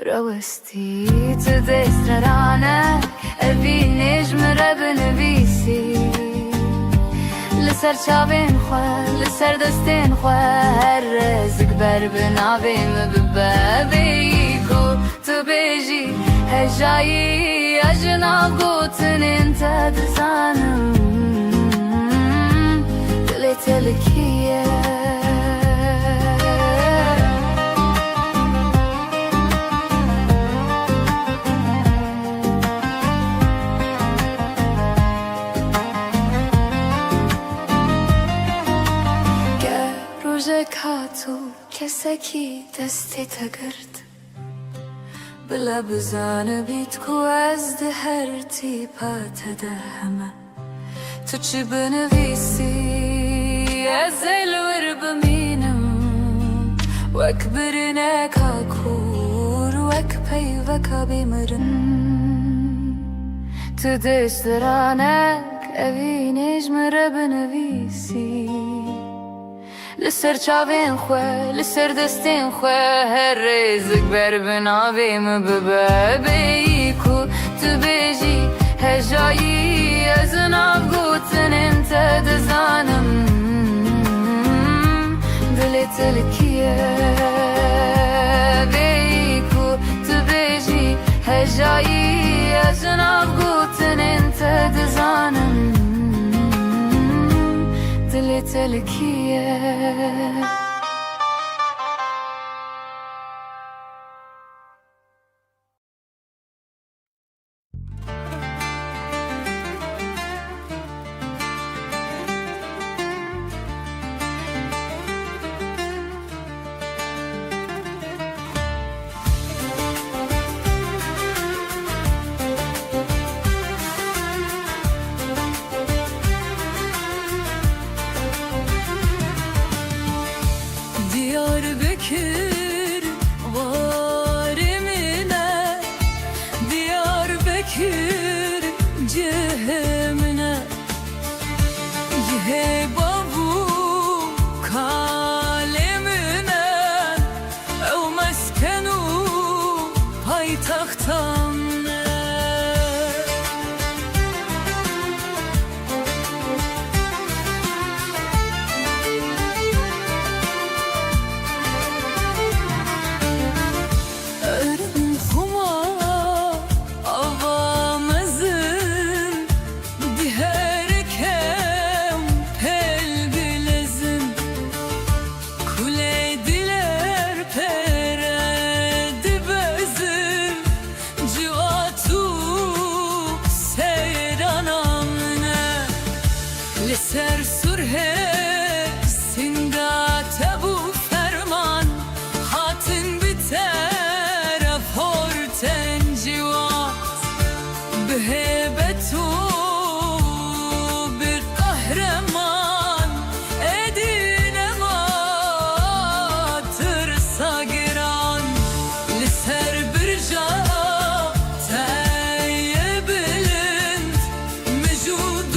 روستی تو دسترانه اوی نجم رب نویسی لسر چاوین خواه لسر دستین خواه هر رزق بر بناوی مببابی کو تو بیجی هجایی اجناب گوتن انت دزانم دلی تلکیه گر روژه کاتو کسکی دستی تگرد بلا بزانه بیت کو از ده هر تیپات ده همه تو چی بنویسی از الور بمینم وک برنک کور وک پی وکا بیمرن تو دست رانک اوی نجم را بنویسی لسر چاوین خواه لسر دستین خواه هر رزق بر بناویم ببابی کو تو بیجی هجایی از ناف گوتن انت دزانم دلی تلکیه بی کو تو بیجی هجایی از ناف گوتن انت دزانم دلی تلکیه بکر جهمنا یه بابو kalemine او مسکنو پایتختم سر سره سندات ابو فرمان حاتن بطرف هورتن جوات بهبتو بالقهرمان ادين ما ترسا قران لسر برجا تايب الانت مجود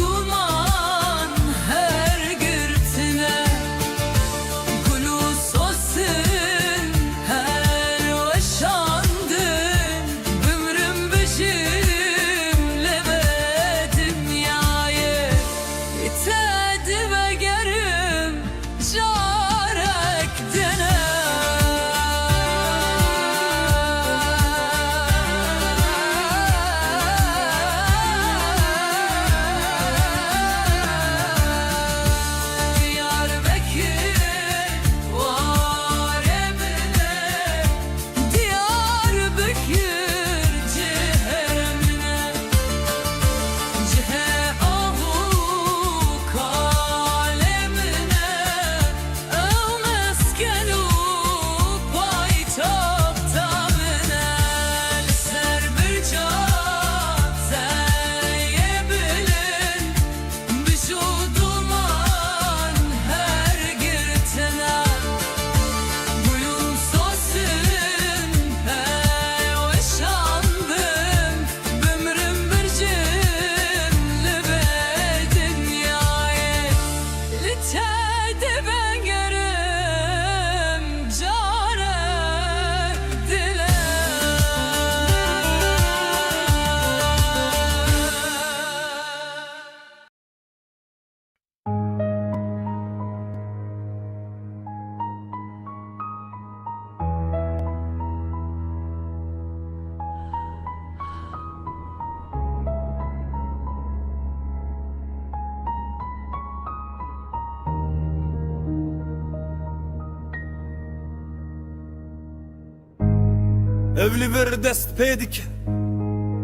Evli ver dest pedik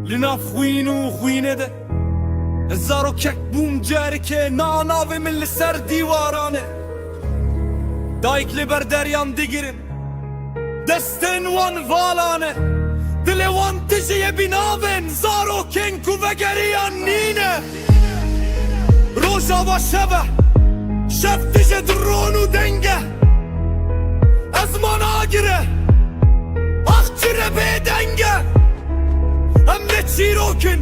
Lina خوین خوینه ده هزارو کک بوم جاری که ناناوی من لسر دیوارانه دایک لی بر دریان دیگرن دستن وان والانه دل وان تجیه بیناون زارو کنکو و گریان نینه روژا و شبه شب تجه درونو دنگه ازمان آگره اخچره بدنگه ام نه چیروکن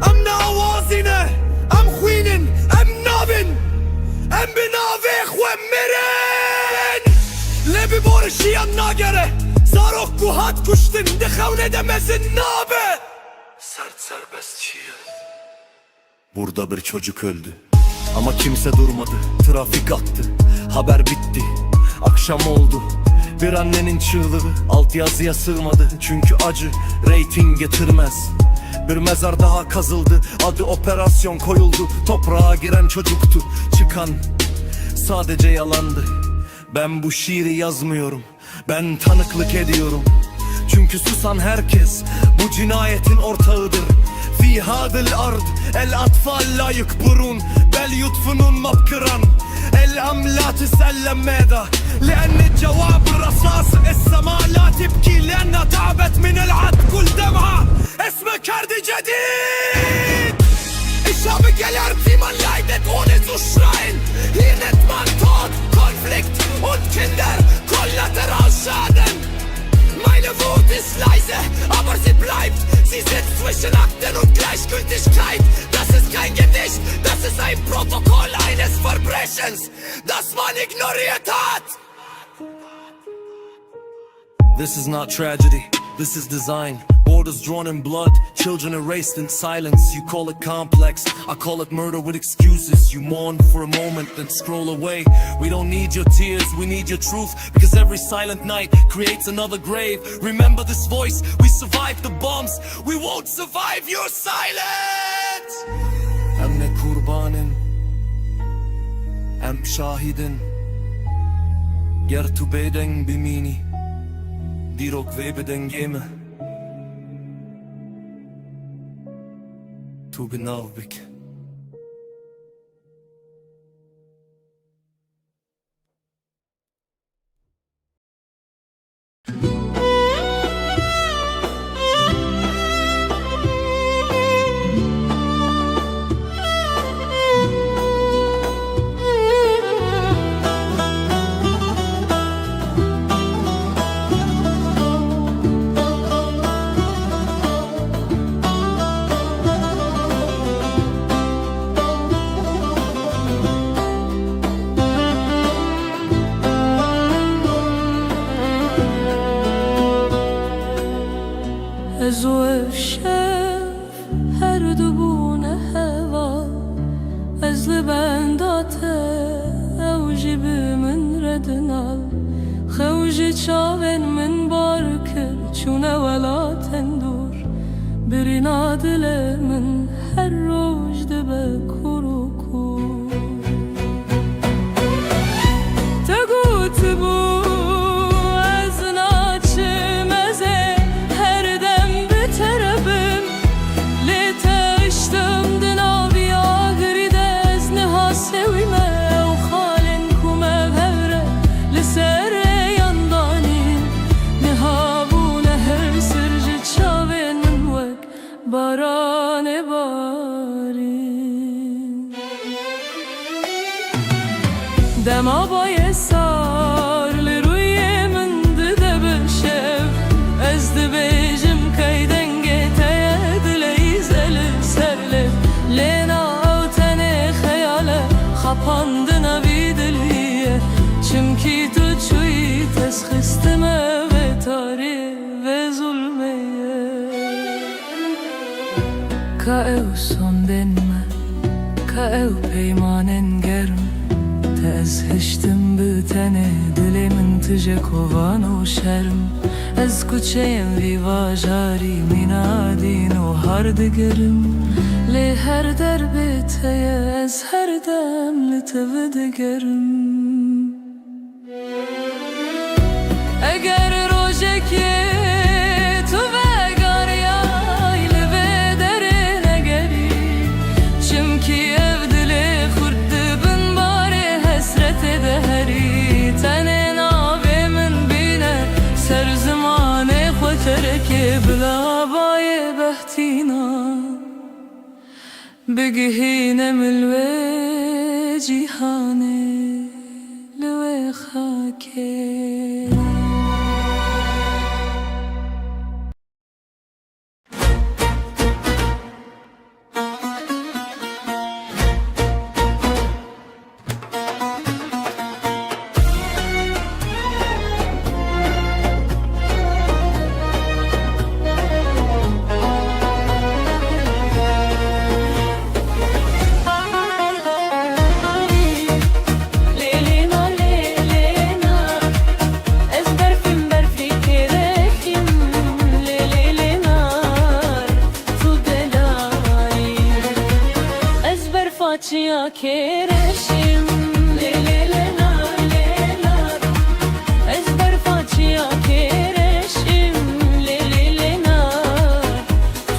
ام نه آوازینه ام خوینن ام نابن ام بناوه خواه مرن لبی بارشیان ناگره زاروک bu hat kuştun دخون edemezsin nabe Sert serbest şiir Burada bir çocuk öldü ama kimse durmadı, trafik attı, haber bitti, akşam oldu. Bir annenin çığlığı altyazıya sığmadı, çünkü acı reyting getirmez. Bir mezar daha kazıldı, adı operasyon koyuldu. Toprağa giren çocuktu, çıkan sadece yalandı. Ben bu şiiri yazmıyorum, ben tanıklık ediyorum. Çünkü susan herkes bu cinayetin ortağıdır. في هذا الأرض الأطفال لا يكبرون بل يدفنون مبكرا الأم لا تسلم ماذا لأن الجواب رصاص السماء لا تبكي لأنها تعبت من العد كل دمعة اسمك هرد جديد Ich habe gelernt, wie man leidet, ohne zu schreien. Hier nennt man Tod, Konflikt und Kinder Kollateralschaden. Meine Wut ist leise, aber sie bleibt. Sie sitzt zwischen Akten und Gleichgültigkeit. Das ist kein Gedicht, das ist ein Protokoll eines Verbrechens, das man ignoriert hat. This is not tragedy, this is design. Borders drawn in blood, children erased in silence. You call it complex, I call it murder with excuses. You mourn for a moment, then scroll away. We don't need your tears, we need your truth. Because every silent night creates another grave. Remember this voice, we survived the bombs. We won't survive your silence. Em ne kurbanın, em şahidin. Ger tu beden bimini, dirok ve beden geme. Tu genau bik. Ez o şef her dubune heva Ez li bendate ew jî bi min redin al Xew jî çavên min bar kir çûne welatên dûr Birîna dilê min her roj dibe kur û kur Te gotibû barane barin Dema baye sar li ruye min dide bişev Ez dibêjim key dengê te ye dilê zeli serli Lêna ew tenê xeyale xapandina vî diliye Çimkî tu çûyî tesxistime ve tarî ve zulmeye Ka ew sondên me, ka ew peymanên germ Te ez hiştim bi tenê dilê min tije kovan û şerm Ez kuçeyên vî vajarî mînadîn û har digirim Lê her derbê te ye ez her dem li te vidigerim Eger rojekê tu vegaryay li vê derê negerî Çimkî ev dilê xurt dibin barê hesretê de herî Tenê navê min bîne ser zimanê xwe terekê Bila bayê behtîna bigihîne min wê cîhanê li wê xakê Facia kereşim le le le na le na ezber facia kereşim le le le na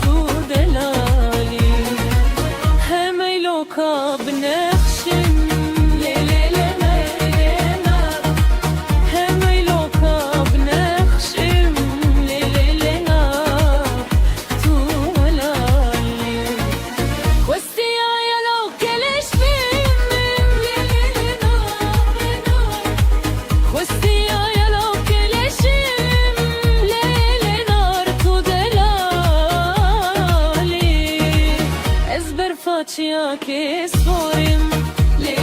tu delali hem loka bnekhshim le le le na le na hem loka bnekhshim le le le na tu delali Questi ai lo che le spin facia che sporim le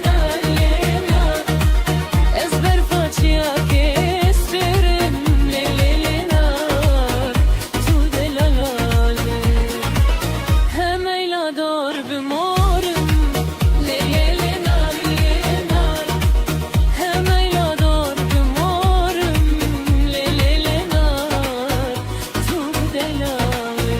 nar le nar ezber facia che sperim le nar tu delale hemeyla dor bimorim le nar hemeyla dor bimorim le nar tu delale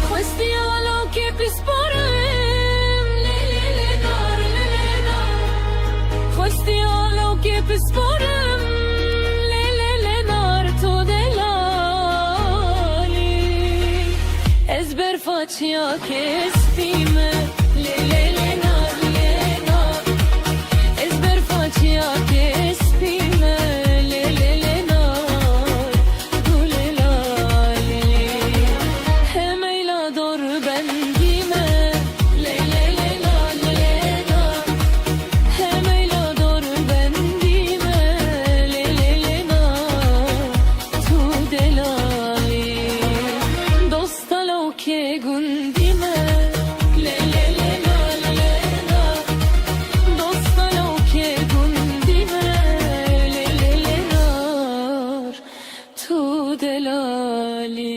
Questiolo che pisporem le nar Questiolo che pisporem le nar to delali ezber facia che spime le nar ezber facia che spime le nar tu delali hemeyla dor bendime le nar hemeyla dor bendime le nar tu delali dostalo ke gundime le nar dostalo ke gundime le nar tu delali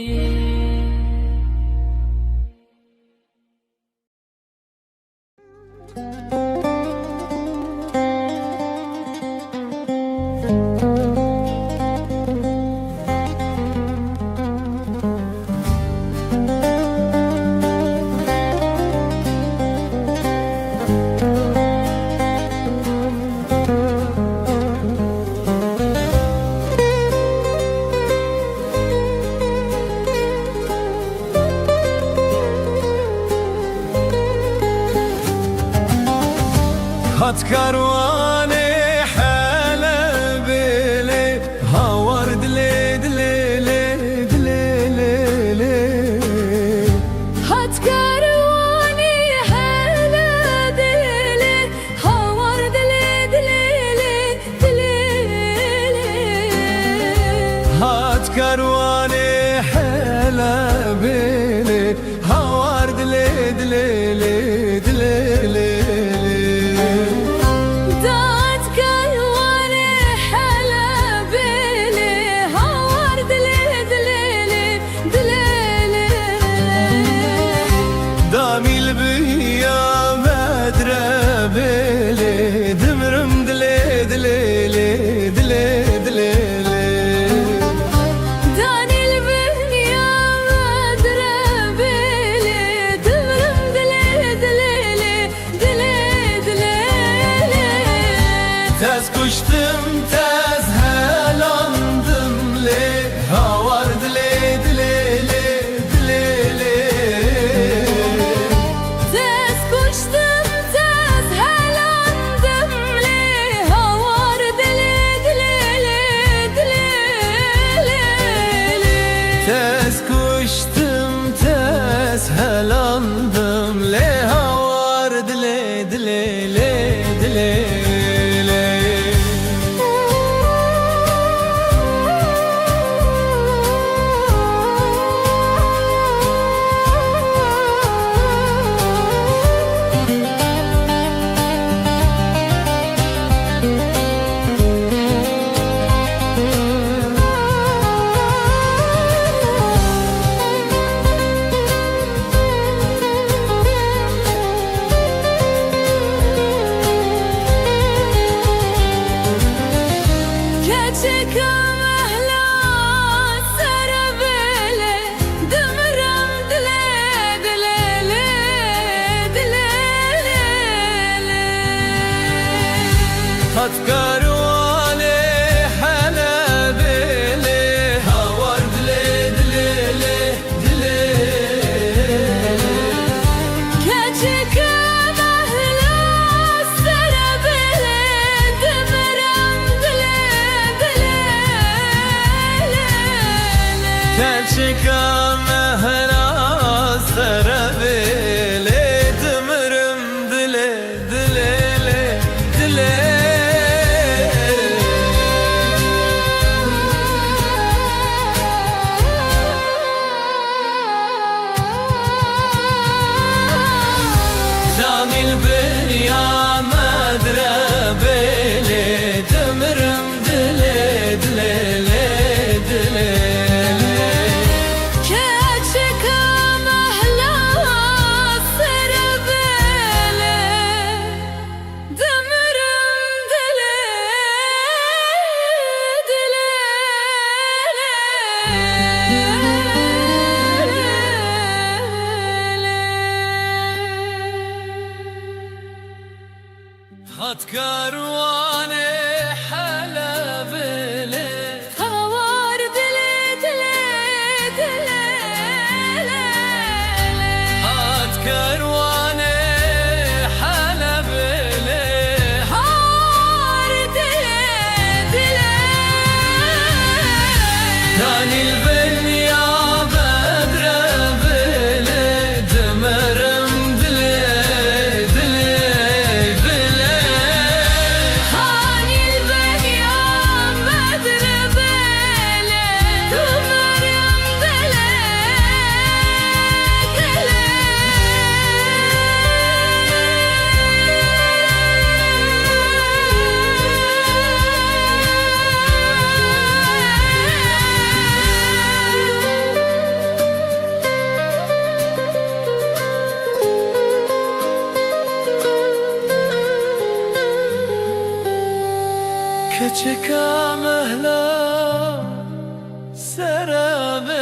هات كرواني حلا بيلي هاور دلي دلي لي دلي لي لي Hat karvani hala dile havar dile dile هات كرواني حلا بيلي هاور دلي دلي لي دلي لي Dat karvani hala bile havar dile دامي البيا مدرى بيلي دمرم دلي دلي لي دلي دلي لي Danil dünya madre bile dırım dile Tez kuştum tez helandım le havar dile dile le dile le Tez koştum tez helandım le havar dile Tez kuştum tez helandım le havar dile dile le dile le Keçikam ehla sarabele dımram dile Hat karvane hala beli havar dile dile le dile Keçikam ehla sarabele dımram dile Keçika mehra sarabele هات كاروان حلب لي خوار دلي دلي دلي هات كاروان حلب لي خوار دلي دلي ثاني البنيا بدر بلي دمرم دلي دلي بلي خاني البنيام بدر بلي تمرم دلي كچكا مهلا سرابيلي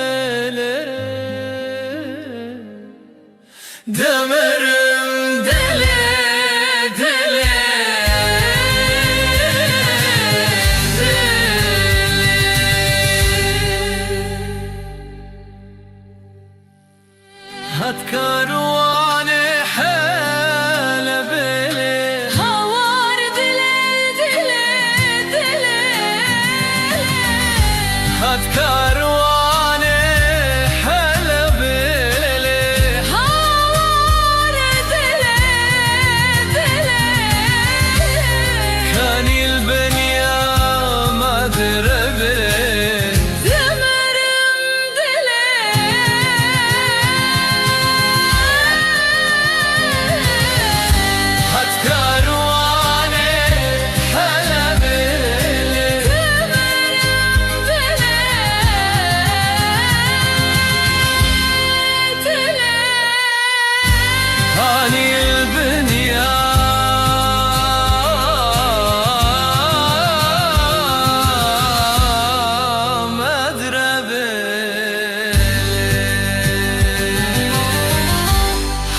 دمرم دلي دلي هات كاروان حلب لي خوار دلي دلي دلي هات كاروان حلب لي خوار دلي دلي كان البنيا مدربي تمرم دلي هات كاروان حلب لي هاني البنيا مدربي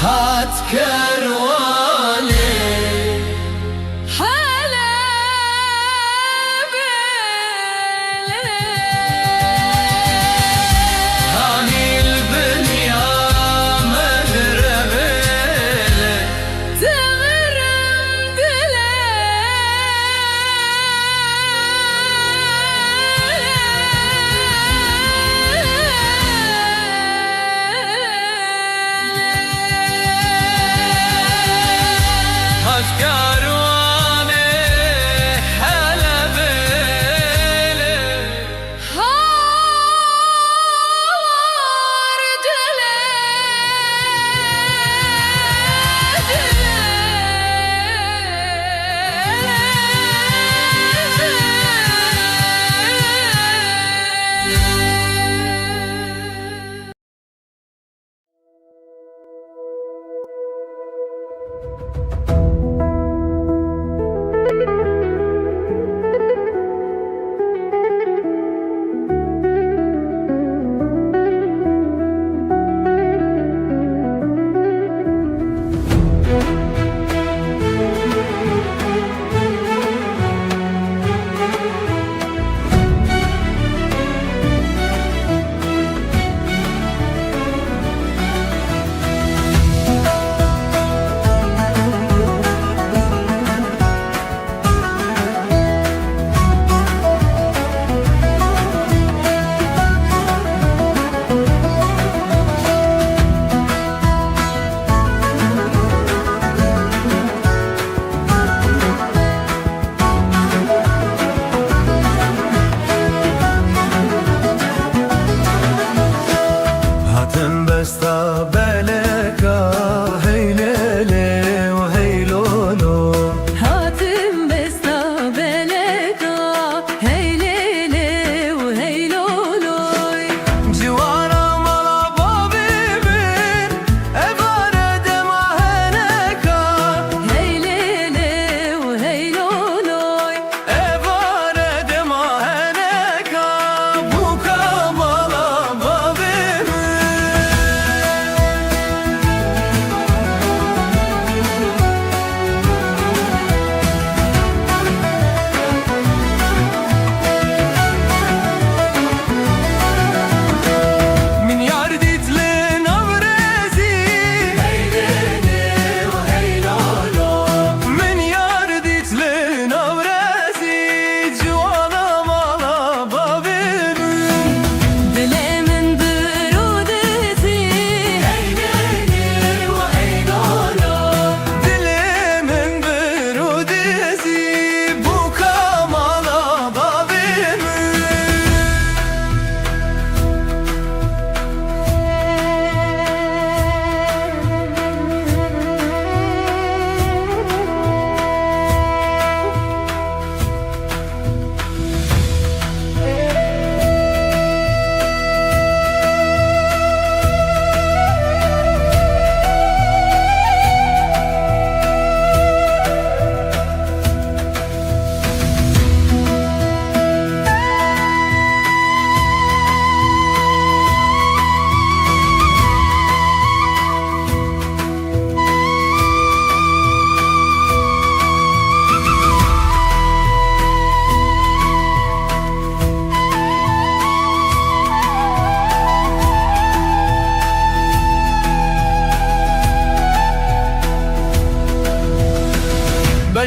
هات كارواني هاني البنيا مدربي هات كاروان حلب لي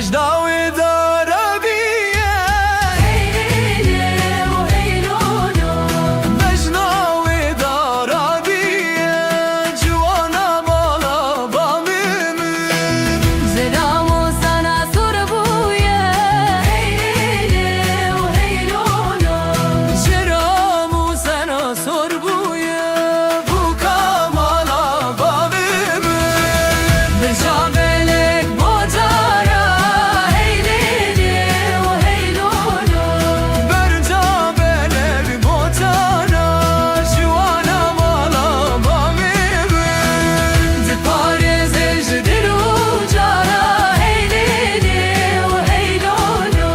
مجداوي داربية هيلي وهيلولو مجناوي داربية جوانا مالا باميمن زرامو sana sorbuya Heyli ve heylolo جرامو سنا sorbuya bu kamala bamimın Becabelek bocara Heyli ve heylolo Berca beler botana Juana mala bamimın De Paris ejder ucara Heyli ve heylolo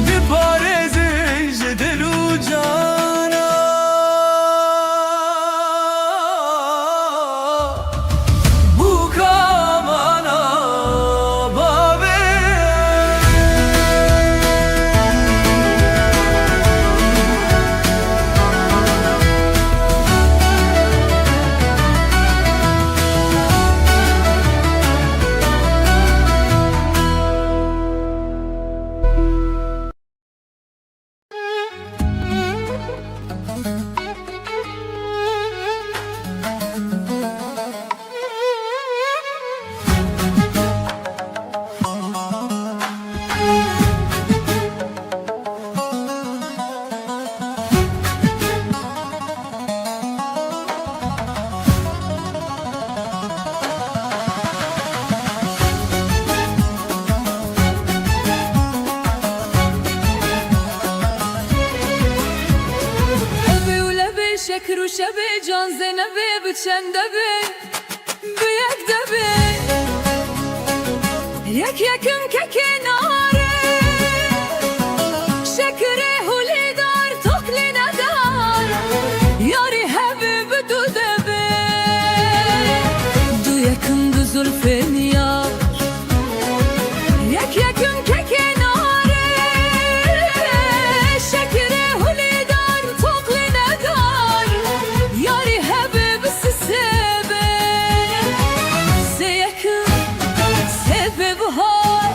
Di pareze jedelu cana Bu kamana babe Ebi u lebi şeker u şebi Can zenebi biçende bi Büyük de bi Yek yekim kekinare Şekeri hulidar tokline dar Yari hebi büdü de bi Du yakın du zulfin yar Yek yekim kekinare Şekeri hulidar tokline dar Yari hebi bisi sebe Se yakın sebe buhar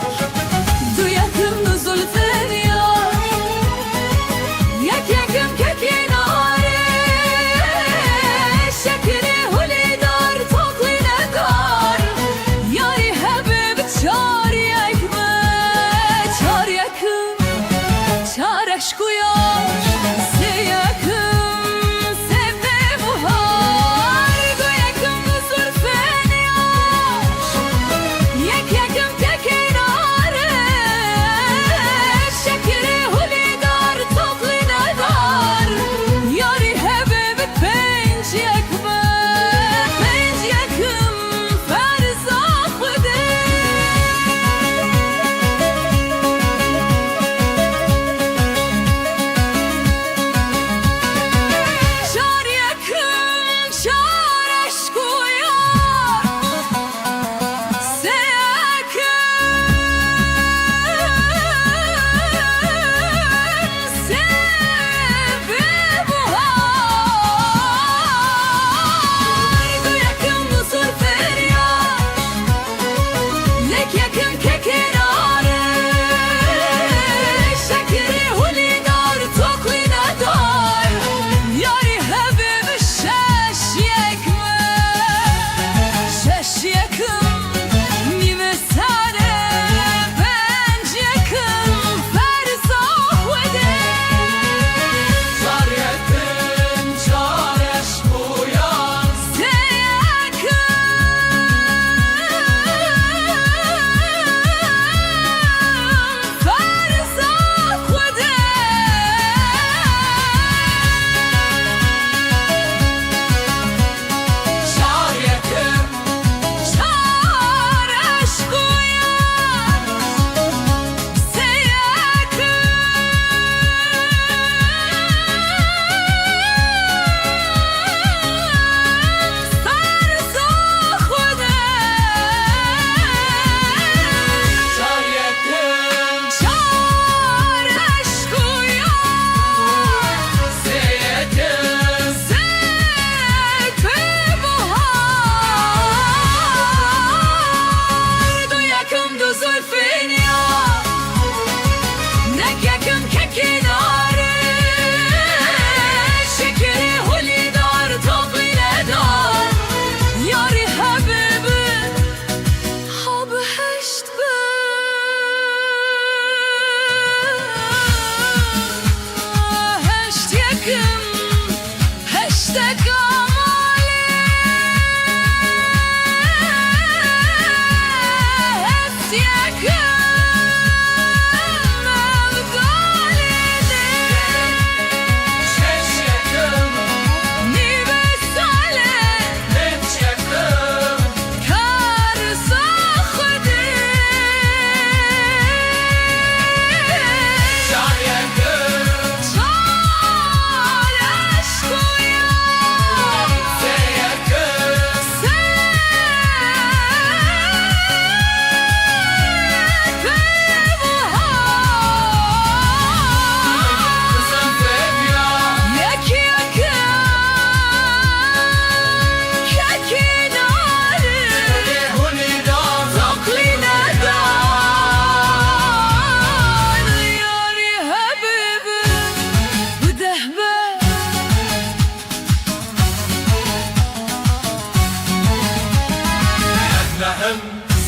هم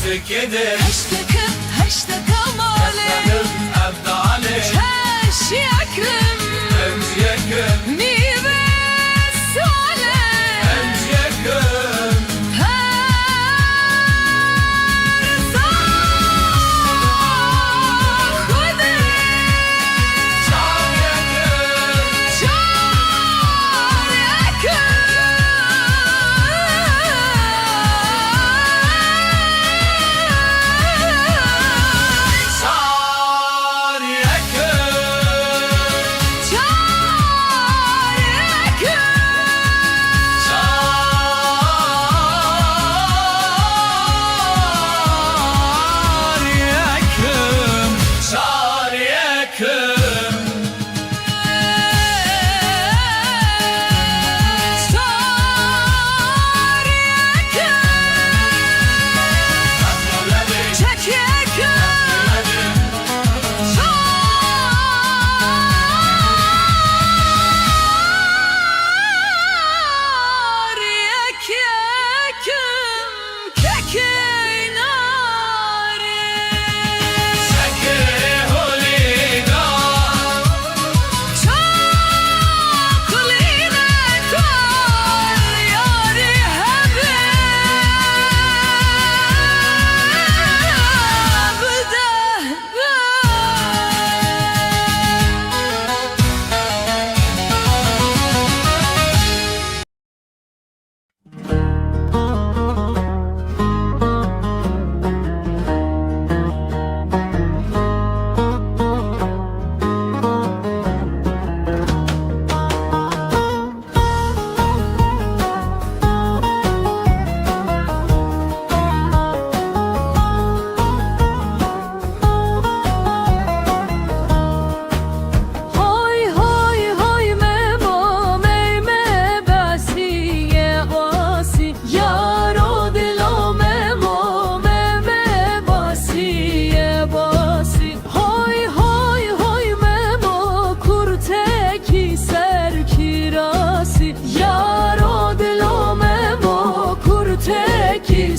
سكده هشتكى هشتكى مالي أسلم أبدا عليه هش يكرم أنت يكرم نيبة سالي أنت يكرم Yaro dilome mo kurte ki